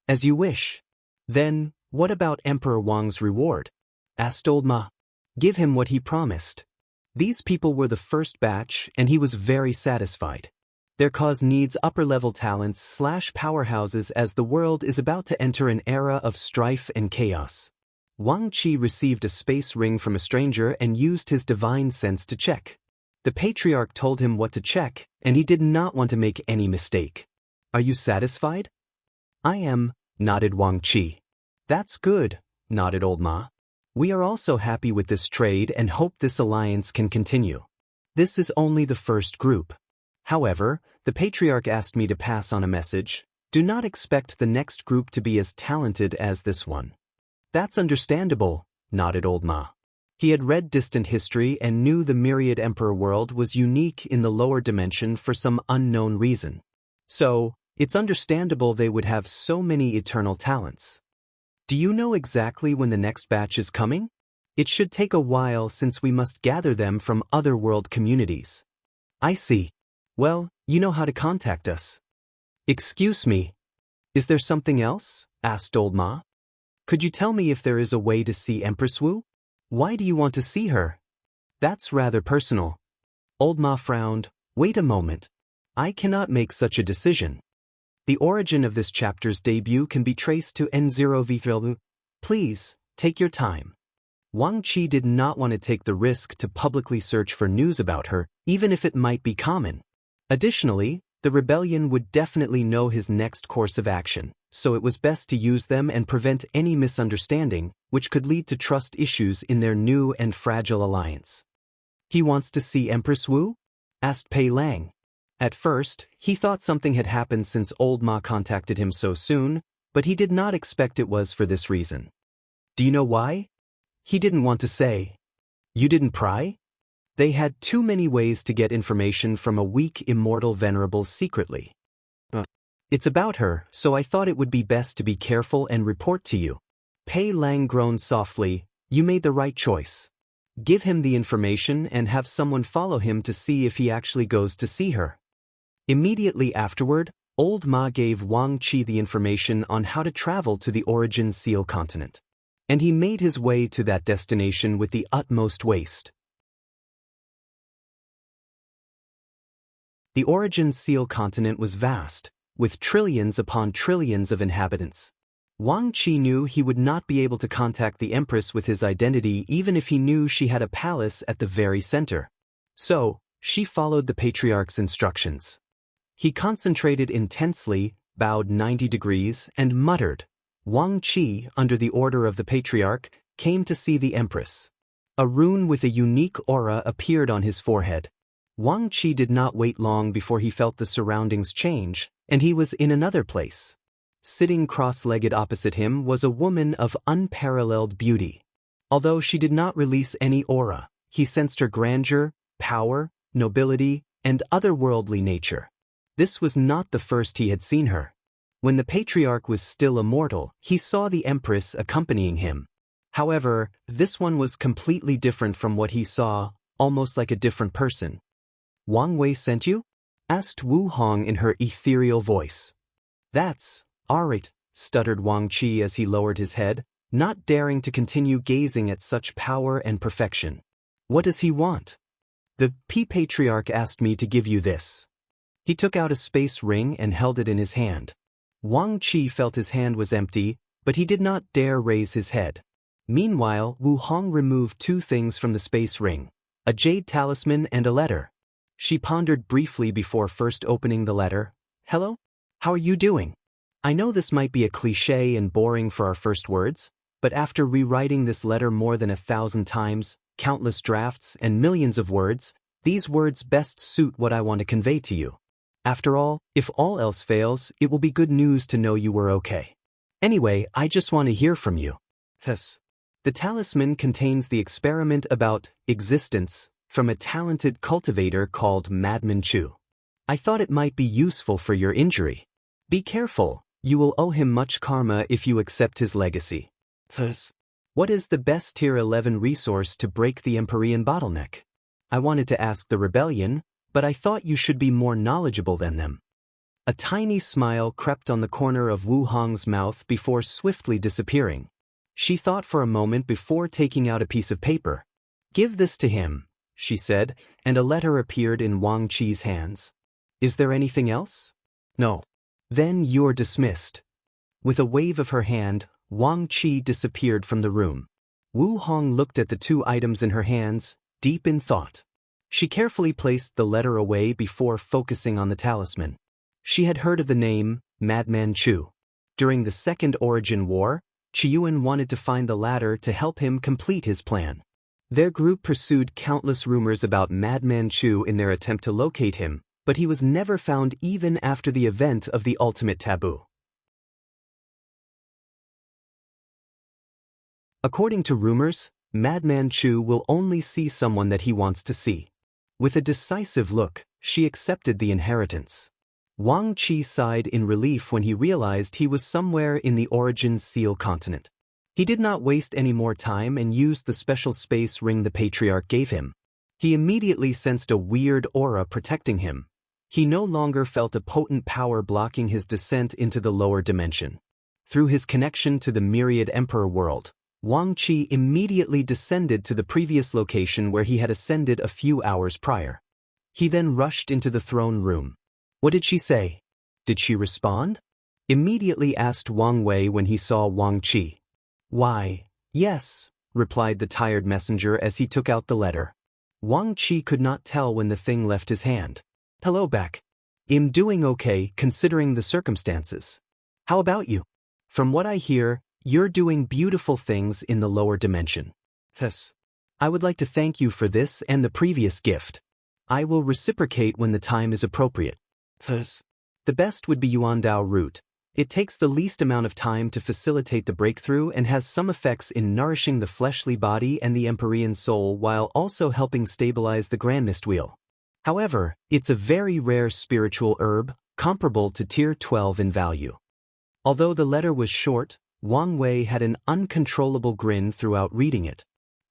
As you wish. Then, what about Emperor Wang's reward? Asked Old Ma. Give him what he promised. These people were the first batch and he was very satisfied. Their cause needs upper-level talents/powerhouses as the world is about to enter an era of strife and chaos. Wang Qi received a space ring from a stranger and used his divine sense to check. The patriarch told him what to check, and he did not want to make any mistake. Are you satisfied? I am, nodded Wang Qi. That's good, nodded Old Ma. We are also happy with this trade and hope this alliance can continue. This is only the first group. However, the patriarch asked me to pass on a message. Do not expect the next group to be as talented as this one. That's understandable, nodded Old Ma. He had read distant history and knew the myriad emperor world was unique in the lower dimension for some unknown reason. So, it's understandable they would have so many eternal talents. Do you know exactly when the next batch is coming? It should take a while since we must gather them from other world communities. I see. Well, you know how to contact us. Excuse me. Is there something else? Asked Old Ma. Could you tell me if there is a way to see Empress Wu? Why do you want to see her? That's rather personal. Old Ma frowned. Wait a moment. I cannot make such a decision. The origin of this chapter's debut can be traced to N0V3. Please, take your time. Wang Qi did not want to take the risk to publicly search for news about her, even if it might be common. Additionally, the rebellion would definitely know his next course of action, so it was best to use them and prevent any misunderstanding, which could lead to trust issues in their new and fragile alliance. He wants to see Empress Wu? Asked Pei Lang. At first, he thought something had happened since Old Ma contacted him so soon, but he did not expect it was for this reason. Do you know why? He didn't want to say. You didn't pry? They had too many ways to get information from a weak immortal venerable secretly. It's about her, so I thought it would be best to be careful and report to you. Pei Lang groaned softly. You made the right choice. Give him the information and have someone follow him to see if he actually goes to see her. Immediately afterward, Old Ma gave Wang Qi the information on how to travel to the Origin Seal continent. And he made his way to that destination with the utmost haste. The Origin Seal continent was vast, with trillions upon trillions of inhabitants. Wang Qi knew he would not be able to contact the Empress with his identity even if he knew she had a palace at the very center. So, she followed the Patriarch's instructions. He concentrated intensely, bowed 90 degrees, and muttered. Wang Qi, under the order of the Patriarch, came to see the Empress. A rune with a unique aura appeared on his forehead. Wang Qi did not wait long before he felt the surroundings change, and he was in another place. Sitting cross-legged opposite him was a woman of unparalleled beauty. Although she did not release any aura, he sensed her grandeur, power, nobility, and otherworldly nature. This was not the first he had seen her. When the Patriarch was still immortal, he saw the Empress accompanying him. However, this one was completely different from what he saw, almost like a different person. Wang Wei sent you? Asked Wu Hong in her ethereal voice. That's alright, stuttered Wang Qi as he lowered his head, not daring to continue gazing at such power and perfection. What does he want? The Patriarch asked me to give you this. He took out a space ring and held it in his hand. Wang Qi felt his hand was empty, but he did not dare raise his head. Meanwhile, Wu Hong removed two things from the space ring, a jade talisman and a letter. She pondered briefly before first opening the letter. Hello? How are you doing? I know this might be a cliché and boring for our first words, but after rewriting this letter more than 1,000 times, countless drafts, and millions of words, these words best suit what I want to convey to you. After all, if all else fails, it will be good news to know you were okay. Anyway, I just want to hear from you. Thus, the talisman contains the experiment about existence from a talented cultivator called Madman Chu. I thought it might be useful for your injury. Be careful, you will owe him much karma if you accept his legacy. Thus, what is the best tier 11 resource to break the Empyrean bottleneck? I wanted to ask the rebellion, but I thought you should be more knowledgeable than them. A tiny smile crept on the corner of Wu Hong's mouth before swiftly disappearing. She thought for a moment before taking out a piece of paper. Give this to him, she said, and a letter appeared in Wang Qi's hands. Is there anything else? No. Then you're dismissed. With a wave of her hand, Wang Qi disappeared from the room. Wu Hong looked at the 2 items in her hands, deep in thought. She carefully placed the letter away before focusing on the talisman. She had heard of the name, Madman Chu. During the Second Origin War, Qiyuan wanted to find the latter to help him complete his plan. Their group pursued countless rumors about Madman Chu in their attempt to locate him, but he was never found even after the event of the ultimate taboo. According to rumors, Madman Chu will only see someone that he wants to see. With a decisive look, she accepted the inheritance. Wang Qi sighed in relief when he realized he was somewhere in the Origin Seal continent. He did not waste any more time and used the special space ring the Patriarch gave him. He immediately sensed a weird aura protecting him. He no longer felt a potent power blocking his descent into the lower dimension. Through his connection to the Myriad Emperor world, Wang Qi immediately descended to the previous location where he had ascended a few hours prior. He then rushed into the throne room. What did she say? Did she respond? Immediately asked Wang Wei when he saw Wang Qi. Why, yes, replied the tired messenger as he took out the letter. Wang Qi could not tell when the thing left his hand. Hello back. I'm doing okay considering the circumstances. How about you? From what I hear, you're doing beautiful things in the lower dimension. Thus, I would like to thank you for this and the previous gift. I will reciprocate when the time is appropriate. Thus, the best would be Yuandao route. It takes the least amount of time to facilitate the breakthrough and has some effects in nourishing the fleshly body and the Empyrean soul while also helping stabilize the Grand Mist Wheel. However, it's a very rare spiritual herb, comparable to Tier 12 in value. Although the letter was short, Wang Wei had an uncontrollable grin throughout reading it.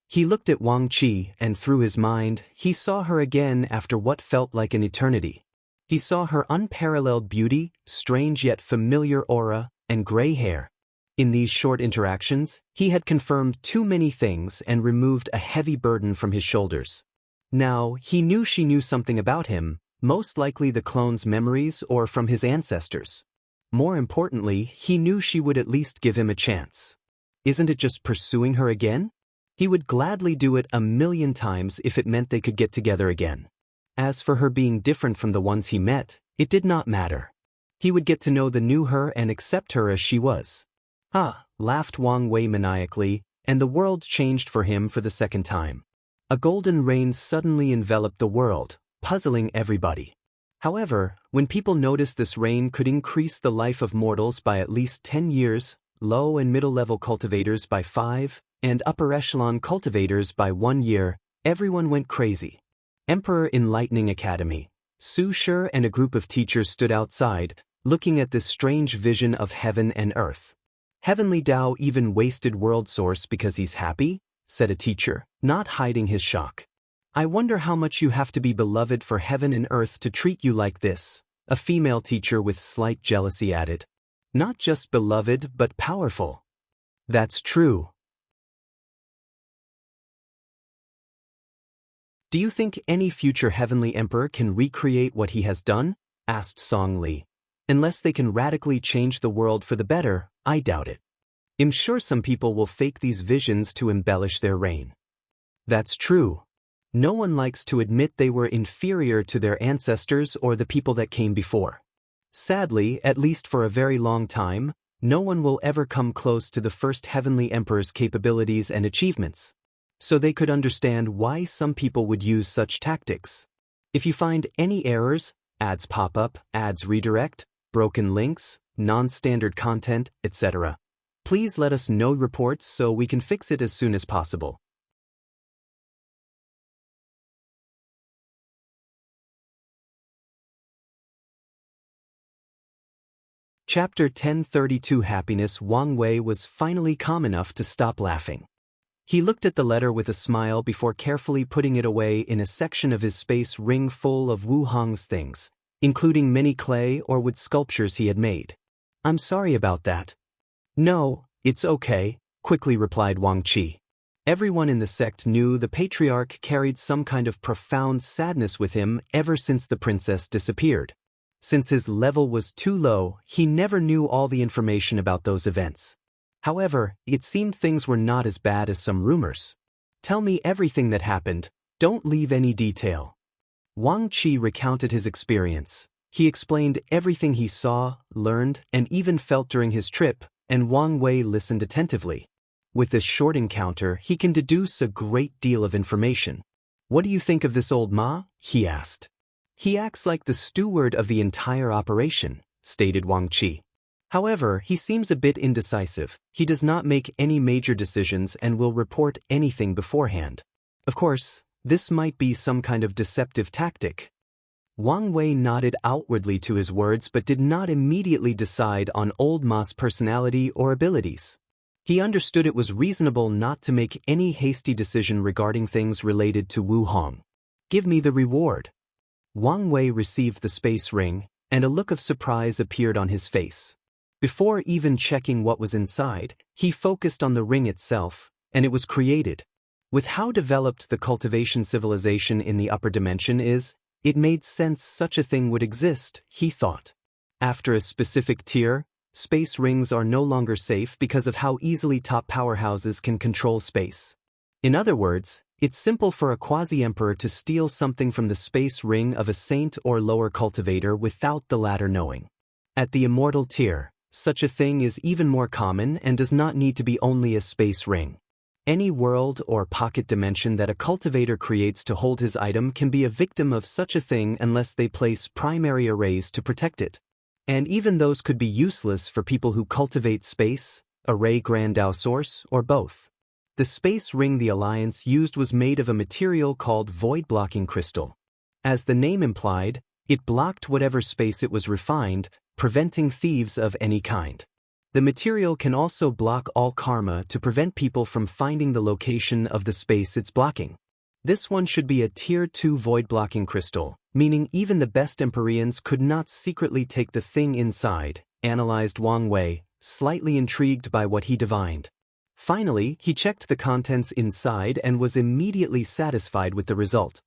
He looked at Wang Qi and through his mind, he saw her again after what felt like an eternity. He saw her unparalleled beauty, strange yet familiar aura, and gray hair. In these short interactions, he had confirmed too many things and removed a heavy burden from his shoulders. Now, he knew she knew something about him, most likely the clone's memories or from his ancestors. More importantly, he knew she would at least give him a chance. Isn't it just pursuing her again? He would gladly do it 1,000,000 times if it meant they could get together again. As for her being different from the ones he met, it did not matter. He would get to know the new her and accept her as she was. Laughed Wang Wei maniacally, and the world changed for him for the second time. A golden rain suddenly enveloped the world, puzzling everybody. However, when people noticed this rain could increase the life of mortals by at least 10 years, low and middle-level cultivators by 5, and upper-echelon cultivators by 1 year, everyone went crazy. Emperor Enlightening Academy, Su Shi and a group of teachers stood outside, looking at this strange vision of heaven and earth. Heavenly Tao even wasted World Source because he's happy? Said a teacher, not hiding his shock. I wonder how much you have to be beloved for heaven and earth to treat you like this, a female teacher with slight jealousy added. Not just beloved but powerful. That's true. Do you think any future heavenly emperor can recreate what he has done? Asked Song Li. Unless they can radically change the world for the better, I doubt it. I'm sure some people will fake these visions to embellish their reign. That's true. No one likes to admit they were inferior to their ancestors or the people that came before. Sadly, at least for a very long time, no one will ever come close to the first heavenly emperor's capabilities and achievements. So they could understand why some people would use such tactics. If you find any errors, ads pop up, ads redirect, broken links, non-standard content, etc., please let us know reports so we can fix it as soon as possible. Chapter 1032 Happiness. Wang Wei was finally calm enough to stop laughing. He looked at the letter with a smile before carefully putting it away in a section of his space ring full of Wu Hong's things, including many clay or wood sculptures he had made. I'm sorry about that. No, it's okay, quickly replied Wang Qi. Everyone in the sect knew the patriarch carried some kind of profound sadness with him ever since the princess disappeared. Since his level was too low, he never knew all the information about those events. However, it seemed things were not as bad as some rumors. Tell me everything that happened, don't leave any detail. Wang Qi recounted his experience. He explained everything he saw, learned, and even felt during his trip, and Wang Wei listened attentively. With this short encounter, he can deduce a great deal of information. What do you think of this old Ma? He asked. He acts like the steward of the entire operation, stated Wang Qi. However, he seems a bit indecisive. He does not make any major decisions and will report anything beforehand. Of course, this might be some kind of deceptive tactic. Wang Wei nodded outwardly to his words but did not immediately decide on old Ma's personality or abilities. He understood it was reasonable not to make any hasty decision regarding things related to Wu Hong. Give me the reward. Wang Wei received the space ring, and a look of surprise appeared on his face. Before even checking what was inside, he focused on the ring itself, and it was created. With how developed the cultivation civilization in the upper dimension is, it made sense such a thing would exist, he thought. After a specific tier, space rings are no longer safe because of how easily top powerhouses can control space. In other words, it's simple for a quasi-emperor to steal something from the space ring of a saint or lower cultivator without the latter knowing. At the immortal tier, such a thing is even more common and does not need to be only a space ring. Any world or pocket dimension that a cultivator creates to hold his item can be a victim of such a thing unless they place primary arrays to protect it. And even those could be useless for people who cultivate space, array Grandau source, or both. The space ring the Alliance used was made of a material called void-blocking crystal. As the name implied, it blocked whatever space it was refined, preventing thieves of any kind. The material can also block all karma to prevent people from finding the location of the space it's blocking. This one should be a Tier 2 void-blocking crystal, meaning even the best Empyreans could not secretly take the thing inside, analyzed Wang Wei, slightly intrigued by what he divined. Finally, he checked the contents inside and was immediately satisfied with the result.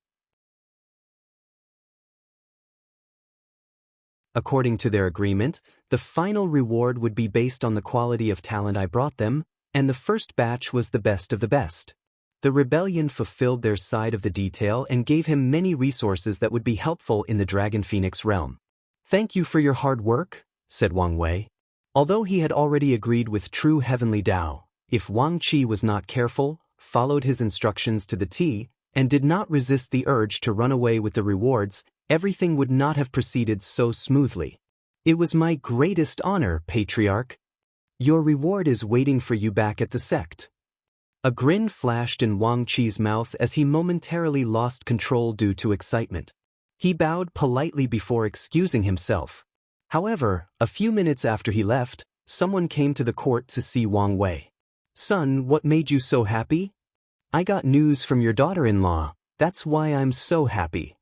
According to their agreement, the final reward would be based on the quality of talent I brought them, and the first batch was the best of the best. The rebellion fulfilled their side of the detail and gave him many resources that would be helpful in the Dragon Phoenix realm. Thank you for your hard work, said Wang Wei. Although he had already agreed with true heavenly Tao, if Wang Qi was not careful, followed his instructions to the T, and did not resist the urge to run away with the rewards, everything would not have proceeded so smoothly. It was my greatest honor, Patriarch. Your reward is waiting for you back at the sect. A grin flashed in Wang Qi's mouth as he momentarily lost control due to excitement. He bowed politely before excusing himself. However, a few minutes after he left, someone came to the court to see Wang Wei. Son, what made you so happy? I got news from your daughter-in-law, that's why I'm so happy.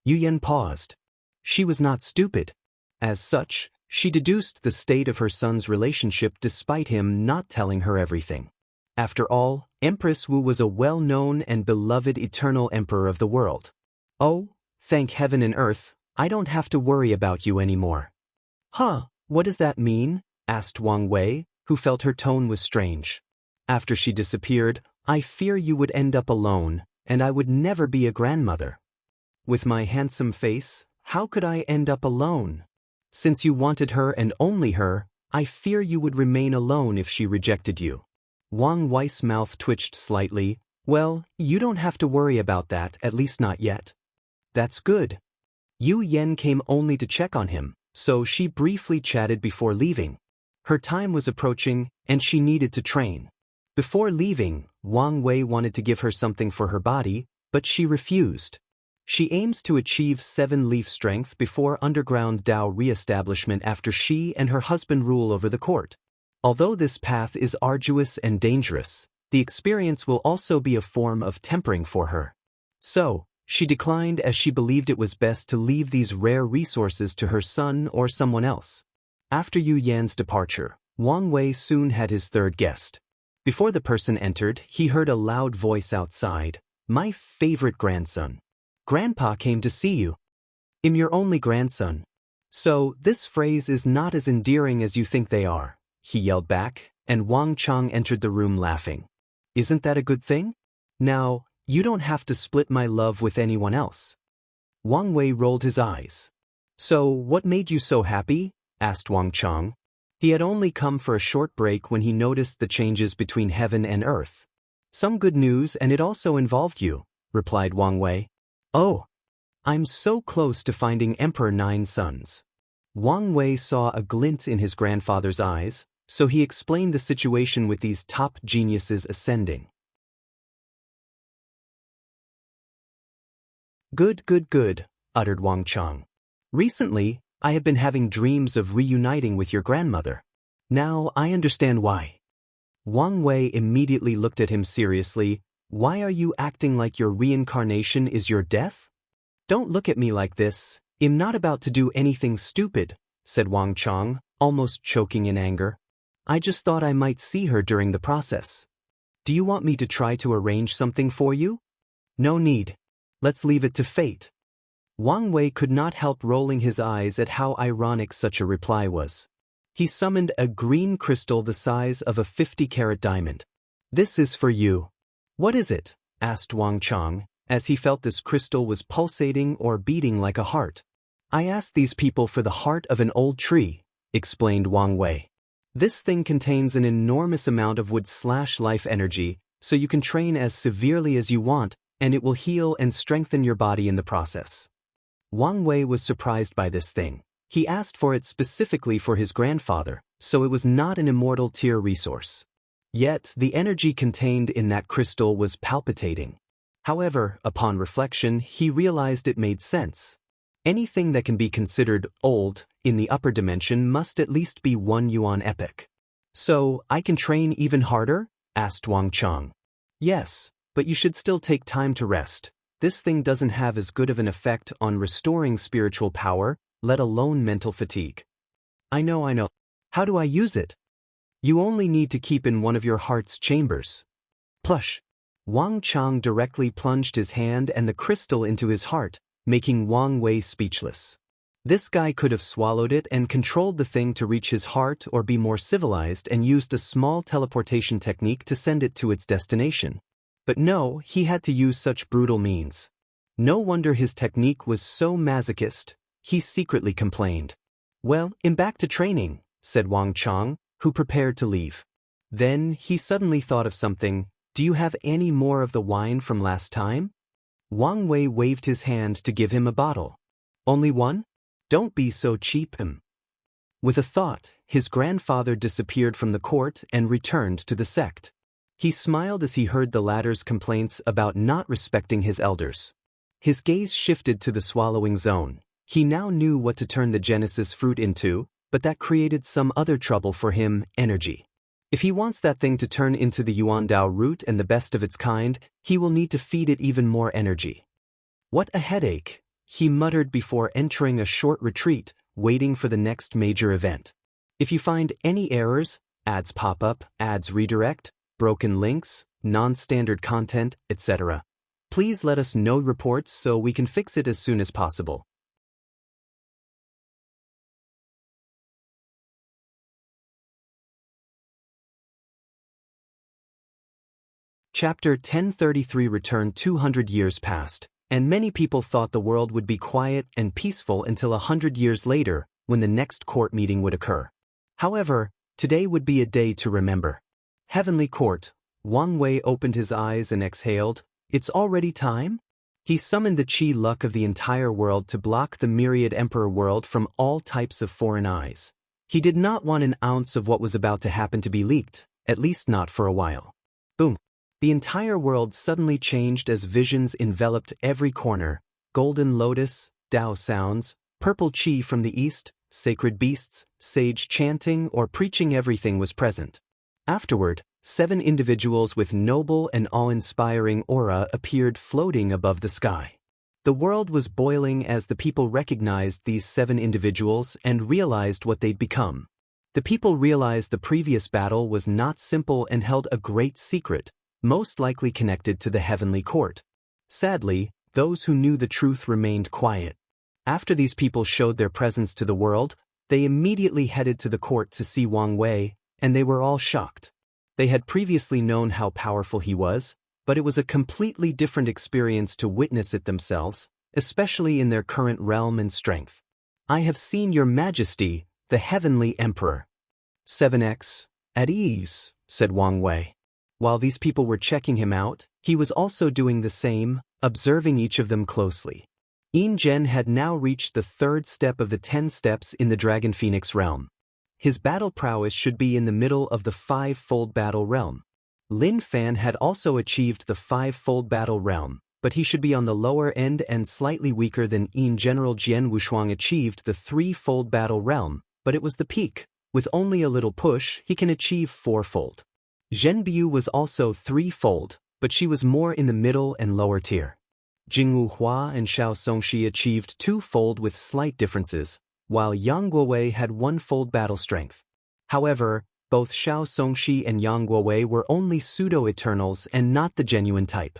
Yu Yan paused. She was not stupid. As such, she deduced the state of her son's relationship despite him not telling her everything. After all, Empress Wu was a well-known and beloved eternal emperor of the world. Oh, thank heaven and earth, I don't have to worry about you anymore. Huh, what does that mean? Asked Wang Wei, who felt her tone was strange. After she disappeared, I fear you would end up alone, and I would never be a grandmother. With my handsome face, how could I end up alone? Since you wanted her and only her, I fear you would remain alone if she rejected you. Wang Wei's mouth twitched slightly. Well, you don't have to worry about that, at least not yet. That's good. Yu Yan came only to check on him, so she briefly chatted before leaving. Her time was approaching, and she needed to train. Before leaving, Wang Wei wanted to give her something for her body, but she refused. She aims to achieve 7-leaf strength before underground Tao re-establishment after she and her husband rule over the court. Although this path is arduous and dangerous, the experience will also be a form of tempering for her. So, she declined as she believed it was best to leave these rare resources to her son or someone else. After Yu Yan's departure, Wang Wei soon had his third guest. Before the person entered, he heard a loud voice outside. My favorite grandson. Grandpa came to see you. I'm your only grandson. So, this phrase is not as endearing as you think they are, he yelled back, and Wang Chang entered the room laughing. Isn't that a good thing? Now, you don't have to split my love with anyone else. Wang Wei rolled his eyes. So, what made you so happy? Asked Wang Chang. He had only come for a short break when he noticed the changes between heaven and earth. Some good news, and it also involved you, replied Wang Wei. Oh, I'm so close to finding Emperor Nine Sons. Wang Wei saw a glint in his grandfather's eyes, so he explained the situation with these top geniuses ascending. Good, uttered Wang Chang. Recently, I have been having dreams of reuniting with your grandmother. Now I understand why. Wang Wei immediately looked at him seriously. Why are you acting like your reincarnation is your death? Don't look at me like this. I'm not about to do anything stupid, said Wang Chang, almost choking in anger. I just thought I might see her during the process. Do you want me to try to arrange something for you? No need. Let's leave it to fate. Wang Wei could not help rolling his eyes at how ironic such a reply was. He summoned a green crystal the size of a 50-carat diamond. This is for you. What is it? Asked Wang Chang, as he felt this crystal was pulsating or beating like a heart. I asked these people for the heart of an old tree, explained Wang Wei. This thing contains an enormous amount of wood/life energy, so you can train as severely as you want, and it will heal and strengthen your body in the process. Wang Wei was surprised by this thing. He asked for it specifically for his grandfather, so it was not an immortal tier resource. Yet, the energy contained in that crystal was palpitating. However, upon reflection, he realized it made sense. Anything that can be considered old in the upper dimension must at least be 1 yuan epoch. So, I can train even harder? Asked Wang Chang. Yes, but you should still take time to rest. This thing doesn't have as good of an effect on restoring spiritual power, let alone mental fatigue. I know. How do I use it? You only need to keep in one of your heart's chambers. Plush. Wang Chang directly plunged his hand and the crystal into his heart, making Wang Wei speechless. This guy could have swallowed it and controlled the thing to reach his heart or be more civilized and used a small teleportation technique to send it to its destination. But no, he had to use such brutal means. No wonder his technique was so masochist, he secretly complained. Well, I'm back to training, said Wang Chang, who prepared to leave. Then he suddenly thought of something. Do you have any more of the wine from last time? Wang Wei waved his hand to give him a bottle. Only one? Don't be so cheap. With a thought, his grandfather disappeared from the court and returned to the sect. He smiled as he heard the latter's complaints about not respecting his elders. His gaze shifted to the swallowing zone. He now knew what to turn the Genesis fruit into, but that created some other trouble for him, energy. If he wants that thing to turn into the Yuandao root and the best of its kind, he will need to feed it even more energy. What a headache, he muttered before entering a short retreat, waiting for the next major event. If you find any errors, ads pop up, ads redirect, broken links, non-standard content, etc., please let us know reports so we can fix it as soon as possible. Chapter 1033 returned 200 years past, and many people thought the world would be quiet and peaceful until 100 years later, when the next court meeting would occur. However, today would be a day to remember. Heavenly Court. Wang Wei opened his eyes and exhaled. It's already time? He summoned the chi luck of the entire world to block the myriad emperor world from all types of foreign eyes. He did not want an ounce of what was about to happen to be leaked, at least not for a while. Boom. The entire world suddenly changed as visions enveloped every corner. Golden lotus, Tao sounds, purple chi from the east, sacred beasts, sage chanting or preaching, everything was present. Afterward, 7 individuals with noble and awe-inspiring aura appeared floating above the sky. The world was boiling as the people recognized these 7 individuals and realized what they'd become. The people realized the previous battle was not simple and held a great secret, most likely connected to the heavenly court. Sadly, those who knew the truth remained quiet. After these people showed their presence to the world, they immediately headed to the court to see Wang Wei, and they were all shocked. They had previously known how powerful he was, but it was a completely different experience to witness it themselves, especially in their current realm and strength. "I have seen your majesty, the heavenly emperor." 7x, at ease, said Wang Wei. While these people were checking him out, he was also doing the same, observing each of them closely. Yin Zhen had now reached the third step of the 10 steps in the Dragon Phoenix realm. His battle prowess should be in the middle of the 5-fold battle realm. Lin Fan had also achieved the 5-fold battle realm, but he should be on the lower end and slightly weaker than Yin General Jian Wushuang achieved the 3-fold battle realm, but it was the peak. With only a little push, he can achieve 4-fold. Zhen Biu was also 3-fold, but she was more in the middle and lower tier. Jingwu Hua and Xiao Songxi achieved 2-fold with slight differences, while Yang Guowei had 1-fold battle strength. However, both Xiao Songxi and Yang Guowei were only pseudo-eternals and not the genuine type.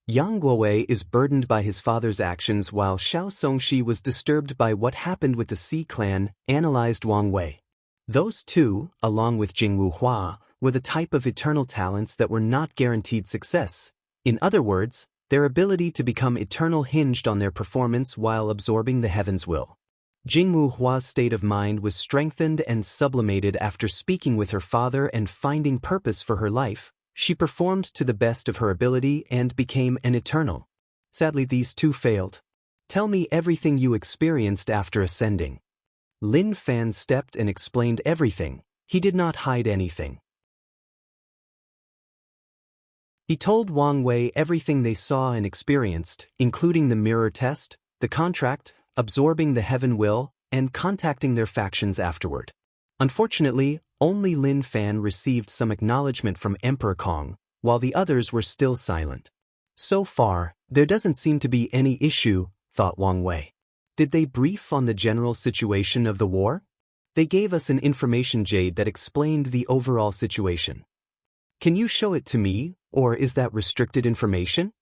Yang Guowei is burdened by his father's actions while Xiao Songxi was disturbed by what happened with the Xi clan, analyzed Wang Wei. Those two, along with Jingwu Hua, were the type of eternal talents that were not guaranteed success. In other words, their ability to become eternal hinged on their performance while absorbing the heaven's will. Jingwu Hua's state of mind was strengthened and sublimated after speaking with her father and finding purpose for her life. She performed to the best of her ability and became an eternal. Sadly, these two failed. "Tell me everything you experienced after ascending." Lin Fan stepped and explained everything. He did not hide anything. He told Wang Wei everything they saw and experienced, including the mirror test, the contract, absorbing the heaven will, and contacting their factions afterward. Unfortunately, only Lin Fan received some acknowledgement from Emperor Kong, while the others were still silent. So far, there doesn't seem to be any issue, thought Wang Wei. Did they brief on the general situation of the war? They gave us an information jade that explained the overall situation. Can you show it to me, or is that restricted information?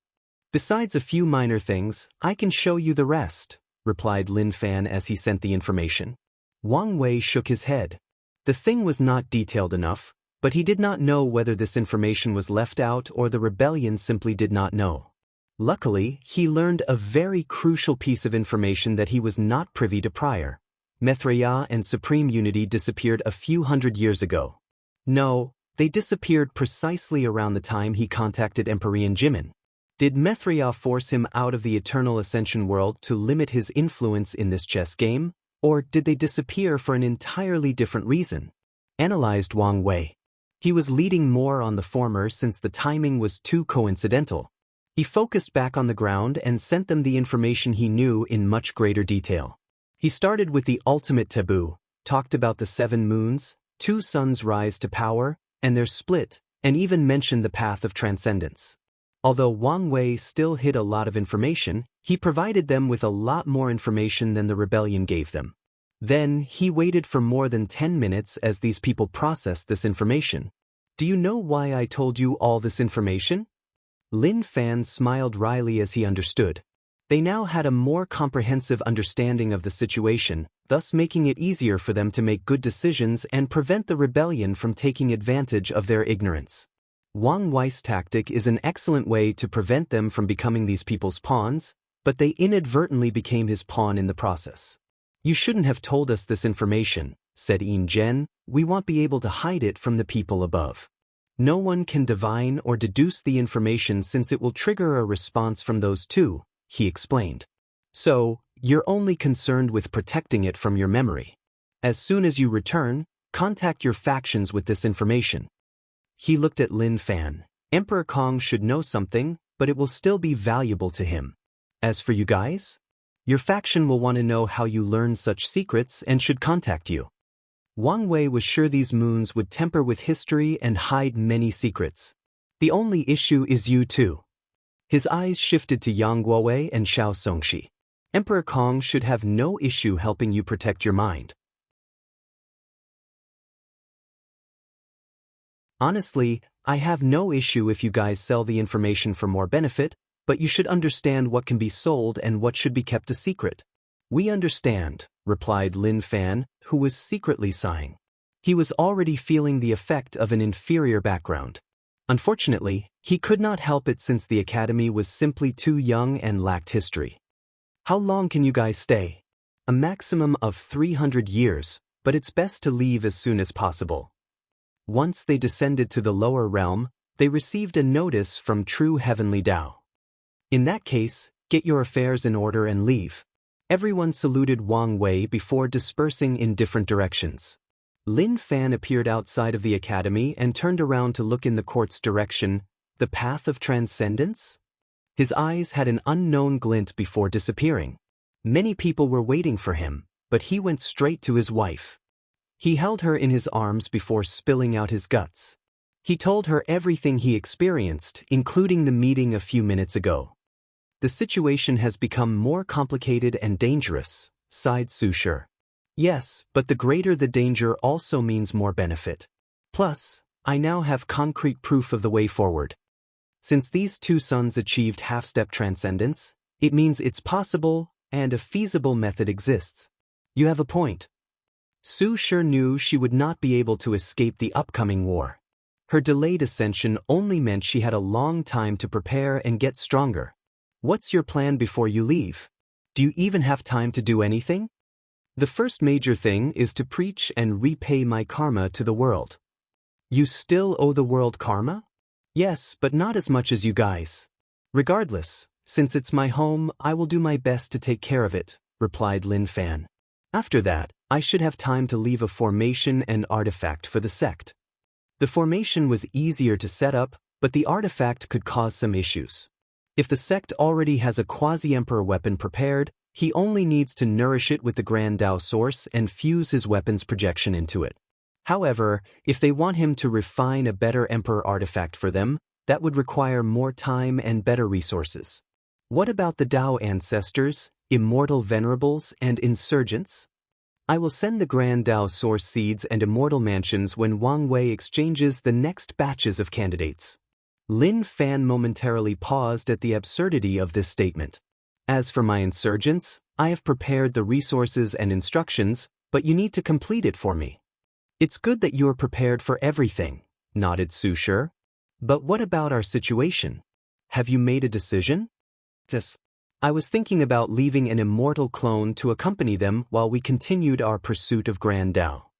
Besides a few minor things, I can show you the rest, replied Lin Fan as he sent the information. Wang Wei shook his head. The thing was not detailed enough, but he did not know whether this information was left out or the rebellion simply did not know. Luckily, he learned a very crucial piece of information that he was not privy to prior. Mithriya and Supreme Unity disappeared a few hundred years ago. No, they disappeared precisely around the time he contacted Empyrean Jimin. Did Mithriya force him out of the Eternal Ascension world to limit his influence in this chess game, or did they disappear for an entirely different reason? Analyzed Wang Wei. He was leading more on the former since the timing was too coincidental. He focused back on the ground and sent them the information he knew in much greater detail. He started with the ultimate taboo, talked about the 7 moons, 2 suns rise to power, and their split, and even mentioned the path of transcendence. Although Wang Wei still hid a lot of information, he provided them with a lot more information than the rebellion gave them. Then, he waited for more than 10 minutes as these people processed this information. Do you know why I told you all this information? Lin Fan smiled wryly as he understood. They now had a more comprehensive understanding of the situation, thus making it easier for them to make good decisions and prevent the rebellion from taking advantage of their ignorance. Wang Wei's tactic is an excellent way to prevent them from becoming these people's pawns, but they inadvertently became his pawn in the process. You shouldn't have told us this information, said Yin Zhen. We won't be able to hide it from the people above. No one can divine or deduce the information since it will trigger a response from those two, he explained. So, you're only concerned with protecting it from your memory. As soon as you return, contact your factions with this information. He looked at Lin Fan. Emperor Kong should know something, but it will still be valuable to him. As for you guys, your faction will want to know how you learned such secrets and should contact you. Wang Wei was sure these moons would temper with history and hide many secrets. The only issue is you two. His eyes shifted to Yang Guowei and Xiao Songxi. Emperor Kong should have no issue helping you protect your mind. Honestly, I have no issue if you guys sell the information for more benefit, but you should understand what can be sold and what should be kept a secret. We understand, replied Lin Fan, who was secretly sighing. He was already feeling the effect of an inferior background. Unfortunately, he could not help it since the academy was simply too young and lacked history. How long can you guys stay? A maximum of 300 years, but it's best to leave as soon as possible. Once they descended to the lower realm, they received a notice from True Heavenly Tao. In that case, get your affairs in order and leave. Everyone saluted Wang Wei before dispersing in different directions. Lin Fan appeared outside of the academy and turned around to look in the court's direction. The path of transcendence? His eyes had an unknown glint before disappearing. Many people were waiting for him, but he went straight to his wife. He held her in his arms before spilling out his guts. He told her everything he experienced, including the meeting a few minutes ago. The situation has become more complicated and dangerous, sighed Su Shi. Yes, but the greater the danger also means more benefit. Plus, I now have concrete proof of the way forward. Since these two sons achieved half-step transcendence, it means it's possible and a feasible method exists. You have a point. Su Shi knew she would not be able to escape the upcoming war. Her delayed ascension only meant she had a long time to prepare and get stronger. What's your plan before you leave? Do you even have time to do anything? The first major thing is to preach and repay my karma to the world. You still owe the world karma? Yes, but not as much as you guys. Regardless, since it's my home, I will do my best to take care of it, replied Lin Fan. After that, I should have time to leave a formation and artifact for the sect. The formation was easier to set up, but the artifact could cause some issues. If the sect already has a quasi-emperor weapon prepared, he only needs to nourish it with the Grand Tao source and fuse his weapon's projection into it. However, if they want him to refine a better emperor artifact for them, that would require more time and better resources. What about the Tao ancestors, immortal venerables, and insurgents? I will send the Grand Tao source seeds and immortal mansions when Wang Wei exchanges the next batches of candidates. Lin Fan momentarily paused at the absurdity of this statement. As for my insurgents, I have prepared the resources and instructions, but you need to complete it for me. It's good that you are prepared for everything, nodded Su Shi. But what about our situation? Have you made a decision? Yes. I was thinking about leaving an immortal clone to accompany them while we continued our pursuit of Grand Tao.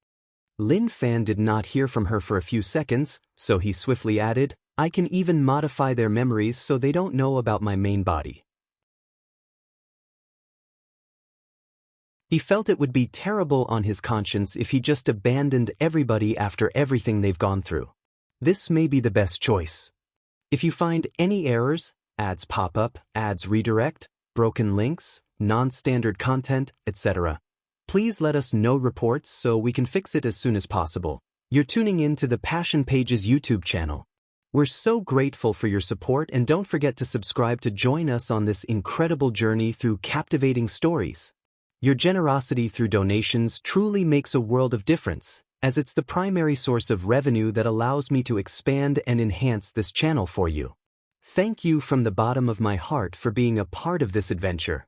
Lin Fan did not hear from her for a few seconds, so he swiftly added, I can even modify their memories so they don't know about my main body. He felt it would be terrible on his conscience if he just abandoned everybody after everything they've gone through. This may be the best choice. If you find any errors, ads pop up, ads redirect, broken links, non-standard content, etc., please let us know reports so we can fix it as soon as possible. You're tuning in to the Passion Pages YouTube channel. We're so grateful for your support, and don't forget to subscribe to join us on this incredible journey through captivating stories. Your generosity through donations truly makes a world of difference, as it's the primary source of revenue that allows me to expand and enhance this channel for you. Thank you from the bottom of my heart for being a part of this adventure.